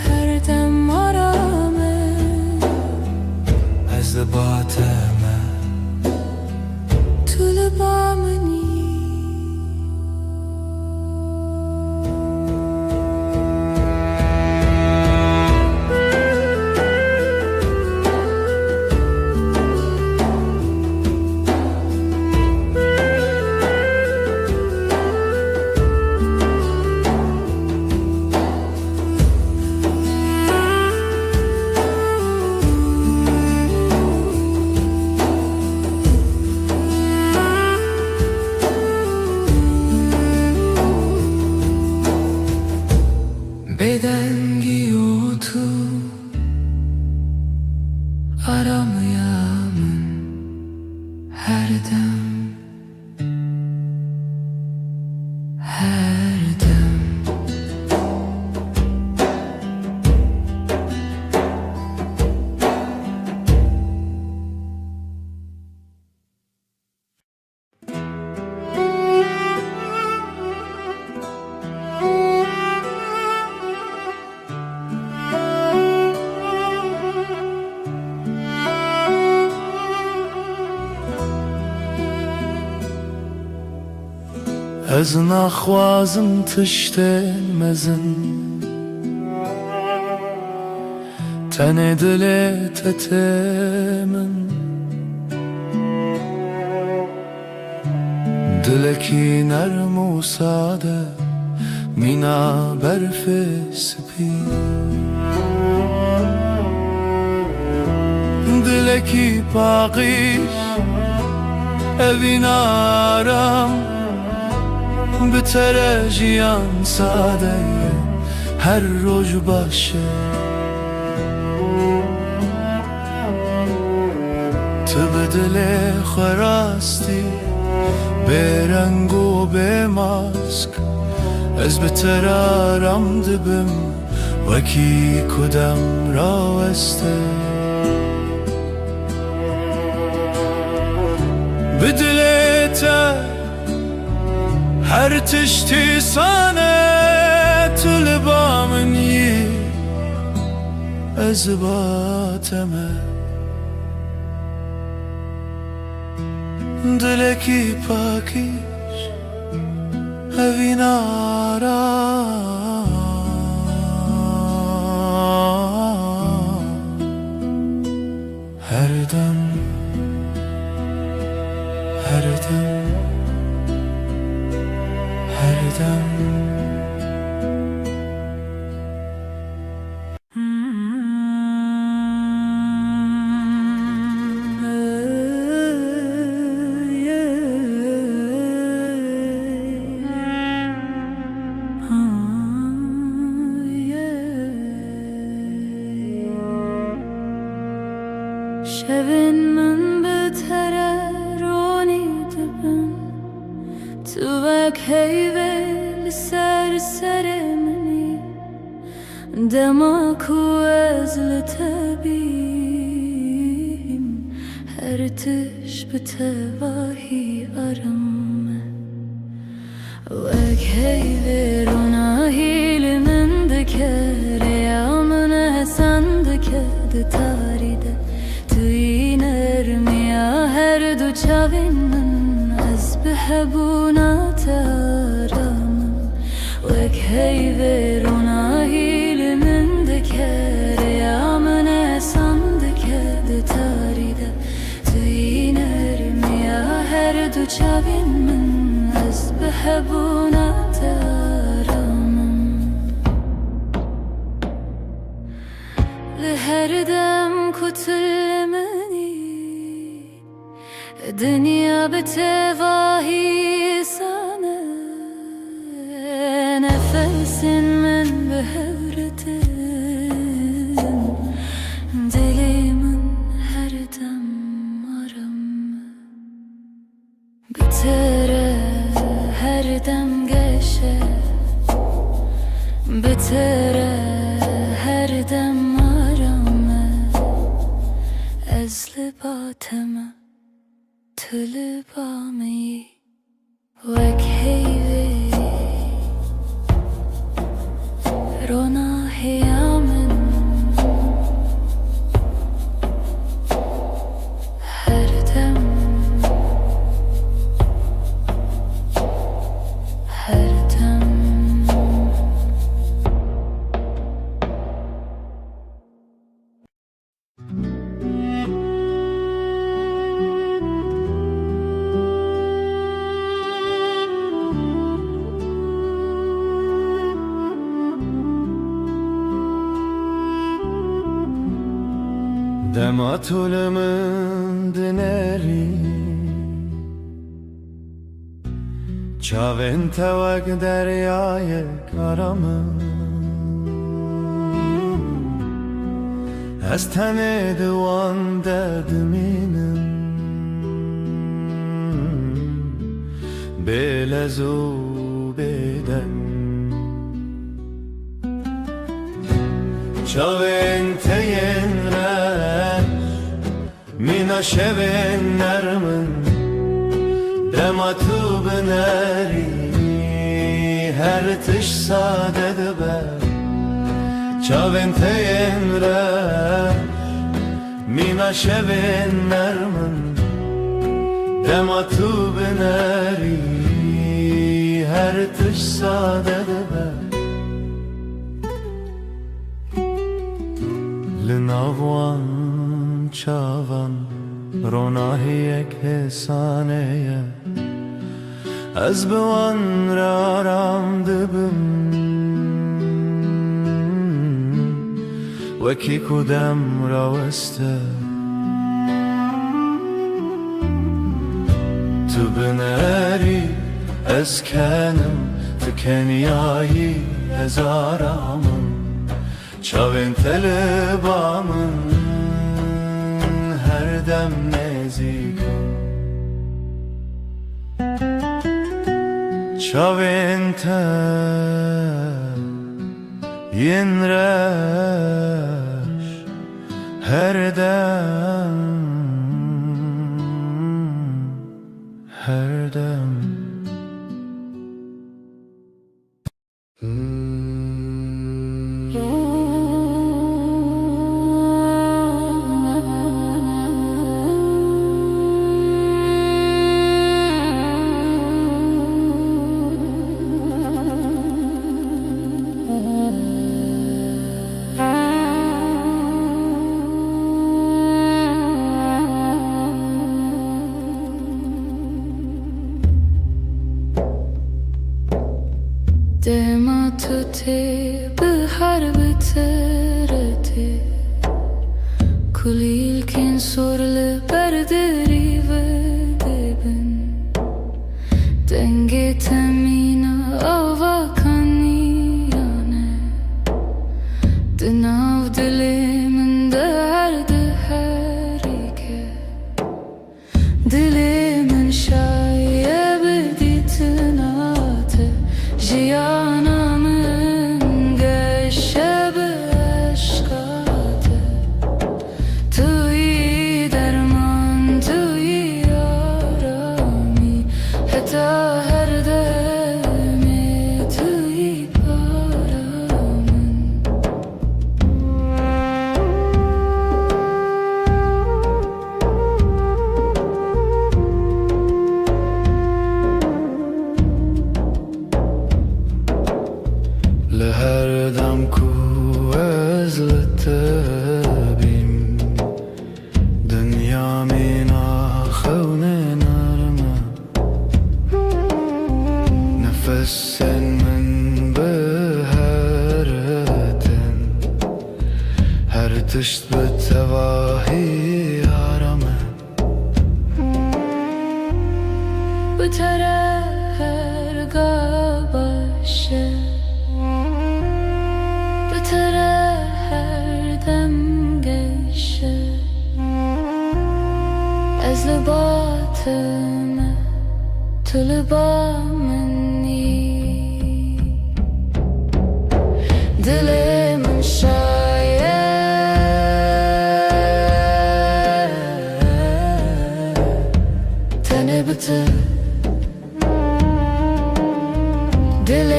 هر دم آرامه از باطمه تو لبامنی بدنگی و تو آرامیم هر دم هر دم از نخوازم تشته مزن تن دلت من دلکی نرم و ساده مینا برف سپی دلکی پاقیش اوین آرام بتره جیان ساده هر روز باشه تو به دل خراستی به رنگ و به ماسک از بتر آرام دبم وکی کدام راوسته به دلت هر تشتی سانه تو لبامنی از باطمه دلکی پاکیش اوین آرام هر دم هر دم هر دم شبن من بتره رونی دبن تو وک هیوه لسر سرمنی دما کو از لتبیم هر تش بتواهی آرامه وک هیوه روناهی لمن دکر یامن حسن دکد تاریده توی نرمیا هر دو چاوین من از بهبونات آرامم وک هیوه روناهی لمن دکر یامن حسن دکد تاریده توی نرمیا هر دو چاوین من از بهبونات آرامم لهر دم کتل منی دنیا بتواهی سانه نفس من بهورتن دلی من هر دم آرامه بتره هر دم گشه بتره هر دم آرامه از لباتمه تو لبامی وک هیوی روناهی آمن هر دم هر دم دما طولمن دنری چاوین توک دریای کارامم از تن دوان دردمینم بلزو بدن چاوین تین مینا شوین نرمن دما تو بنری هر تش ساده دبر چاوین تین مینا شوین نرمن دما تو بنری هر تش ساده دبر لناوان چاوان روناهی یک حسانه از بوان را رام دبم وکی کدم را وسته تو بنری از کنم تو کنیایی هزارامم چاوین تلبامن هر دم نزیکم چاوین ین رش هر دم هر دم دما تو تی به هر بترتی کلیل کن سرل بردری و دبن دنگ تمین آوا کنیانه دناو دل من درد هری که دل من شایه بدیتن تشت بتواهی آرامه بتره هرگاه باشه بتره هر دم گشه از لباتمه تو لبا منی دل من شاید تنه بته دل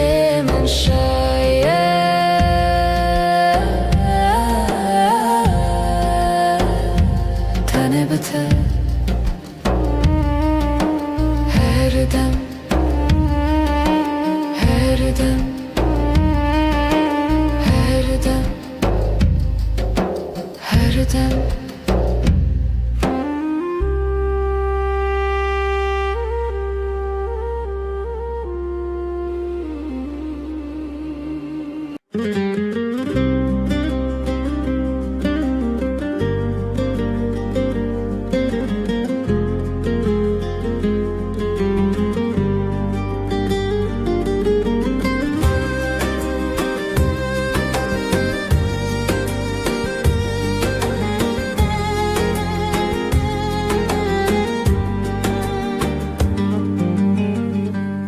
من شاید تنه بته هر دم هر دم هر دم هر دم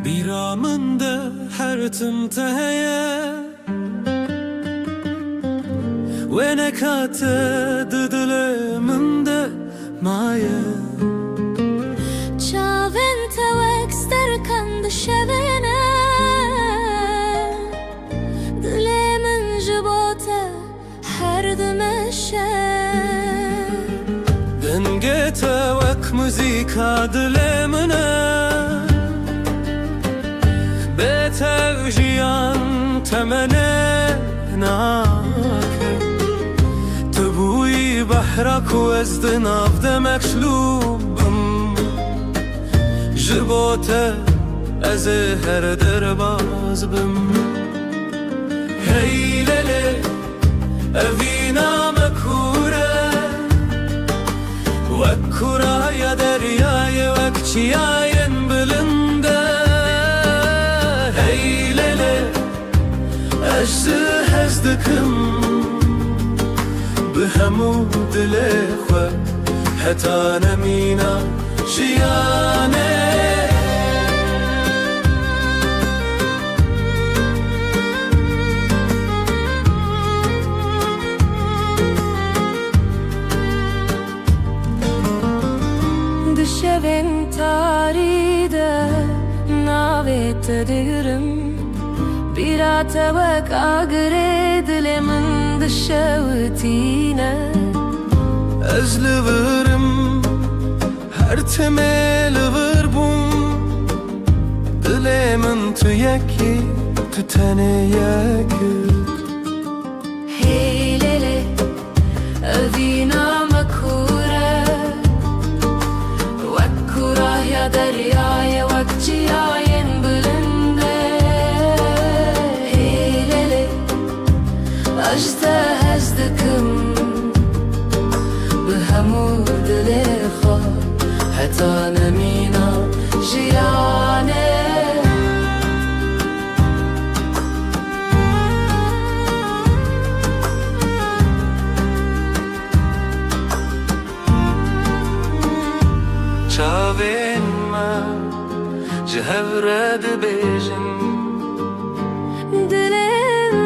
بیرامنده هر تنتهیه و نکات دل من ده مایه چاوین توکستر کند شبینه دل من جبوته هر دمشه دنگت وک موزیکا دل منه به توجیان تمنه ناکه تبوی بحرک و از دناف دمکشلوبم جبوته از هر در باز بم هی لله اوینا مکوره وکورا یا دریای وکچیاین بلنده هی لله اجزه هزدکم به همو دل خو حتی نمینا جیانه دشوین تاریده ناویت دیرم بیرات وک آگره دل من دشوتینه از لورم هر تمل وربون دل من تو یکی تو تنه یکی هی لیلی اوینا مکوره وکوره یا دریای وکچیاین بلنده هی لیلی اجزه هزدکم به همو دل خو حتی نمینا جیانه چاوین ما جهورد بیجن دلم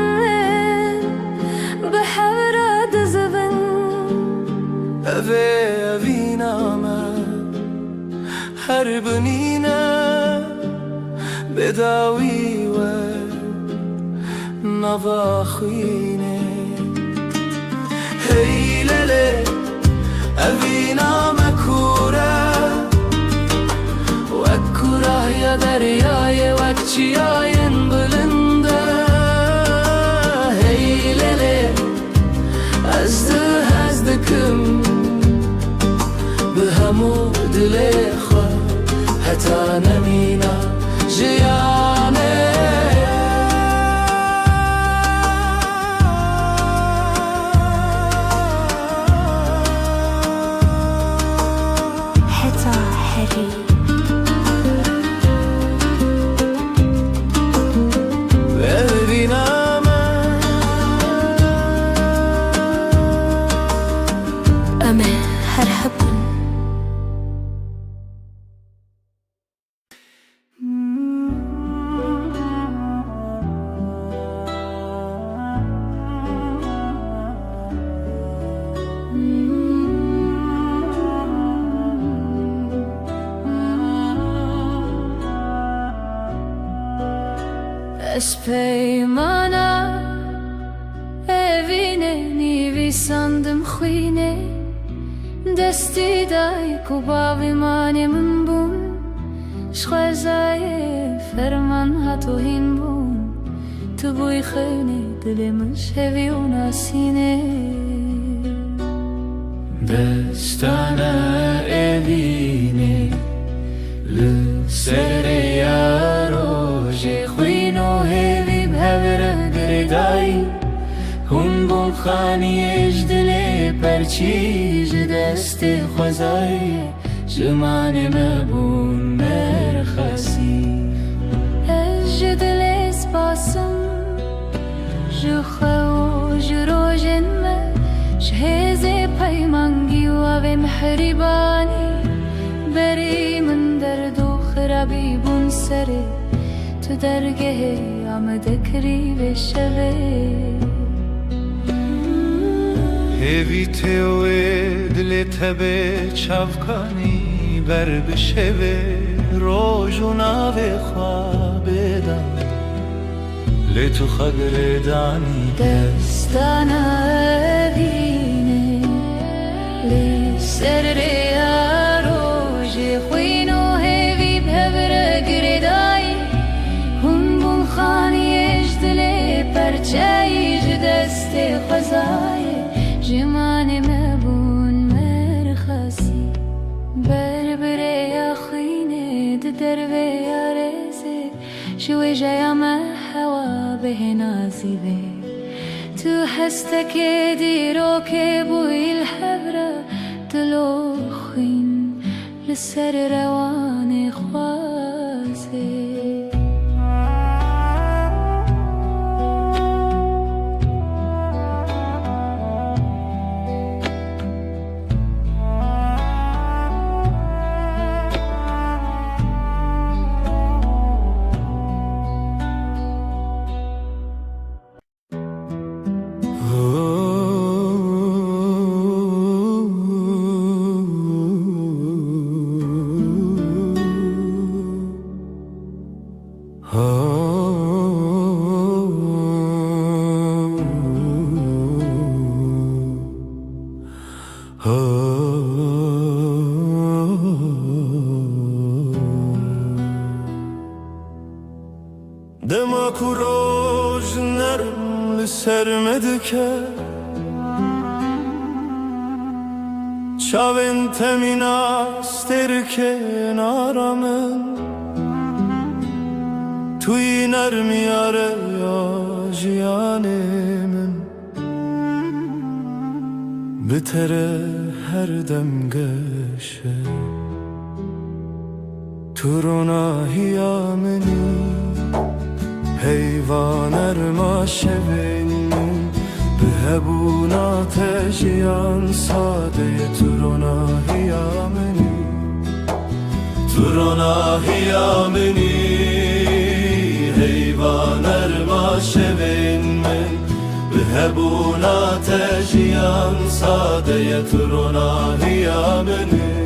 به حورد زبن اوه اوینا ما هر بنینا بداوی و نواخوینه هی لله اوینا مکوره وکوره یا دریای وکچیاین بلنده هی لله ازدکم به همو دل خو حتی نمینا جیانه بحبن Es peymana evine nivi sandım khine desti dai kubavi mane min bun shkhazaye ferman hatohin bun tu buy khine dilim shevi unasine Destana evine le sereyaro Khwino hevi bhavra gredai Hun bun khani ejdle perchij deste khwazai Jmane mabun merkhasi Ejdle spasım Jukhaw jrojen me Shheze paymangi wa ve mehribani Beri min derdo khrabi bun sere تو درگه آمده کری به شوه هیوی تیوه دل تبه چافکانی بر بشوه روژونا و خوابه دم لتو خدر دانی دستانا وینه لی سر ریا روژه خوینو هیوی بهبره گردایی خانی اجدله پرچایج دست خزای جمان مبون مرخصی بربره یا خینه دروه یا رزه شوی جایا ما هوا به نازیبه تو هستك دیرو که بوی الحبره دلو خین لسر روان خوازه Dema kuroj nerm li sermedike Çavên temîna sterke naramın Tuî nermiyare ya jiyanê min Bi tere her dem geşe Tu ronahiya minî Heyvan erma şevin Bihebuna tejiyan sade Turona hiyameni Turona hiyameni Heyvan erma şevin Bihebuna tejiyan sade Turona hiyameni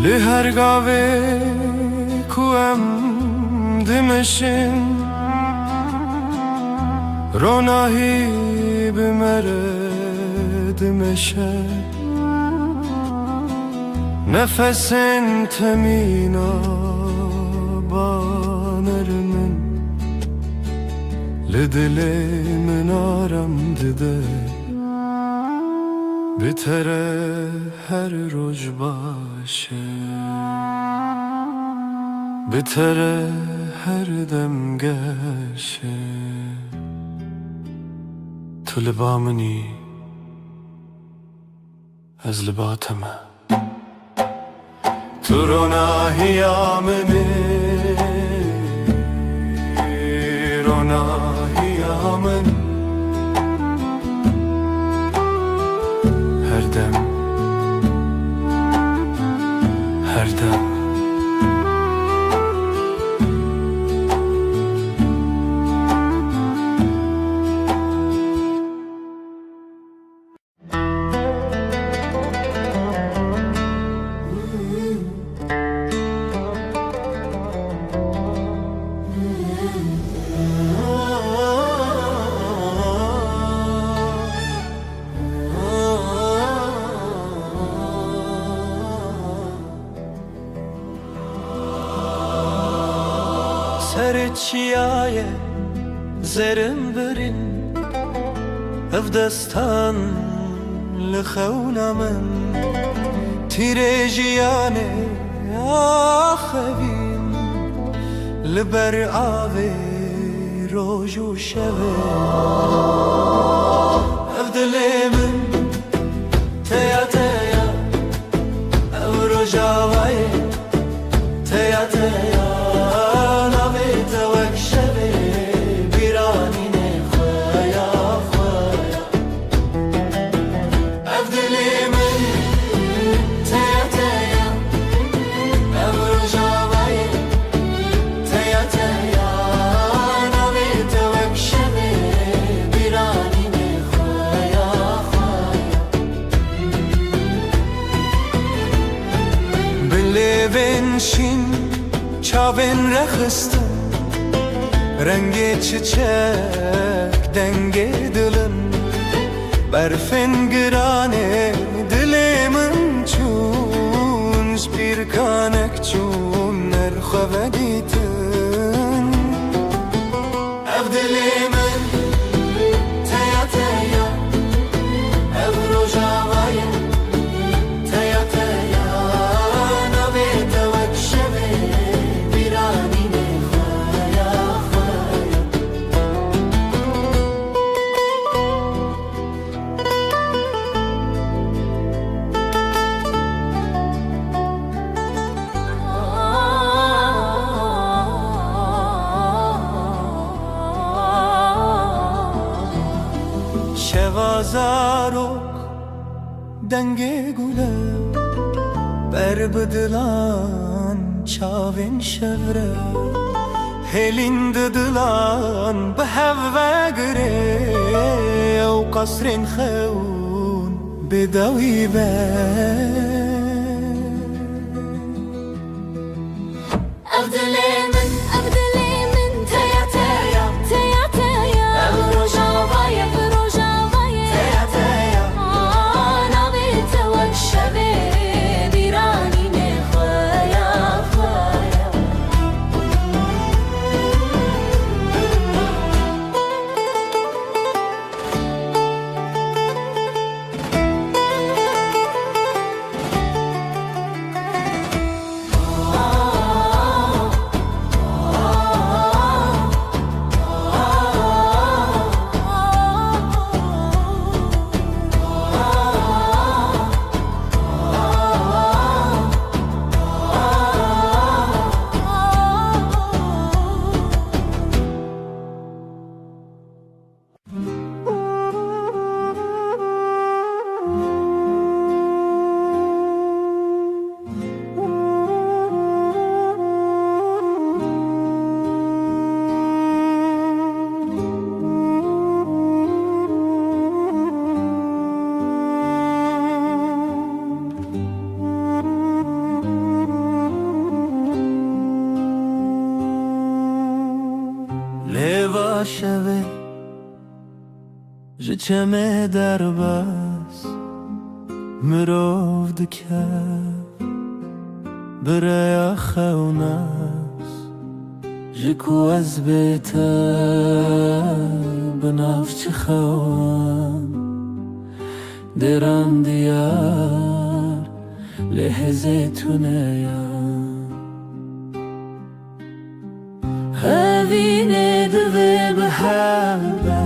Li her gave ku em dimeşin Ronahi bimere dimeşe Nefesin temina banermin Li dilimin aram dide Bitere her roj başı Bitere her dem geşe Tu libamini Ez libateme Tu rona hiyamini توانایی من هر دم هر دم سر چیای زرم برین اف دستان لخونا من تیره جیانه آخوین لبر آوه روز و شبه اف دلی من تیا تیا او رجاوه تیا تیا بنشین چاوین رخستم رنگ چیچک دنگ دلم برفن گرانه دل من چون سپیرکانک چون نرخواه دیتن اف دل من تیا تیا اف روژاوای تیا تیا شوازارok denge gule ber bıdılan çavin şevre helin dıdılan behevve gre ev kasrin xeun bedavi be Abdülemin, Abdülemin Teya teya, teya teya Ev rojavaya, rojavaya Teya teya Navi tevak şeve Birani ne khaya, khaya شوه جچمه در بس مروف دکر برای خونس جکو از بیتا بنافچ خوان دران دیار لحظه تونیان هاوینه دوه بحبه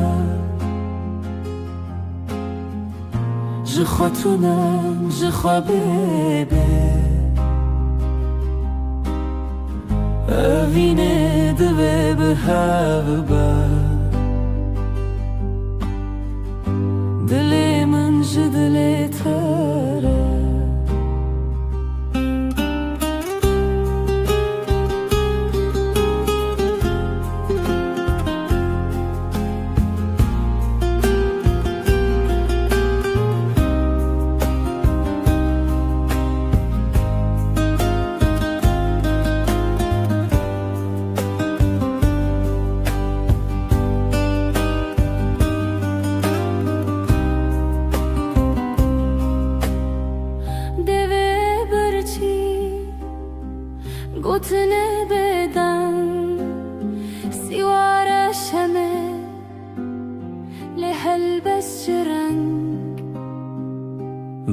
جخواتونم جخوابه هاوینه دوه بحبه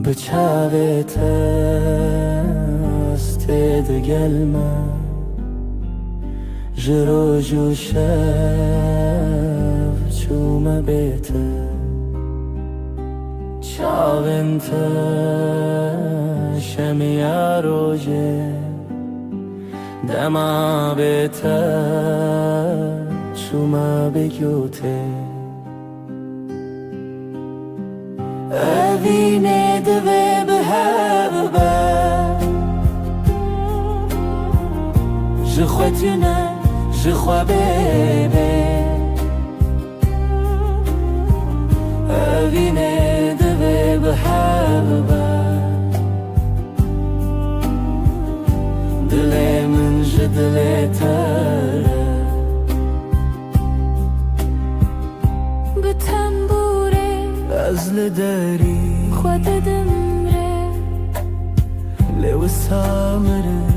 بچاوێت ئەستێ دەگەلمە ji roj û şev çûme bête çavên te şemiya rojê dema bête çûme bêgotê evînê divê bi hev be ji xwe tune ji xwe bêbê evînê divê bi hev be dilê min ji dilê te re bi tembûrê ez li derî xwe didim rê lê wisa mirim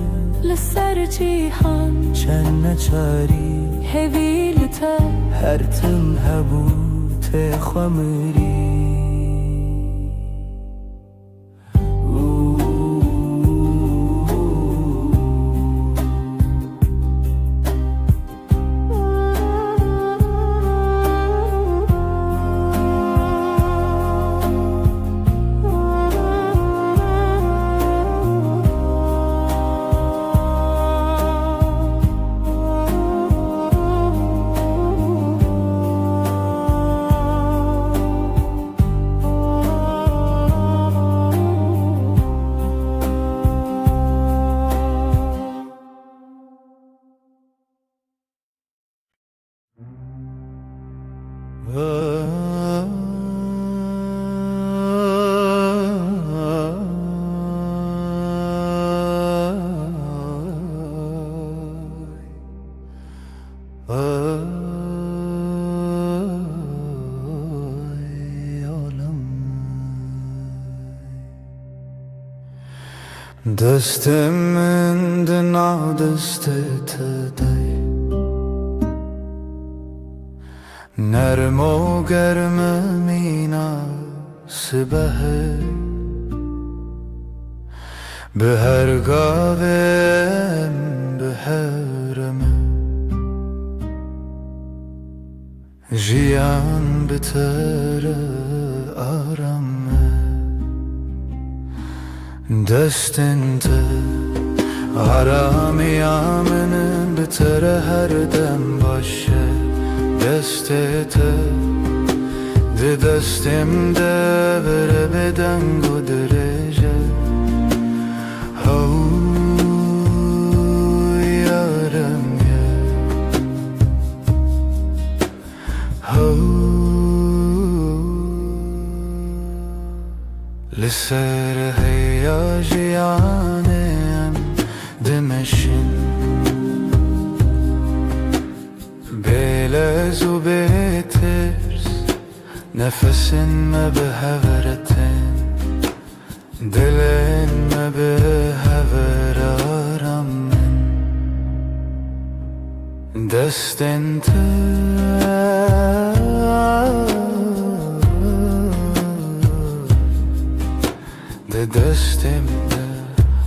li ser cîhan çend neçarî hevî li te her tim hebû tê xwe mirî دستم من دنا دستت دی نرم و گرم مینا سبه به هر گاوم به هرم جیان بتر آرام دستن te aramiyamın bitere her dem başı deste te de destemde vere beden godrece hav yarım ya hav لسر هیاجیانم دمشین بلز و بترس نفسن ما به هورتن دلن ما به هور آرام من دستن دستمde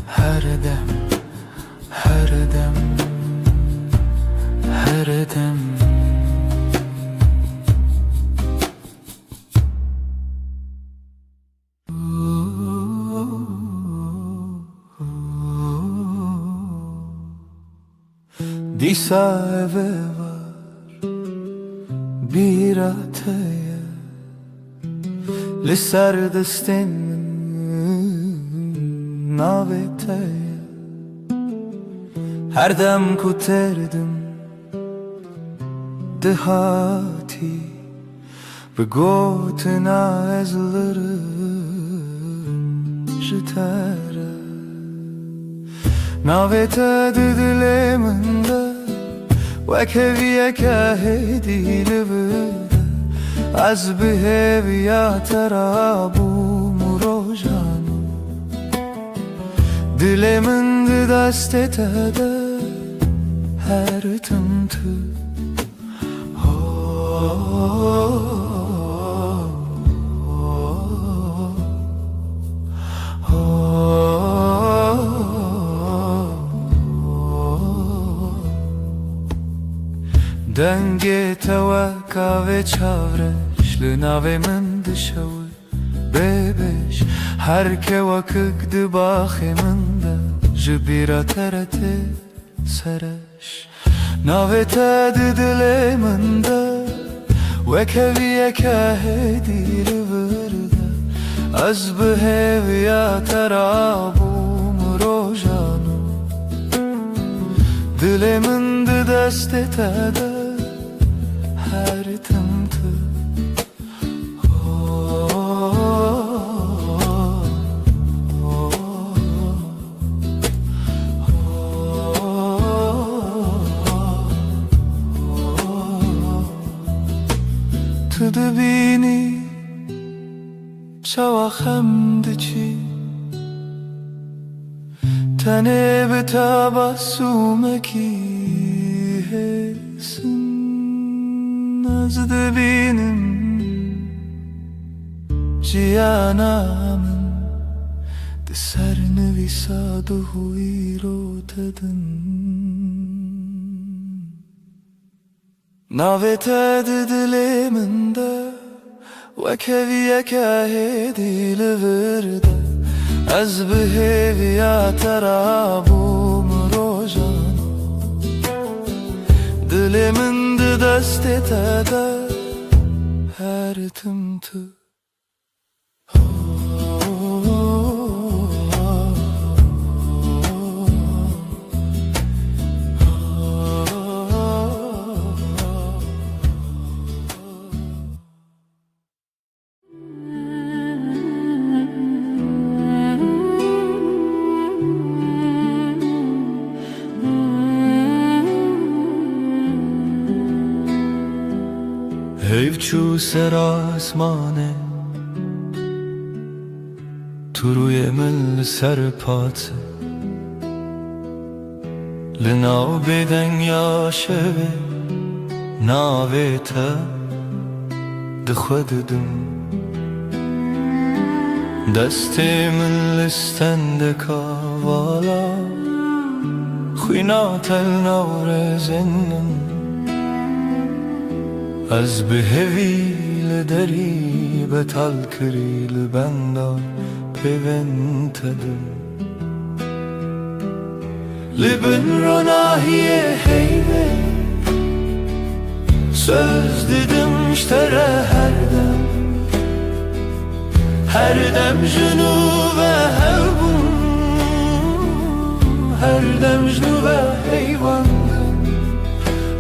her dem her dem her dem Disa eve var bir ateye li ser destin navete her dem kuterdim dehati ve gotina ezlerim jitere navete didileminde ve keviye kahedili vide az biheviya terabu murojanu Dilemin dastete her tımtı گیتوا کاوه چاورش لناوه من دشوه ببش هر که وکک دباخی من ده جبیرا ترته سرش ناوه تا ددلی من ده وکویه که هدی لورده از بهویا ترابوم روژانو دل من ده دست تده هر تمته تو دبینی چوا خمد چی تنه به تبسمکی هسن از دبینم جیانامن ده سر نویساد و هوی رو تدن ناوه تد دل من ده وکویه که هدی لورده از بهویا ترابوم روژانو دل من ده دست تده هر تمتو حیف چو سر آسمانه تو روی من سر پاته لناو بدن یا شوه ناوه تا ده خوددم دست من لستند کاوالا خوینات النور زنم از بهویل دری بتال کریل بندان پیونتده لبن رو ناهیه هیوه söz dedim iştere her dem junu ve hevbun her dem junu ve heyvandım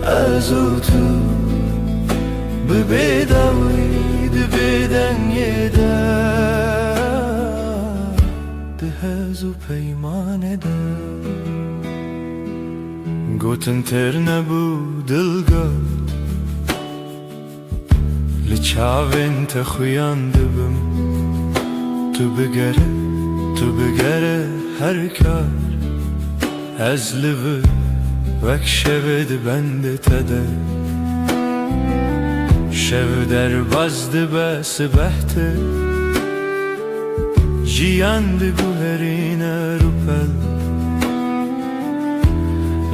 azutu bebedavri beden yeder dehazu peyman eder gotun terne bu dilga لچاوین تخویانده بم تو بگره هر کار از لبه وک شود بنده تده شو در بازده بس بحته جیانده گوهرین روپل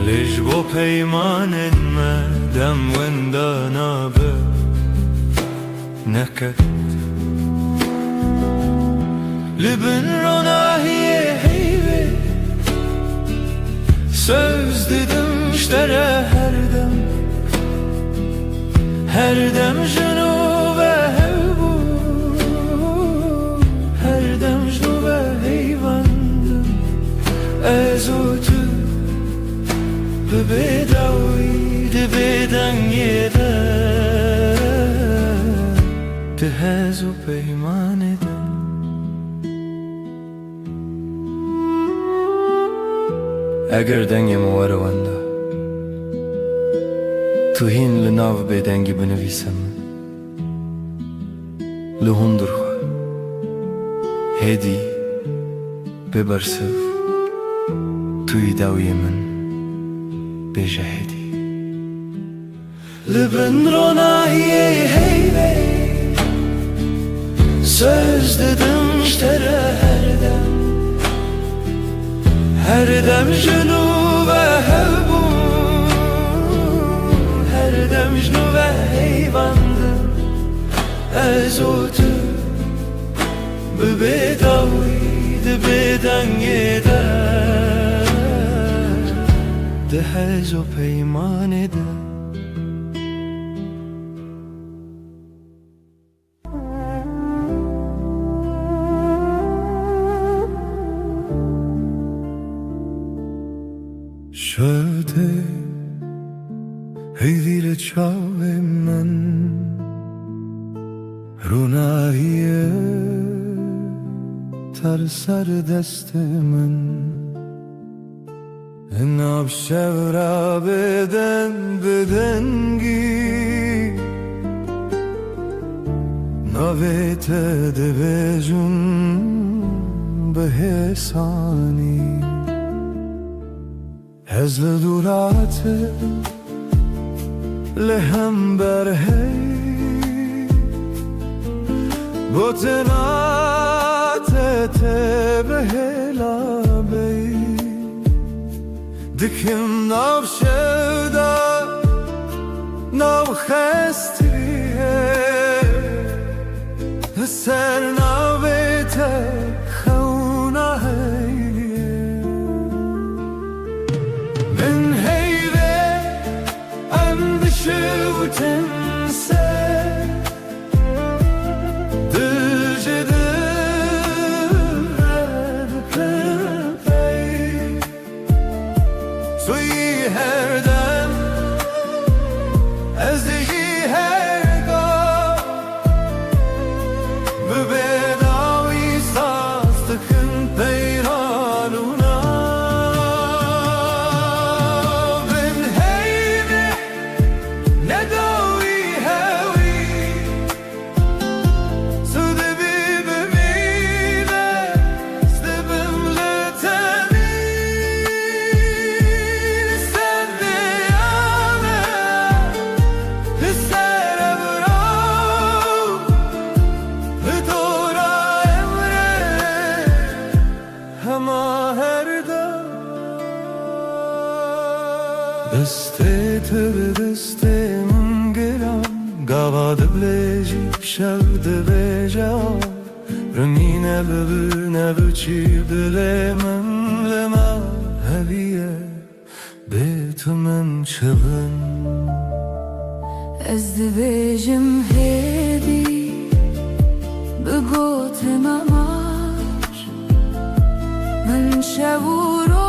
لیج بو پیمانن مدم وندانا به نكت لبن ronahiye heybe söz dedim iştere her dem junu ve hevbu her dem junu ve heyvandım ezutu bebedavi de beden yeder تهزو پیمان دل اگر دنگم وروانده تو هین لناو به دنگی بنویسم لهندر خو هدی ببرسف توی داوی من بجهدی لبن روناهیه هیبه söz dedim iştere her dem junu ve hevbu her dem junu زوتر ببيداوي دبيدنگه ده حز و پیمان ده شده هیدیل چاوه من روناییه تر سر دست من ناب شب را بدن بدنگی نویت ده جون به حسانی هزل دورات لهم برهی بوتنات تبهلا بی دکم ناو شودا ناو خستریه سر ناویت خونه هیه من هیوه اندشو تنسه دسته به دسته من گرم گواد بلیجی شود بجا رنینه ببینه بچی دل من لما هلیه بیت من چبن از دبیجم هدی بگوت مماش من شورو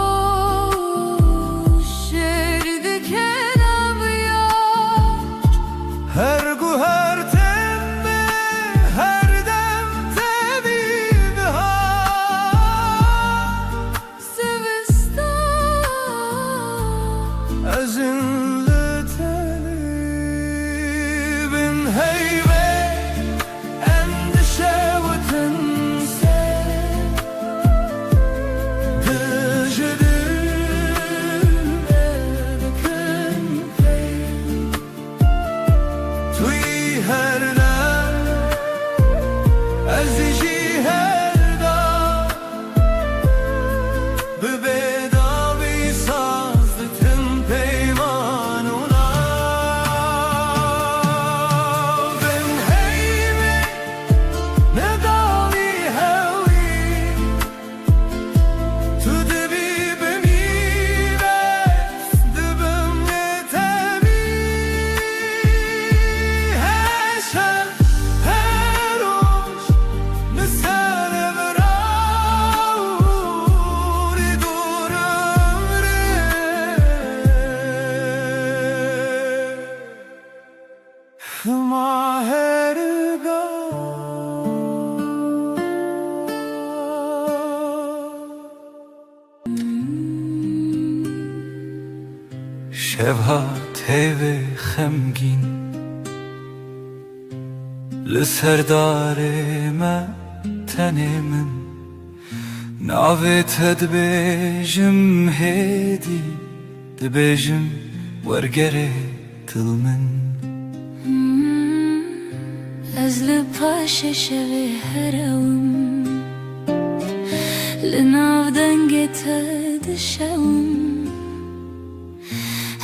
هر گو هر تمه هر دم تبیب ها سوستان از این لطلی بین هیوه اندشه و تنسه شبها تیوه خمگین لسردار ما تنه من ناویت دبیجم هیدی دبیجم ورگره تل من از لپاش شوی هرم لناو دنگت دشوم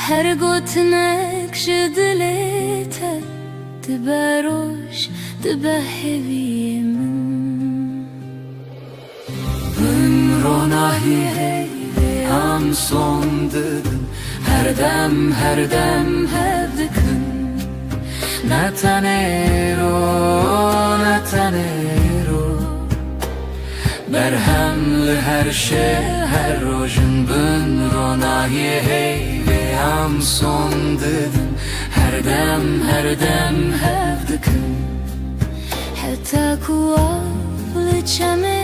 هر گوتنک جدلیت تبروش دبهوی من Bin ronahi hey am son dedin her dem hevdikın Natanero Berhemli her şey her rojun bin ronahi hey ve am son dedin her dem hevdikın حتی کوال چمه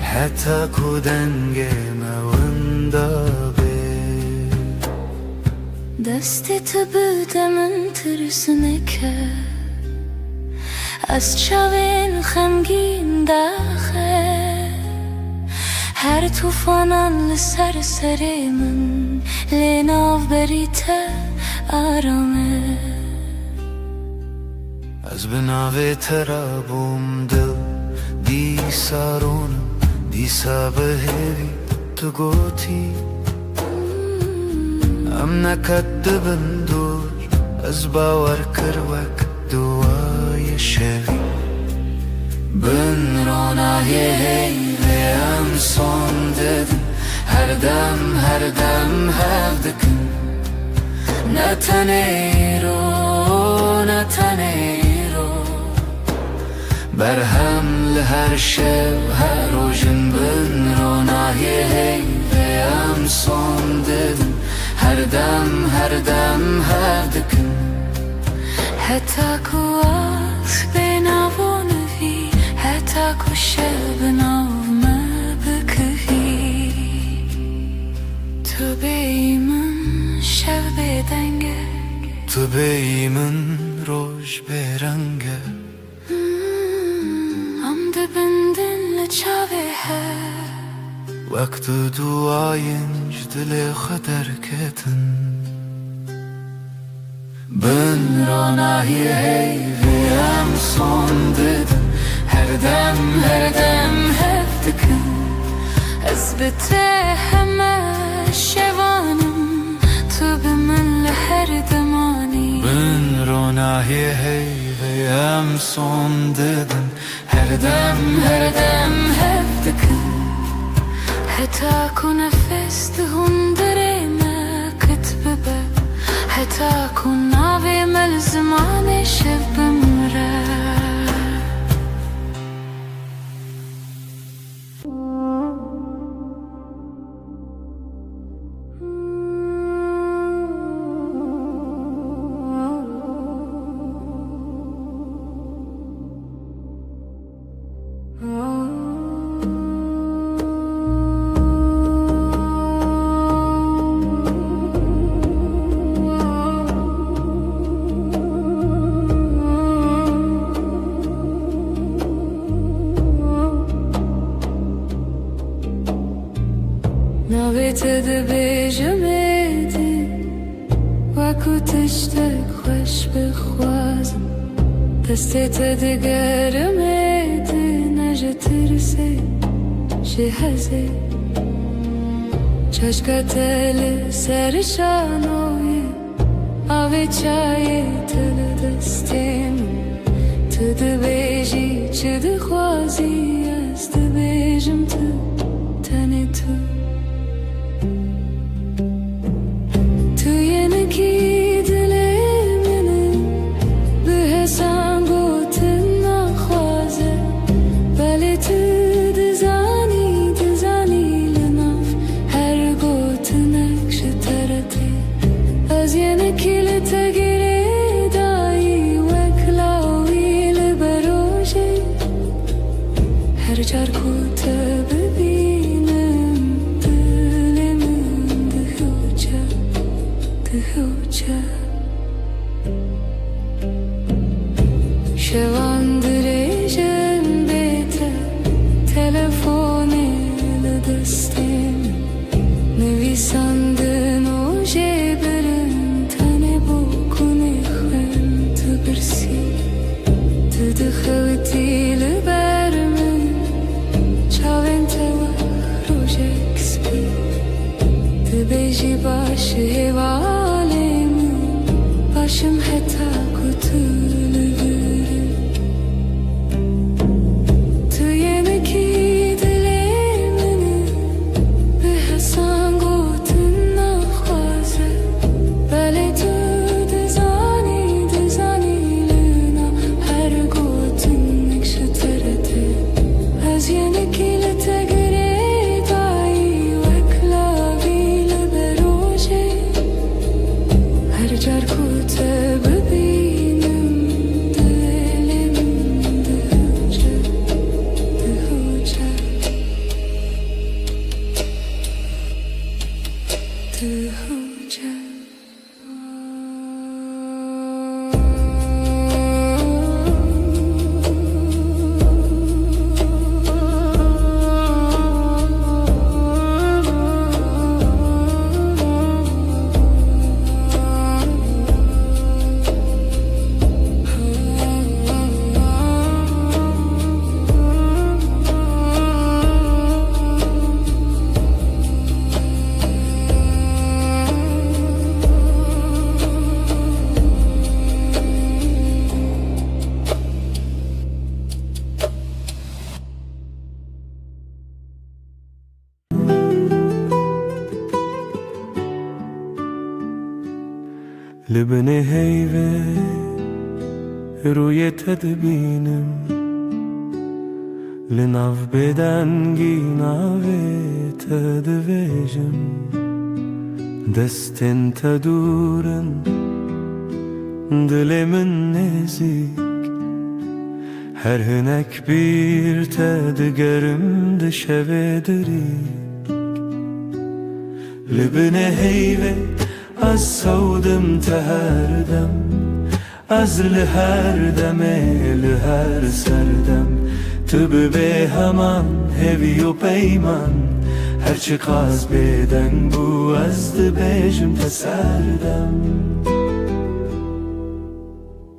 حتی کودنگ موندا به دست تو بودمن ترسونه که از چاوین خمگین داخه هر توفانان لسر من لناو بریته آرامه از بناوی ترابم دل دی سارونم دیسا بهوی تو گوتی ام نکدبن دور از باور کروک دوای شوی Bin ronahi hey ve am son dedin her dem hevdikın Natanero Berhemli her şey her rojun bin ronahi hey ve am son dedin her dem hevdikın حتی کوات بناونوی حتی کشل بناو ما بکهی تو بیمن شب بدنگه تو بیمن روش برنگه ام دبندن لچاوه ها وقت duayınc dile kadar keten Bin ronahi hey ve am son dedin her dem hevdikın از بته همه شوانم تو به من لهر دمانی bin ronahi hey ve am son dedin her dem hevdikın حتی کو نفس دهون درمه کتبه به حتی کو ناوی ملزمان شب بمره ناویت دبیجمدی وکو تشتک خوش بخوازم دستت دگرمدی نجا ترسی شهزه چشکت سرشانوی آوی چای تل دستیم تو دبیجی چه دخوازی از دبیجم تو تنی تو از یه نکیل تگیری دای لبني هيفه روی تدبینم لناف بدنگی ناوی تدویجم دستن تدورن دلمن نزیک هر هنک bir تدگرم دشوه دریک لبني هيفه از سودم تهردم از لهر دمه لهر سردم تو به همان هوی و پیمان هرچی قاز بدن بو از دبیجم تسردم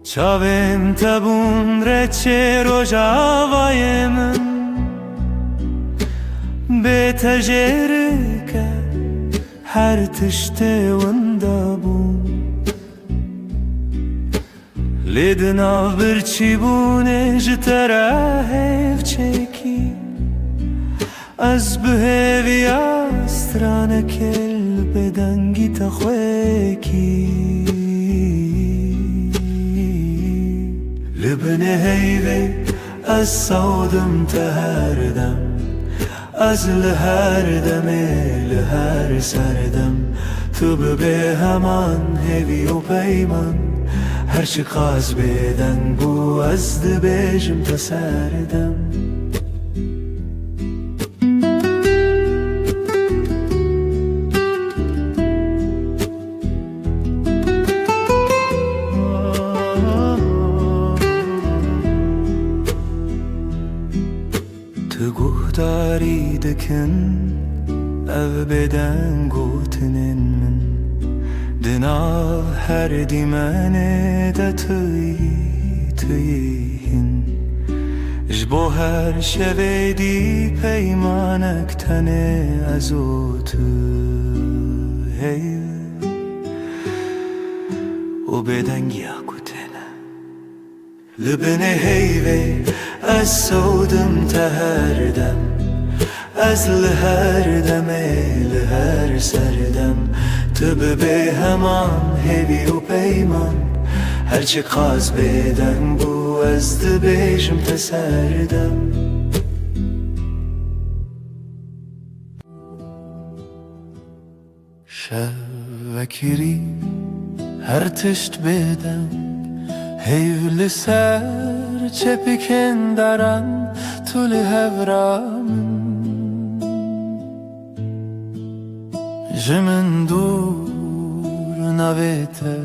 چاویم تبون رچه روژاوای من به تجره که هر تشته وندابون لیدنا برچی بونه جتره هف چکی از بهوی استرانه کل بدنگی تخویکی لبني هيفه از سودم تهردم از لهر دمه لهر سردم تو به همان هوی و پیمان هرچی قاز بدن بو از دبیجم تسردم تو گهداری دکن او بدن گوتنن من دنا هر دیمانه دا تویهن جبو هر شوه دی پیمانک تنه ازو تو هیو و بدنگی اکوتنه لبني هيفه از سودم تهردم از لهر دمه لهر سردم تو به همان هوی و پیمان هرچی قاز بدن بو از دبیجم تسردم شوکری هر تشت بدم هیو لسر چپکن دارن طول هورامن جمن دور نویته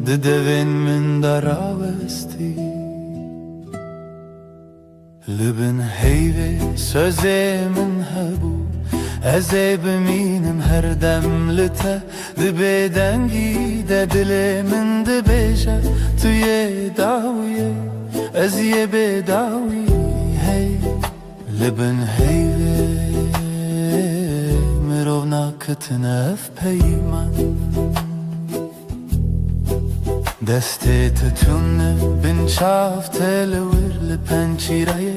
ددوین من دراوستی لبن هیوه سوزه من هبو ازی بمینم هر دم لته دبی دنگی ده دل من دبیشه توی داویه از یه بداوی هی لبن هیوه مرو ناکتنف پیمان دسته تتونه بن شاف تلور لپنچیره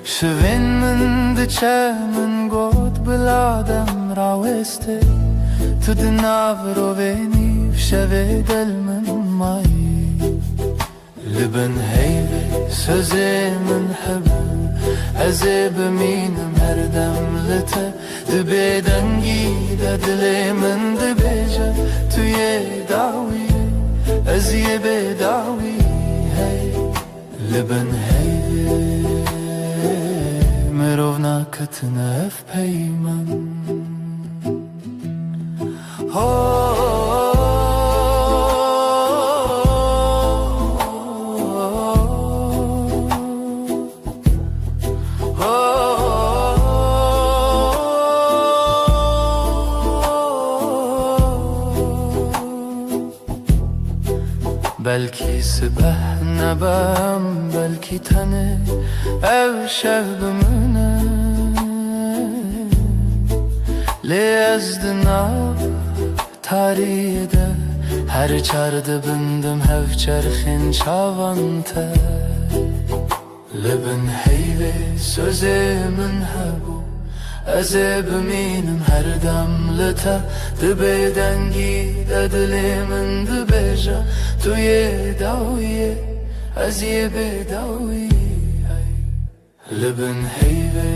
شوین من دچه من گود بلادم راوسته تو دناو رو وینی شوه دل من مایی لبن هیوه سوزه من حبو ازی بمینم هر دم لته دبی دنگی ده دل من دبیجه توی داویه از یه بداوی هی لبن هیوه مرو ناکتنف پیمان بلکی سبح نبم بلکی تنه او شب بمونه لی از دناو تاریده هر چرده بندم هف چرخین چاوانته لبن هیوه سوزه من هبو Ez ê bimînim her dem li te di bêdengî de dilê min dibêje tu yê dawiyê ez yê bêdawî li bin heyvê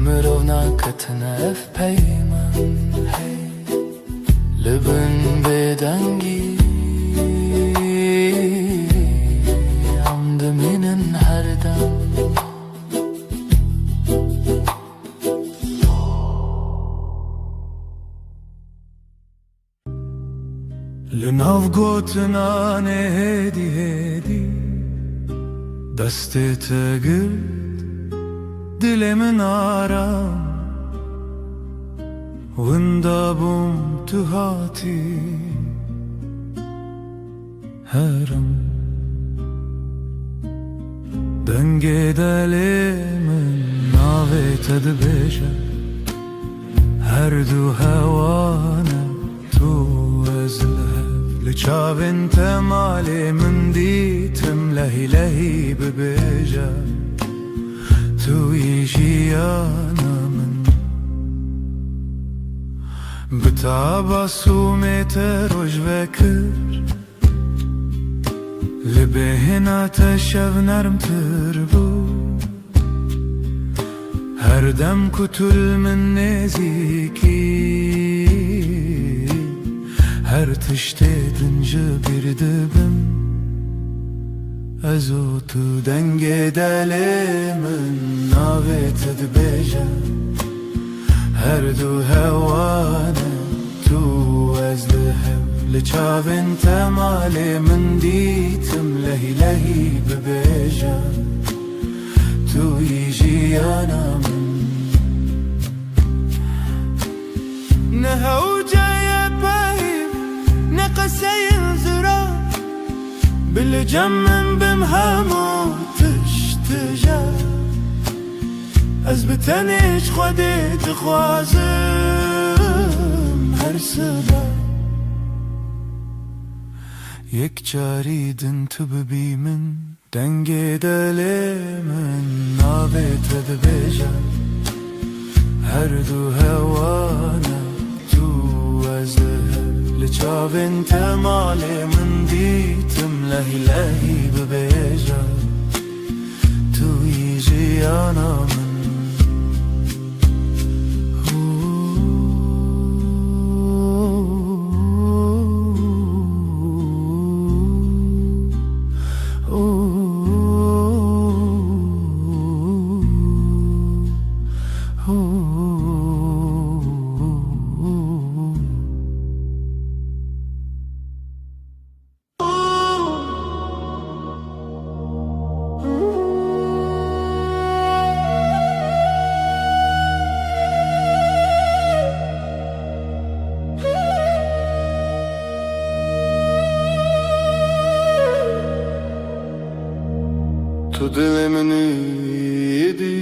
mirov naketine ev peyman hey li bin bêdengî em dimînin her dem لناو گوتنانه هدی هدی دستت گرد دل من آرام وندابم تو هاتی هرم دنگ دل من ناویت دبیجه هر دو هوانه تو ازله لچاوین تمالی من دیتم لهی لهی ببیجه توی جیانا من بتاباسومت روش وکر لبهنا تشو نرم تربو هر دم کتل من نزیکی her tiştedince bir dibim Ez o tu denge delimin navet dibêje Her du hewane tu ez lihev li çavên temalê min dîtim lehî lehî bibêje Tu yî jiyana min ne hewceye peyv ne qeseyên zira bilcem min bim hemû tiştije Ez bi tenê ji Xwedê dixwazim her sibe Yek carî din tu bibî min dengê delê min navê te dibêje Her du hewane tu ez lihev li çavên temalê min dîtim lehî lehî bibêje Tu yî jiyana min Tu dilimin yedi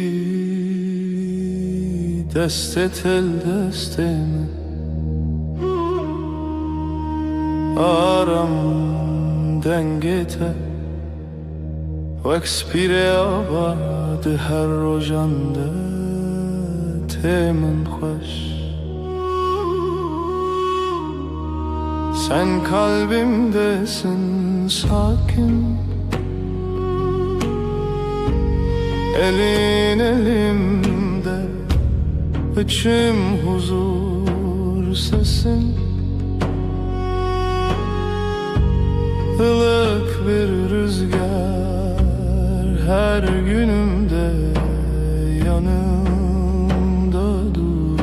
destet el destemi Aram dengete Vek spire abad her rojande temin xoş Sen kalbimdesin sakin Elin elimde içim huzur sesin Ilık bir rüzgar her günümde yanımda dur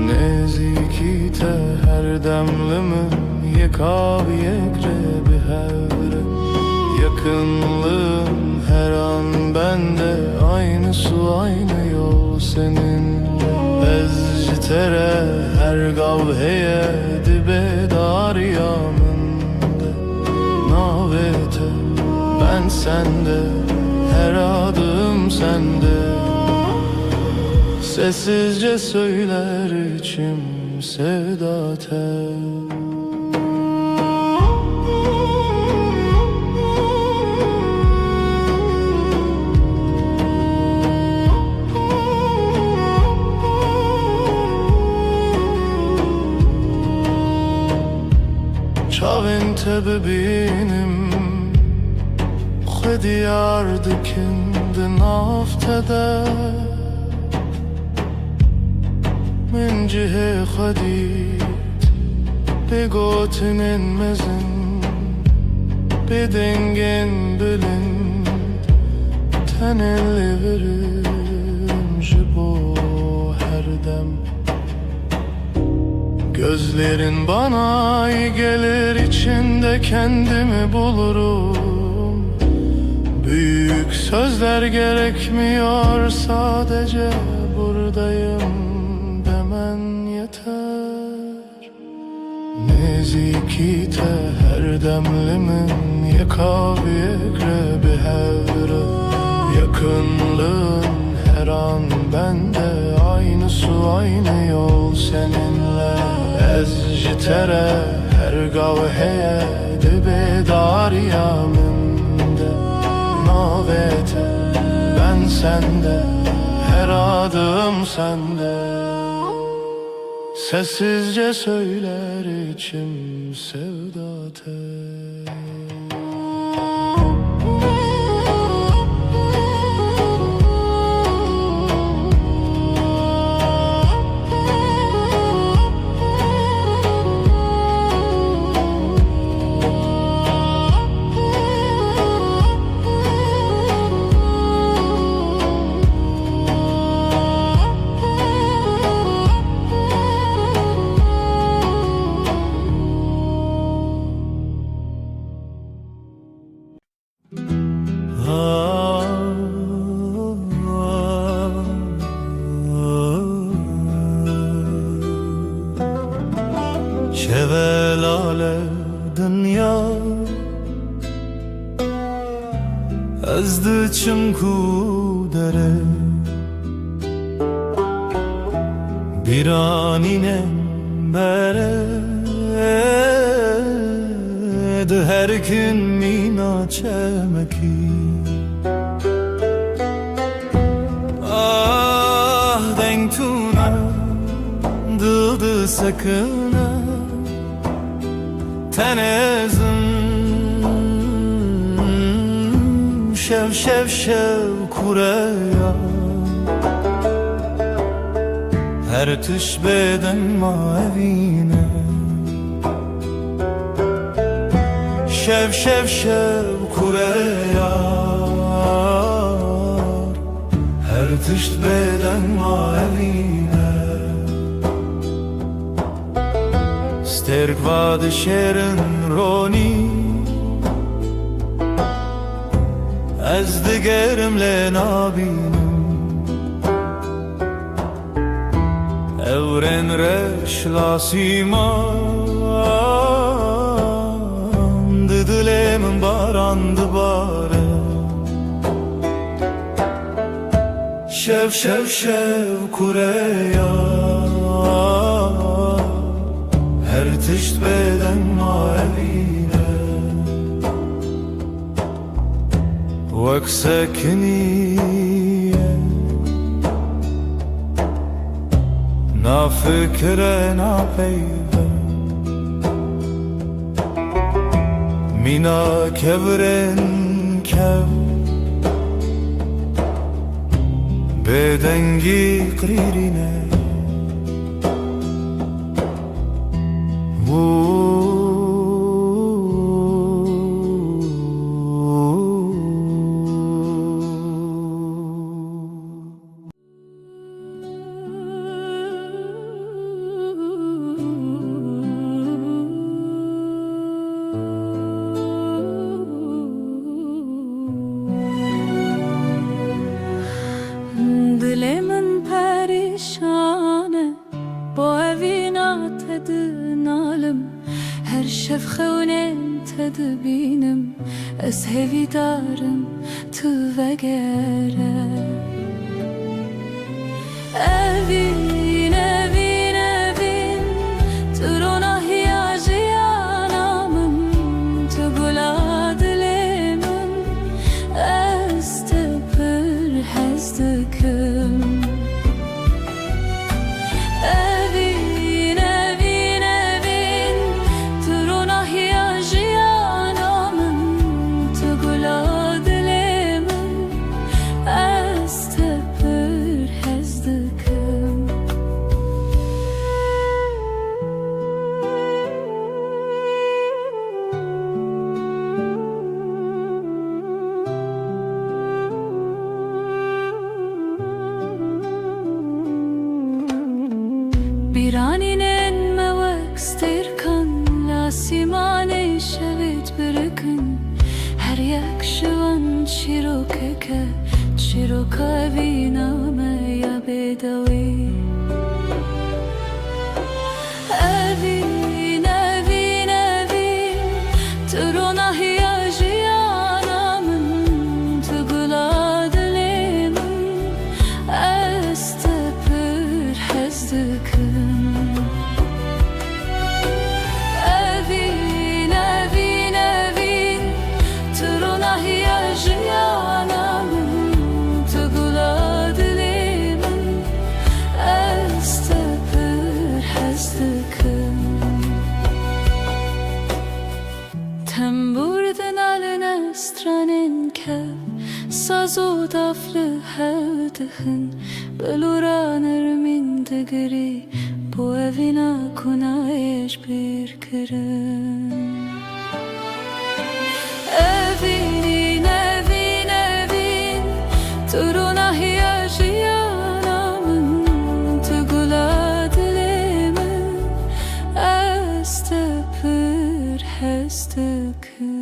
Nezikite her demlimin yekav yekre bir hevre Yakınlığın her an bende Aynı su aynı yol seninle Ezcitere her gavheye dibe dariyamında Navete ben sende her adım sende Sessizce söyler içim sevda tel çavên te bibînim xwe diyar dikin di nav te de min cihê xwe dît bê gotinên mezin bê dengên bilind tenê lê verim ji bo her dem. Gözlerin bana iyi gelir, içinde kendimi bulurum. Büyük sözler gerekmiyor, sadece buradayım demen yeter. Neziki te her demlimin yekaviyekre bir hevre. Yakınlığın her an bende, aynı su aynı yol seninle. Ez ji tere her gavheye dibe darya min de navê te ben sende, her adım sende. Sessizce söyler içim sevda te. Şevelale dünya ezdi çimku dere biraninem bere de her gün mina çemeki. Ah denk tuna dıldı sakına tenezim şev şev şev kureya her tüş beden mavine şev şev şev kureya her tüş beden mavine. Sterk vad şerin roni ez digerimle nabinim evren reşlasiman didilemin barandı bare şev şev şev kureya her tişt beden mavine vek sekniye na fikre na peyve mina kevren kev bedengi kririne Dilemin perişane bu evina tedinalım her şev xewnen tedbinim ez hevidarım tu vegere evin evin evin turona hiyajiyanamın tu gula dilemin ez tepir hezdikim. Evin evin evin turuna hiyajiyanamın چیروکه چیروکاوی نامه یا بدوی Evin evin evin Turuna hiyajiyanamın Tugula dilimin Estepür hezdikim Evin evin evin Turuna hiyajiyanamın Tugula dilimin Estepür hezdikim Temburden alene stranen kev Sazo daflı hevdihin Beluranır min digri Bu evina kunayeş bir kirin Evin evin evin Turuna hiyajiyanamın Tugula dilimin Estepür hezdikim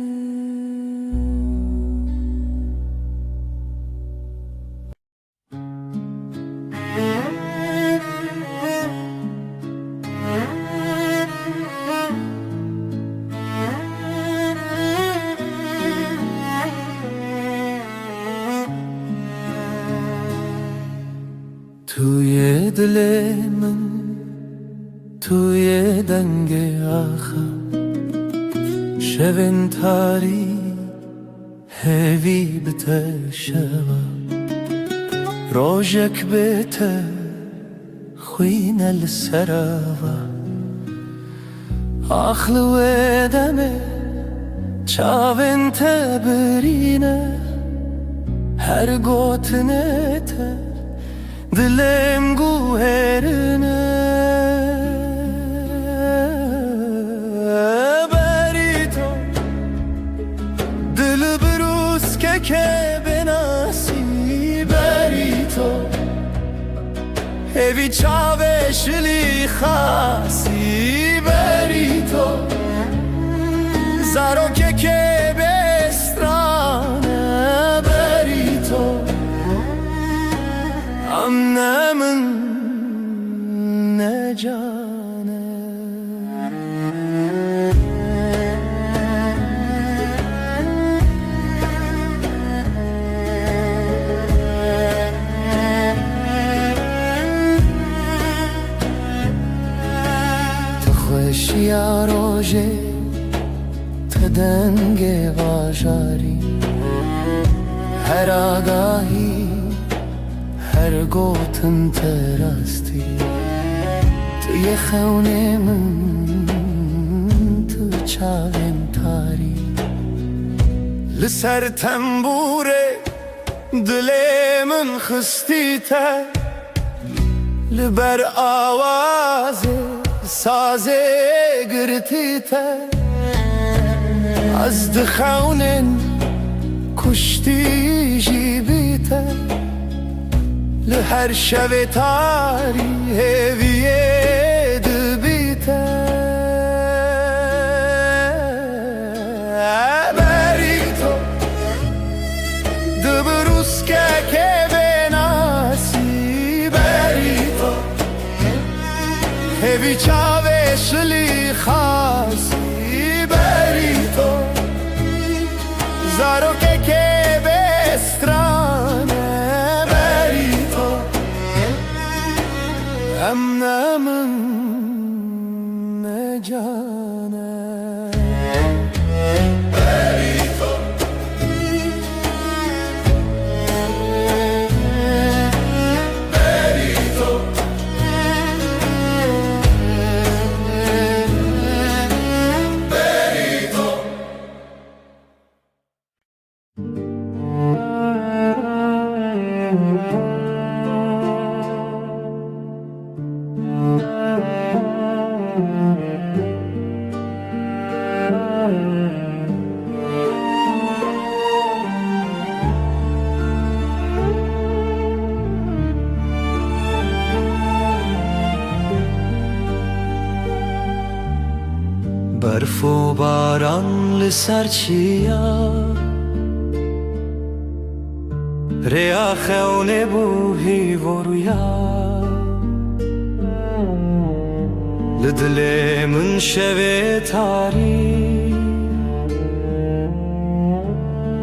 توی دل من توی دنگ آخر شبن تاری هوی بته شوا روزک بته خوین السراوا آخلو دمه چاون تبرینه هر گوتنه ته Dilim guherine Berito Dil brus ke benasi Berito Evi çaveşli khasi Berito Zaro ke bestrane Berito Annemin ne canı تخوش یا روژه تدنگ واجاری هر آگاهی هر گوتن تراستی توی خونه من تو چاوم تاری لسر تنبوره دل من خستی تر لبر آواز ساز گرتی تر از دخونن کشتی جیبی تر لهر شب تاری هویه دبیته بریتو دبروس که بناسی بریتو هوی چاوشلی خاصی بریتو زارو که بسترانه Emnemin ne canı Berito Berito Berito برف و باران لسر چیا ریا خونه بوهی ورویا لدل من شوه تاری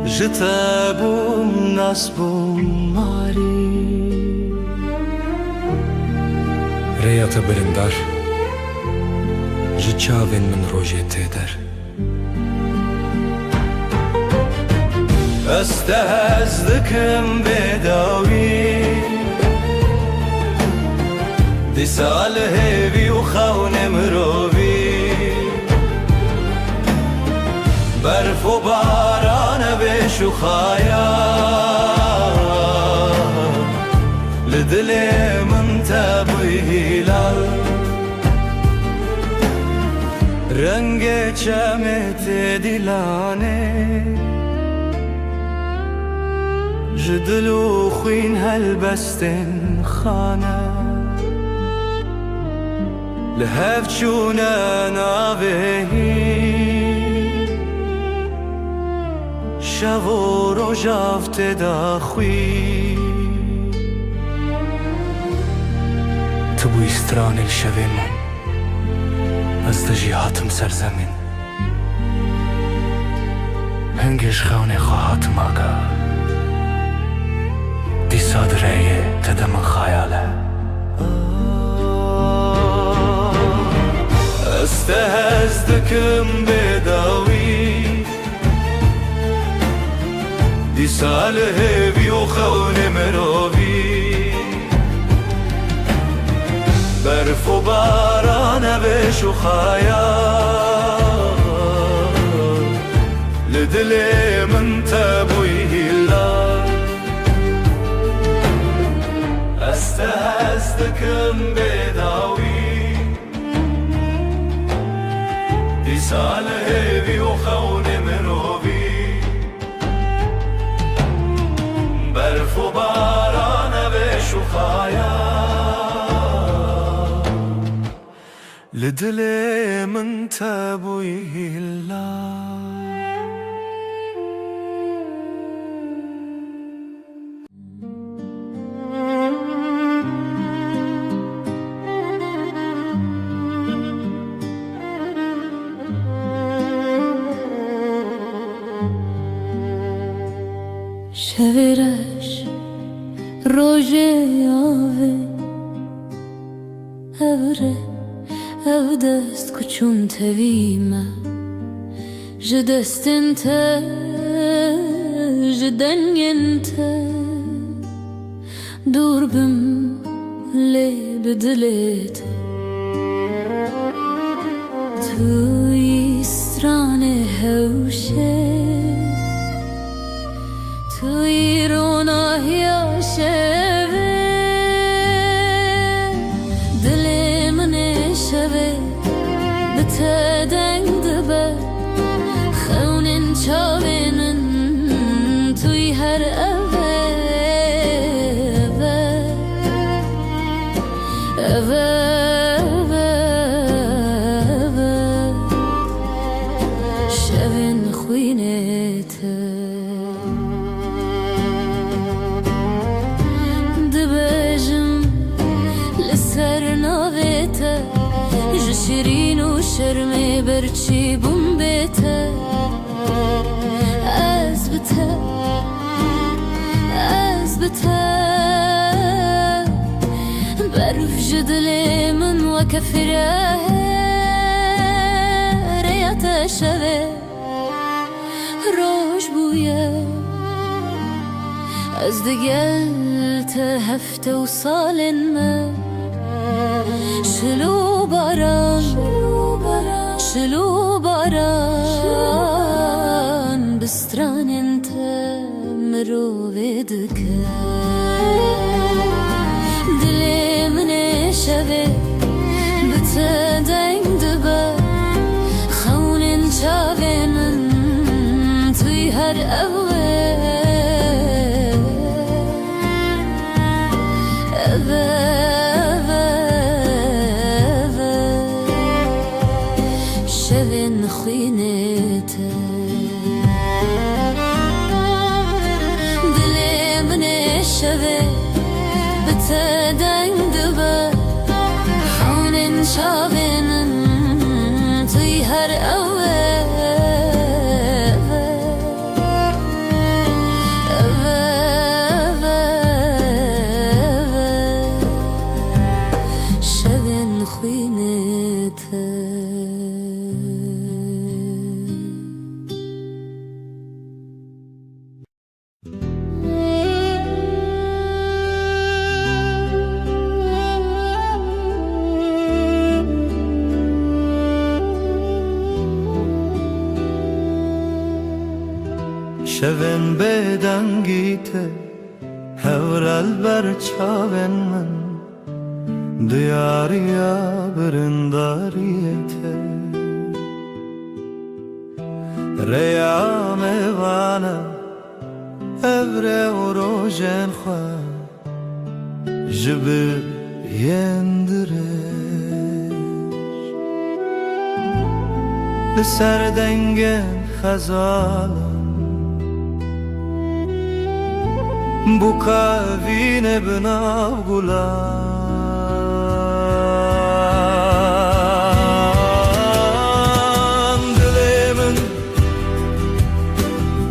جتا بوم ناس بوم ماری ریا تبرندار جچاوین من روژه تیدر استهزدكم بداوي دي سال هيبي وخون مروبي برف وباران بشخايا لدلي من تبوي هلال رنگ چمت دلانه جدلو خوين هالبستن خانه لهف چونه ناوهی شو و روژافت داخوی تو بوی استران الشوه من از دجیهاتم سرزمین هنگش خونه خواهاتم آگاه دي صادرية تدم خياله استهزدكم بداوي دي ساله بيوخون مروبي برف وباران بشخايا لدلي من تبوي هلال استهزدكم بداوي دي ساله بيوخون مروبي برف وباران بشخايا لدلي من تبوي هلال شویرش روژه آوه اوره او دست کچون تویمه جدستن تا جدنگن تا دور بم لی بدلیت توی استران هوشه توی روناه شوه دل من شوه بتدنگ دبه خونن چاوینن توی هر اوه اوه شوین خوینت شیرین و شرمی برچی بوم بیته از بته برف جدلی من و کفره ریت شوه روش بویه از دگل تا هفته و سالن من شلو باران بستران انت مروفدك دلي من شبه بتدين دبا خون شابين توي هر شوين خينته دلي من شوه بتدنگ دبه خونن شاونن توی هر اوه شوین خوینته شوین بدنگیته هورال بر چاون من دیاریا برنداریته ریام وانا ابره و روژن خواه جبر یندرش لسر دنگن خزالم bu kavine binav gulan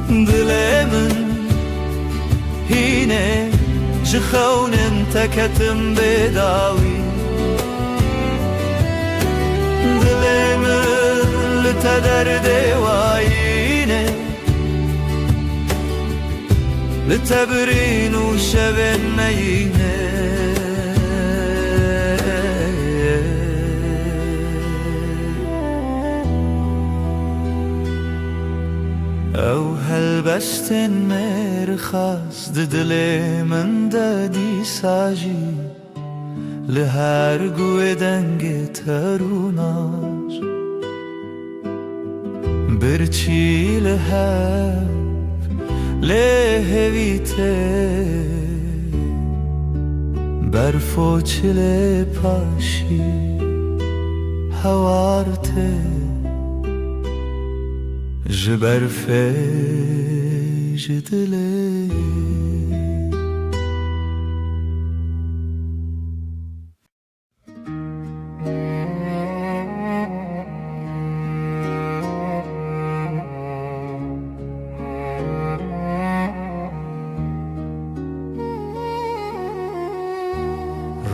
dilemin hine jkhaunen teketim bedawi dilemin litaderde wayine لتبرين وشبن نينه او هلبستن مرخص ددلي من دادي ساجي لهر قوة دنگ تروناش برچي لهر لهویته برفو چله پاشی هوارته جبرفه جدله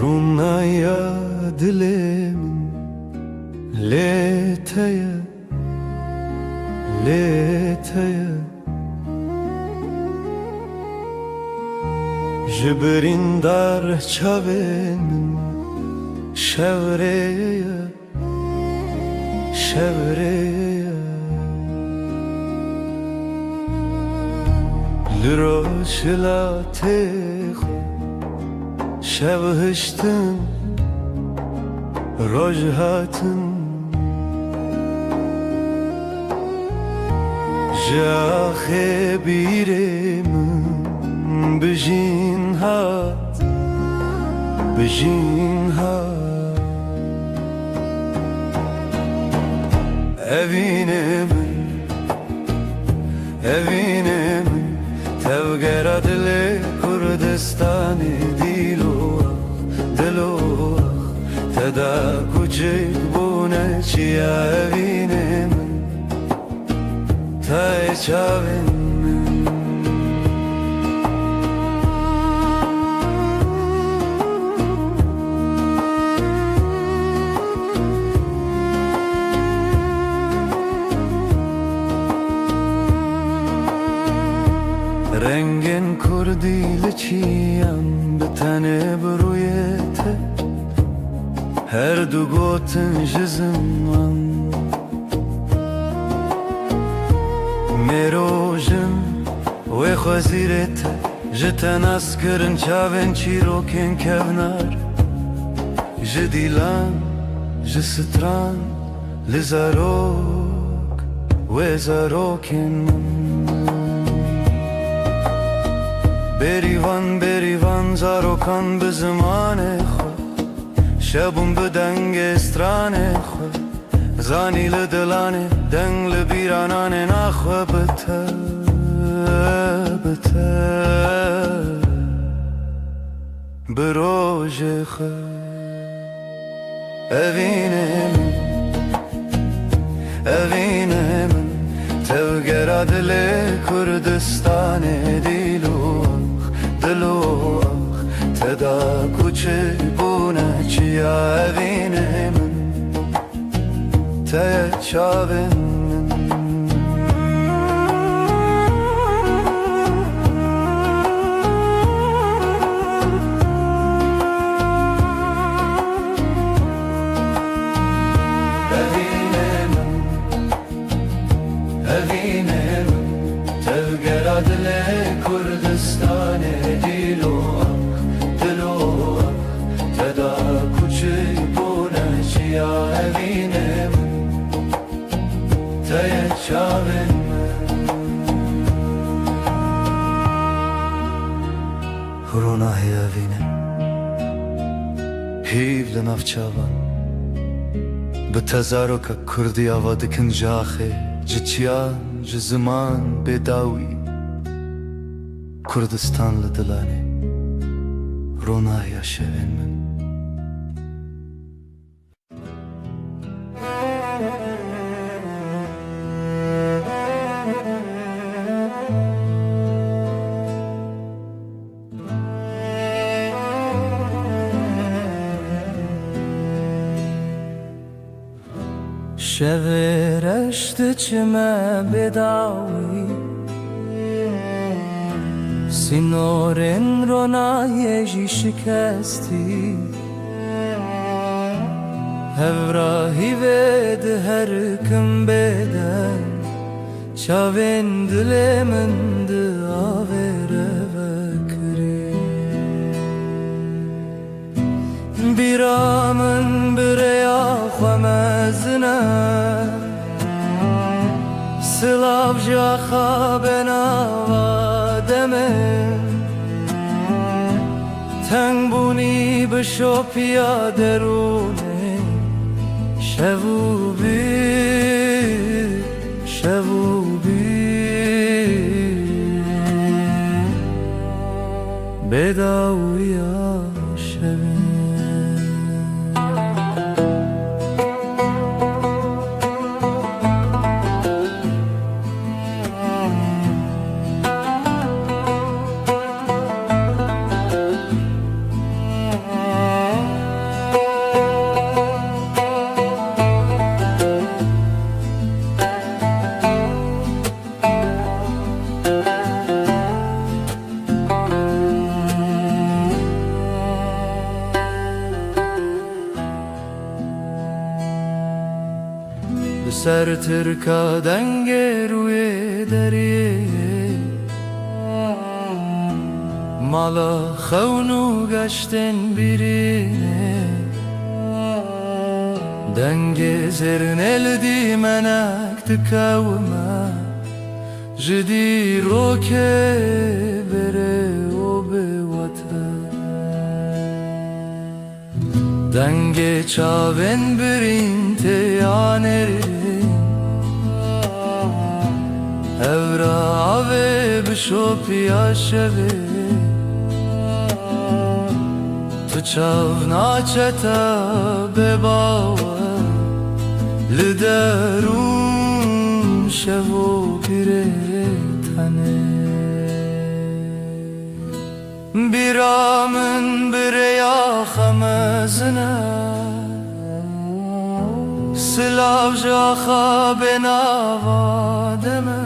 Rumnaya dilemin leteye leteye Jibrin dar çavenin şevreye şevreye Liroşla teho شبهشتن رجهاتن جاخه بیرم بجین هات بجین هات evine min tevgera dile Kurdistani dilo تدا کوچک بونه چیا evine min tay çavin rengin kurdili çiyan bitene bruyete her du gotin jizman merojin ve khazirete jeten askırın çaven çiroken kevnar jedilan jistran lizarok ve zaroken berivan zarokan be zamane شبم بدنگ استرانه خو زانی لدلانه دنگ لبیرانانه نخو بته بروج خیر evine من توگرا دل کردستان دلو تدا کوچه بونه چیا evine من ته چاون دل کردستان دلو تدا کوچه بونه چیا evine من ته چاون رونای evine هیو لناف چاوان به تزارو که کردی آواد کنجاخه جتیان جزمان بداوی کردستان لدلانه رونای شوین من شورشت چمه بداوی سینورن رونایجی شکستی هفراهی ود هر کم بدن چاوین دل من داوره وکری بیرامن بریا خمزنه سلاف جا خوابنا دمه تنگ بونی بشو پیا درونه شبو بی بداویا شبه سر ترکا دنگ روی دریه مالا خونو گشتن بیرینه دنگ زرن الدی منک تکاوما جدی روکه بره و به وطن دنگ چاون برین تیانری هورا آوه بشو پیا شوه تو چاو ناچتا بباوه لدرون شوو پیره تنه بیرامن بریا خمزنه سلاف جا خواب نوادمه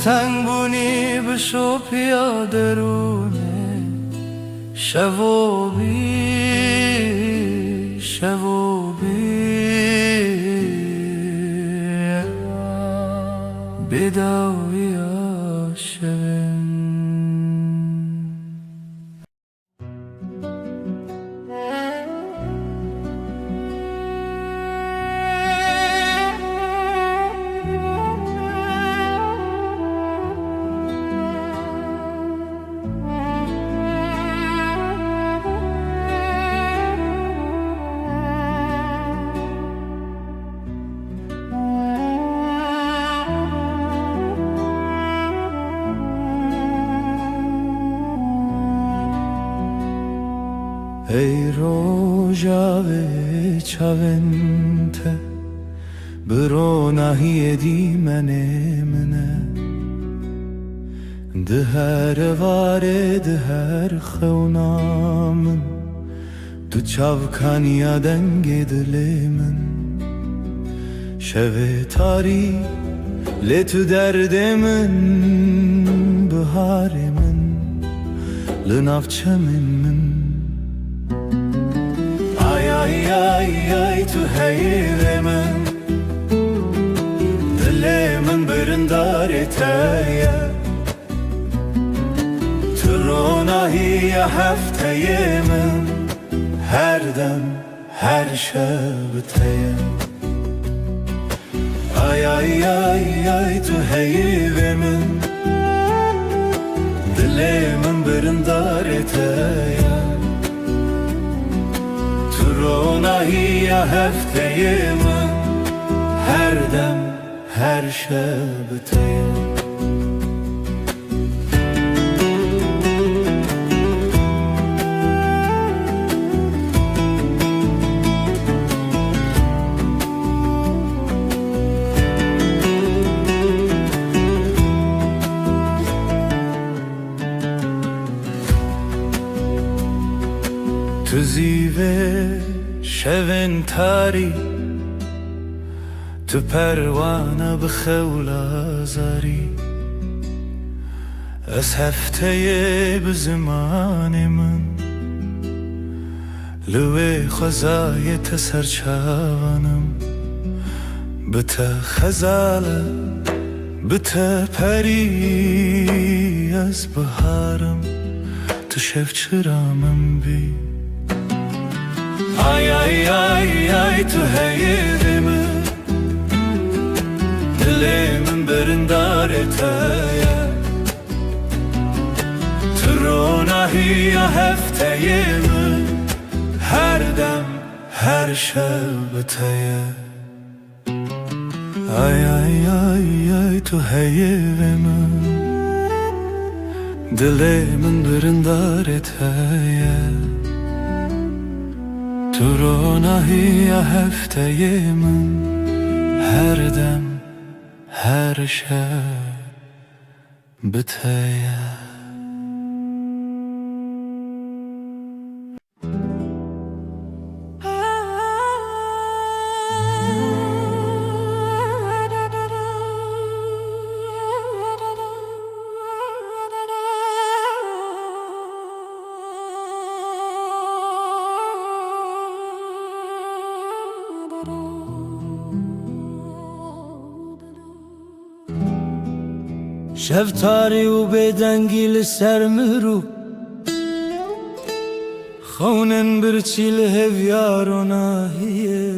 تنگ بونی بشو پیا درونه شوو بی بداویا شوین جاوه چاونته برو نهی دی منه ده هر واره ده هر خونامن تو چاوکانیا دنگ دل من شوه تاری لی تو درد من بهار من لنافچه من آی آی آی آی تو حیر من دل من برندار تایه تو روناهی هفته من هر دم هر شب تایه آی آی آی آی تو حیر من دل من برندار تایه روناهی هفته من هر دم هر شب تایه تو زیوه شون تاری تو پروانه بخول آزاری از هفته بزمان من لوی خزای تسرچانم بتا خزاله بتا پری از بهارم تو شف چرامم بی آی آی آی آی تو حیر من دل من برندار تایه تو روناهی هفته من هر دم هر شب تایه آی آی آی آی تو حیر من دل من برندار تایه تو روناهی هفته من هر دم هر شب بتایه شف تاری و بدنگی لسر مرو خونن برچی لهویار و ناهیه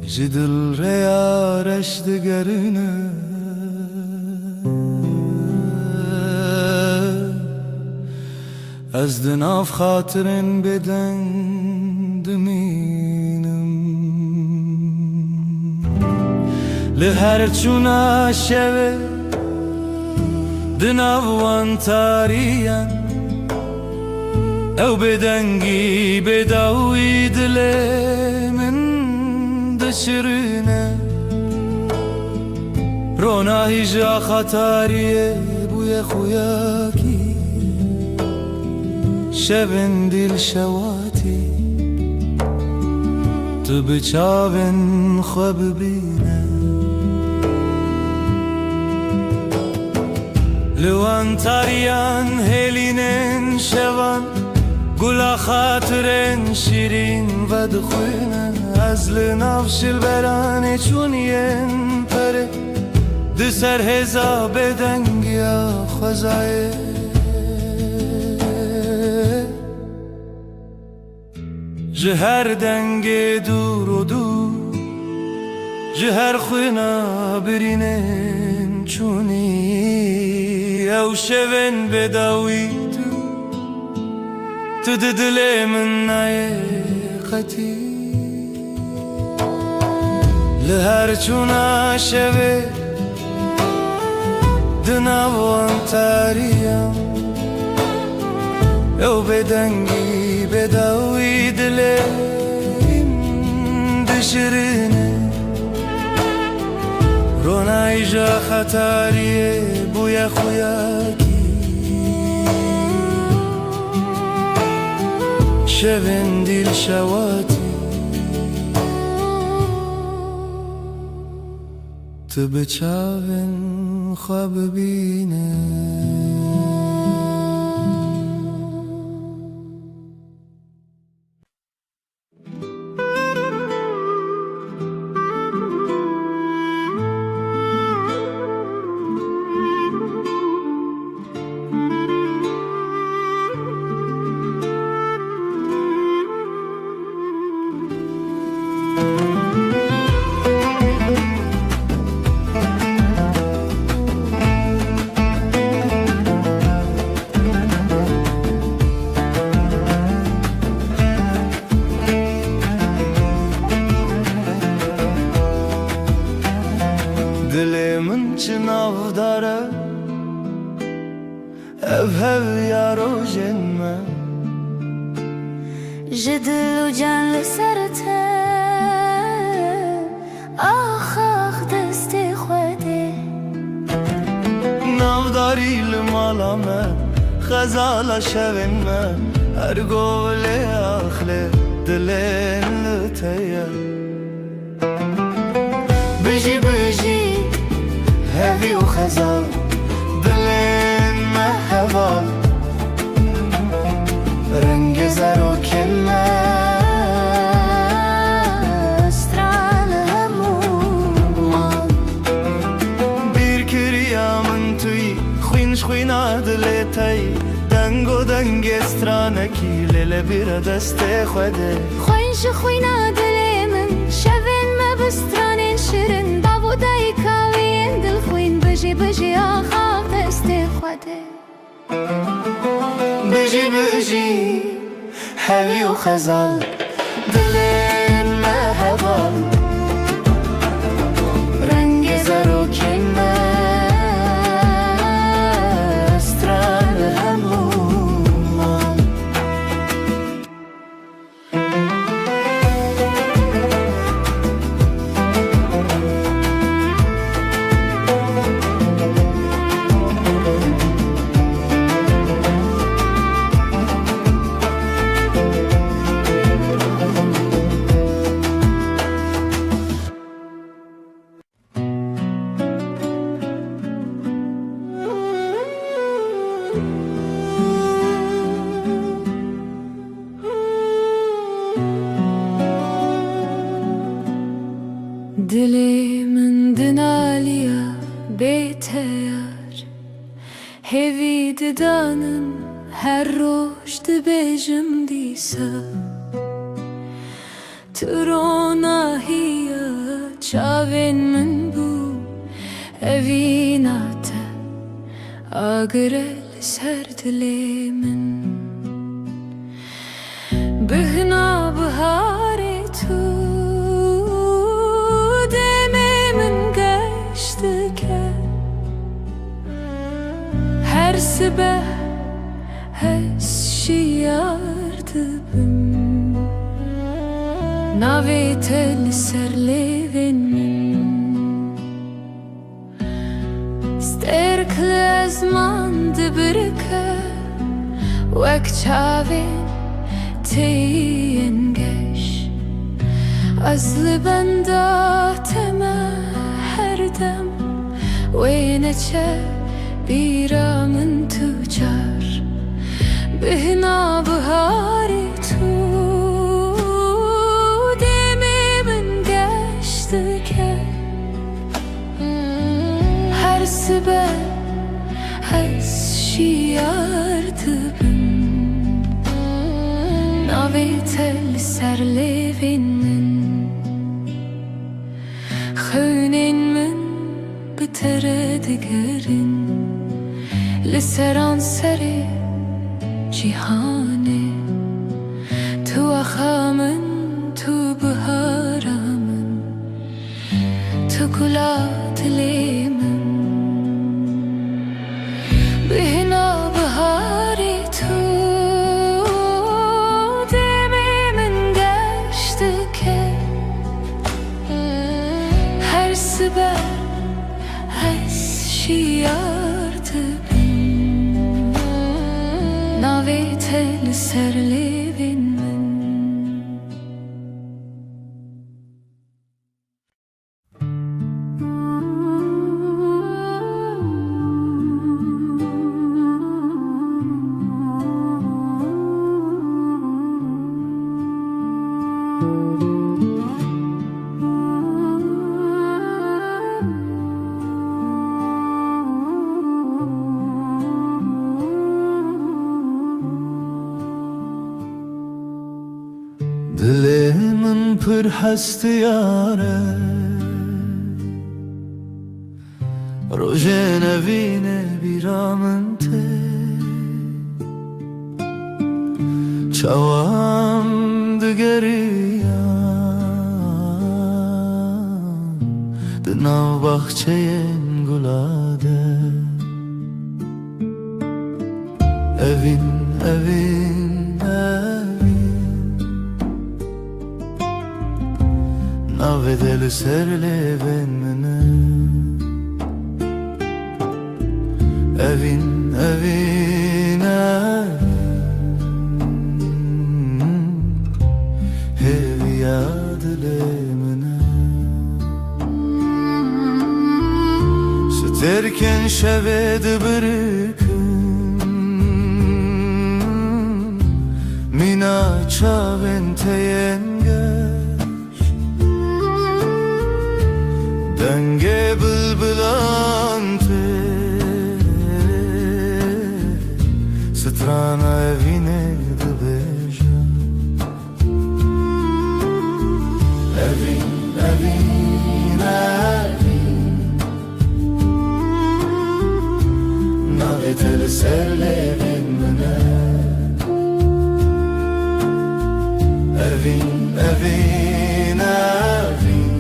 جدل ریارش دگرنه از دناف خاطرن بدن دمینم لهر چونا شوه دناوان تارین او بدنگی بداوی دل من دشرنه روناهی جا خطاریه بوی خویاکی شبن دل شواتی تو بچاون خواب بینه لوان تاریان هلینن شوان گلا خاطرن شیرین و دخوینه از لنافش البرانه چونین پره ده سر هزا بدنگیا خزایه جهر دنگ دور و دور جهر خوینا برینن چونی او شون بداوی تو دل من نایقتی لهر چونا شوه دناوان تاریم او بدنگی بداوی دلیم دشرینه رونای جا خطاریه بویا خویاکی شبن دیل شواتی تو بچاون خواب بینه دلمن چناو داره ev yaro jenme جدل و جان لسرته آخ دست خوده نافداری لمالامه خزالا شوینمه هر گوله آخله دلین لتیه بجی بجی هوی و خزال دلین مهوال رنگ زر و کلمه استرال همومان bir kiryamın tüy خوینش خوینا دلتای دنگ و دنگ استرانکی لیل bir دست خوده خوینش خوینا دل من شوین ما بسترانین شیرین داودای کاوین دل خوین بجی بجی آخاق دست خوده بجی بجی هوی و خزال دلین مهوال رنگ زر و کلمه استران همومان دلی دنالیا بیتیار هوی دانم هر روش دبیجم دیسا تروناهیا چاوین من بو هوی ناتا آگرل سر دلی من بهنا بهاری تو her sabah şiyardım navetel serlevenim sterkle zman dibirke vek çavin teyengeş azlı benda tema her dem ve neçe بیرامن تو چار بهنا بهاری تو دمی من گشت که هر سبه از شیار دبم ناوی تل سر لیوین من خونین من بتره دگرین لسران سری جیهانه تو آخامن تو بهارامن تو گلا دلی من هل سرلي بين من Dilemin pır hastı yare Rojene vine biramın te Çavam digeriya Dınav bahçeyen gulade Evin, evin, evin Navedeli serle benimle Evin, evin, evin Hevi yadilemine Süterken şevedi bırakın Mina çaven teyengeç Denge bılbılante Strana evine dıbeja Evin, evin, evin Naveteli serle benimle Evin, evin, evin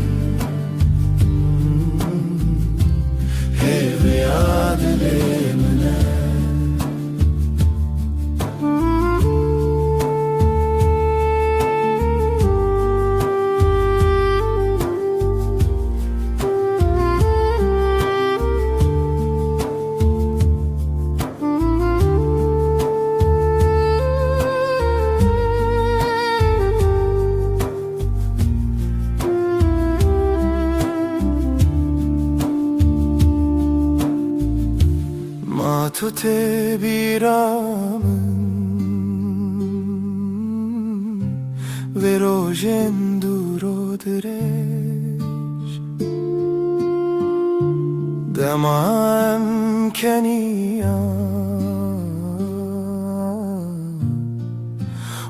Hevi adilemine Matute biramın Verojen duro direş Demam keniya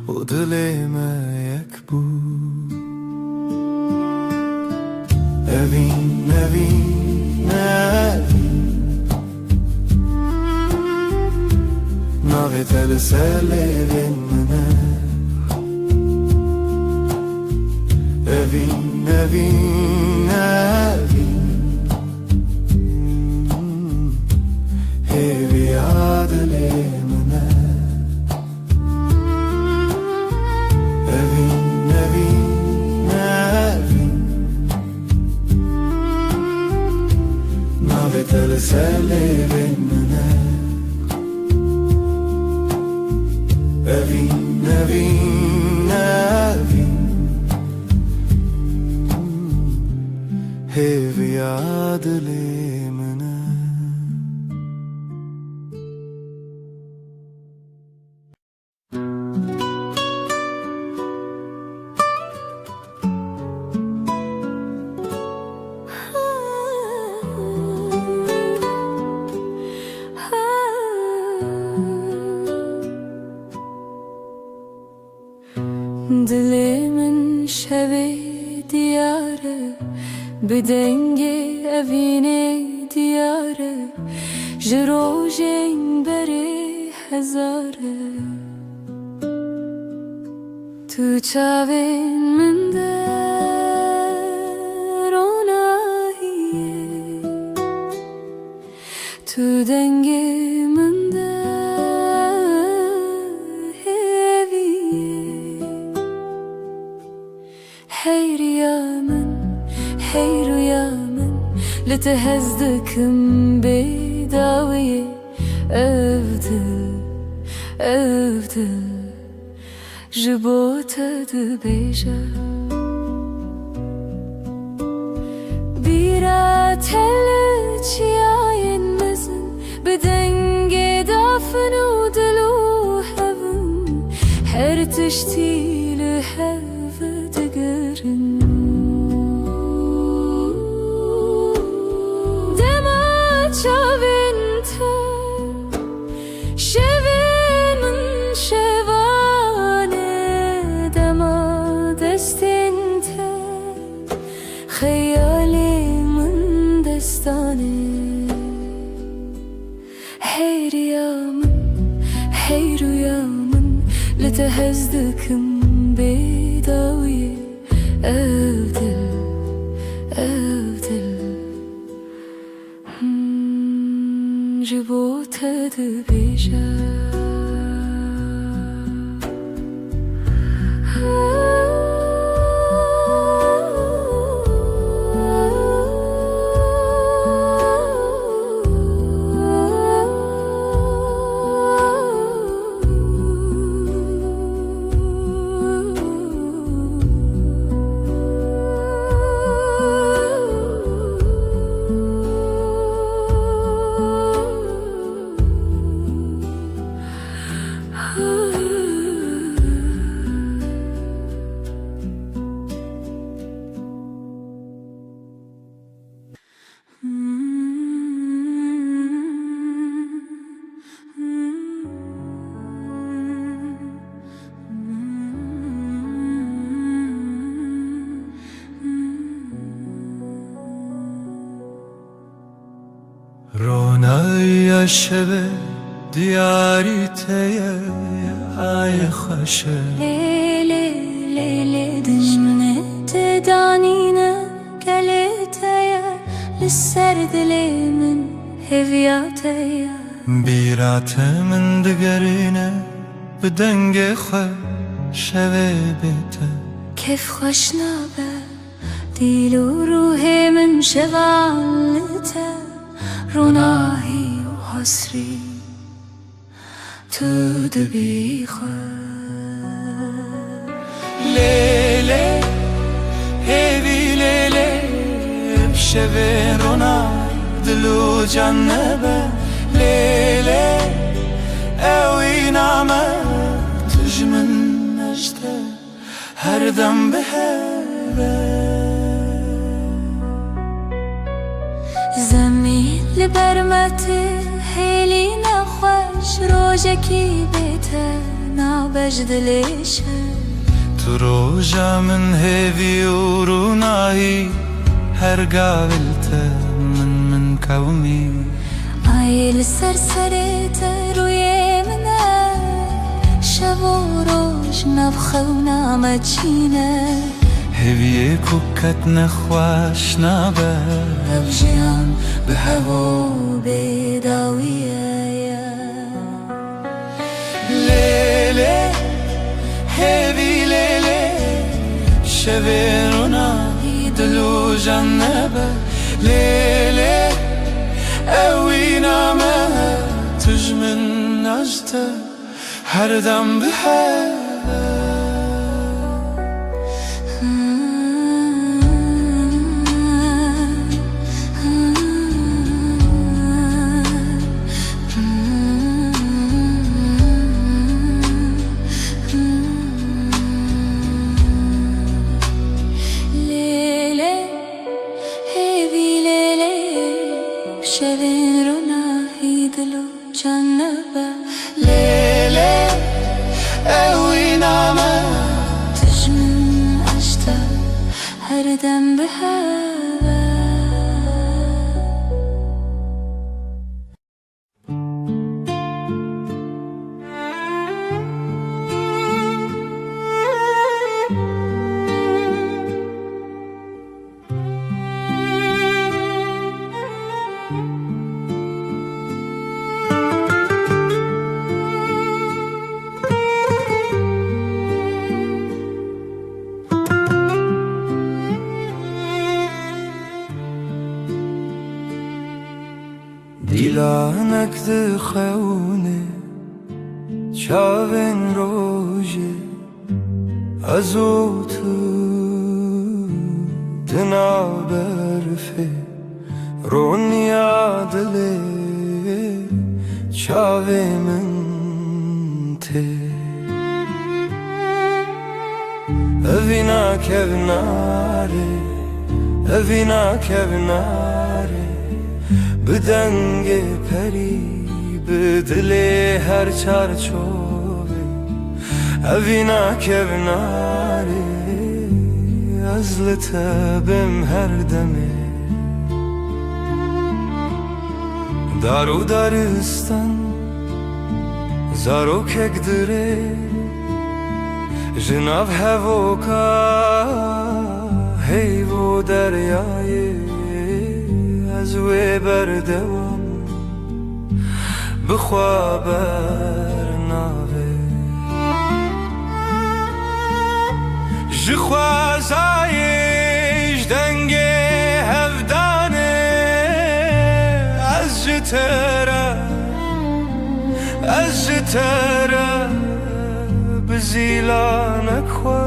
O dileme yekbu Evin, evin, evin Naveteli serle benimle Evin, evin, evin Hevi adilemine Evin, evin, evin Naveteli serle benimle Evin, evin, evin Hevi adilemine Dilimin şevi diyarı Bedenge evine diyarı Jirojen beri hezarı Tu çavin min der onahiye Tu denge min der heviye Hey rüyamın لتهزدكم بداوية evdil ji bo te dibêje bîra tele çiyayên mezin bi dengê dafin û dil û hevin her tiştî li hev digirin dema çavên te şevên min şevane dema destên te xeyalê min destane hey riya min hey rüya min li te hez dikim bêdawiye evdil evdil ji bo te dibêje رونای شب دیاری تیه ای خوشه Leyli leyli dijmine te danine geleteye Lisser dilimin heviyateye بیرات من دگرینه به دنگ خو شوه بیته Kef hoş nabe dil u ruhimin şevalite Runahi u hasri tu dibi لیله هیوی لیله بشوه رونای دلو جنبه لیله اوی نامه تجمن نجده هر دم به زمین لبرمتی هیلی نخوش روژکی بیته نابج دلیشه تو روژا من هیوی و رونایی هر قابلته من کومی Ayıl serserete روی منه شب و روز نبخه و نامچینه هیوی کوکت نخواش نبه ابجیان به هوا بیداویه لیله هیوی لیله شوه رونایی دلو جنبه لیله اوی نامه تجمن نجده هر دم به Lele, hevi lele, şevin runahi dilu cannaba لیله اوی نامه تجمن أشتا her dem بهوا دیلانک دخونه çavên rojê ezot dina berfê roniya dilê çavê min tê evî nakevnare evî nakevnare bi dengê perî bi dilê her çarçovê evî nakevnare ez li te bim her demê dar û daristan zarokek dirê ji nav hevoka heyvo deryayê ez wê berdewam bixwe bernavê ji xwezayê ji dengê hevdanê ez ji te re ez ji te re bi zîlanek xwe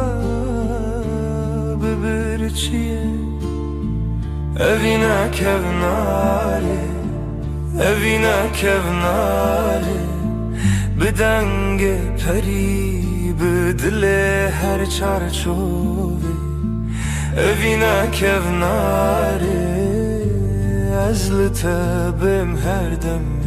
bibirçiyê evî nekevnarê evî nekevnarê bi dengê perî bi dilê her çarçovê evî nekevnarê ez li te bim her demê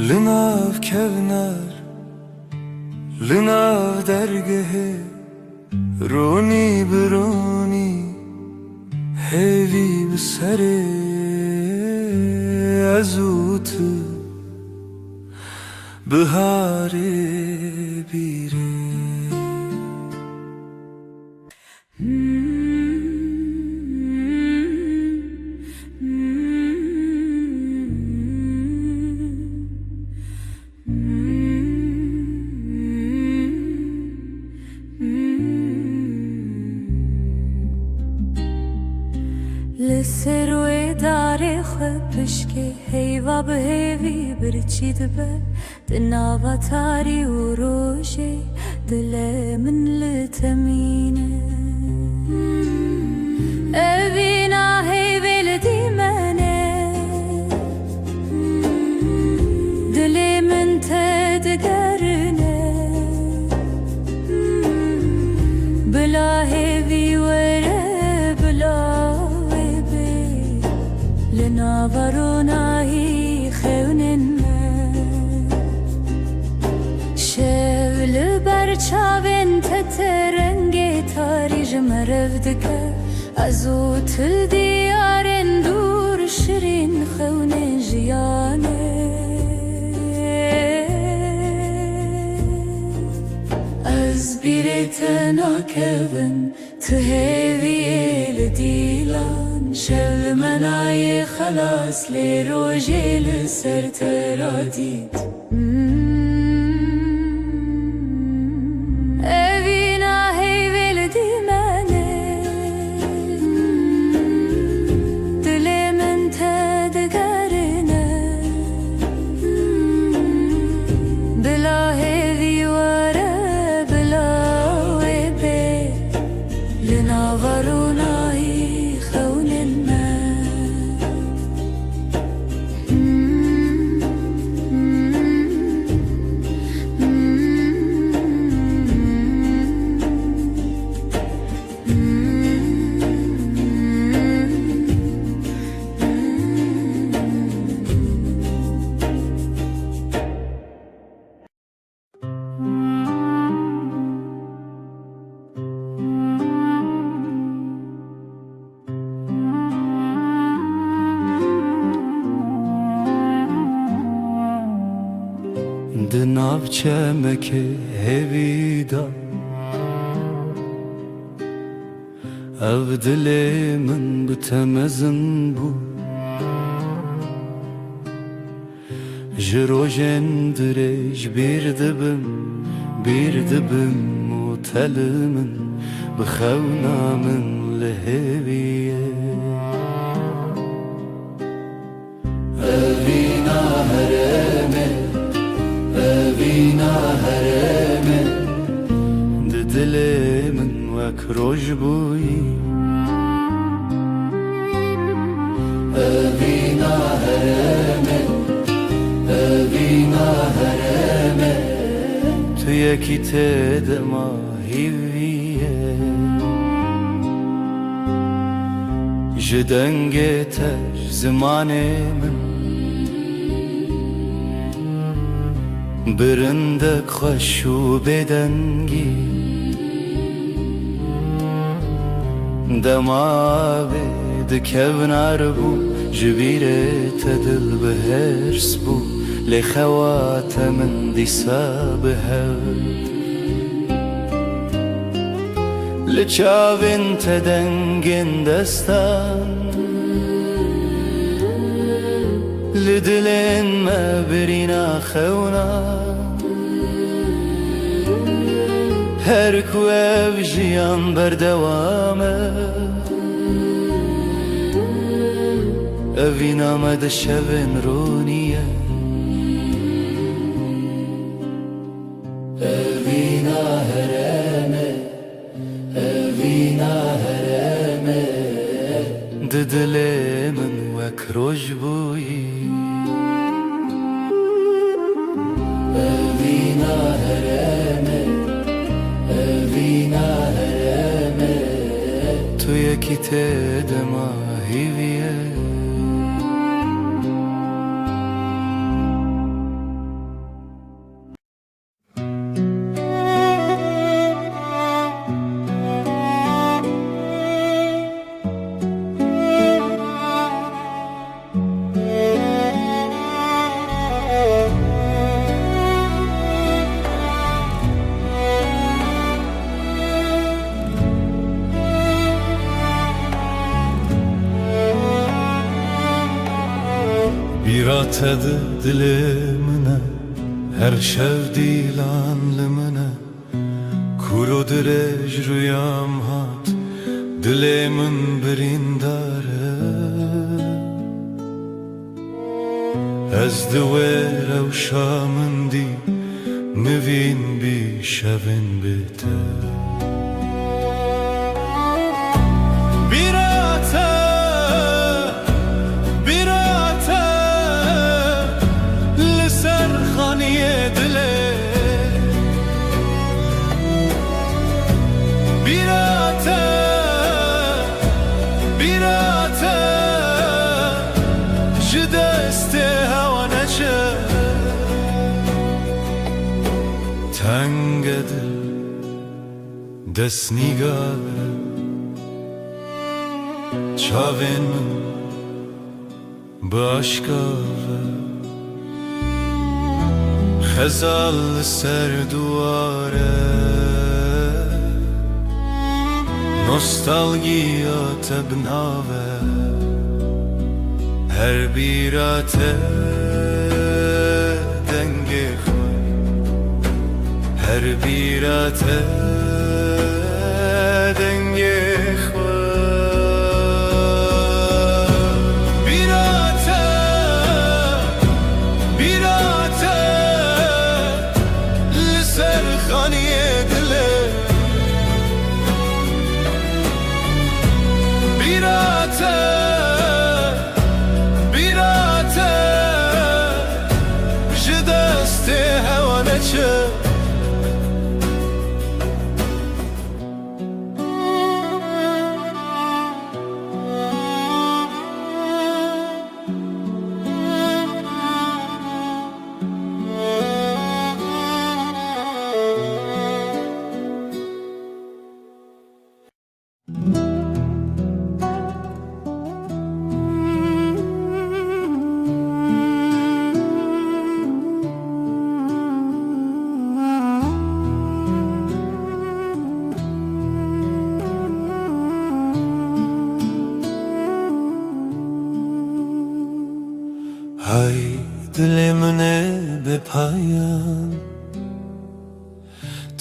Linav kevnar, linav dergehê Rûnî bi rûnî hêvî bi serê ez û tu biharê bîrê لسر و داره خو پشکه هیوا به هیوی برچی دبه دناوا تاری و روشه دل من لتمینه اوینا هیویل دیمنه دل من تدگرنه بلا هیوی وره بلا لناوروناهی خوننه شول برچاوین تترنگی تاری جمرف دکه ازو تل دیارن دور شرین خونه جیانه از بیرت ناکبن تهویه لدیلان شل منای خلاص لی روژه لسر ترادید اوینا هیویل دیمنه دل من تدگرنه بلا هیوی وره بلا ویبه لناورونایی çemeke hevida Ev dilimin bitemezin bu Ji rojên dirêj bir dibim û telimin bi xewna min li hêviye Evîna herême Evîna herême Di dilê min wek roj bûyî Evîna herême Evîna herême Tu yekî tê de ma hîviye Ji dengê te ji zimanê min Birindek xweş û bêdengî Demavê dikevnar bû Ji bîrê te dil bihêrs bû Lê xewa te min dîsa bihev Li çavên te dengên destan Li dilên me birîna xewna Her ku ev jiyan berdewam e Evîna me di şevên rûniye Evîna herême Evîna herême Di dilê min wek roj bûyî Evîna herême Evîna herême Tu yekî tê de ma hîviye Bîrate di dilê min e Her şev dîlan li min e Kûr û dirêj rûyam hat Dilê min birîndar e Ez di wê rewşa min dî Nivîn bî şevên bê te Tenge dil dest nîgare Çavên min bi aşkare Xezal li ser duware Nostalgiya te binave Her bîra te dengê xwe Her bîra te dengê xwe Bîra te, bîra te Li ser xaniyê dilê Bîra te, bîra te Ji destê hewa neçe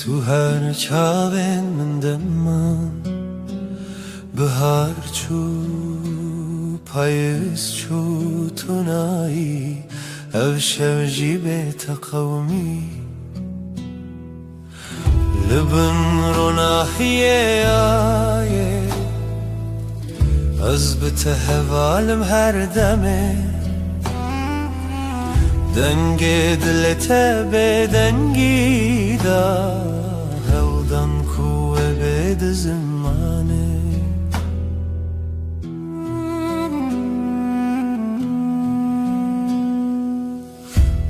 تو هر چاوین من دمان بهار چو پاییز چو تونایی او شو جیبت قومی لبن رو ناحیه آیه از بتهوالم هر دمه دنگ دلته به دنگی دا هودن کوه بد زمانه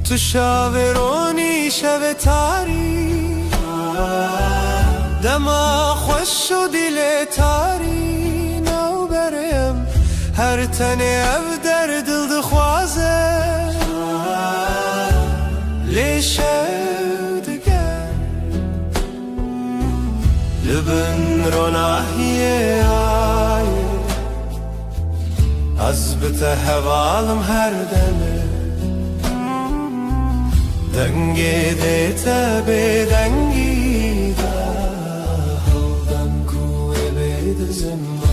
تو شاورونی شو تاری دما خوش و دل تاری نو برم هر تنه او در دل دخوازه لیشه دگر لبن رو ناحیه آیه از بته هوالم هر دمه دنگی دیتا به دنگی دا هودن کوه بید زمانه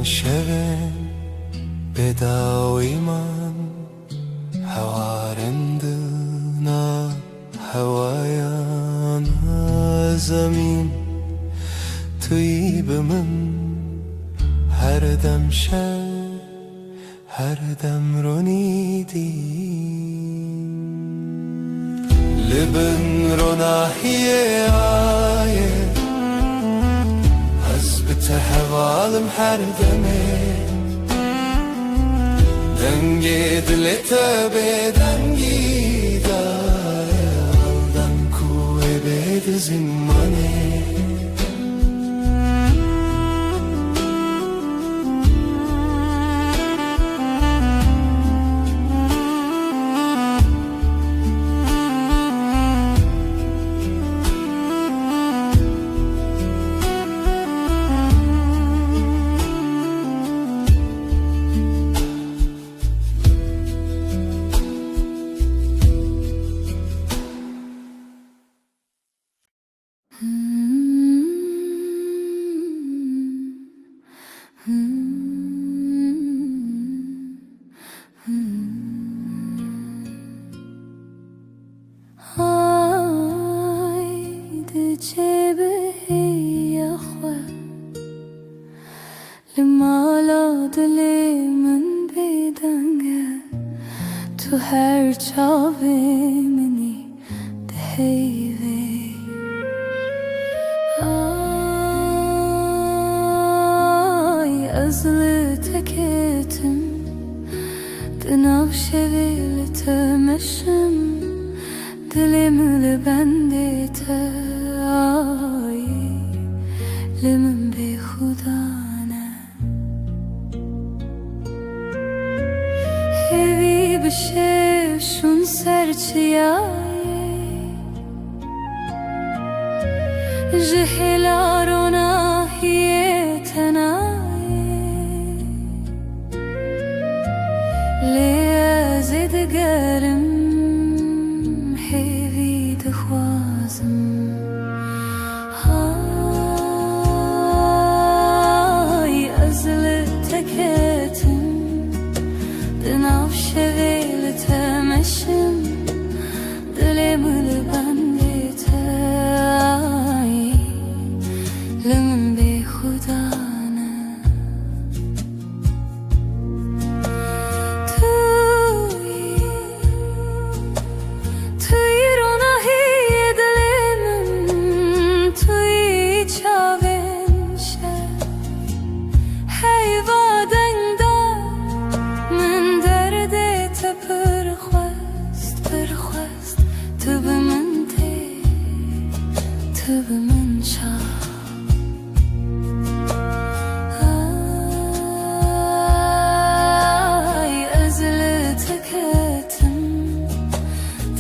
شوین بداوی من هوارندنا هوایان زمین توی به من هر دم شب هر دم رو نیدی لبن رو ناحیه آیه تهوالم هر دمه دنگی دلتا به دنگی داره هودن کوه بید زمانه تو هر چاوه منی دهیوه آی از لتکتم دناو شویل تمشم دلم لبنده تا آی لمن به خدا بشه شون سرچیای جهلا رو ناحیه تنای لیازد گرم هیوی دخوازم های از لتکتم دناف شویل تمشم دلم لبنده تای لمن به خدا نه توی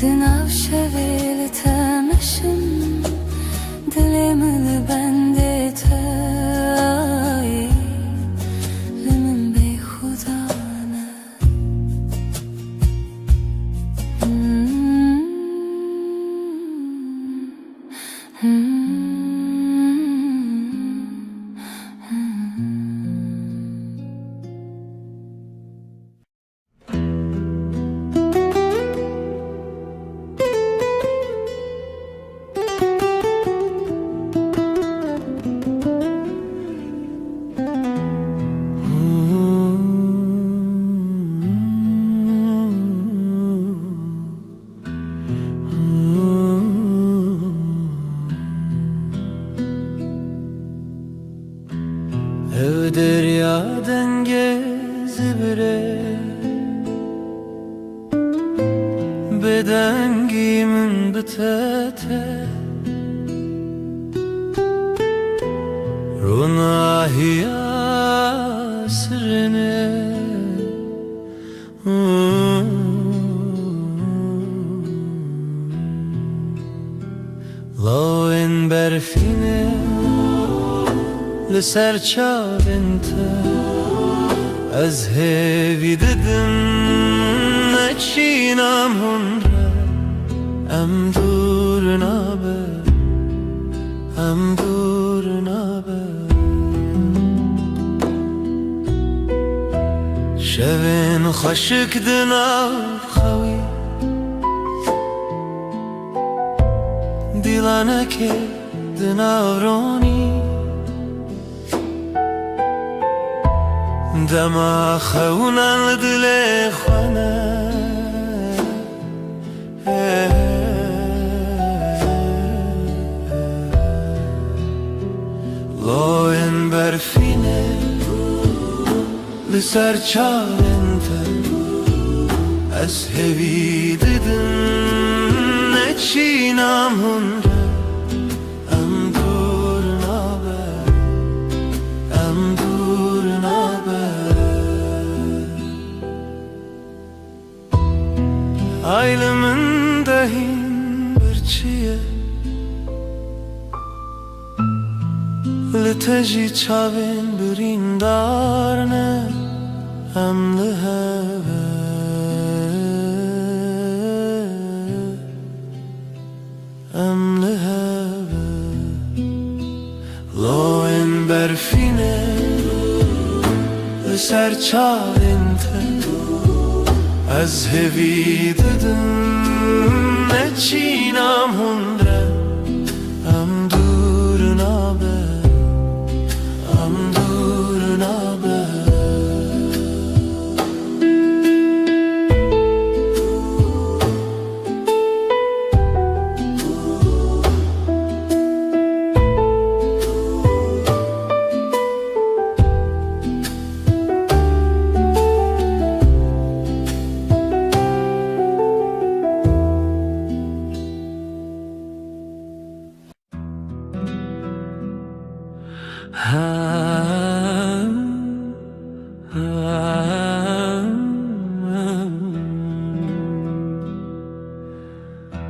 Dınav şeveli temeşim Dilimili bende tay Limin bey hudane Ev deryadan gezibire Beden giyimin bitete Runahiya sirene Lawen berfine لسر چاوینت از هیوی ددم نچینم هنره ام دور نابه ام دور نابه شوین خشک دناو خوی دیلانه که دناو رونی دما خونا لدل خانه لاین برفینه لسر چاوینت از هوی ددن نچینم هنره ام دور نابه ام دور نابه Aylımın dahin birçiye Liteji çavin birin darne Em liheve Em liheve Loen berfine Liser çavin te از هوی ددم نچینم هنره ام دور نابه ام دور نابه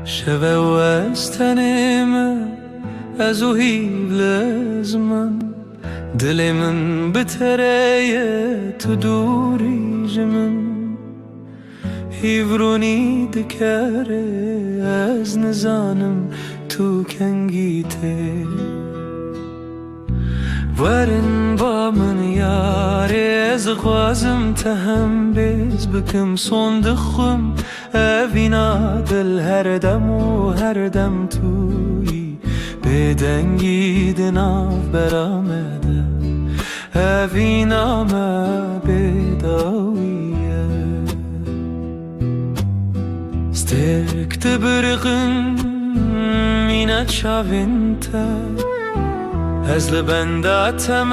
شبه وستنم از او هیل زمان دل من بتریه تو دوری جمن هیورونی دکره از نزانم تو کنگیته ورن با من یاری از خوازم تهم بیز بکم صندخم اوینا دل هر دم و هر دم توی بدنگی دناف برامده اوینا ما بداویه سترک تبرقن مینا چاوینته از لبنداتم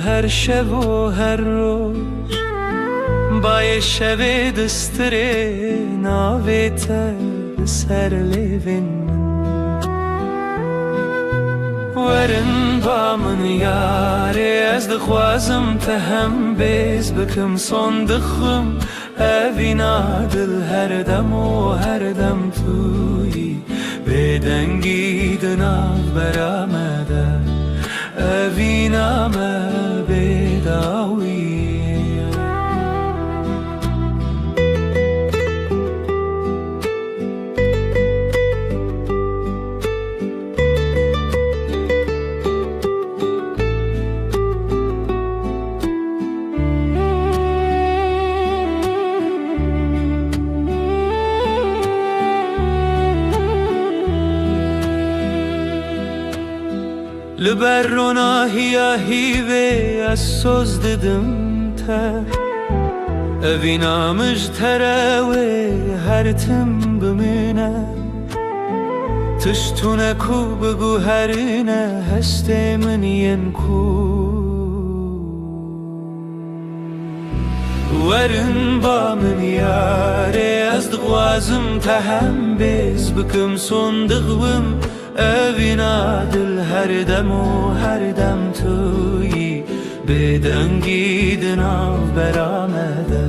هر شب و هر روز بای شب دستره ناویت سر لیوین ورن با من یاری از دخوازم تهم بیز بکم صندخم evina dil her dem o her dem tuyi Bedengî di nav berame de evina me bêdawî Liberona hiya hive az söz dedim te Evina müjtere ve her tim bimine Tiştune ku begu herine heste min yen ku Verin ba min yare az dgwazim te hem bez bikim son dgwim Evina dil her dem o her dem tuyi Bedengî di nav berame de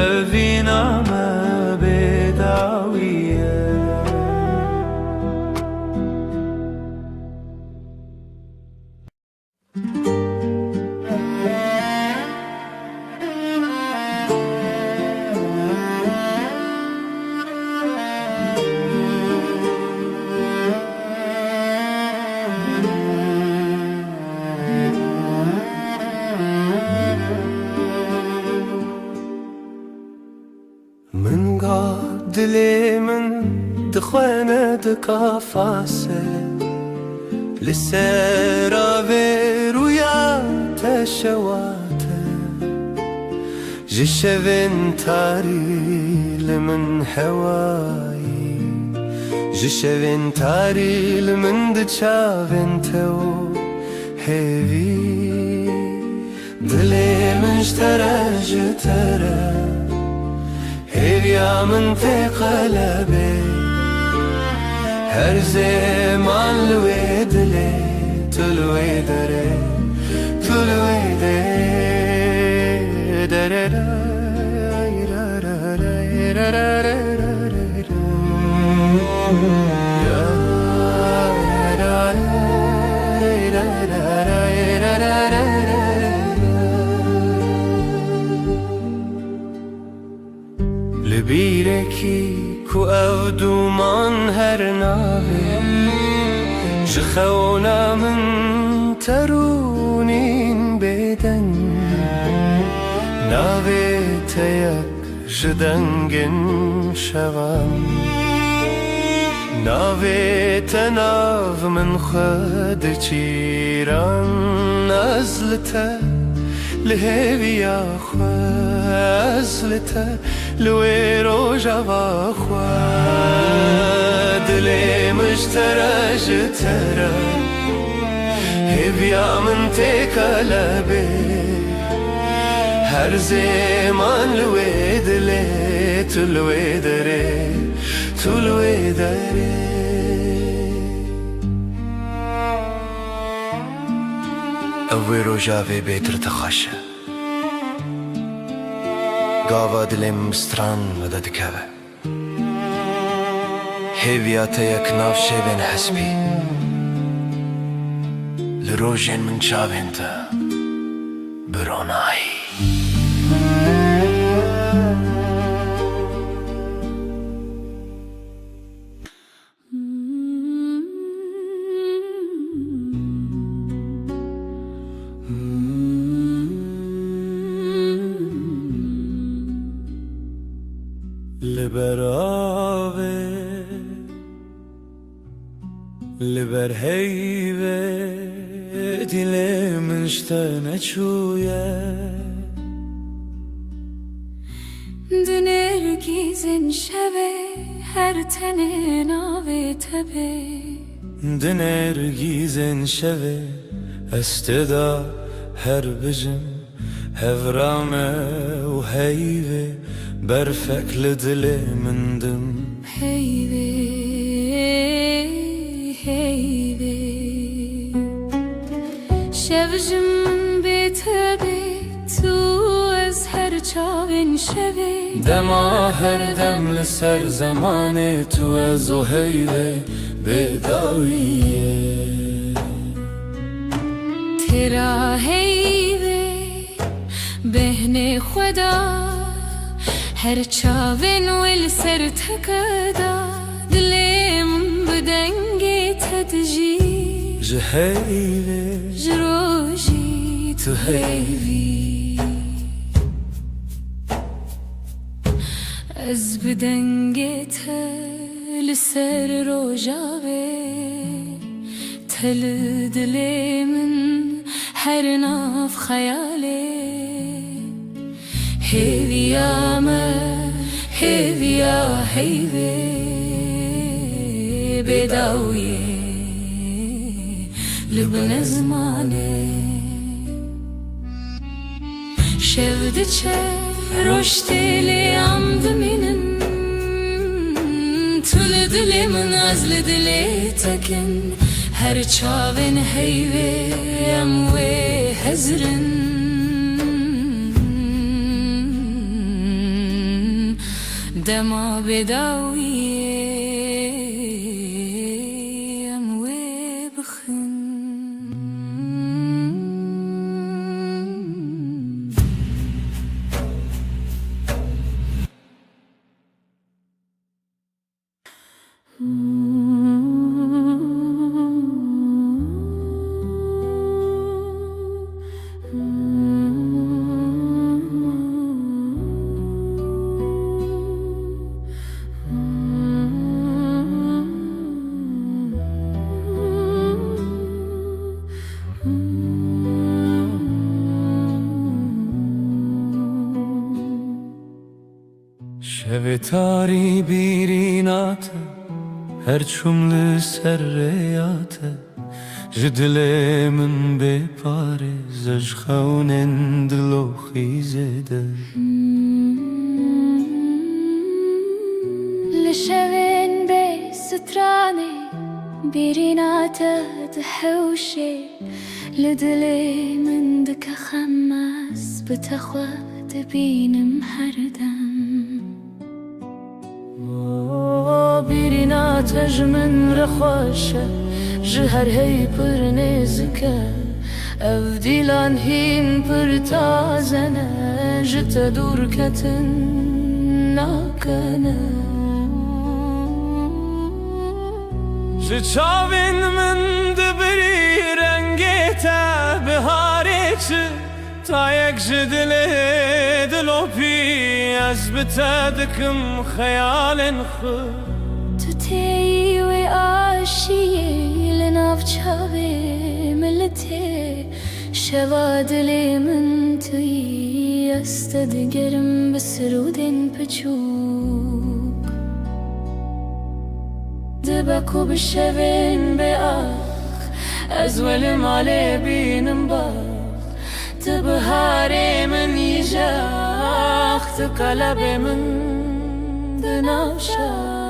evina me bêdawî من قا دلي من دخوانه دكافاسه لسرا ويا تشواته جشفن تاري لمن هواي جشفن تاري لمن دشافن تو هيفي دلي مشترى جترى هيفيا من في قلبي هر زمان الويد لي تلوي دري تلوي لبيركي كو أودو من هر ناوي جخونا من ترونين بدن ناوي تيك جدنگن شوام ناوي تناو من خد چيران نزلته لهويا خوازلته لويرو جوا خواد لي مشترى جترى هبيا من تكلبي هر زمان لويد لي تلوي دري تلوي دري اويرو جاوي بيتر تخشه قاوا دلم ستران مدد كابه هيفياتا يك ناف شبن حسبي لروجين من شابنتا بروناي لبر هيبة دلي مشتاق شوية دنرگیزن شبه هر تنه ناوه تبه دنرگیزن شوه استدا هر بجم هفرامه و هيبة برفك لدلي مندم هیوه هیوه شوجم به تبه تو از هر چاون شوی دما هر دم لسر زمان تو از و هیوه بداویه تیرا هیوه بهن خدا هر چاون ول سر تکدا دلم بدنگی تدجی جهیوه جروجی تو هیوی از بدنگی تل سر روجاوه تل دلم هر ناف خیاله هیویا ما هیویا هیوی بداویه لبن زمانه شفت چه رشتی لیام دمینن طول دلی من از دلی تکن هر چاون هیوی ام و هزرن دما بداویه ام و بخن شب تاری بیرینات هر چمل سریات جدل من بپاره زش خونن دلو خیزده لشوين بستراني بريناته تحوشي لدلي من دك خماس بتخوى تبين محردم برینات من رخوشه جهر هی پر نزکه او دیلان هین پر تازنه جت دور کتن ناکنه چاوین من دبری رنگیتا بهاری چه تا یک جدل دلو پی از بتدکم خیال خود تو تي وعاشي لناف چاوي ملتي شواد لي من توي استدقرم بسرودين بچوب دبكو بشوين بآخ أزول مالي بينم باخ تبهاري من يجاخ تقلبي من دناشاخ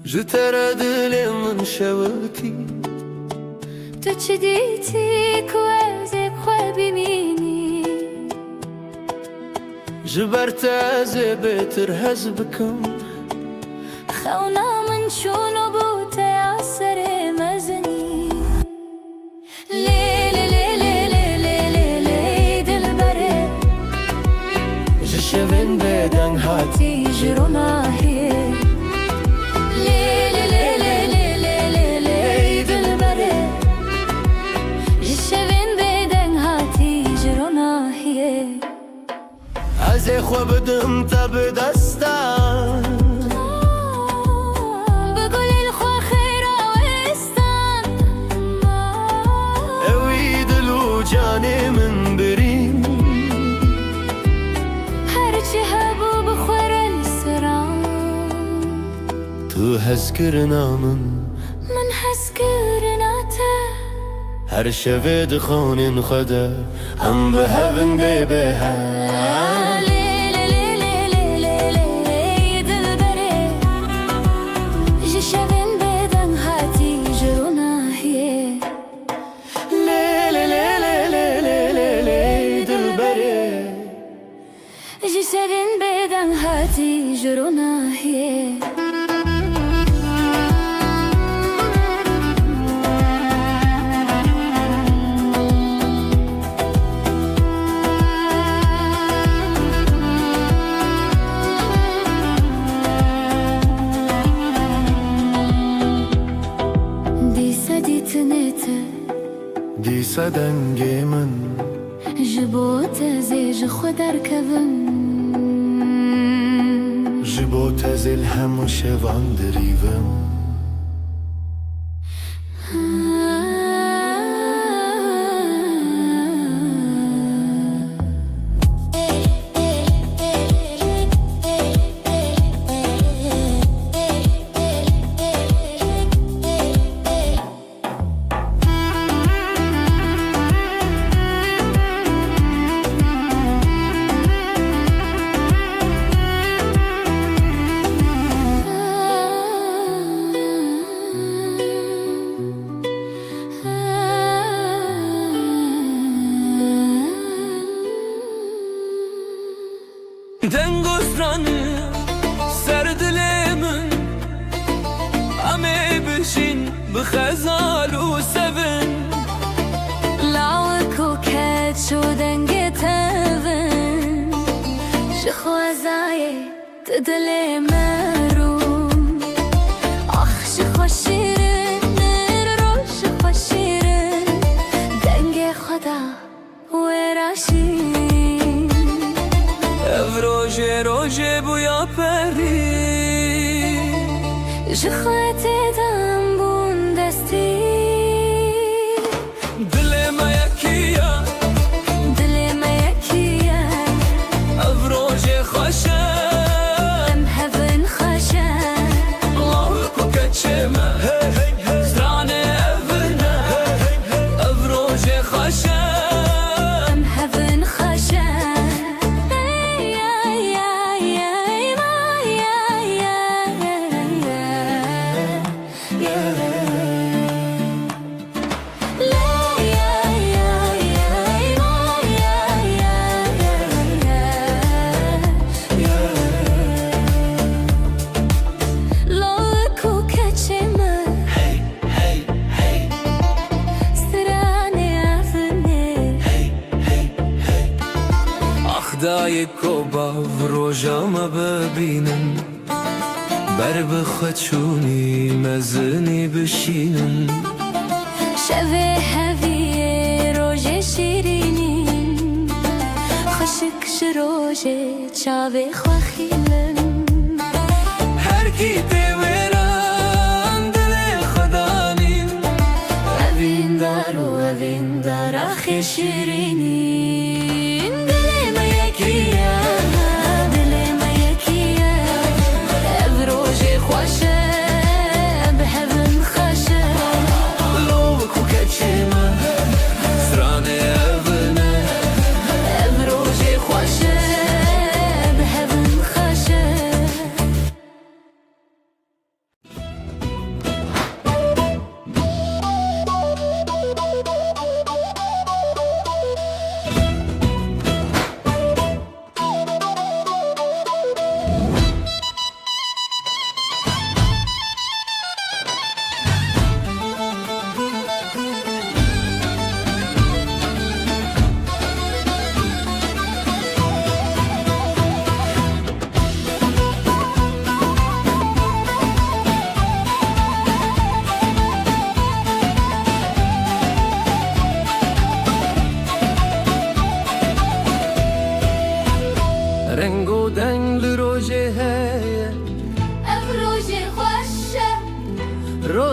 جتر دل من شوكي تشديتي كوازك خوابي ميني جبرت زبتر هزبكم خونا من شونو بوتا ياسر مزني ليلي ليلي ليلي ليلي دلبري جشوين بدن هاتي تيجرونا هي ليلي ليلي ليلي ليلي دلبري از خو بدم تا بدستان بقول الخوا خيرا وستان اوی دلو جاني من بریم هرچی هبو بخورن سران تو هزکرنا من هسكرناته هر شب دخون خدا هم به هون ببه جسدن بدن هاتي جرونا هي دیسا دنگی من جبوت زیج خودر کبن جبو تزل هم و شوان دریوم دنگوسترانı سردلمن امي بشين بخزال وسبن لاوك وكات شو دنگتن شخوازاي تدلي مروم اخ شخوشيرن روش خوشيرن دنگ خدا وراشين روژه روژه بویا پری جخواتي دم بون دستي دل ما یکیه دلي ما يكيا روژه خوشه ام هفن خشا الله کو کچمه زرانه افرنه روژه خوشه ام هفن خشا دای کوبا روژا ما ببینن بر بخچونی مزنی بشینن شوه هوی روژه شیرینین خشک شروژه چاوه خواخیلن هر کی دیوران دل خدانین اوین دار و اوین دار آخی شیرینین دل ما یکیه دل ما یکیه او روژه خوشه به هون خشه لو کو کچمه زرانه افرنه او روژه خوشه به هون خشه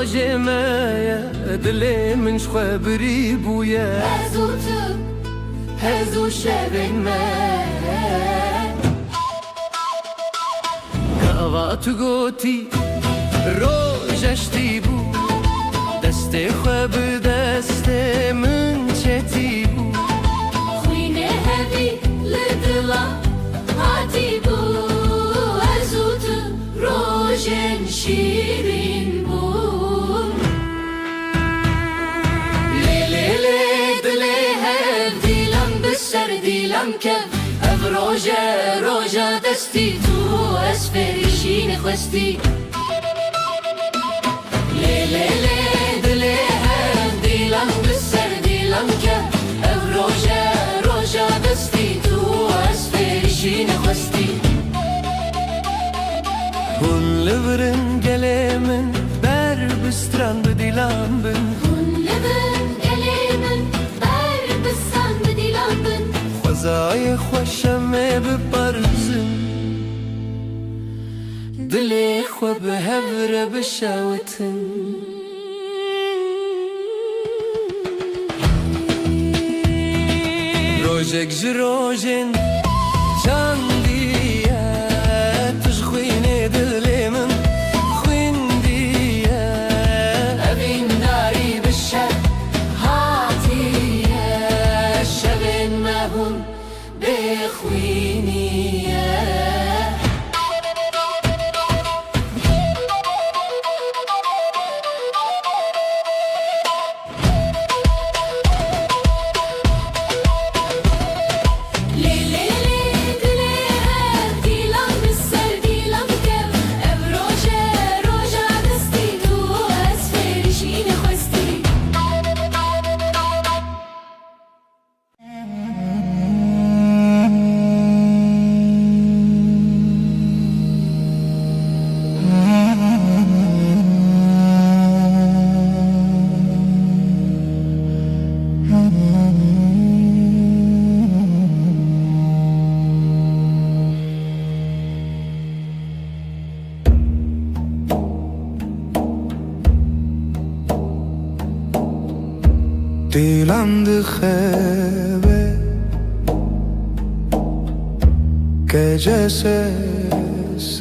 روجه مایا دل من خبری بویا هزو تو هزو شبین من کاوات گوتی روجشتی بو دست خواب دست من چتی بو خوینه هبی لدلا هاتی بو هزو تو روژن شیرین بو لیلی دلی هر دیلم بسر دیلم که اف روژه دستی تو از فریشین خواستی لیلی دلی هر دیلم بسر دیلم که اف روژه دستی تو از فریشین خواستی هون لبرن گله من بر بستران بدیلم بن هون لبن گلی من بر بستان بدیلم بن خوزای خوشم بپرزم دلی خواب هفره بشاوتن روجك جروجن جاندية تشخويني دلي من خويندية أبين داري بالشر هاتية شبين مهون بخوينية Dilan khebe gece sessiz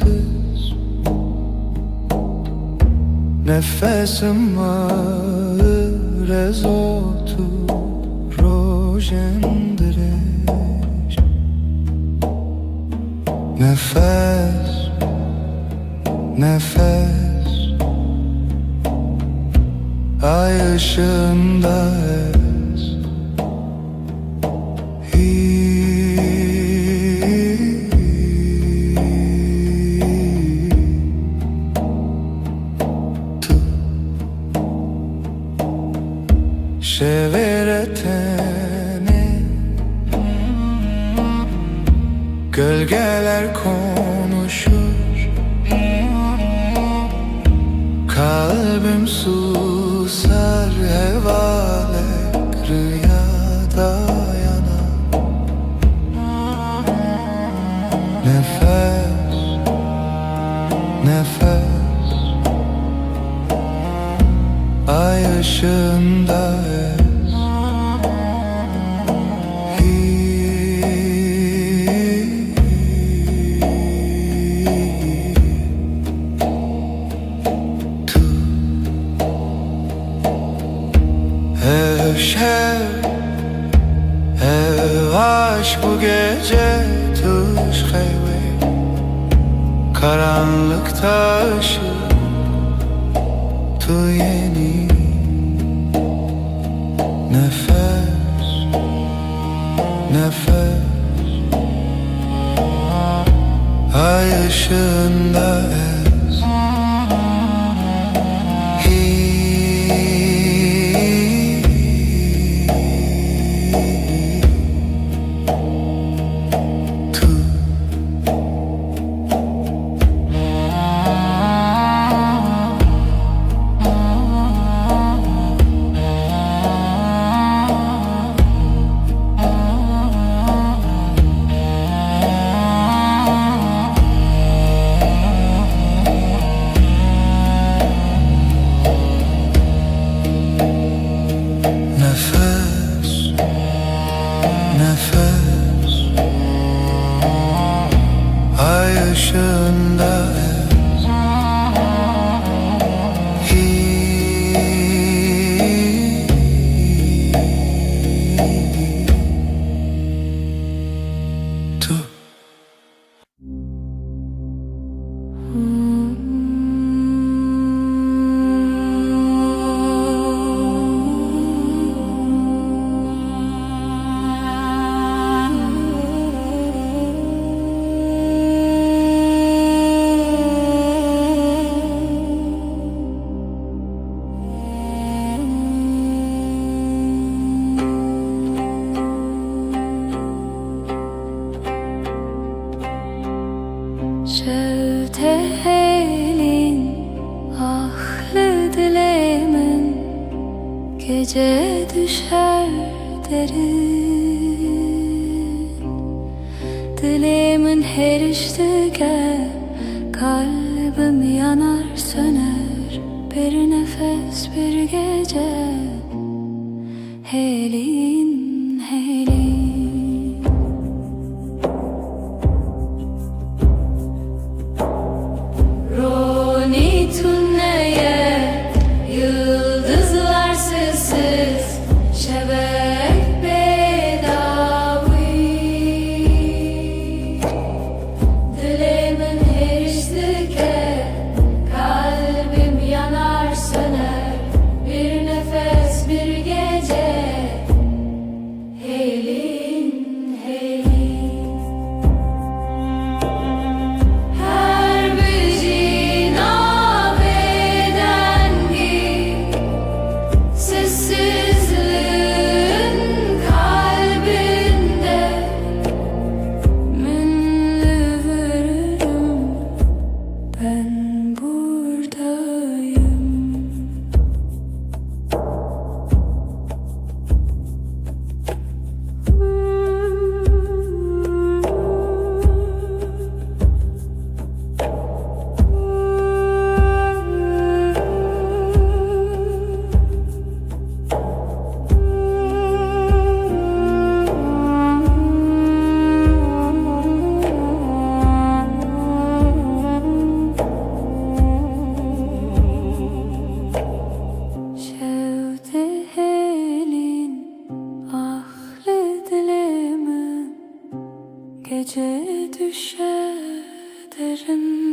nefesim ağır ez otur rojendireş nefes nefes ay ışığında ez Şeveretene gölgeler konuşur kalbim susar hevalek rüyada yanar nefes nefes ay ışığında ez Şev, ev aşk bu gece tuş heyve karanlıkta ışık tu yeni nefes nefes ay ışığında ez nefes ay ışığında Şevtelin ahlı dilemin gece düşer derin. Dilimin her iştige kalbim yanar söner. Bir nefes bir gece helin helin. Yıldızlar sessiz, şebek bedavi. Dilimin her iştike kalbim yanar söner. Bir nefes bir gece helin helin. Her bir gece düşer derin.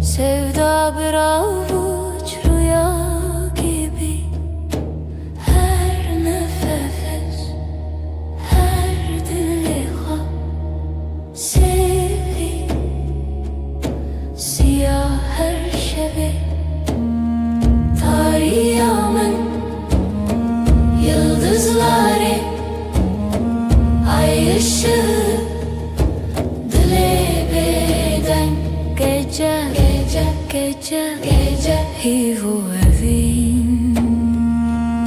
Sevda bir avuç rüya gibi. Her nefes, her dilha sevgi. Siyah her şebe tarihımın yıldızları ay ışığı dile beden gece gece hivu evin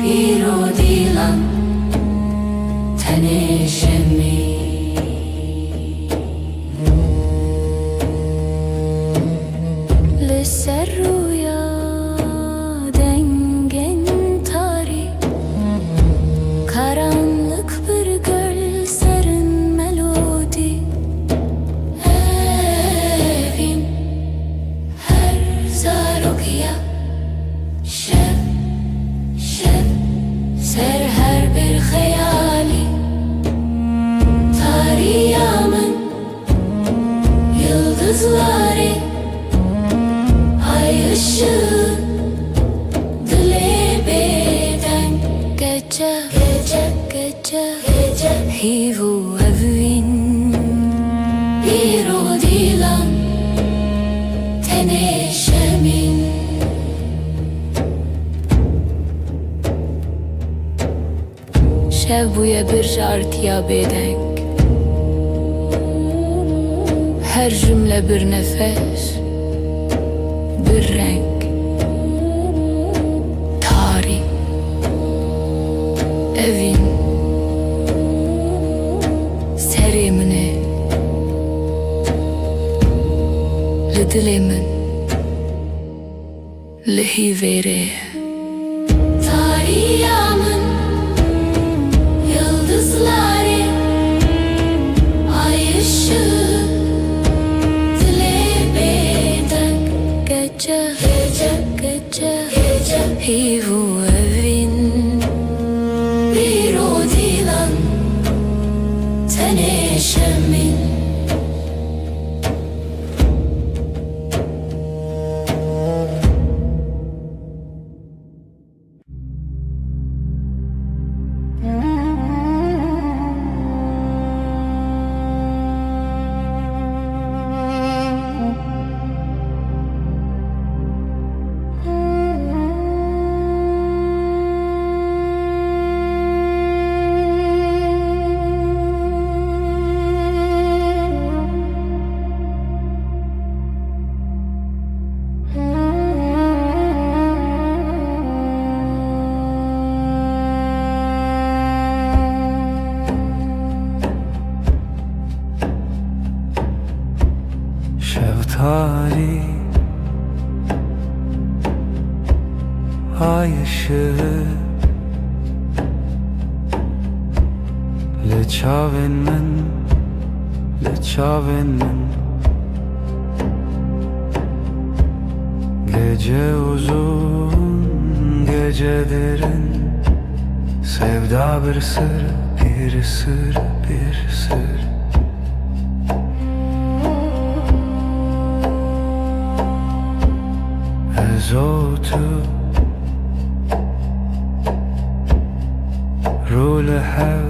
piro dilan tanışemi lise rüya dengen tari karanlık bir göl serin melodi evin Zarokya şeb ser her bir hayali tarihımın yıldızları ay ışığı dile beden gece hivu evin biro dilan teneşemin şev buya bir jartiya bedeng her cümle bir nefes bir renk tarih evin serimine lidilimin lihivere tarihimın yıldızları ay ışığı dilebeden gece hivu evin bir o dilan teneşemin Şeftali ay ışığı leçaven men gece uzun gece derin sevda bir sır bir sır bir sır زوتو رول حو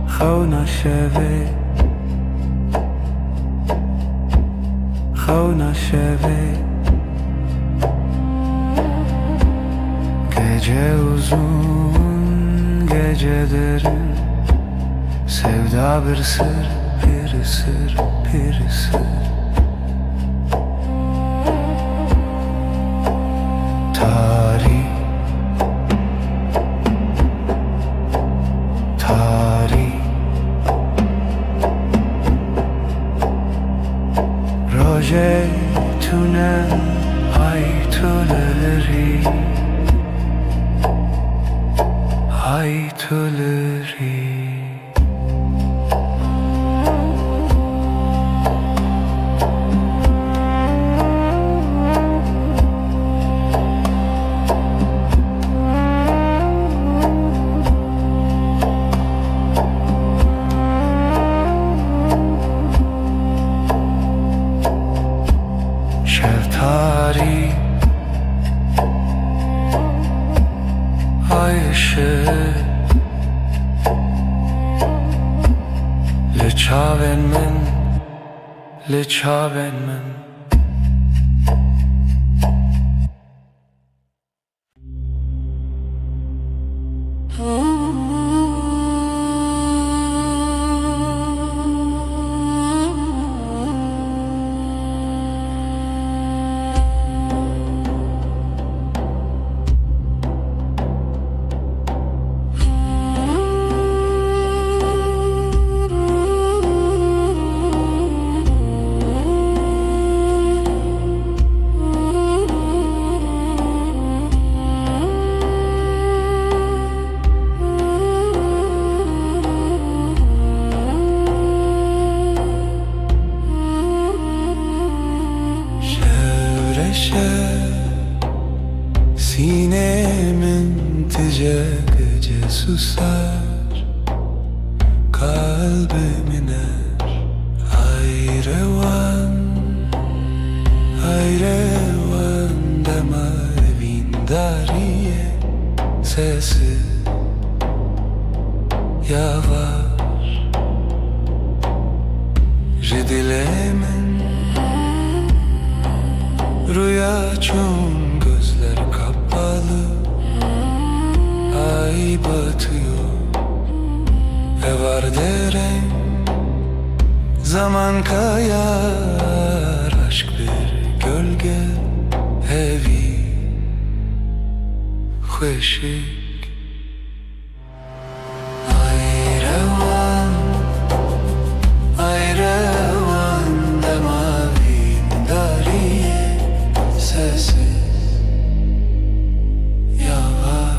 خونا شوی gece uzun gece derin sevda bir sır bir sır bir sır tarih roje tune ay tuleri şeftali ay ışığı leçaven men sinemin gece susar kalbim iner hayrevan demar vindariye sesi yavaş Ridilemin rüya çoğun gözler kapalı Ay batıyor var derin Zaman kayar aşk bir gölge Evi خوشک Ay revan demavin dariye Sessiz yavaş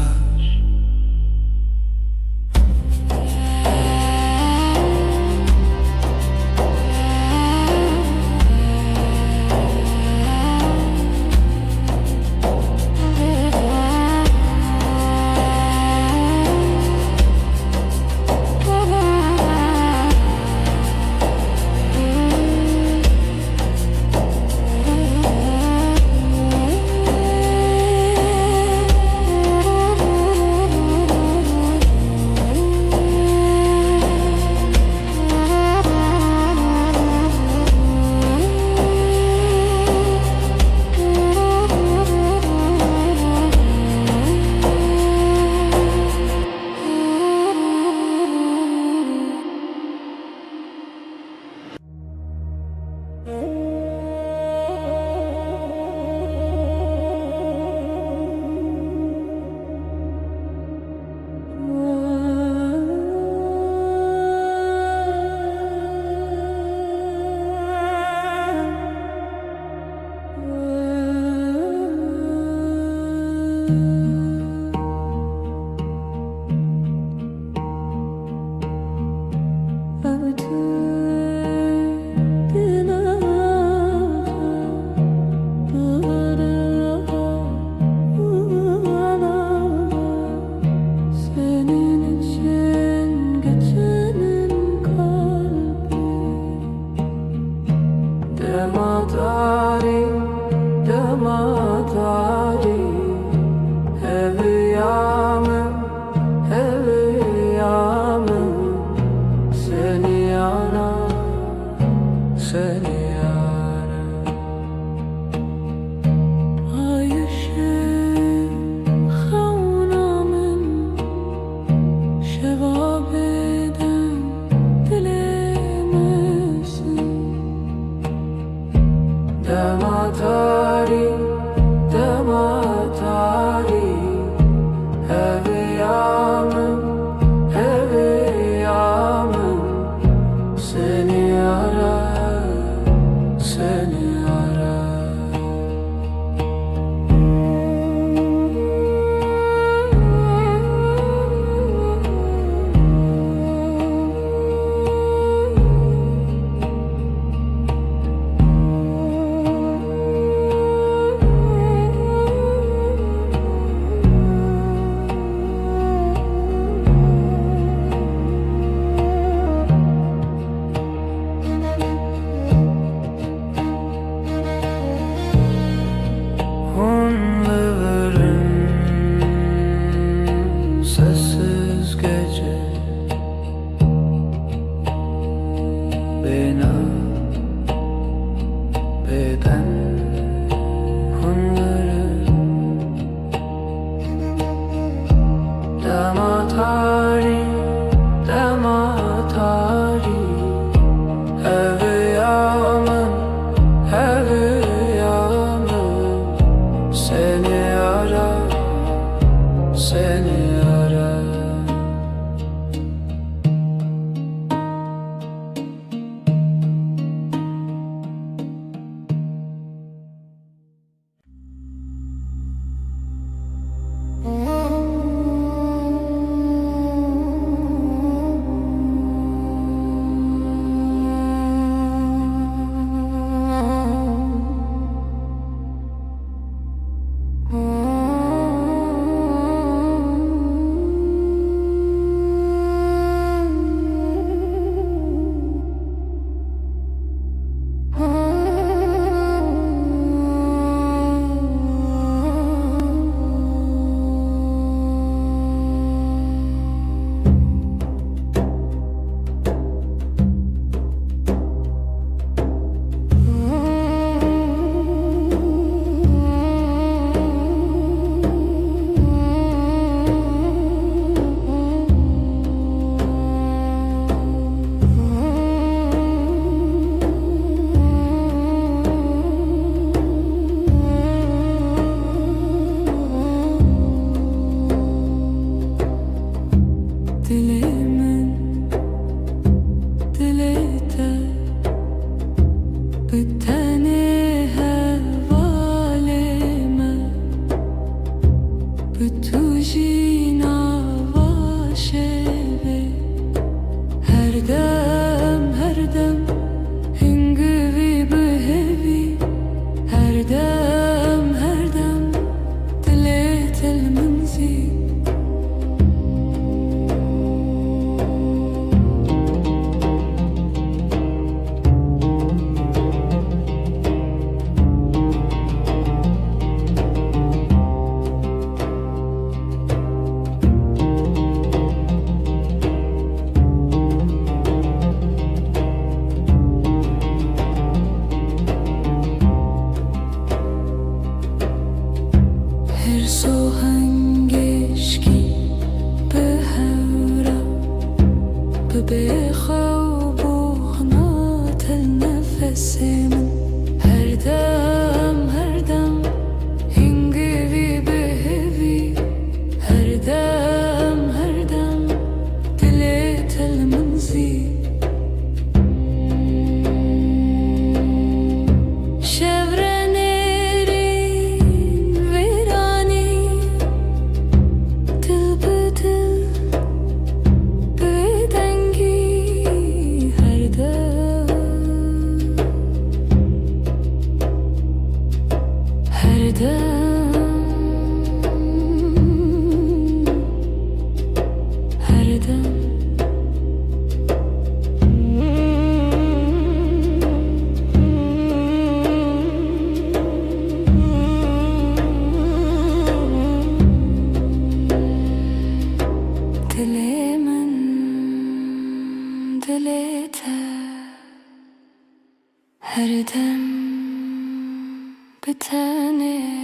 tene.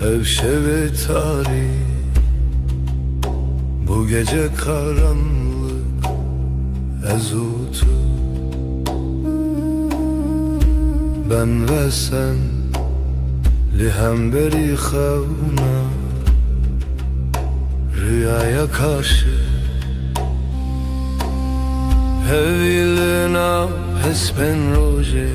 Evşeve tarih, bu gece karanlık ezutu. Ben ve sen lihemberi xevna, rüyaya karşı hevilina hespen roje.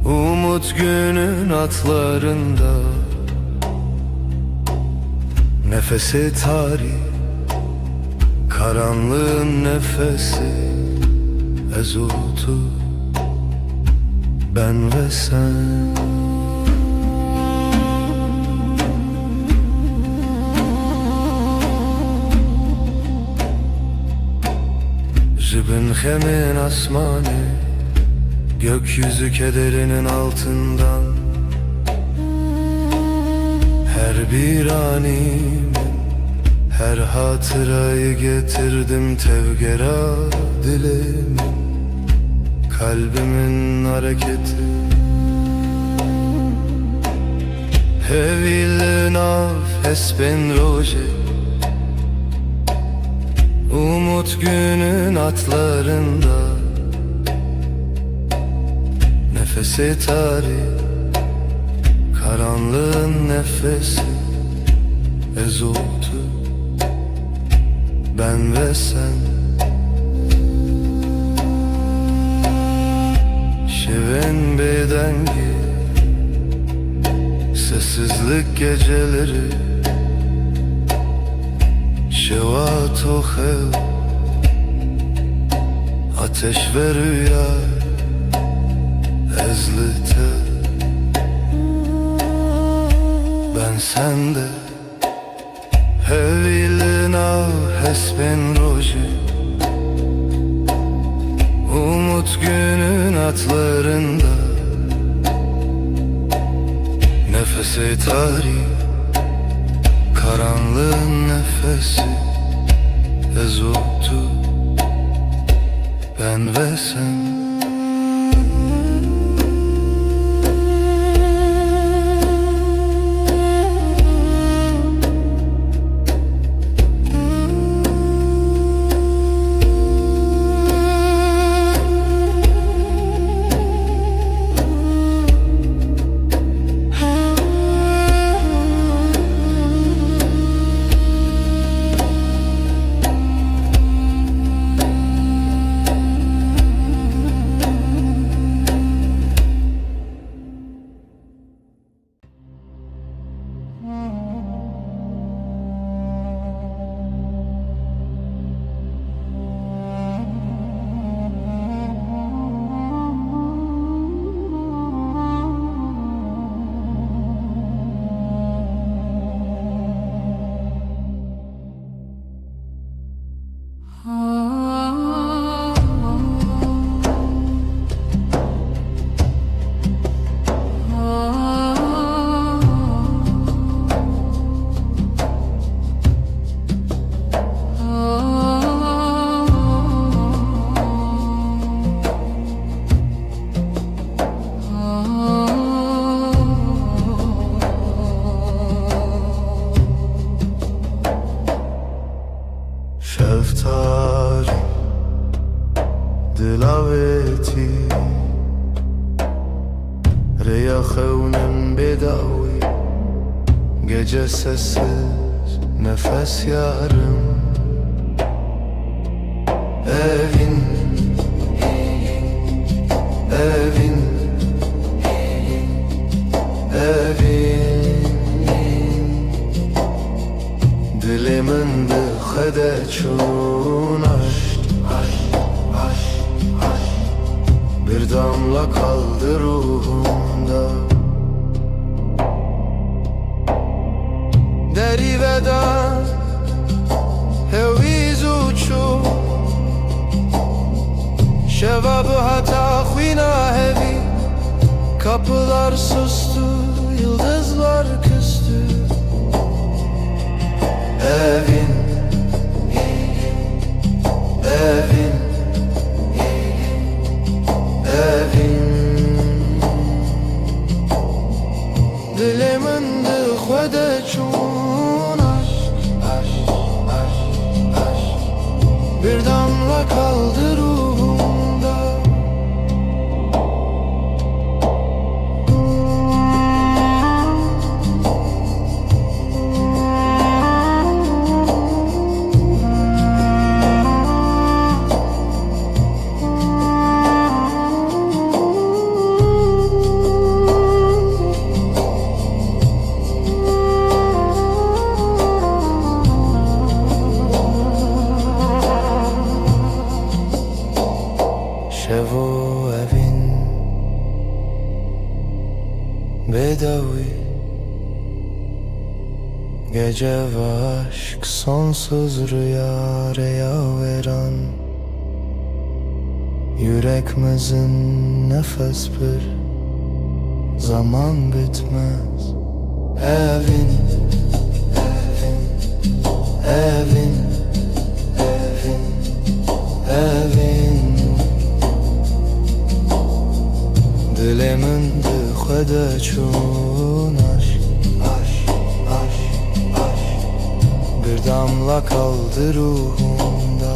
Umut günün atlarında, nefesi tarih, karanlığın nefesi ezutu. Ben ve sen. Jibin hemen asmanı, gökyüzü kederinin altından. Her bir anım, her hatırayı getirdim tevgera dilimin, kalbimin hareketi. Hevil nav espen roje, umut günün atlarında, nefesi tarih, karanlığın nefesi ezutu. Ben ve sen. Şeven bedengi, sessizlik geceleri, şevat o hev, ateş ve rüya ezlite. Ben sende hevilina hespen roje, umut günün atlarında, nefesi tarih, karanlığın nefesi ezutu. Ben ve sen. Şeftali, dilaveti, reyahevnin bedavi, gece sessiz nefes yarım. Evin, evin Dilimin dıxede çun aşk Bir damla kaldı ruhumda Deri veda Heviz uçu Şevabı hata khvina hevi Kapılar sustu Yıldızlar küstü Evin Evin Evin Dilimin dıxvede çun aşk Bir damla kaldı ruhumda Şevo evin Bedavi Gece ve aşk sonsuz rüya veren Yüreğimizin nefes bir zaman bitmez Evin Evin Evin Evin Dilimin dıxvede çun aşk Bir damla kaldı ruhumda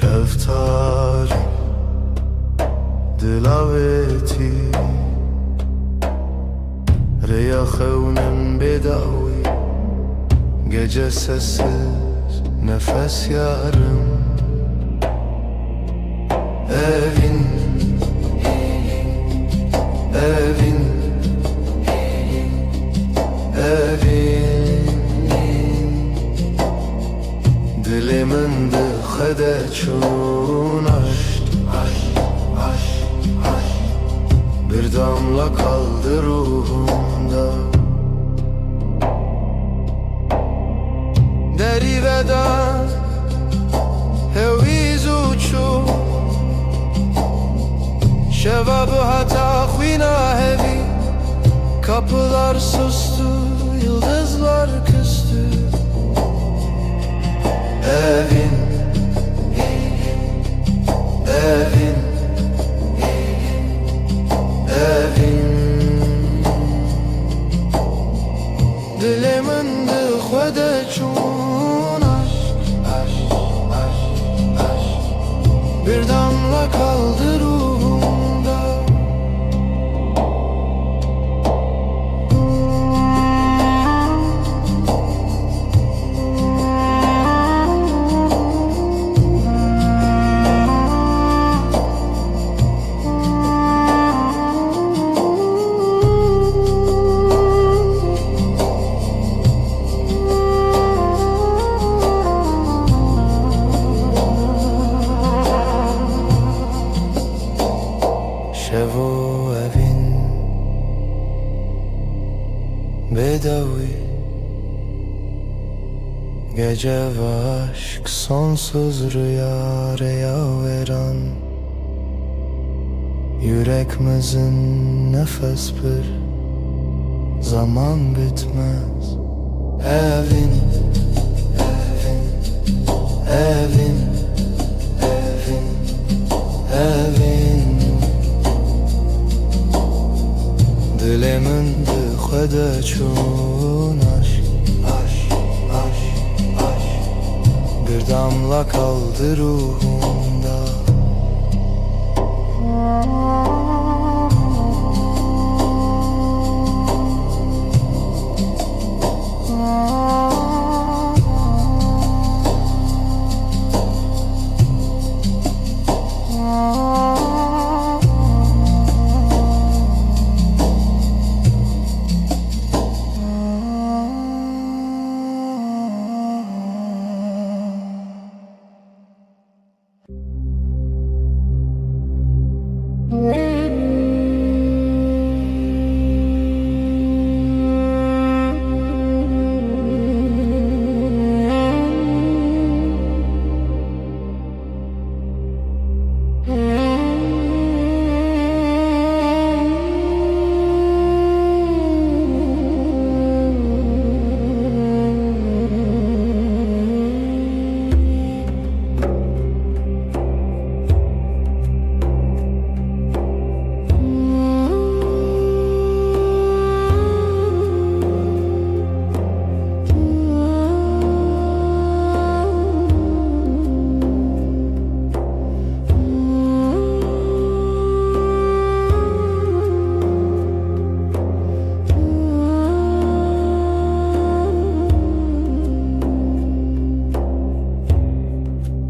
Şeftali Dilaveti Reya xevnin bedavi Gece sessiz nefes yarım Evin Evin Evin Dilimin dıxvede çun aşk Bir damla kaldı ruhumda Deri veda Heviz uçu Şevabı hata khvina hevi Kapılar sustu Yıldızlar küstü Evin Evin Evin Dilimin dıxvede çun aşk Bir damla kaldı ruhumda bedavi. Gece ve aşk sonsuz rüya veren, yüreğimizin nefes bir zaman bitmez. Evin, evin, evin, evin, evin. Dilimin dıkıda çun aşk, aşk, aşk, aşk. Bir damla kaldı ruhumda.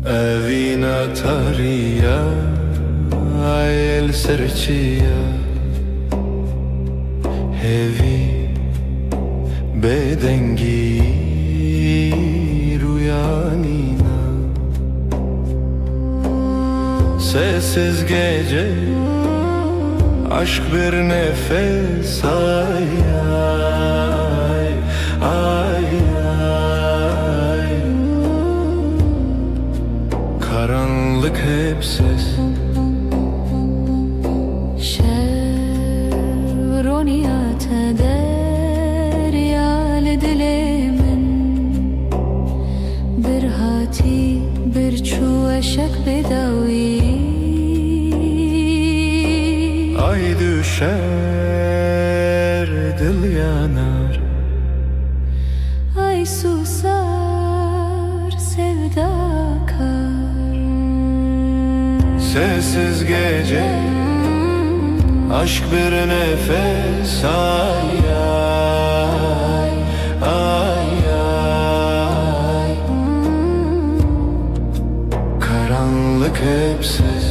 Evina tariya, el serçiya, hevi bedengi rüyanina. Sessiz gece, aşk bir nefes, ay ay ay ay. Karanlık hep ses. Şevroniyat deryal dilimin, bir hati bir çu eşek bedavi. Ay düşer, dil yanar. Ay susar, sevda kar. Sessiz gece, aşk bir nefes, ay ay ay ay. Karanlık hep ses.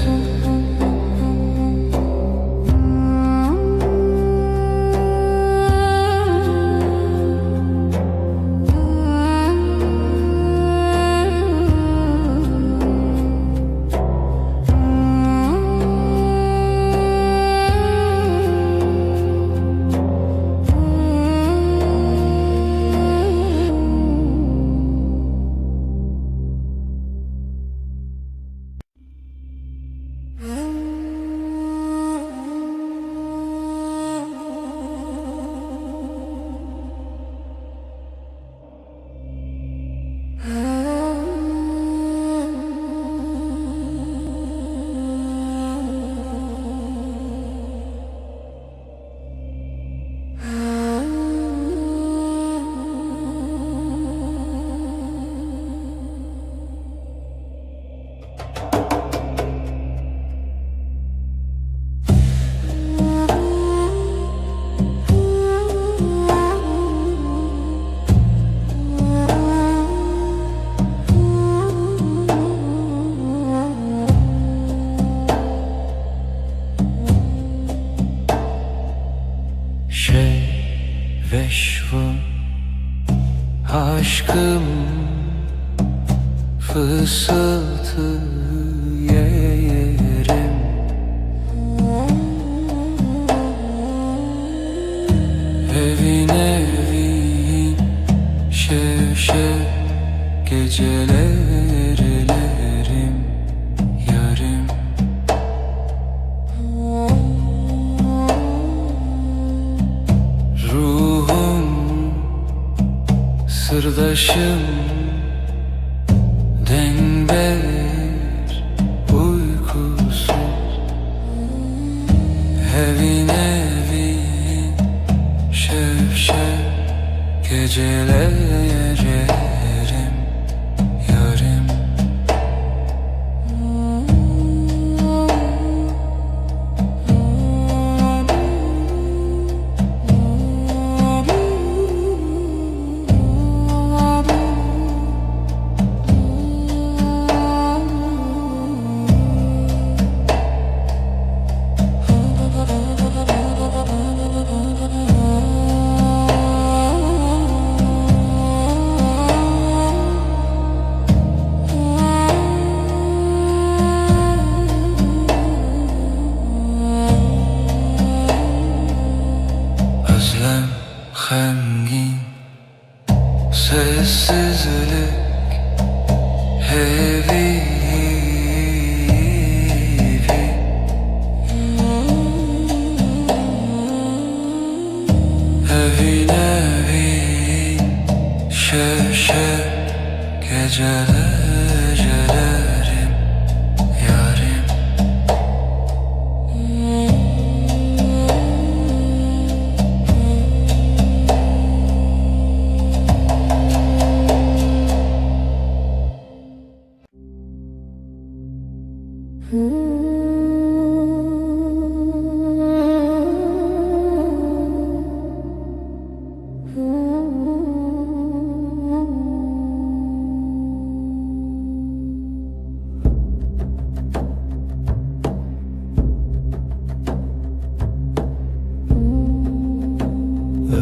Veşvun aşkım fısıltı yerim. Evin evin geceler elerim yarim. Ruhum sırdaşım denber uykusuz. Evin evin şevşev geceler ererim yarim. Özlem hemgin sessizlik heavy. Evin evin şevşev geceler elerim yarim.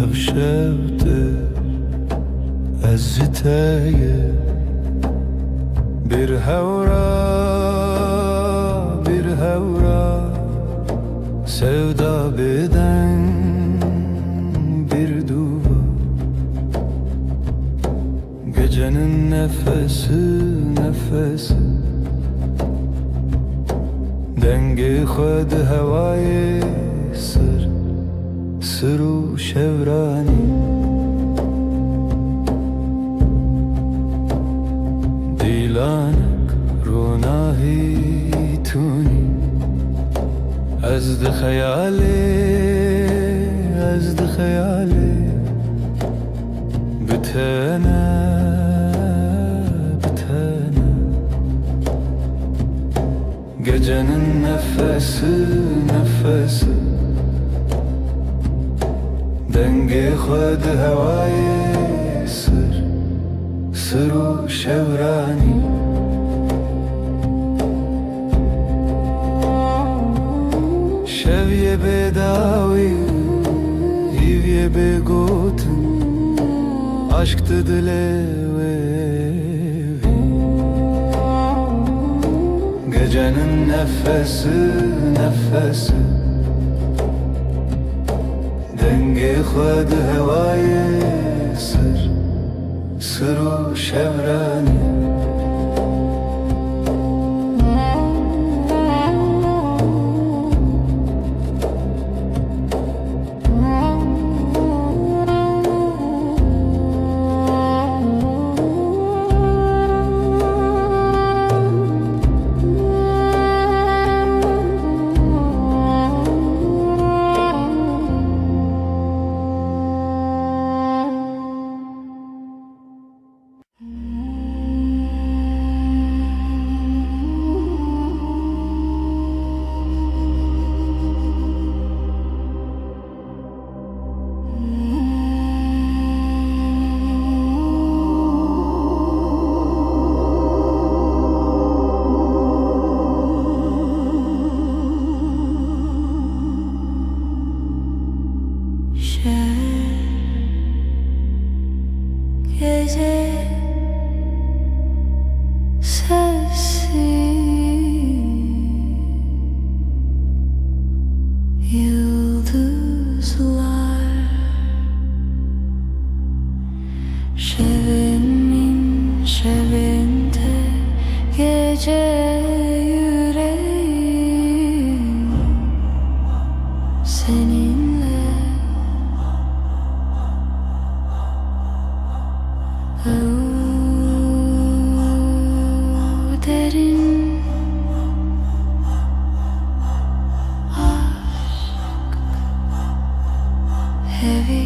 Evşevdir eziteye bir hevra bir hevra sevda beden bir duva. Gecenin nefesi nefesi dengi khud havayı sır sırru şevrani. Dilanak runahi tuni azd khayali bitana bitana. Gecenin nefesi nefesi dengi khud havayı sır sırru şevrani. Şevye bedavi hivye begotin aşktı dilevi. Gecenin nefesi nefesi dengi khud havayı sır sırru şevrani. Şevemin şev şevi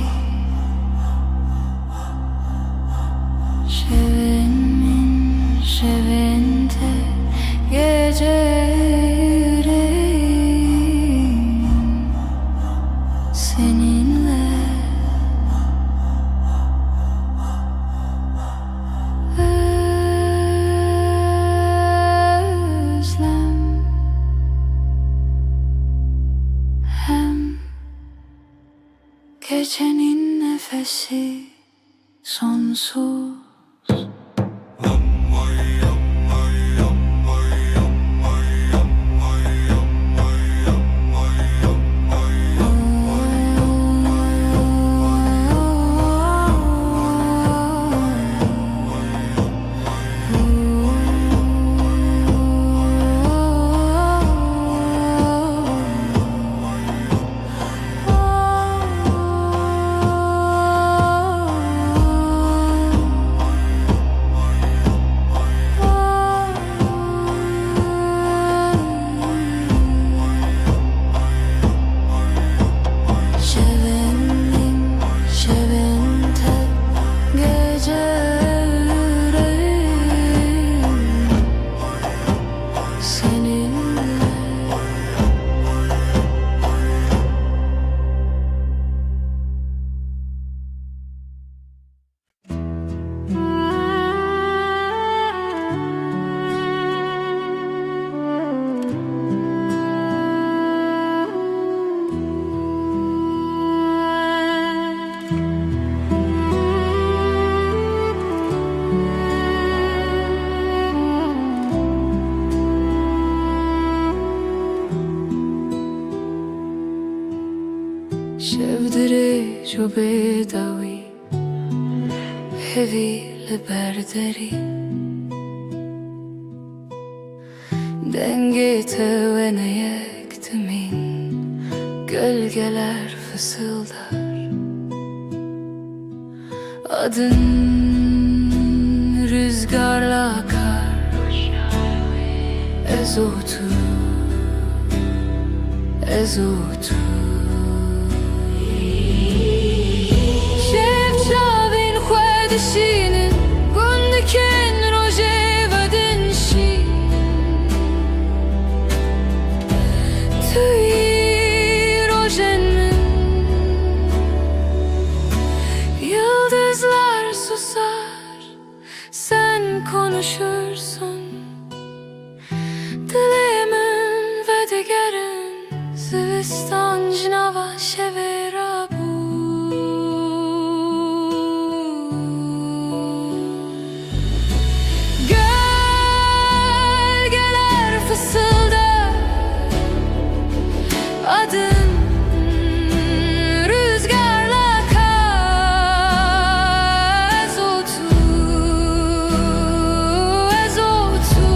Şevimin şevinde gece yüreğim seninle özlem hem gecenin nefesi sonsuz. Şevenim şevinde gece yüreğim seninle شفدري جو بدوي hevi liberderi Denge tevene yektimin Gölgeler fısıldar Adın rüzgarla akar Ezotu Ezotu Şevçavin xwedişinin Gundikin rojevedin şin Tüy rojen min Yıldızlar susar Sen konuşursun Dilimin ve digerin Zivistan cinava şevera Gölgeler fısıldar Adın rüzgarla akar Ezotu Ezotu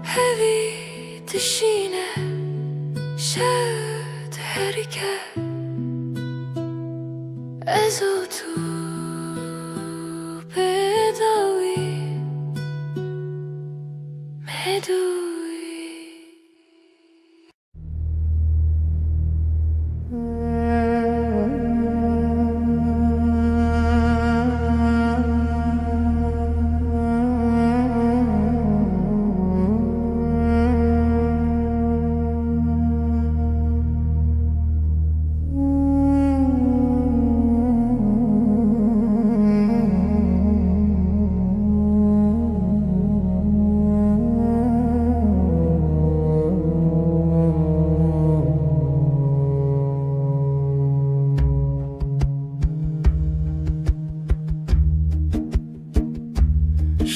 Hevi dişine şevd herike Ezotu bedavi Medui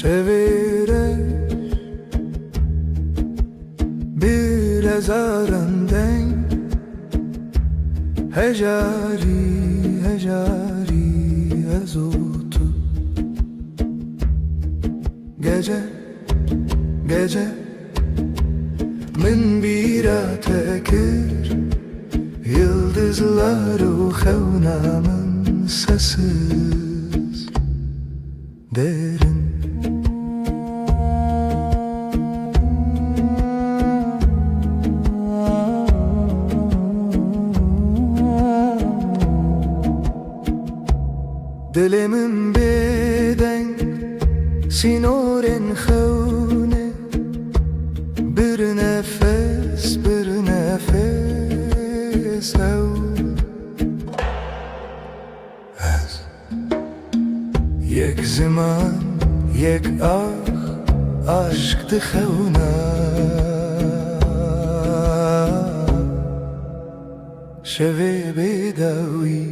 Çevirir bir ezarenden Hecari hecari ezotu Gece gece من bira tekir Yıldızlar uğevnamın sessiz derin Dilimin beden sinoren khawne Bir nefes ev Ez Yek zaman yek aşk dıkhawna Şevi bedavi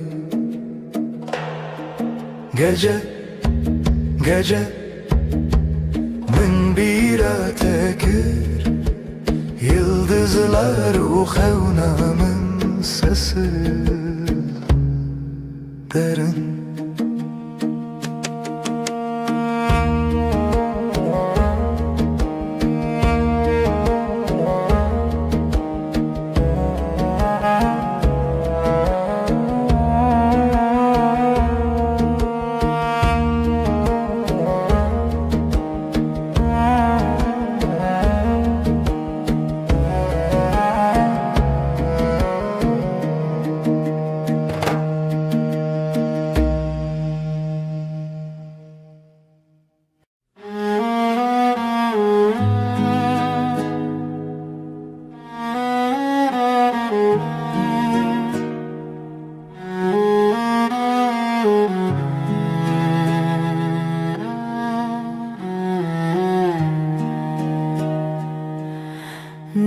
Gece min bira tekir Yıldızlar uğevnamın sesi derin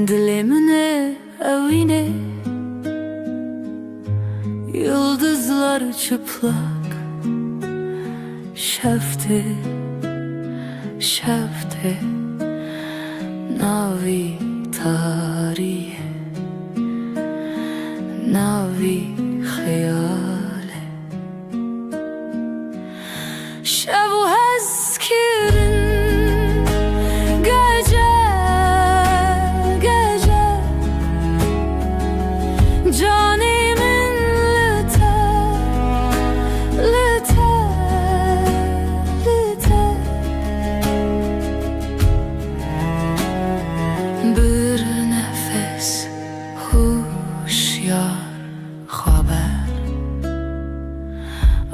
Dilimine evine Yıldızlar çıplak Şefte Navi tarihe Navi hayale Şevu hezkirin Canimin lite Bir nefes huşyar haber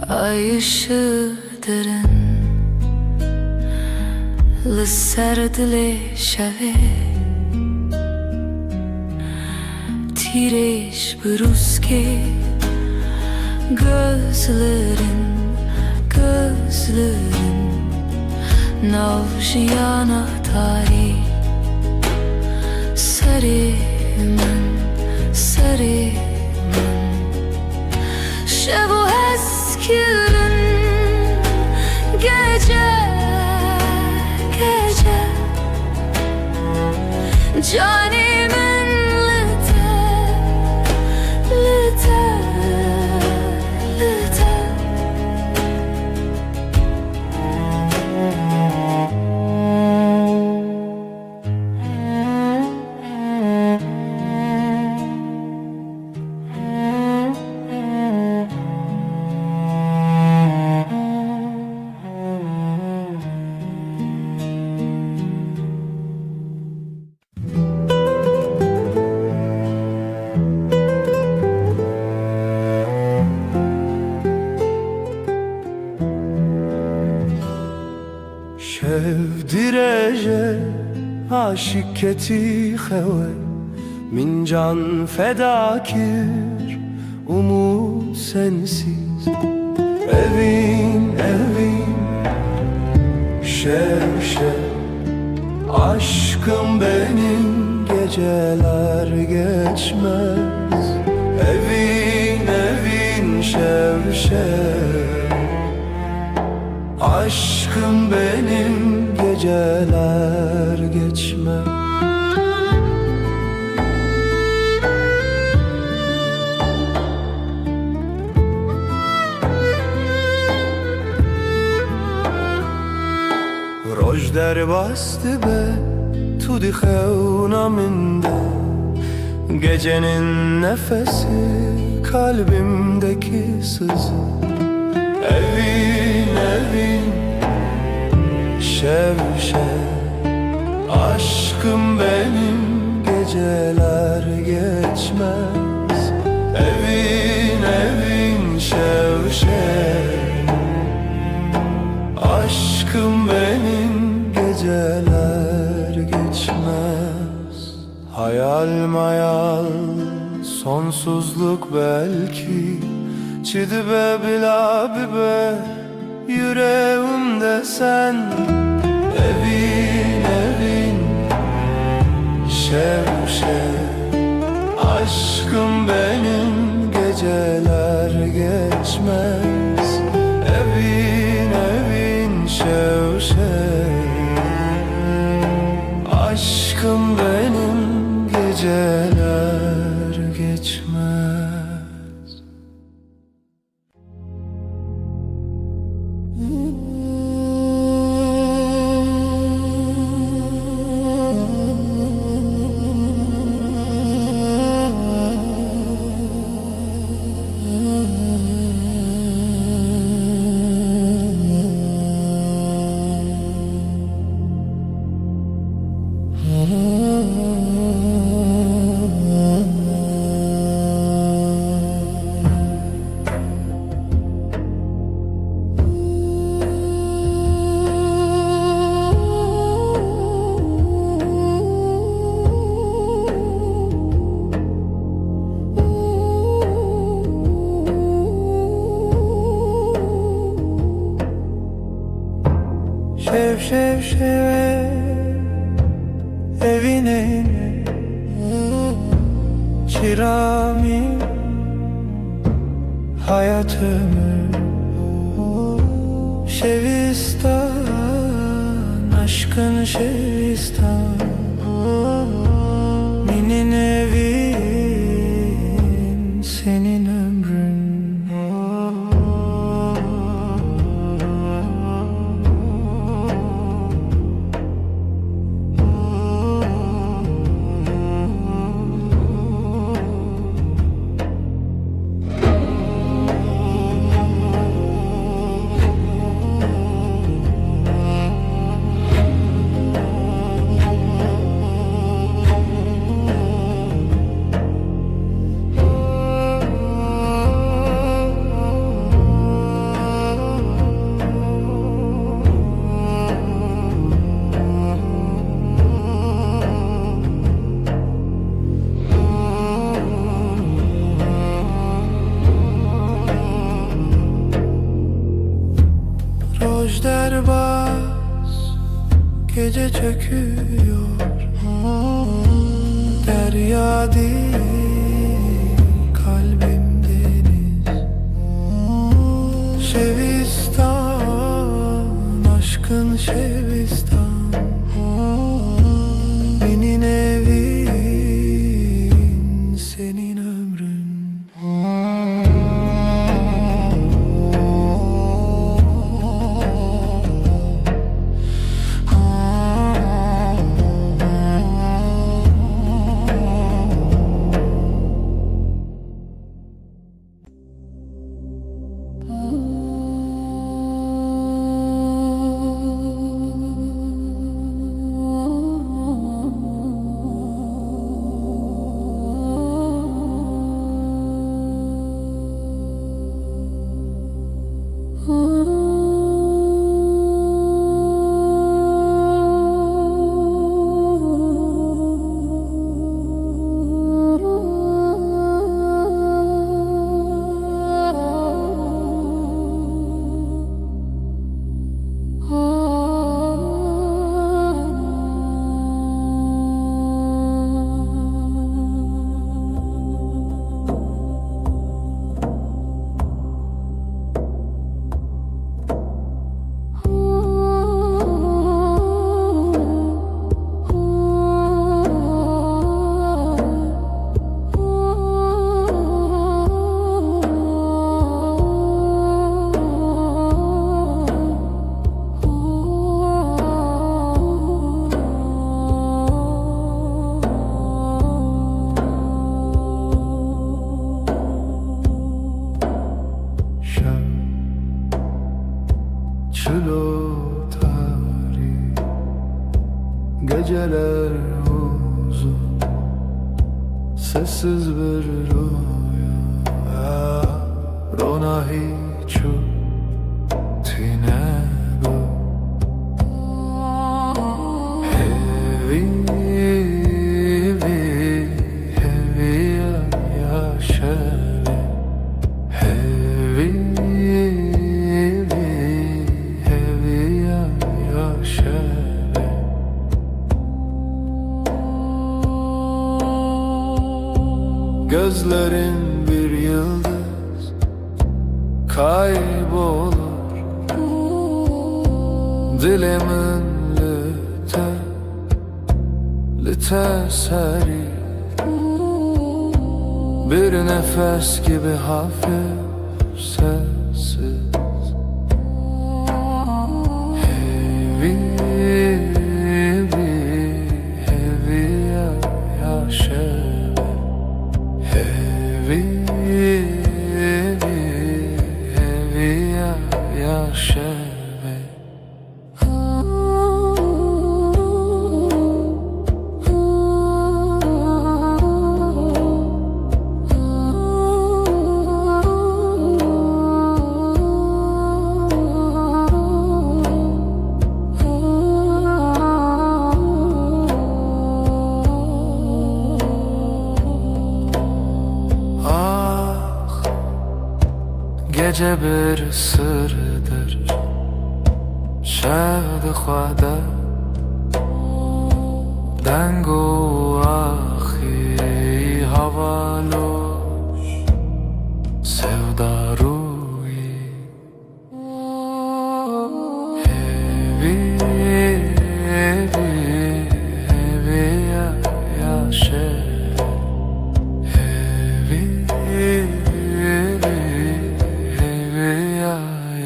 Ay ışığı derin Lisser dile şeve Tireş bruske Gözlerin Navşiyana tarih Serimin Şevu eskirin Gece Canimin lite Şevdireje aşiketi xewe Min can fedakir umut sensiz Evin şev Aşkım benim geceler geçmez Evin şev Aşkım benim geceler geçmez Roj der bastı be tudi xevnaminde, gecenin nefesi kalbimdeki sızı. Evin evin şev şev, aşkım benim geceler geçmez. Evin evin şev şev, aşkım benim geceler geçmez. Hayal mayal sonsuzluk belki, çidibe bila bibe yüreğimde sen. Evin evin şev şev, aşkım benim geceler geçmez. Evin evin şev şev, aşkım benim geceler geçmez. Şev şev şev, evine çırağımı, hayatımı. Şevistan, aşkın Şevistan, benim evin, senin ömrün. Rojderbaz gece çöküyor, derya değil kalbim deniz. Şevistan, aşkın Şevistan, benim evin, senin ömrün. Geceler uzun, sessiz bir rüya. Rona hiçu tine bu hevi ya şevi hevi ya şevi. Gözlerin bir yıldız kaybolur, dilimin lite seri, bir nefes gibi hafif sessiz. Hevi ya şevi hevi ya şevi. Gece bir sırdır şevd xwada dengo axi havaloş sevdaruyi hevi ya şev hevi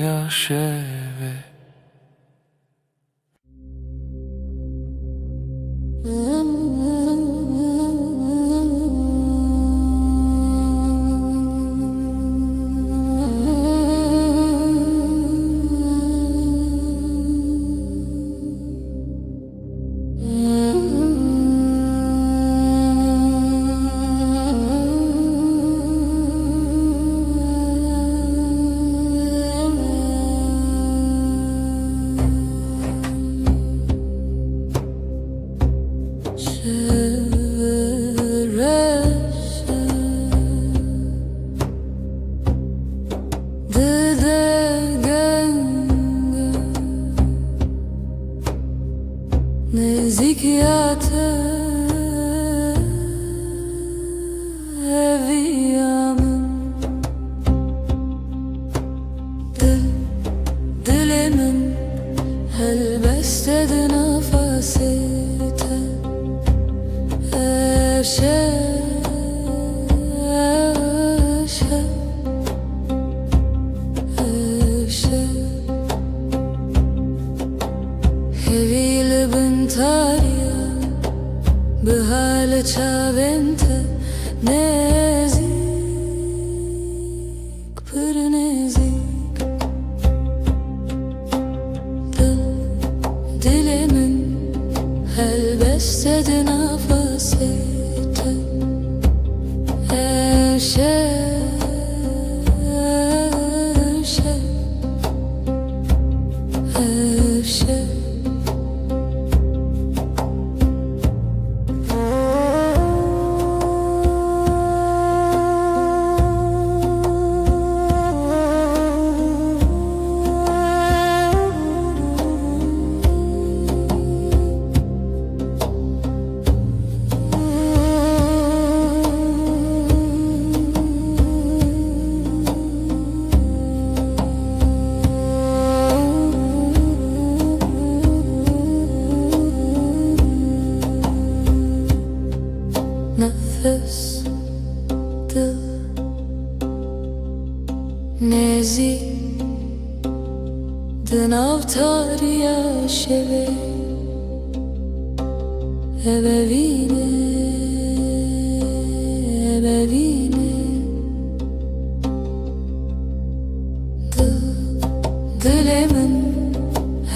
ya şevi. نزیک یاته eviyamın dilimin elbeste nefasite بحال چاوینت نزیک پر نزیک dilimin elbeste nefasite nefes dil nezi dınavtar yaşeve ebevine dilimin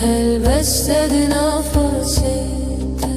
elbeste nefasite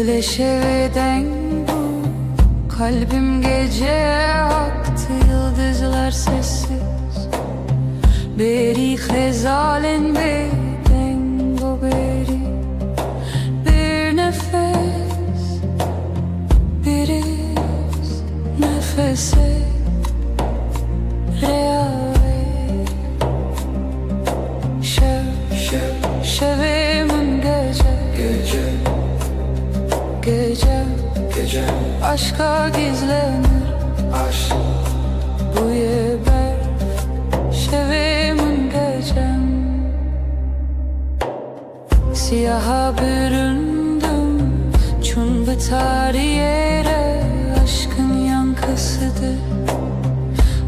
Dile şeveden bu kalbim gece aktı, yıldızlar sessiz. Beri xezalen beden bu beri. Bir nefes, bir iz nefese reave. Şevimin gece Gece aşka gizlenir. Aşk bu yeber şevimin gecem. Siyaha büründüm çun biter yere. Aşkın yankısıdır,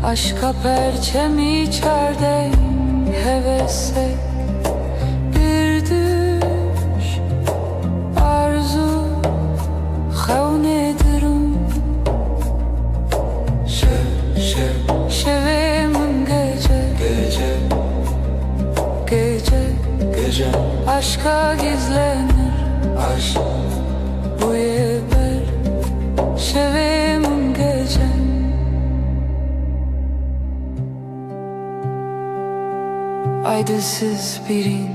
aşka perçem içerden hevese. Bir düş arzu xevnedirim. Şevimin gece aşka gizlenir. Aşk bu yeber şevimin gecem. Aydılsız birin,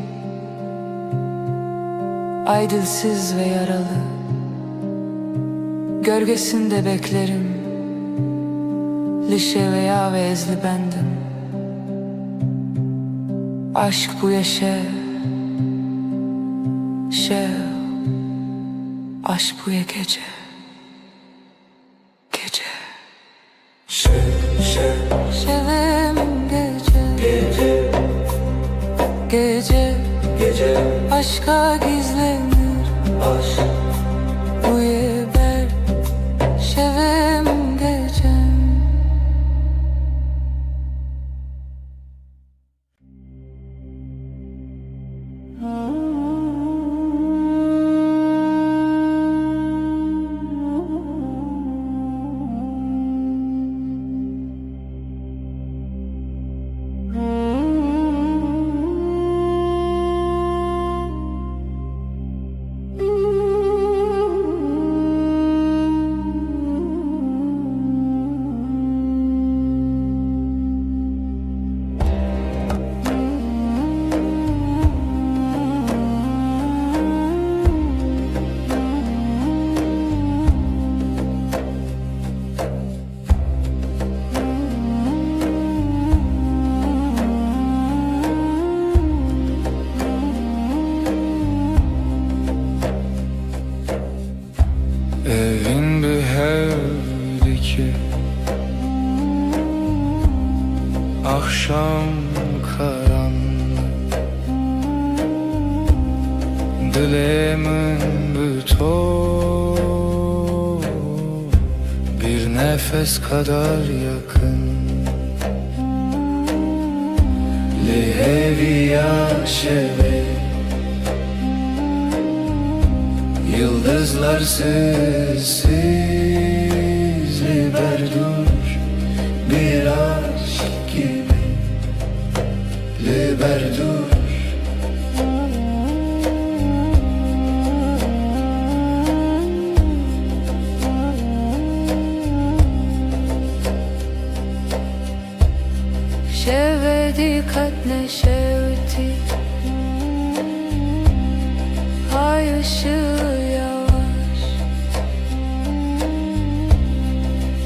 aydılsız ve yaralı, gölgesinde beklerim. Lişe veya ve ezli bendim. Aşk bu yaşa aşk bu ya gece şevim gece aşka gizlenir. Aşk bu yeber şevim gecem. Evin bir evdi ki akşam karanlık, dilemin bütün bir nefes kadar yakın. Leheviya şeve yıldızlar sessiz liberdur bir aşk gibi liberdur. Şevdi katne şevdi, ay ışığı yavaş.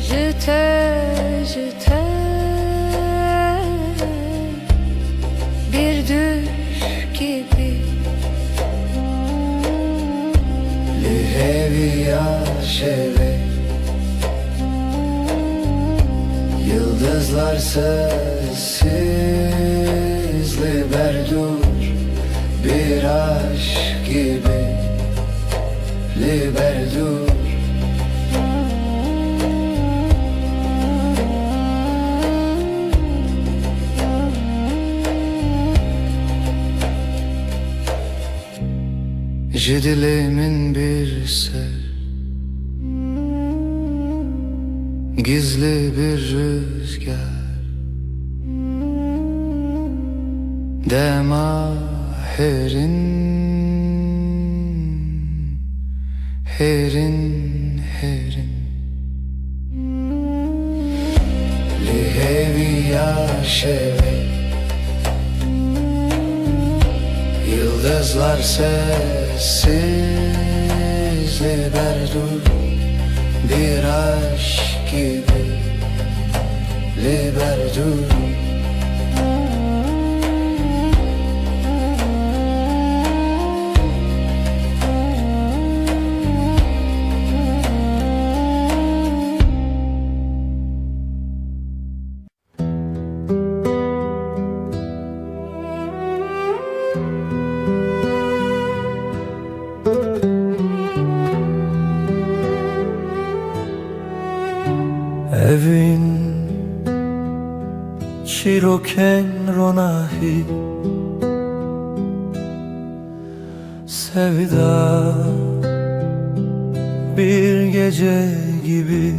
Jite bir düş gibi. Leheviya şeve yıldızlar sessiz liberdur bir aşk gibi liberdur. Dilemin bir ser, gizli bir rüzgar, demaherin herin herin li hevi yaşeve Yıldızlar sessiz liberdur bir aşk gibi liberdur Evin çiroken ronahi Sevda bir gece gibi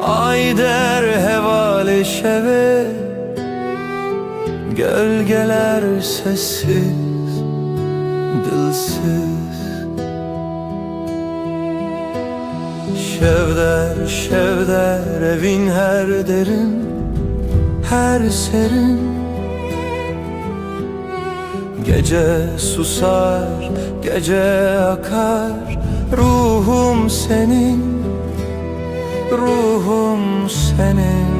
Ay der hevale şeve Gölgeler sessiz, dilsiz Şevder evin her derin, her serin Gece susar, gece akar Ruhum senin, ruhum senin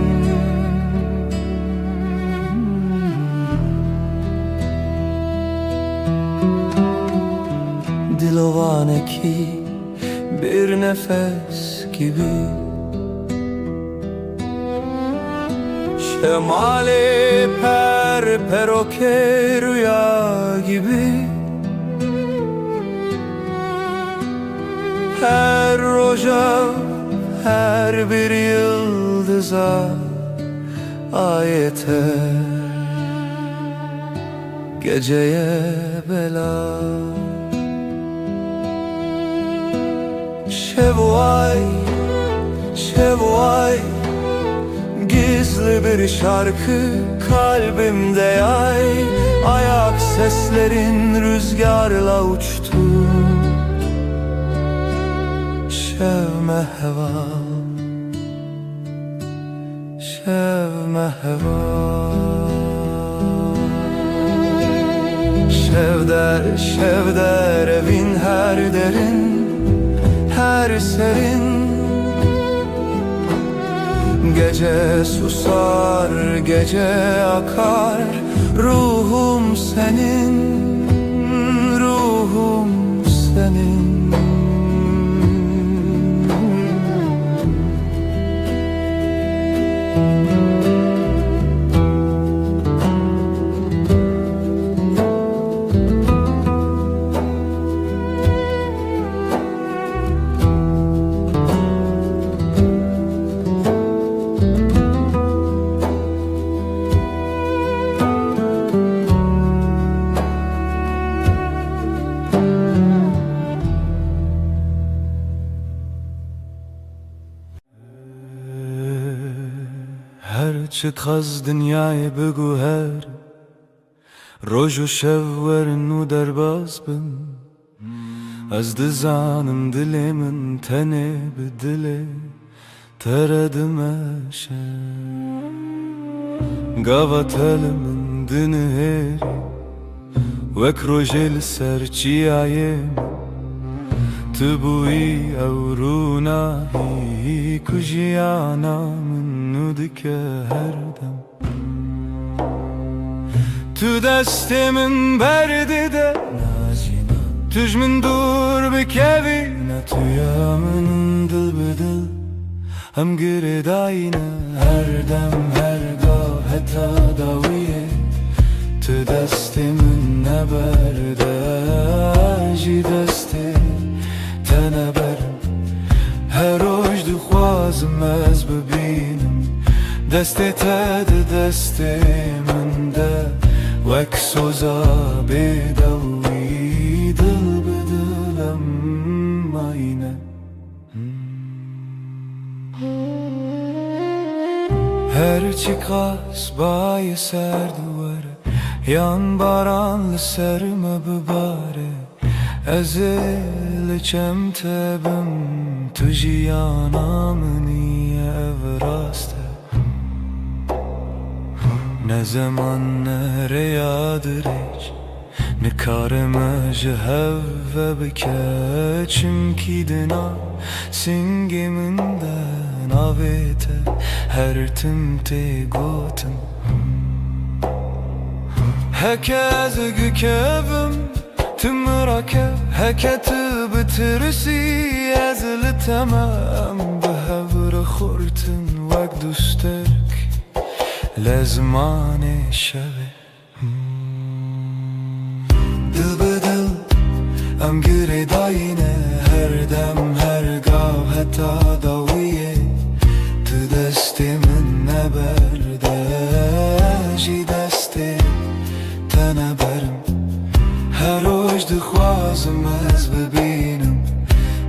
Dilovane ki bir nefes gibi Şemali peroke rüya gibi Her roja, her bir yıldıza ayeter Geceye bela Şevvay, şevvay Gizli bir şarkı kalbimde yay Ayak seslerin rüzgarla uçtu Şevme heva, şevme heva Şevder evin her derin her serin Gece susar, gece akar Ruhum senin, ruhum senin هرچه از دنیای بگو هر روز و شب ورن و درباز بن از دزانم دلمن تنه به دل تردمشه قواتلمن دنهری وک روژل سرچیایم تبوی اورونایی کجیانا من ندکه هر دم تو دستمن برده ده تجمن دور بکوی نتویا من دل بدل هم گرداینه هر دم هر گاه حتی داویه تو دستمن نبرده جی دسته تنبرم هر روز دخوازم از ببینم دست تد دست من ده وک سوزا بدوی دل بدلم آینه هر چی قاس بای سر دواره Yan baranlı serme bibare Ezil çemtebim Tujiyana mini evraste Ne zaman nereyadır hiç Ne kareme jehevve bike Çimki dina singiminden avete Her timte gotin Hekez gükevim tımrake Heket bitirisi ezli temem Behevr khurtin vek dusterk Lezmane şeve Dil bedil em gire dayine Her dem her gav heta daviye Tu destimin neberde Ji desti teneberim Her roj dixwazim ez bibînim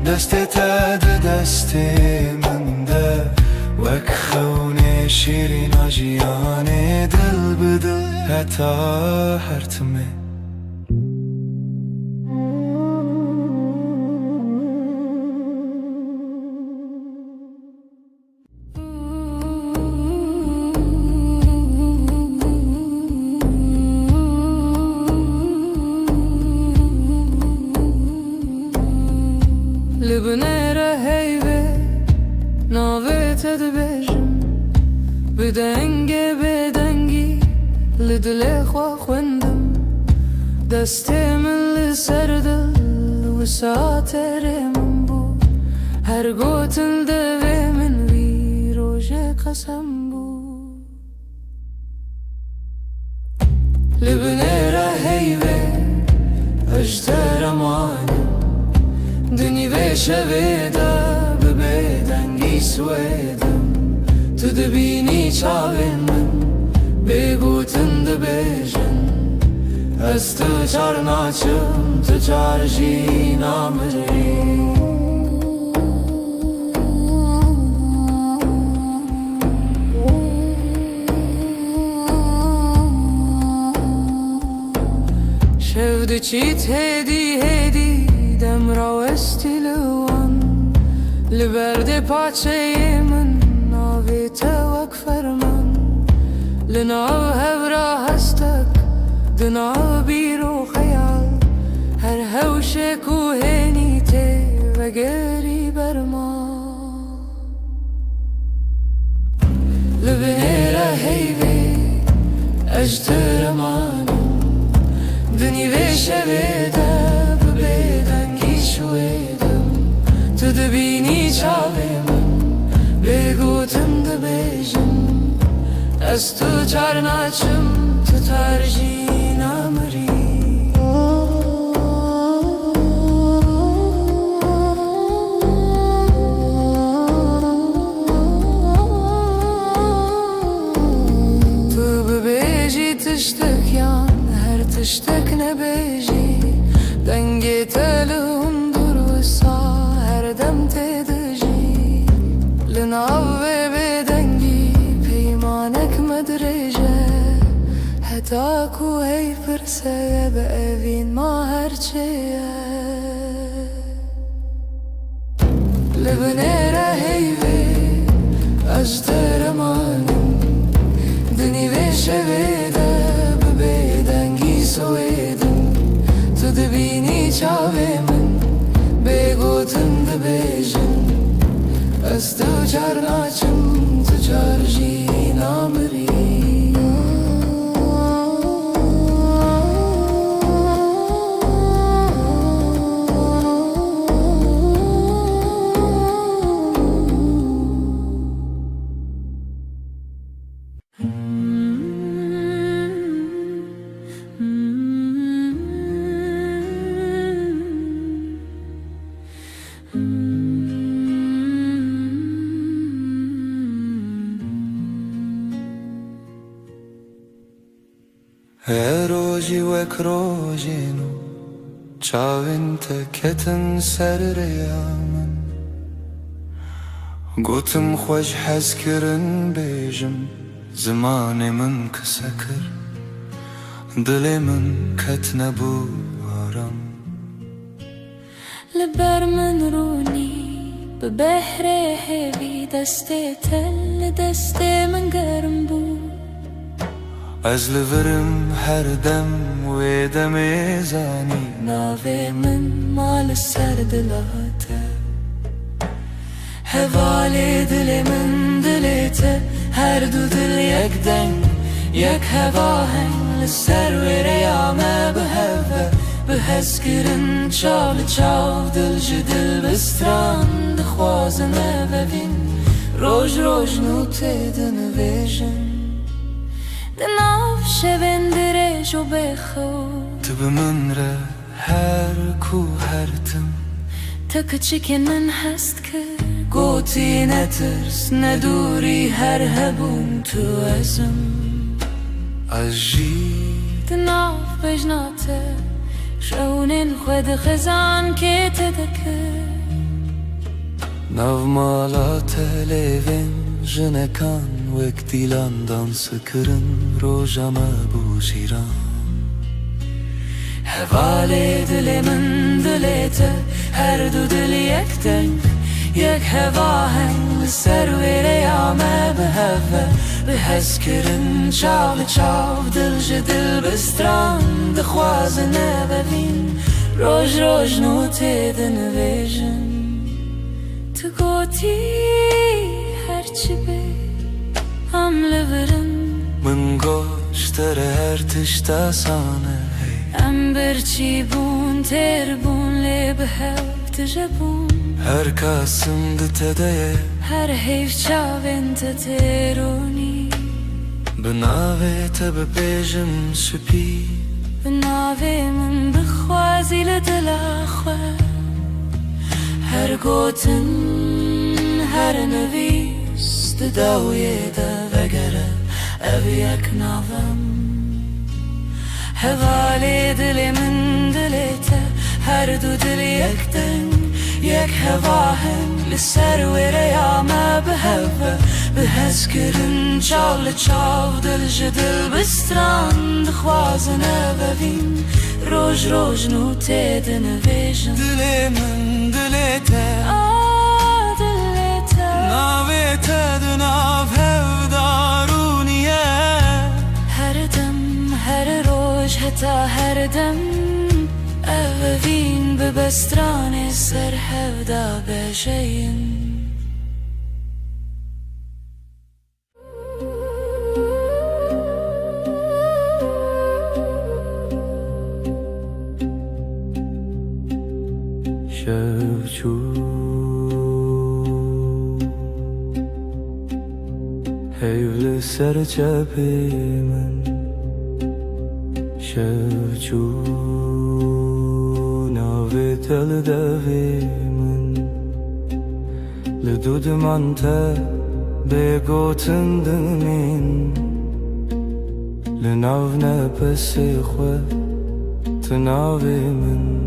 Destê te di destê min de Wek xewnê şîrîna jiyanê Dil bi dil heta her timê Libnere heyve navet edbejim Bidenge bedengi lidle xwa xwendim Destê min li ser dil wisaterê min bû Her gotin devê min vî rojê qesem bû Libnere heyve ejder emanim Dünî vê şevê de bi bêdengî swêdim Tu dibînî çavên min bêgotin dibêjin Ez tu çar naçim tu çar jî namirî Şev diçît hêdî hêdî Demra westî li wan Li berdê paçeyê min navê te wek ferman Li nav hevra hestek Di nav bîr û xeyal Her hewşê ku hênî tê vegerî berma Li binêre heyvê ejder emanim Dinî vê şevê de bi bêdengî şwêdim Tu dibînî çavê min bêgotin dibêjin Ez tu çar naçim tu tar jî namirî Tu bibêjî tiştek yan her tiştek nebêjî Dengê te li hundur wisa her dem tê dijî Li nav vê bêdengî peymanek me dirêje Heta ku hey pirseye bi evîn ma her çêye Li binêre heyvê ejder emanim Dinî vê şevê de bi bêdengî swêdim Tu dibînî çavê min bêgotin dibêjin Ez tu çar naçim tu çar jî namirî Her rojî wek rojên û çavên te ketin ser rêya min Gotim xweş hez kirin bêjim Zimanê min kise kir دلمن کتنه بو آرام لبر من رونی به بحر هوی دست تل دست من گرم بود از لورم هر دم و دم زانی ناوی من مال سر دلاته هوای دل من دلته هر دو دل یک دنگ یک هوا هنگ لسر و ریامه به هوا به هسکرن چال چاو دل جدل بستران دخوازنه ببین روش روش نوته دنویجن دناف شبن درش و بخود تو به من ره هر کو هر تم تا کچک من هست که گوتی نترس ندوری هر هبون تو ازم از جی دناف بجناته شونن خود خزان که تدکه ناو مالا تلوین جنکان وک دیلان دانس کرن روژامه بو شیران هوای دل من دلته هر دو دل یک دنگ یک هوا هنگ سر و ریامه به هوا به هسکرن چاو چاو دل جدل بستران دخوازنه ببین روش روش نوته دنویجن تو گوتی هرچی به هم لورم من گوشتر هر تشتا سانه ام برچی بون تر بون لب هفت جبون هر کاسم دتده هر حیف چاوین تترونی بناوه تب بیجم سپی بناوی من بخوازی لدل خواه هر گوتن هر نویس داوی دا وگره او یک ناوم هوای دل من دلته هر دو دل یک دنگ یک هوا هنگ لسر و ریامه به هوا به هسکرن چال چاو دل جدل بستران دخوازنه ببین روش روش نوته دنویجن دل من دلته دلته ناوه تدناو هفدارونیه هر دم هر روش حتا هر دم اوین به بستران سر هفدا بشین شوچو هیول سر چپ من شوچو ناوی تل دوی من لدود من تا بگوتن دمین لناو نپس خواه تناوی من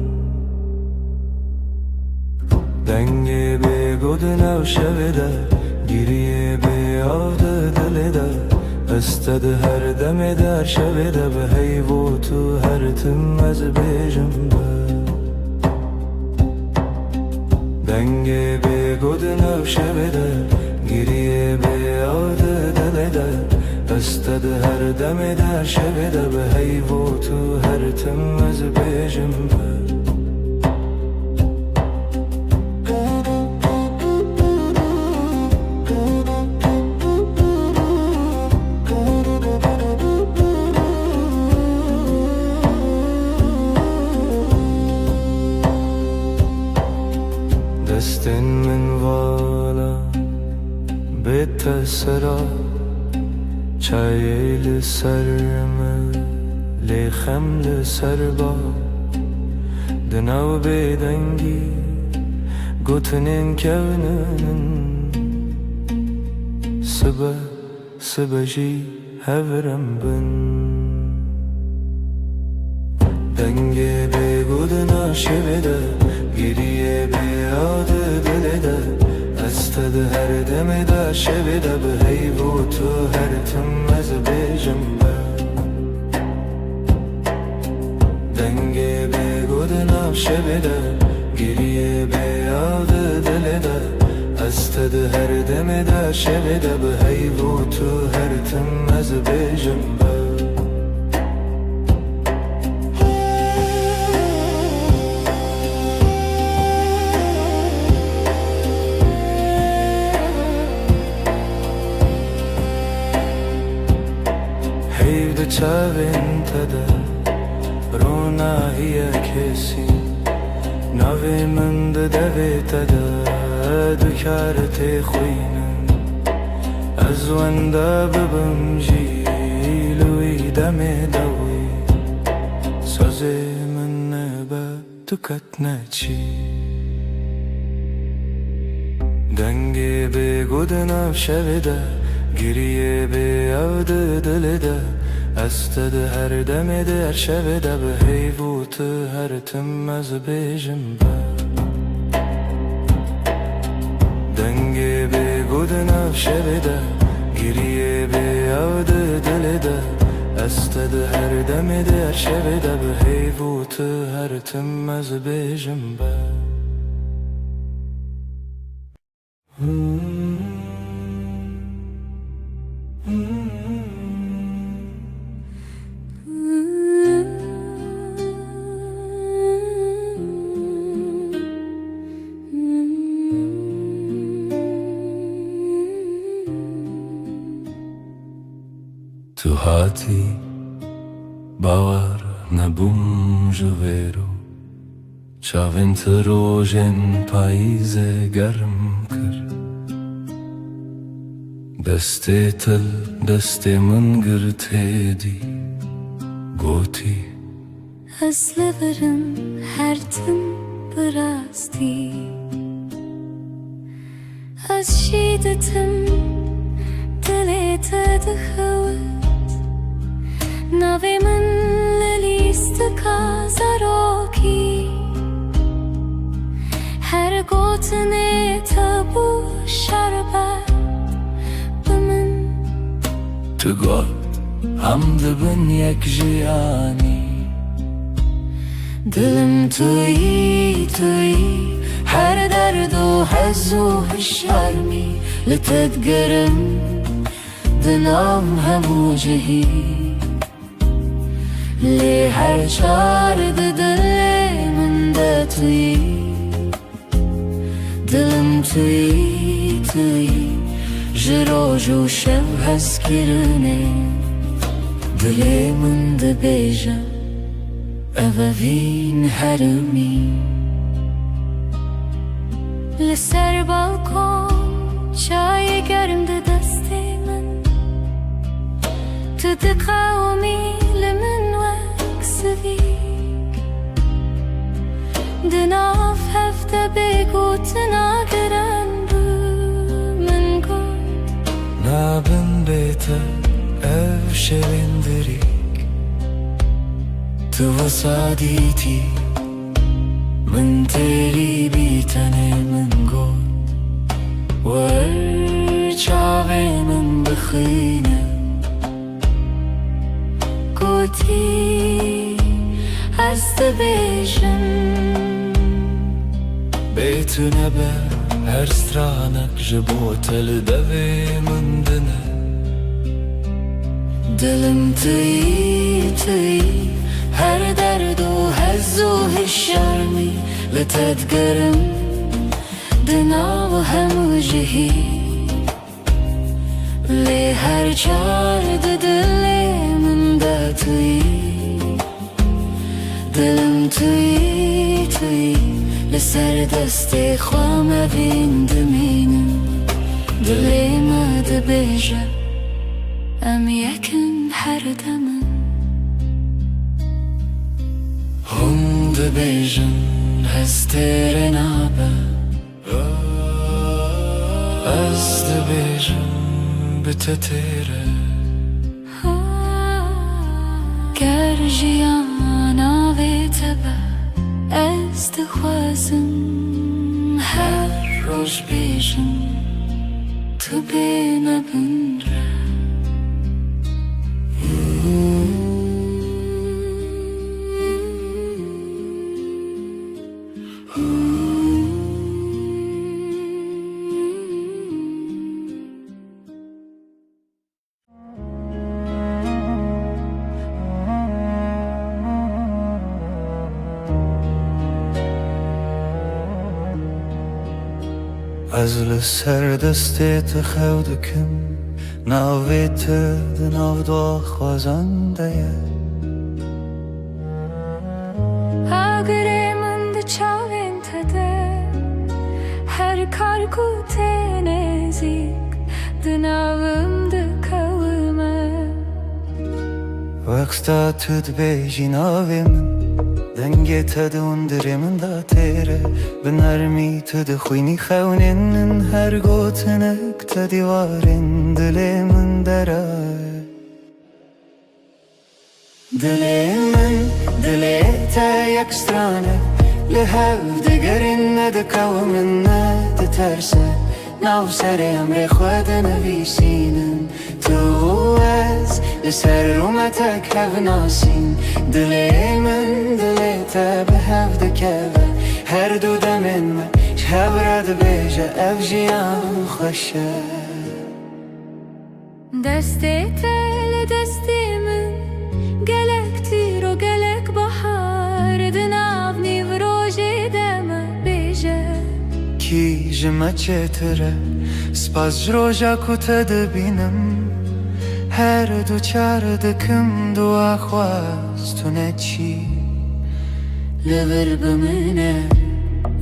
دنگی بگود نو شویده گیریه بیاده دلیده استد هر دم در شویده به حیو تو هر تم از بیجم به دنگی بگود نو شویده گیریه بیاده دلیده استد هر دم در شویده به حیو تو هر تم از بیجم به دستن من والا بیت سرا چای لسرم لیخم لسر با دناو بیدنگی گوتنین کونن سبا جی هورم بن دنگی بگود ناشویده گیریه بیاده دلیده استد هر دم دا شویده به حیو تو هر تم از بیجم به نavşevede Geriye beyadı dilede Ested her demede şevede Bu heyvutu her temmez bejim be Heyvde çavintede Rona hiye kesin Navi من دویت دکارت خوینم از ونده ببم جیلوی دم دوی ساز من نبا دکت نچی دنگی بگود نفشویده گریه بیاد دلده استد هر دم در شویده به حیوت هر تم از بیجم با دنگی بگود نفشویده گریه بیاد دلده استد هر دم در شویده به حیوت هر تم از بیجم با تو هاتی باور نبوم جویرو چاوینت روژن پاییز گرم کر دست تل دست من گرته دی گوتی از لبرم هر تن براستی از شیدتم دلت دخوت نوی من لیست کازاروکی هر گوتنه تبو شربت بمن تو گل هم دبن یک جیانی دلم توی هر درد و حز و هشرمی لتدگرم دنام همو جهی لی هر چارد دل من ده توی دلم توی جروج و شو هست کرنه دل من ده بیجا اووین هرمی لسر بالکن چای گرم ده دست من تو دقاومی لمن وکسویک دناف هفته بگو تناگرن بو من گل نابن بیتا او شویندریک تو وصادیتی من تیری بیتنه من گل ورچاوی من بخینه گوتی هست بیشم بیتو نبه هر سترانک جبوتل دوی من دنه دلم توی هر درد و حز و هشرمی لتدگرم دنا و همو جهی لی هر چارد دل من ده توی دلم توی لسر دست خوام بین دمینم دلی ما ده بیجا ام یکن هر دمم هم ده بیجن هستر نابه از ده بیجن بتتره گر جیانا و تبا از دخوازم هر روز بیجم تو بین بندره از لسر دستت خودکم ناویت دناو دو خوازنده اگره من ده چاوین تده هر کار کو تنزیک دناوم ده کلمه وقتا تد بیجی ناوی من دنگی تد اندری من دا تیره بنرمی تد خوینی خونین هر گوتنک تدیوارین دلی من درای دلی من دلی تا یک سترانه لحف دگرین ندکاو من ندترسه ناو سر امر خود نویسینن تو از لسر رومتک هف ناسین دلی من دلی تا به هف دکوه هر دو دمین من شب رد بیجه اف جیان خوشه دستی تل دستی من گلک تیر و گلک بحار دناو نیو روژی دم بیجه کی جمع چتره سپاس جروجا کو تدبینم هر دو چار دکم دو خواستونه چی لبر بمنه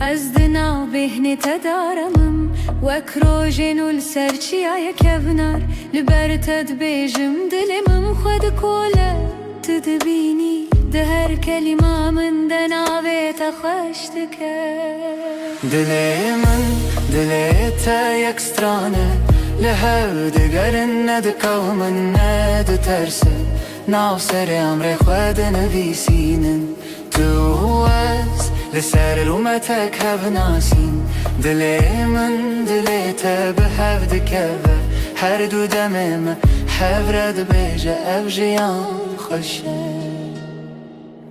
از دناو بهنی تدارمم وک روژین و لسرچی آیا کبنار لبر تد بیجم دلمم خود کوله تدبینی ده هر کلمه من دناوی تخشتکه دلی من دلی تا یک سترانه لحف دگرن ندکاو من ندترسه ناو سر امر خود نویسینن تو از لسر رومتک هف ناسین دلی من دلی تا به هف دکوه هر دو دمم هف رد بیجه اف جیان خوشه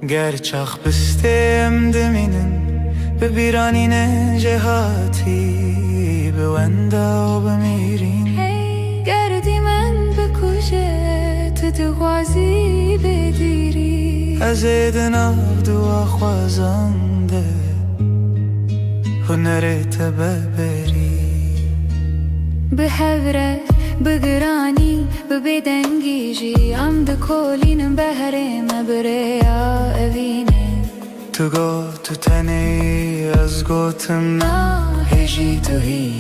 گر چاخ بستیم دمینن ببیرانین جهاتی بونده و بمیرین هی گردی من بکوشه تو دغوازی بدیری از دناو دو خوازنده هنرت ببری به هوره بگرانی ببدنگیجی عمد کولینم بهره مبریا اوینه تو گو تو تنی از گوتم نا هیجی تو هی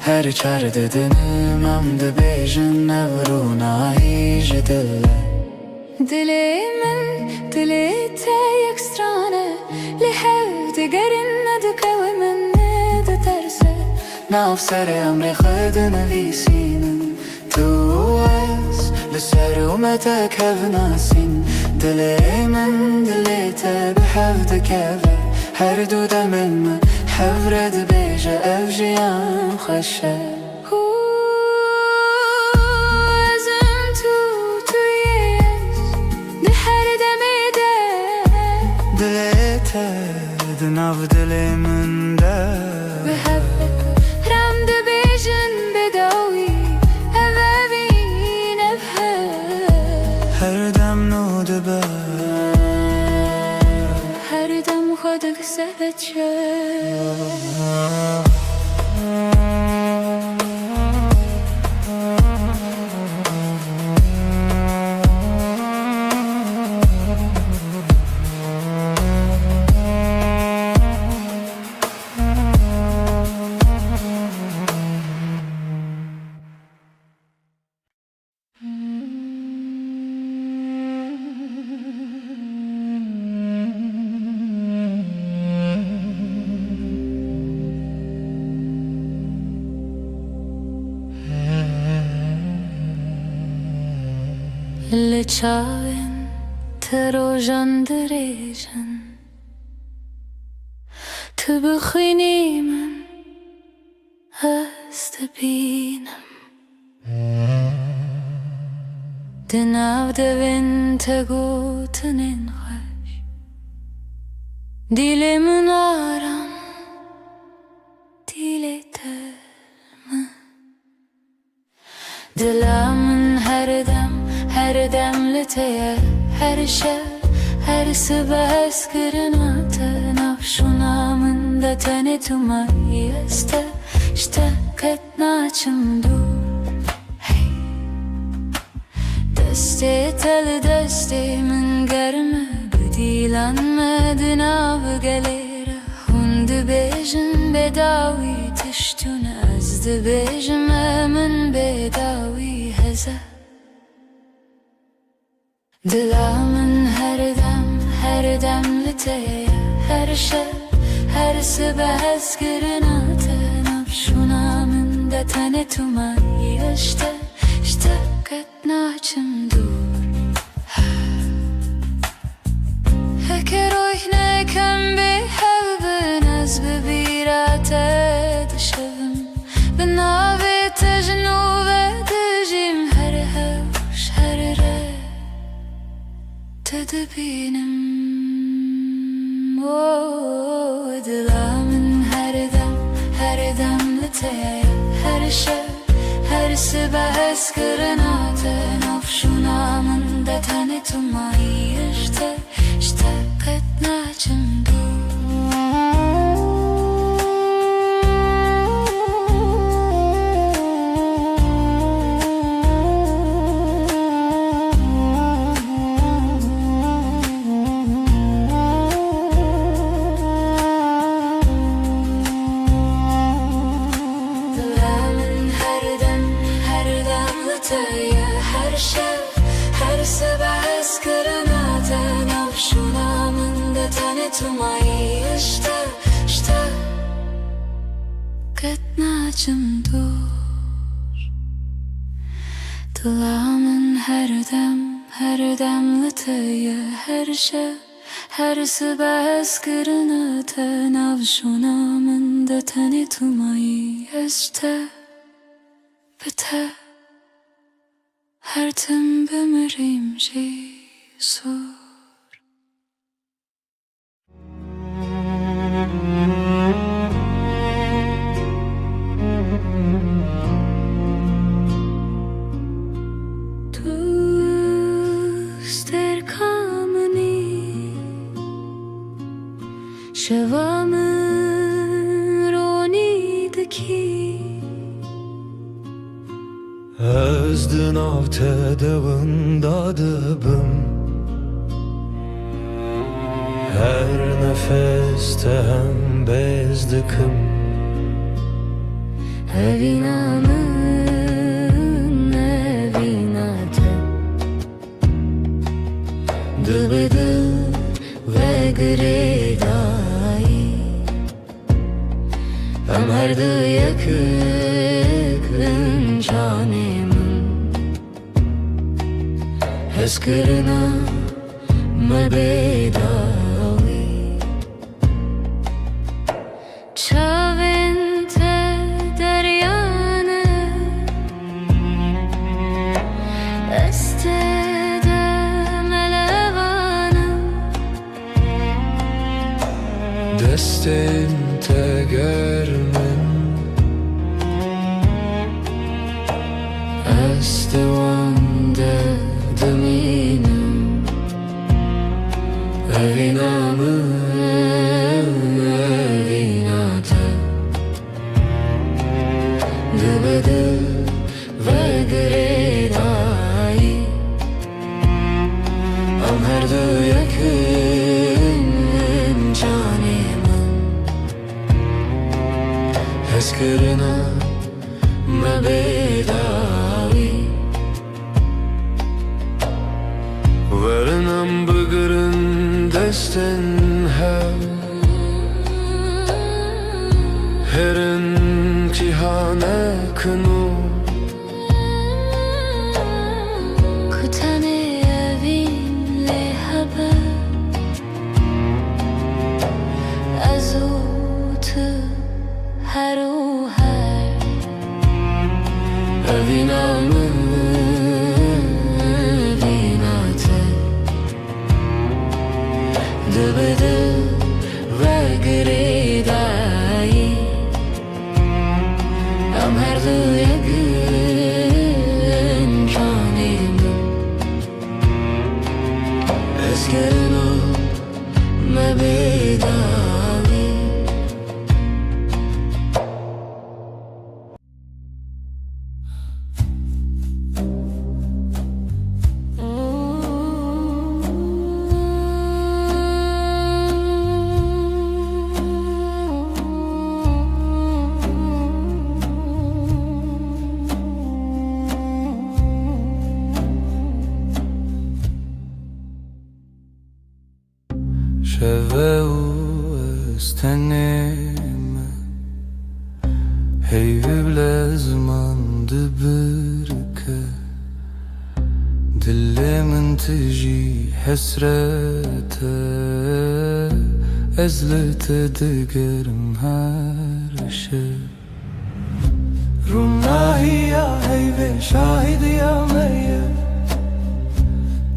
هر چار ددنم عمد بیجن نورونا هیج دله دلی من دلی تا یک سترانه لحف دگرن ندکوه من ندترسه ناو سر امر خود نویسینن تو از لسر اومتک هف ناسین دلی من دلی تا به هف دکوه هر دو دمن من هف رد بیجه اف جیان خوشه ازم تویش ده هر دمیده دلی تا دناو دلی من ده به هف رم ده بیجن بداوی اوابین هر دم نو دبه هر دم خودک سبچه لچاوین تروژان دریجن تو بخوینی من هست بینم دناو دوین تگوتنین خوش دیل من آرام دیل ترم دلم هر دم لته هر شب هر صبح اسکرنات نفشونا من ده تنه تو مایی استه اشتقت ناچم دور دستت دستی من گرمه بدیلان مدنا بگلیره هند بیجم بداوی تشتون از بیجم من بداوی هزه دلا من هر دم لتیه هر شب هر صبح از گرنات نفشونا من ده تنه تو مایی اشتقت ناچم دور هکه روی نکم به هلبن از ببیرات دشوم به ناوی تجنوب دجیم هر هوش هر ره تدبینم دلا من هر دم لتیه هر شب هر صبح از گرنات نفشونا من ده تنه تو مایی اشتقت ناچم هر شب هر صبح از گرنات نفشونا من ده تنه تو مایی اشتقت ناچم دور دلا من هر دم لتیه هر شب هر صبح از گرنات نفشونا من ده تنه تو مایی اشتقت هر تم بمریم جیسور دوست در کامنی شوام رونی دکی از دناوت دوunda dıbım her nefeste hem bezdikim Evinamın evinate dıbıdı ve gredayı hem her dı yakın canemin Heskırına mebedavi Çavente deryane Estede melevanım Destin tegermen Estevande deminim Evinamı evinate Dıbıdı ve gredayı Am her dı yakın canemin Heskırına mebedavi Verenam bıgırın desten herin cihane kını Kutane evinle haber Azutu haru her Evinamı evinate Dıbıdı ve gredayı Am her dı yakın canemin Eskirina mebedavi شوه استنeme Heyvi blezmandı birke Dilimin tiji hesrete Ezlete digerim her şey Runahi ya heyvi şahidi ya meyye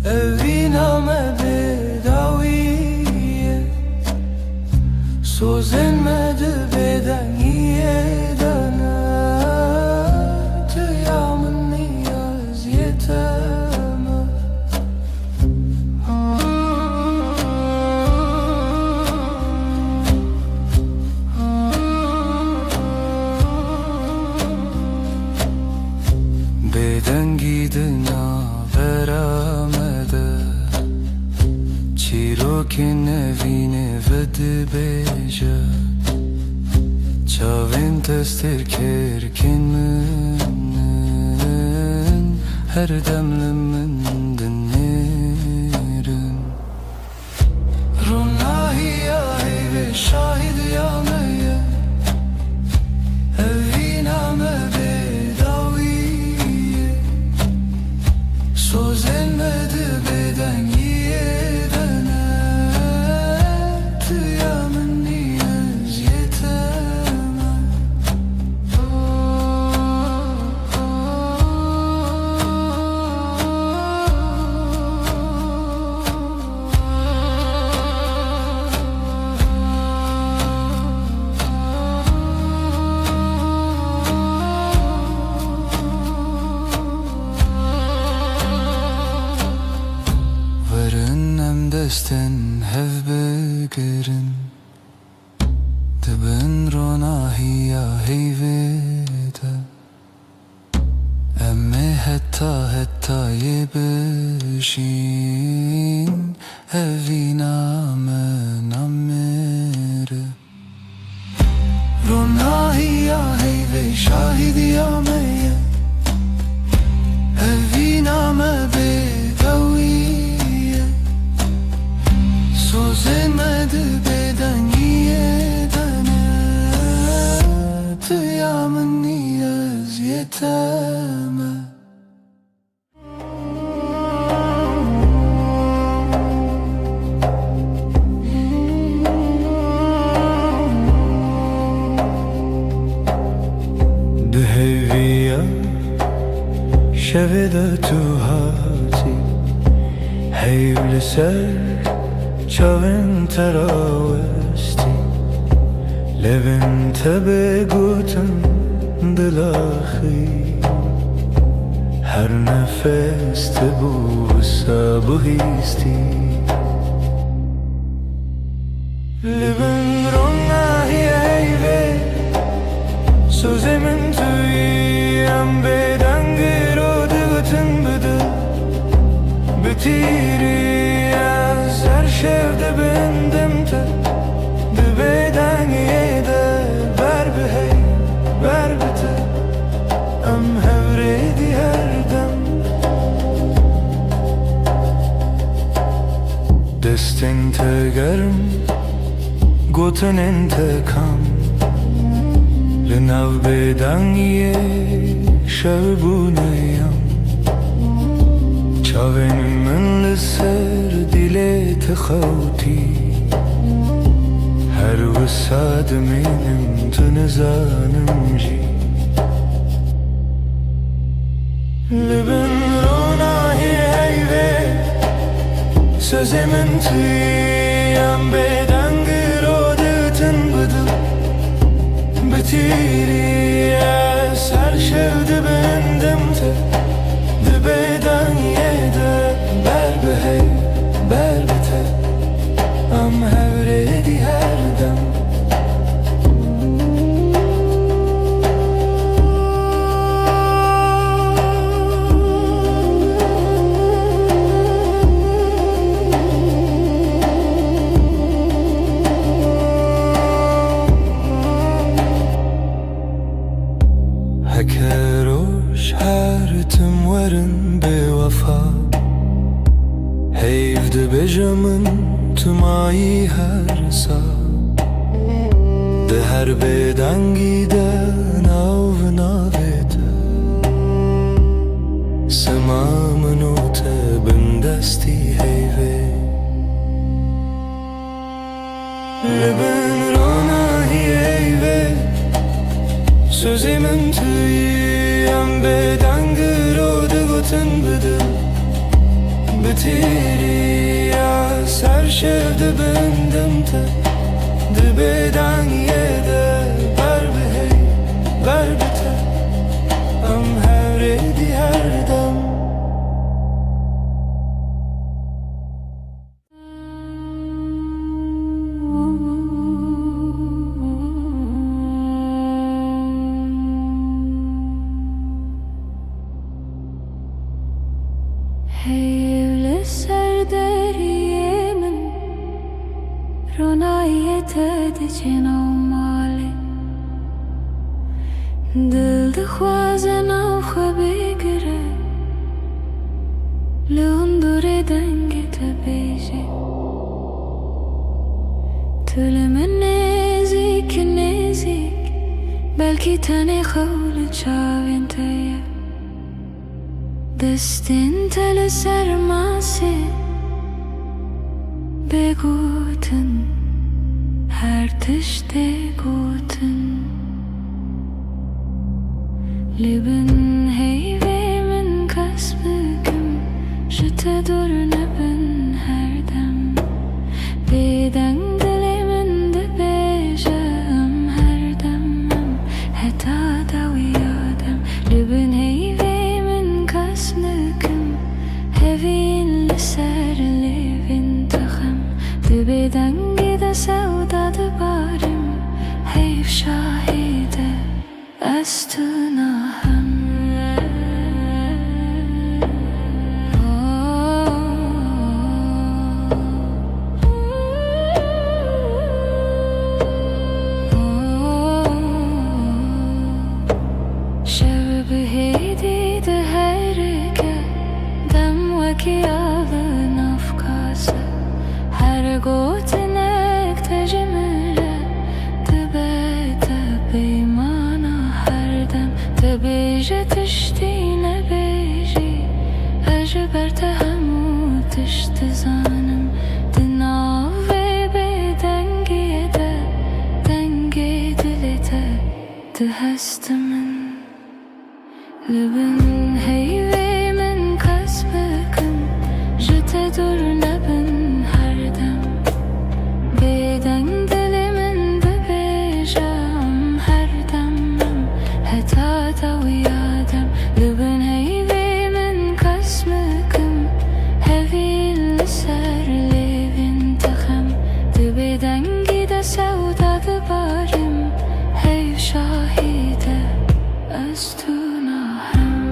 Eviname bedaviye Sozenmedi beden yedene Tüyamın niyaz yeteme Beden gidina veramede Çirokin evine vedi beja Çavim testir kerkin mümin Her demlimin dinlerim Runahi ya ve şahid ya meyye Eviname bedaviye Sozenmedi beden yedene Tüyamın niyaz yeteme Varın desten hev begerin Dibin ronahiya heyvede Emme hetta yebişin Eviname namere Ronahiya heyve şahidi ya meyye Eviname bedaviye Sozenmedi beden yedene Tüyamın niyaz yeteme Deheviya şevede tu hati Heyvli ser Çavin teravesti Levin tebe guten dilahi Her nefeste bu sabı histi Levin ronahi eyve Sözemin tüyem beden giro dıgıtın bıdı Bütiri Her şevde bendimde Dibeden yede Ber bi hey, ber bite Em hevredi her dem Destin tegerim Goten intekam Linav beden ye Şevbuneyam Çavenim من لسر دلت خوتي هر وساد منم تنزانم جي لبن روناهي هيوه Sözemin tüyem beden gırodetın bıdı Bitiri eser şevdi bendimte Dibeden yede Ber bi hey, ber bite Am hevredi her dem Hekeroş her tüm varın be vefa Heyvde bejamın تمایی هر سا ده هر بدنگی ده ناو ناویت سما منوت بندستی هیوه لبن رانایی هیوه sözümün tüyem bedengir o da gotun bıdı bitiri ya serşevde bendim te de beden yede ber behey ber bite am her edi her dem Hevle serderiyemin Ronayet edicin avmali Dil de khwazen av khabigre Leundure dengi tebeji Tülümün nezik Belki tane khawle çavin teye Destin tele sermase Beguten her tişte guten Leben heyvemin kasbıgım Jete dur neben her dem Beden dilimin de bejem her demem Heta daviyadem Leben heyvemin kasbıgım Hevin liser levin tıkım Dibeden gide sevda dıbarım Heyv şahide Estunahım Şevbi heydi de herke Dem veki alın afkası Her gotinek tecmire Tibete beymana her dem Tebije tiştine beji Ejber tehemu tişti zanım Dina ve bedengiye de Denge dilete Dihestimin Leben heyvemin kasbıkım Jete dur neben her dem Beden dilimin de bejem her demem Heta daviyadem Leben heyvemin kasbıkım Hevin liser levin tıkım Dibeden gide sevda dıbarım Heyv şahide Estunahım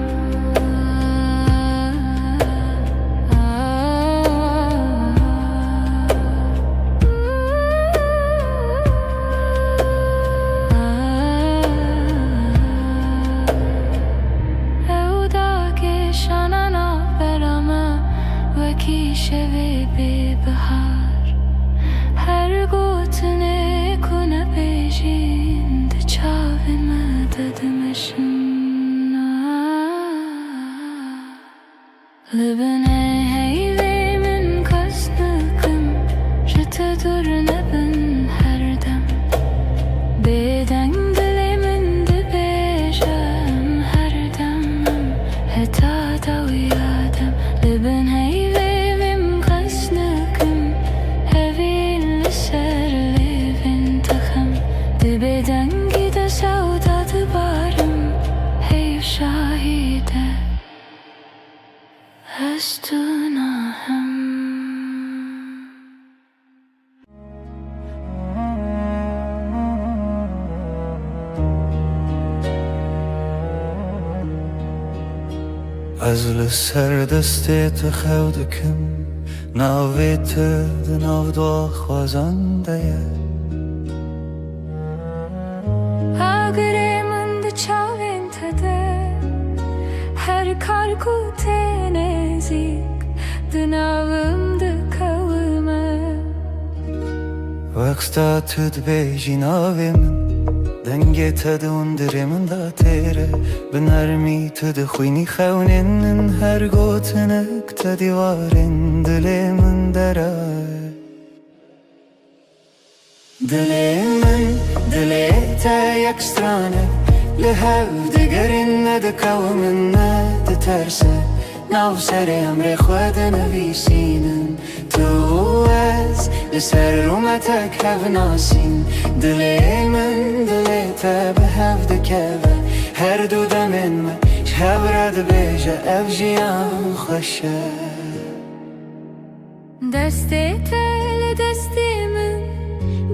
Evdaki şanana berama Veki şevi bir bahar Her gotine kune bejin De çavime dedemeşin Libene heyvemin kasbıkım Jete dur neben her dem Beden dilimin de bejem her demem Heta daviyadem Liben heyvevim kasbıkım Hevin liser levin tıkım Dibeden gide sevda dıbarım Heyv şahide Estunahım از سر دستت خودکم ناویت دناو دو خوازنده Agremin de çavin tede Her karku tenezik Dınavım de kavıma وقتا تد بیجی ناوی من دنگی تد اندره من دا تیره بنرمی تد خوینی خونین هر گوتنک تدیوارین دلی من درای دلی من دلی تا یک سترانه لحو دگرین ندکو من ندترسه ناو سر امر خود نویسینن تو از لسر رومتک هف ناسین دلی من دلی تا به هف دکوه هر دو دمین من شهب رد بیجه اف جیان خوشه دستی تل دستی من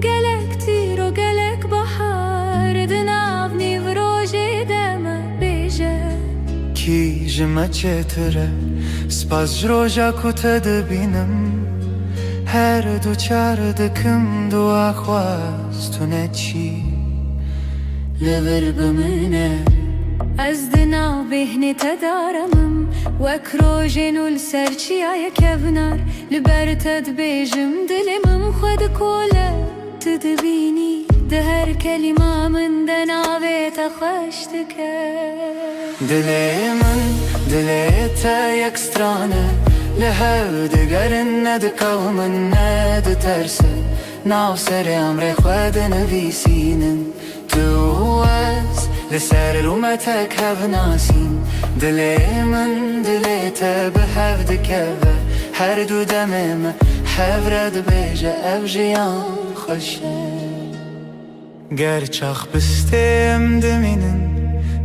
گلک تیر و گلک بحر دناو نیو روژی دم بیجه کی جمع چطوره سپاس جروجا کتا دبینم هر دو چار دکم دو اخواست تو نچی لبر بمنه از دناو بهنی تدارمم وک روژین و لسرچی آیا کبنار لبر تد بیجم دلمم خود کوله تدبینی ده هر کلمه من دناوی تخوش دکر دلی من دلی تا یک سترانه لحو دگرن ندکو من ندترسه ناو سر امر خود نویسینن تو از لسر رومتک هف ناسین دلی من دلی تا به هف دکوه هر دو دمم هف رد بیجه اف جیان خوشه گر چاخ بستیم دمینن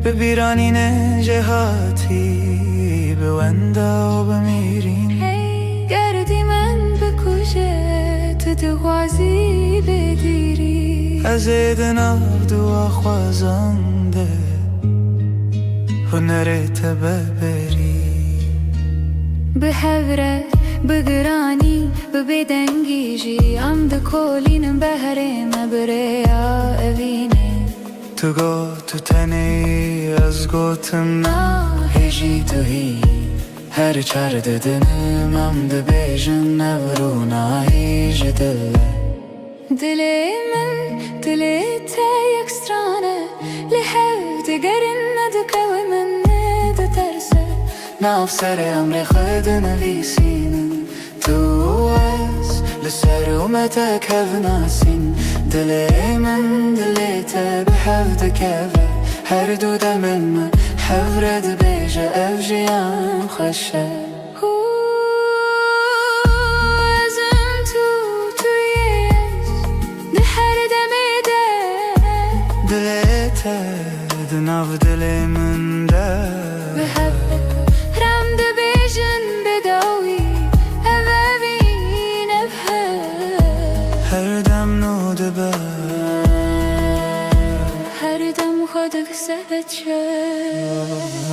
ببیرانین جهاتی به وندا و بمیرین هی گردی من بکوشه تو دغوازی بدیری از دناو دو خوازانده هنرت ببری به هوره بگرانی ببدنگیجی ام دکولینم بهرم بریا اوینه تو گو تو تنی از گوتم هیجی تو هی هر چار ددنم ام دبیجن نورو هیج دله دلی من دلی تا یک سترانه لحو دگرن ندکو من ندترسه ناف سر امر خود نویسینن تو از لسر اومتک هف ناسین دلی من دلی تا به هف دکوه هر دو دمن من هف رد بیجه اف جیان خوشه ازم تویش ده هر دمی ده دلی تا دناف دلی من ده به هف رم ده بیجن بداوی اوین هر دم نو دبه هر دم خودک سبت شد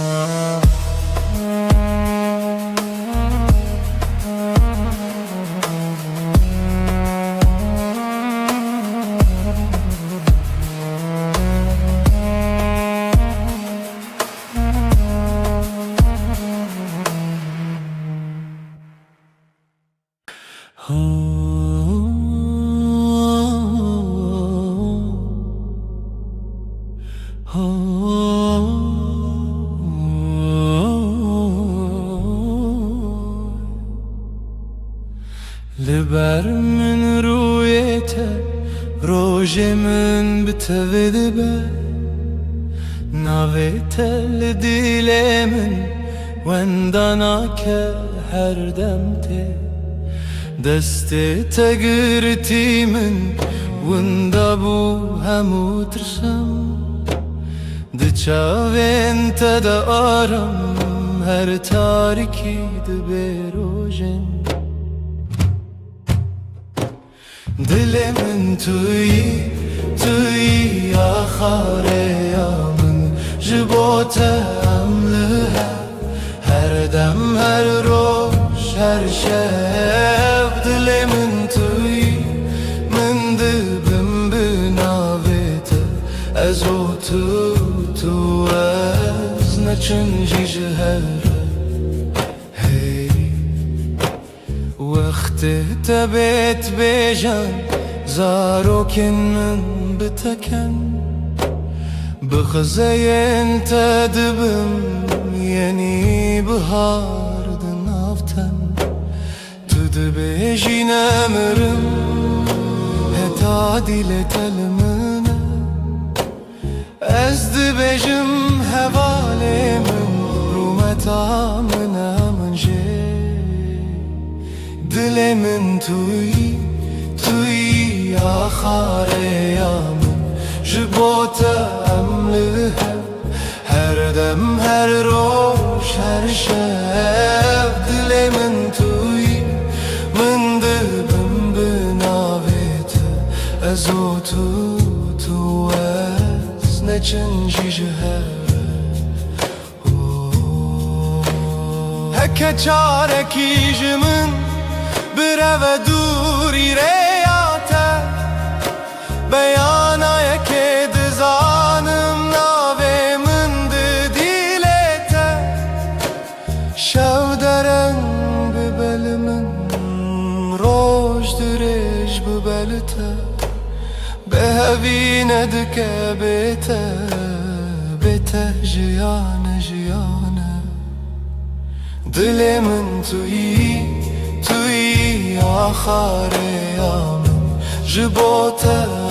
لبر من رویته روژ من بتوید به ناویته لدیل من وندانا که هر دم ته دست تگرتی من وندا بو همو ترسم دچاوین تدا آرم هر تاریکی دبروژن دل من توی آخر یامن جبوتم لها هر دم هر روز هر شب دل من توی من دبم بناویت از او تو از نچنجی جهر وقت تبت بجان زاروكن من بتكن بخزين تدبم يني بهار دنافتن تدبيجي نمرم هتادي لتلمنا أزدبيجم هوالي من رومتا منا من جي دلي من توي آخاره یا من جبوت امله هر دم هر روش هر شب دل من توی من دبم بناویت ازو تو از نچنجی جهر هکه چارکی جمن بره و دوری بيانا يكيد زانم ناوي من ديلته شو درن ببل من روش دريج ببلته بهوين دكه بيته جيانه دل من توي آخر يامن جبوته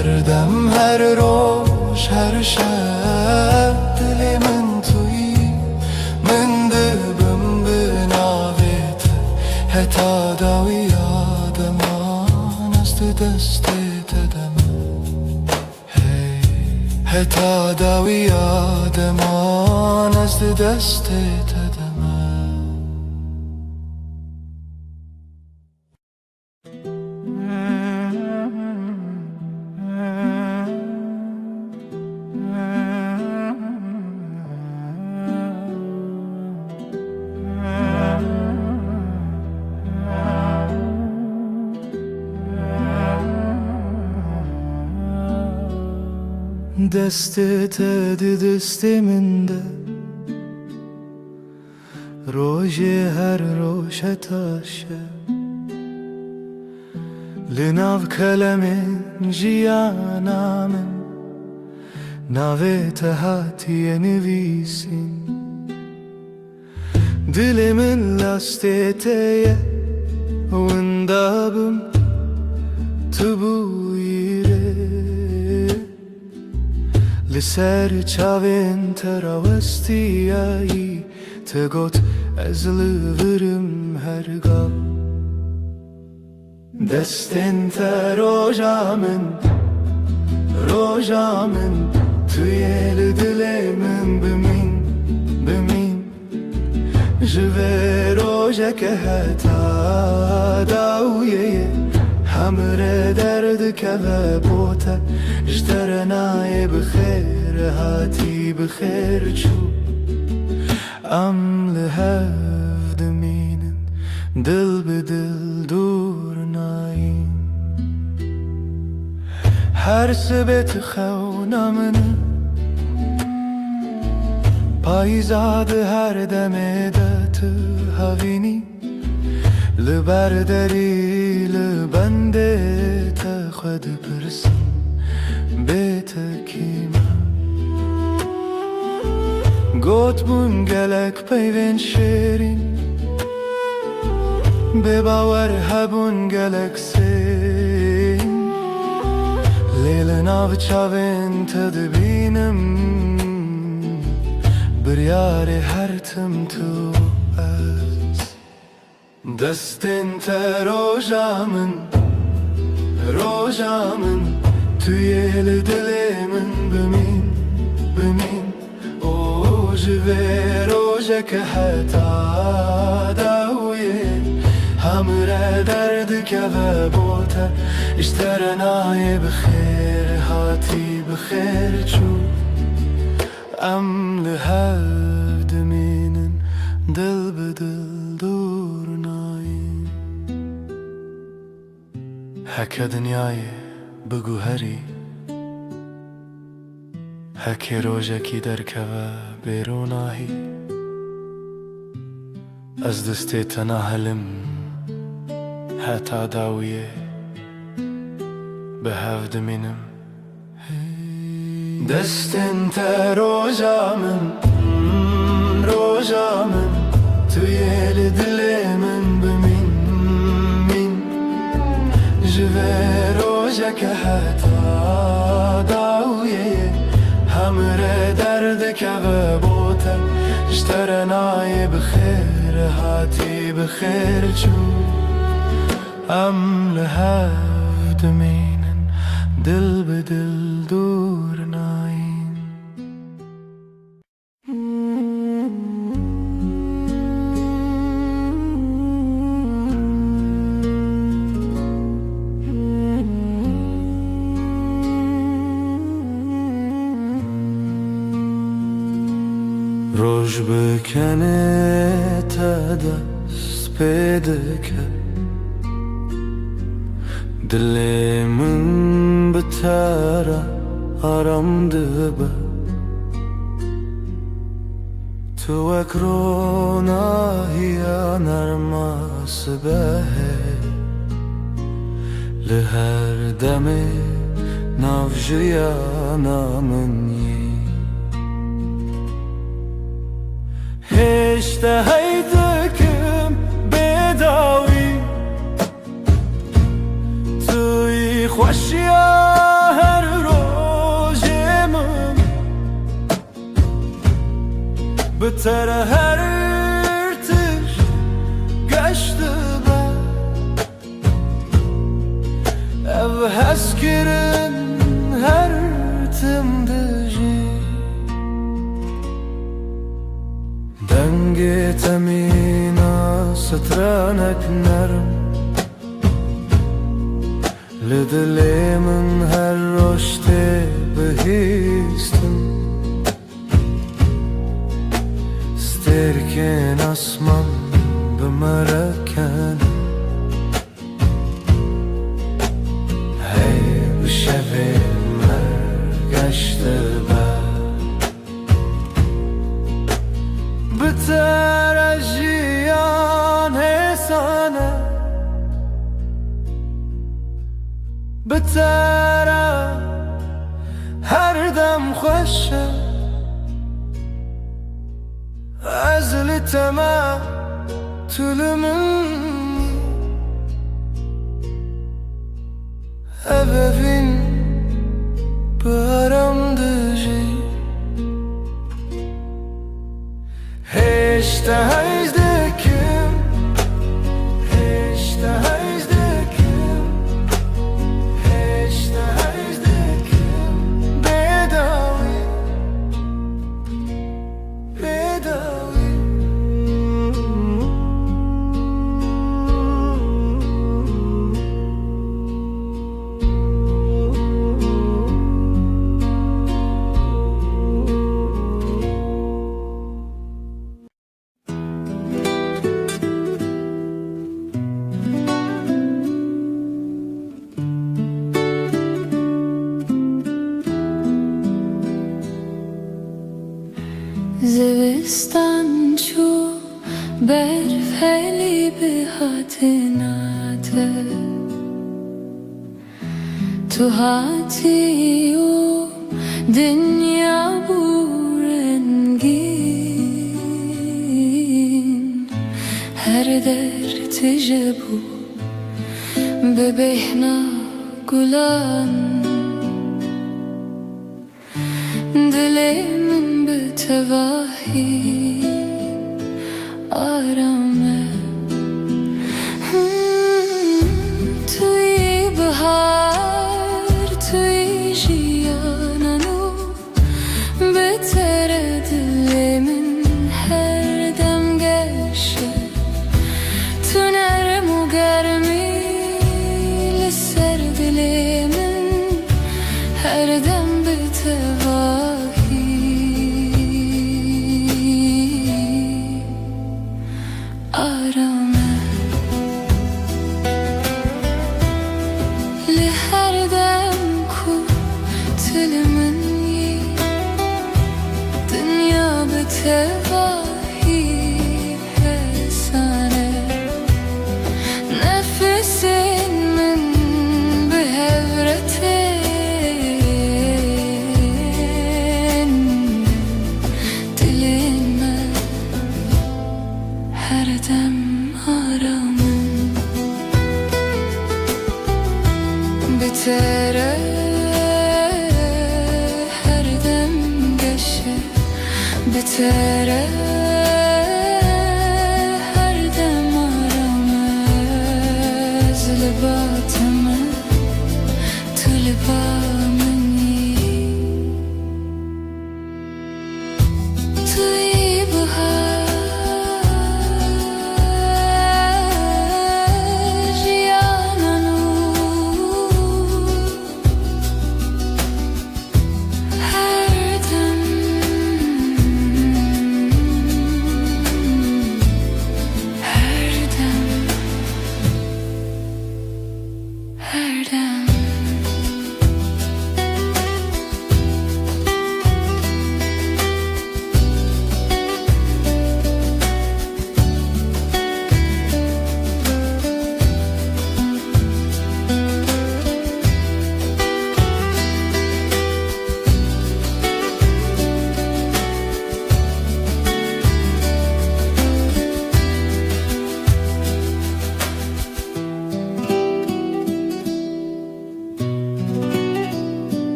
هر دم هر روش هر شب دل من توی من دبم بناویت هتا داوی آدمان است دست تدم هتا داوی آدمان است دست تدم دستت دست من ده روژ هر روش تاشه لناو کلم جیانم ناوی تهاتی نویسین دل من لاستیتیه وندابم تبویره لسر چاوین تراوستیایی تگوت از لورم هرگاه دستن روژامن توی دل من بمین جوه روژه که هتا داویه همره درد که بوته جترنای بخیر هاتی بخیر چو ام لهف دمینن دل به دل دور ناین هر سبت خونمن پایزاد هر دمه دت هاوینی لبرداری لبنده تا خود پرسم بیت کیما گوت بون گلک پیوین شیرین به باور هبون گلک سین لیل ناو چاوین تدبینم بریار هر تم تو از دستن تا روژامن توی دل من بمین او جوه روژه که حتا داویه همره درد که بوته اشترنای بخیر هاتی بخیر چو ام لهف دمینن دل به دل دور ناین هک دنیای بگو هری هک روژکی درکوه بیروناهی از دستی تناهلم حتا داویه به هفت منم دستن تا روزا من توی دل من بمین جوه روزا که حتا داویه همره درد که بوته اشترنای بخیر هاتی بخیر چو ام لهفت مینن دل به دل دور ناین روش بکنه تا دست پیدا کرد دل من به تره آرام دبه تو اکرونا هیا نرماس به لهر دمه نافجیا نامنی هشته هیدکم بداوی توی خوشیا هر روزمم بتر هر تش گشته با او هست کرن هر تم دجی دنگ تمینا سترانک نرم لدل من هر رشته بهیستم سترکن اسمان بمرکن هی بشوی مرگشته بتر از جیان حسانه بتر هر دم خوشه از لتما طول منی ببین برام دجی هشته هیزدکم هشته هیزدکم هشته هیزدکم بداوی بداوی زوستان چو برف هلی به هاتناته تو هاتی و دنیا بورنگین هر در تجبو ببهنا گلان دل من به تواهی آرامه توی بهار توی جیانانو بهتر دل من هر دم گشه تو نرم و گرمی لسر دل من هر دم به تواهی آرامه لهر دم کو تل منی دنیا به تواهی حسانه نفس dem aramın bitere her dem geçe bitere her dem aramız libatımı tulibamını tuy bahar yananu her dem her dem her dem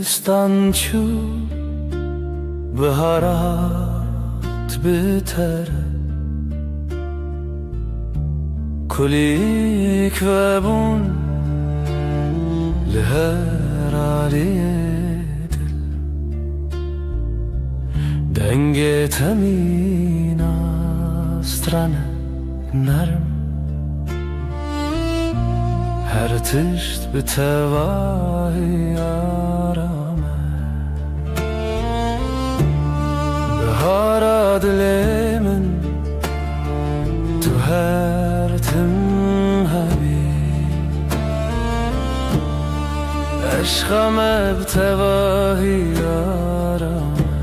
زستانچو بهارات بتر کلیک و بون لهر علیه دل دنگ تمین استرانه نرم her tişt bir tevahi arame Bahara dilemin tu her tim habib Eşkame bir tevahi arame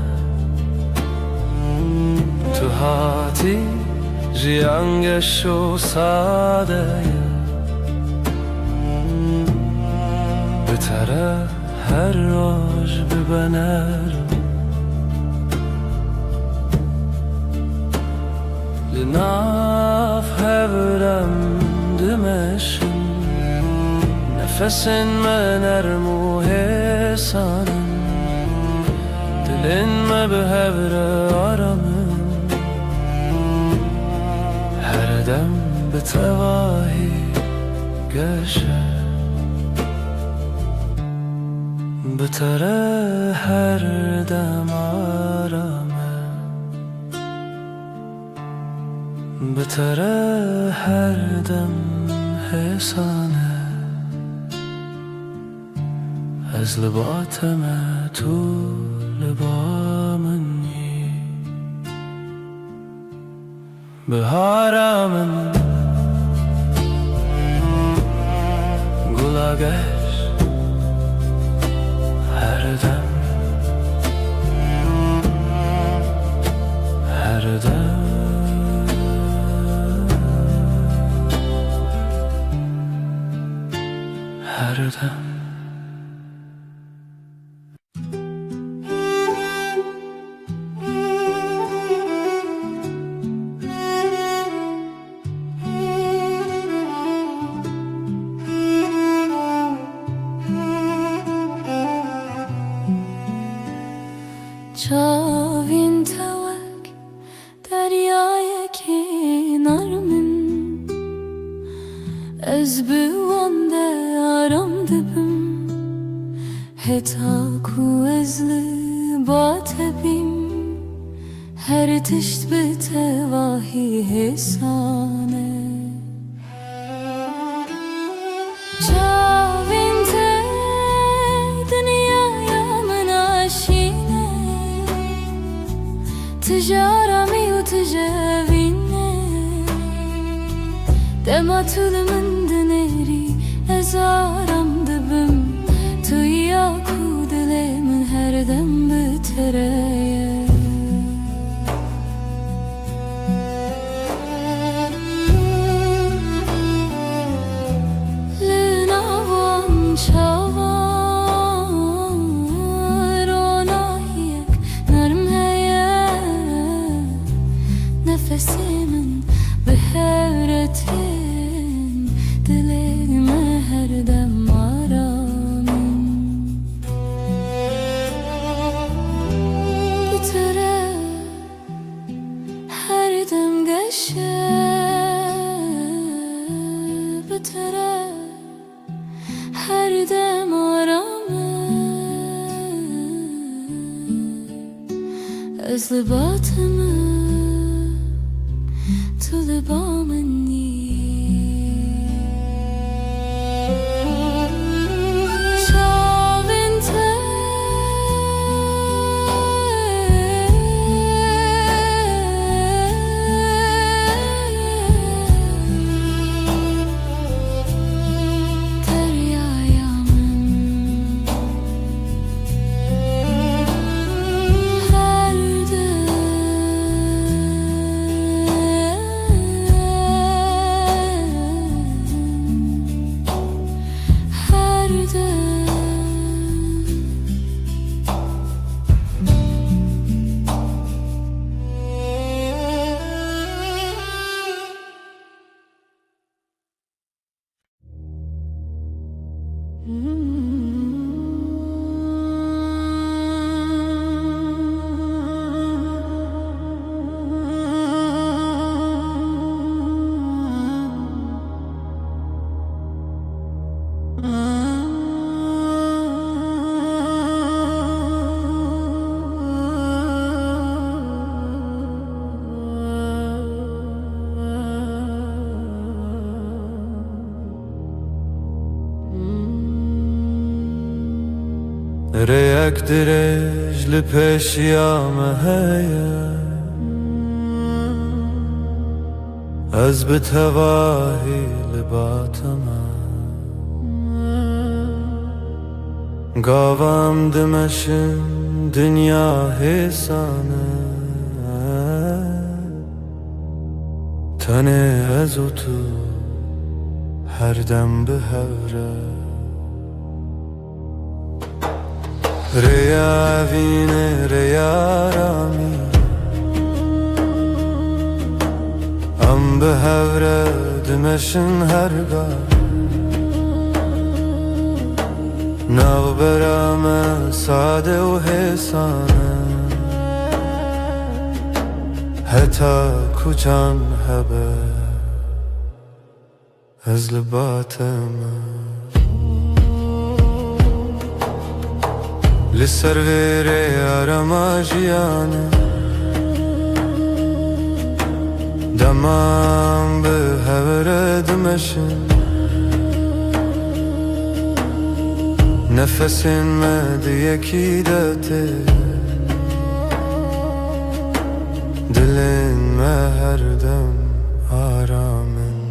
Tu hati jiyangeşo sadeye بتره هر راج ببنر لناف هبرم دمشن نفسن من ارمو حسانن دلن ما بهبر آرامن هر دم بتواهی گشه بتره her dem arame بتره her dem hesane از لباتم تو لبامنی بهارمن گلاگه her dem her dem her dem Çavin tevek deryaya kenarımın Ez büvande aram dibim Heta ku ezli batebim Her tişt betevahi hesane Çavin te dünyaya menaşine تجارمي وتجاويني دمعت من her dem aramın Bitere her dem geçe Bitere her dem aramın Özlü batımı Tulba مني شاف انت دریایا من هر ريك درج لبش يا مهيا أزبت هواهي لباتما قاوام دمشن دنيا هيسانه تنه ازوتو هر دم بهوره ريا فيني ريا رامي ام بهوره دمشن هرگا ناو برام ساده و حسانه حتا کوچان هبه از لباتمه لسر ویره آراماجیانه دمام به هوره دمشن نفسین مدیه کی داته دلین ما هر دم آرامن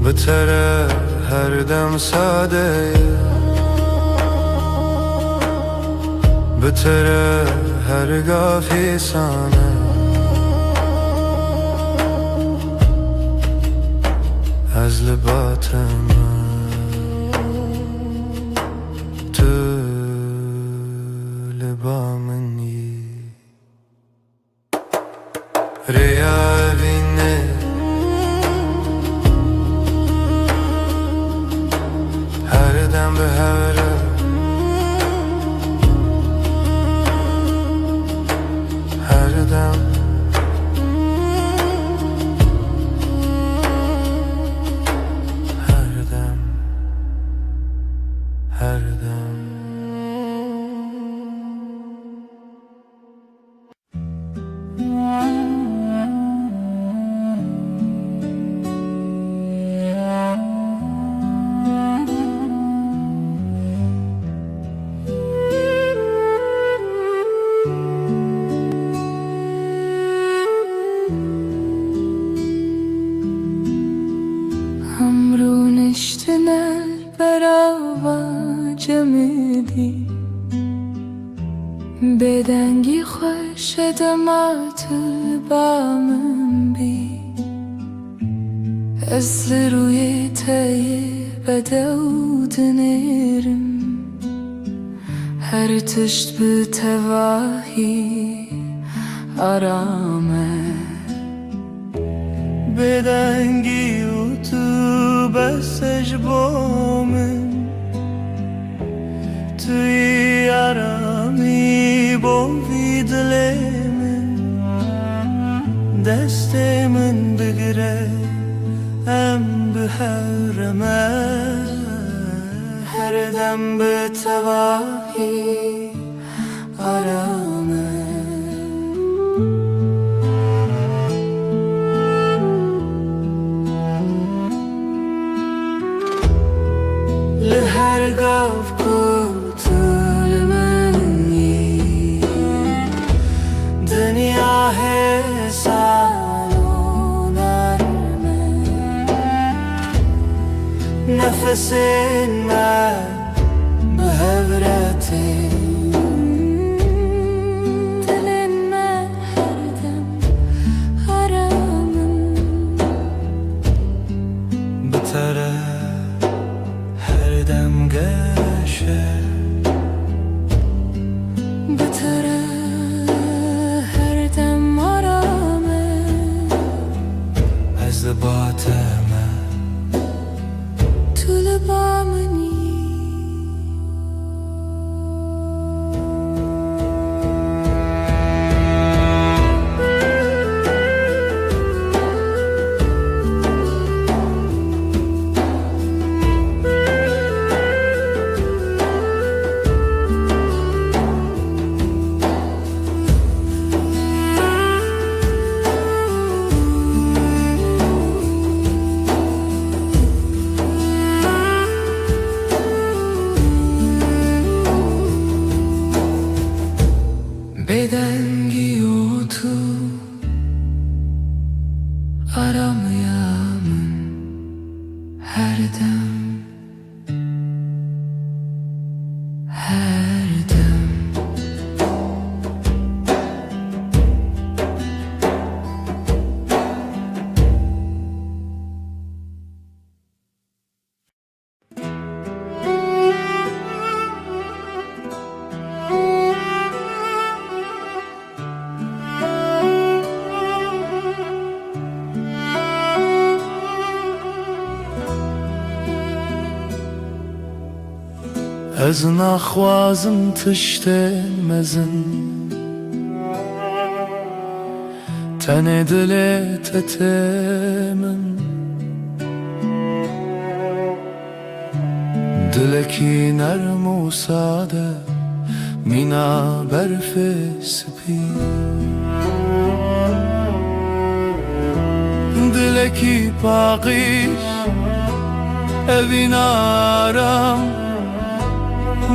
بتره هر دم ساده بتره هر گافی سانه از لباتم تو لبا منی ریا بینه هر دم به هوره هر دم هر دم هر دم همرونشتنل براوا جمدی بدنگی خوش دمات بامن بی از روی تای بدود نرم هر تشت به تواهی آرامه بدنگی و tu besej bomin tu yarami bovi dilemin destemin bigre em biherme her dem bitevahi arame لهر قف قتل مني دنيا هسالون ارمن نفس ما بهبرتي Beden giyotu aramayamın her dem her dem از نخوازم تشته مزن تن دل تتمن دلکی نرم و ساده مینا برف سپی دلکی پاقیش evin aram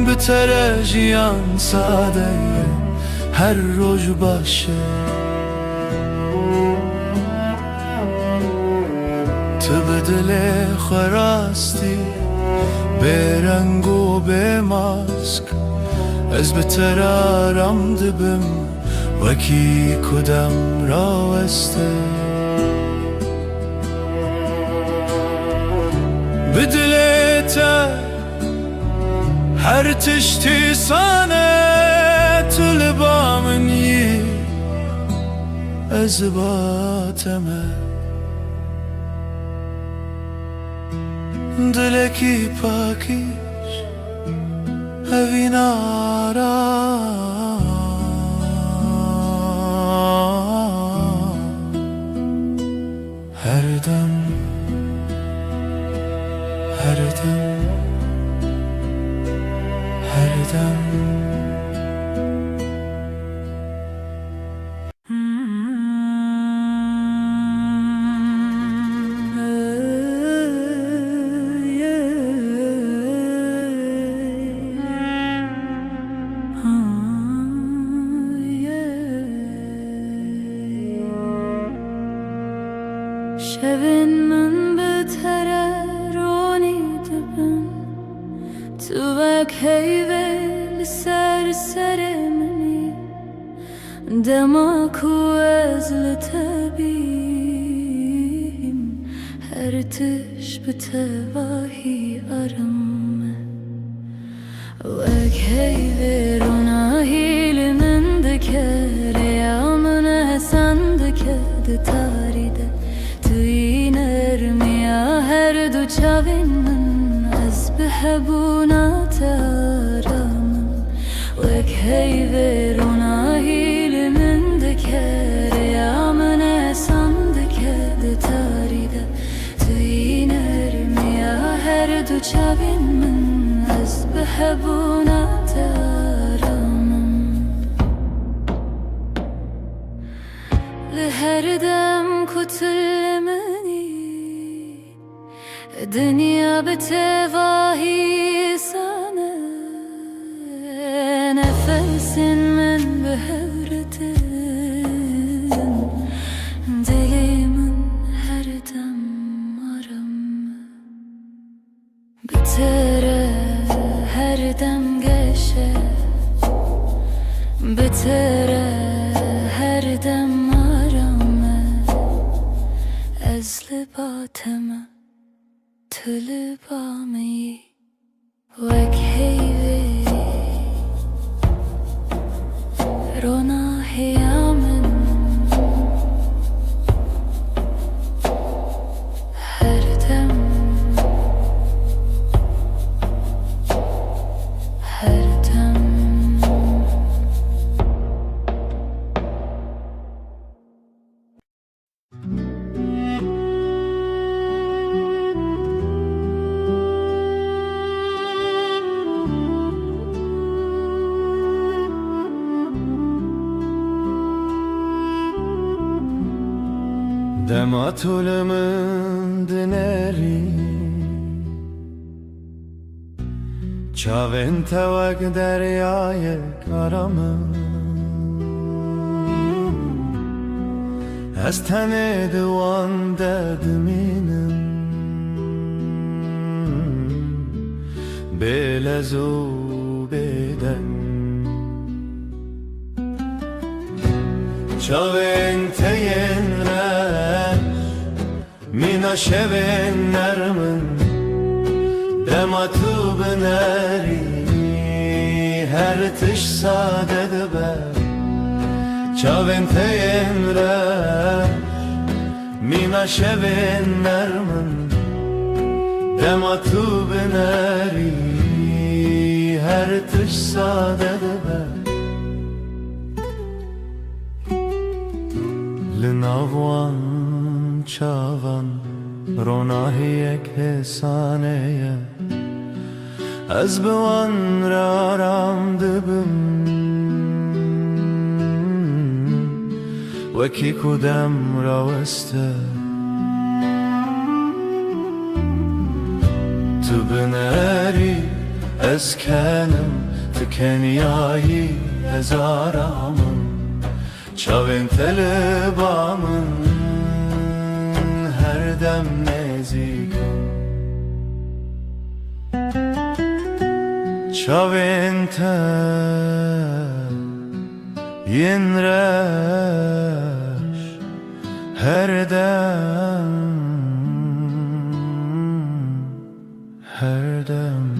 بتره جیان ساده هر روز باشه تو به دل خراستی به رنگ و به ماسک از بتر آرام دبم وکی کدام را وسته به دلت هر تشتی سانه تو لبا منی از باتمه دلکی پاکیش اوین آرام هر دم هر دم هر دم شبن من بتره رونی دبن تو وک هیوه سر منی دما کو از لطبیم هر تش بتواهی آرامه وک هیوه روناهیل من دکر یا من حسن دکر تاری ده تو این ارمیا çavin min ez bi hebûna te aramim wek heyverona hîli min dikere ya min esan dike di tarî de tu yînerî ya her du çavin min ez bi hebûna te aramim li her dem ku dünya betevahi sana nefesin min behevretin dilimin her dem aram bitere her dem geçe bitere her dem aram ezli bateme Tülübami vek heyvi Rona hiyamin her dem her dem Dema tulımın dineri Çavin tevek deryayı karamın Ez tene divan dediminim Belezu beden Çavin teyenler Mina şevin nermin Dema tu bineri Her tiş sadede be Çavin teyenler Mina şevin nermin Dema tu bineri Her tiş sadede be Linavwan çavan Ronahiyek hesaneye Ez biwan raram dibim Wekî ku dem raweste Tu binerî ez kenim Tu kenyayî ez aramim Çavin telebamın her dem nezikim Çavin te yinreş her dem her dem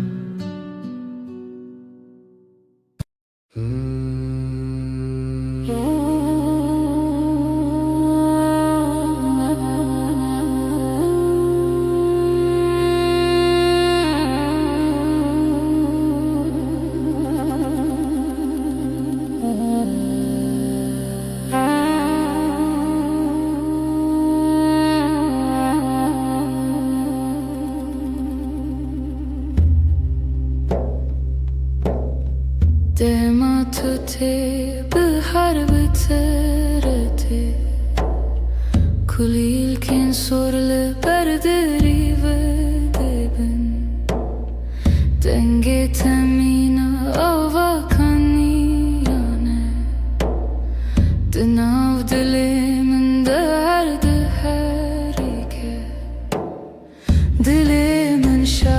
Dema tuti bihar bitereti Kulilkin sorle berderi ve debin Denge temina avakani yane Dinav dilimin derdi her iki Dilimin şah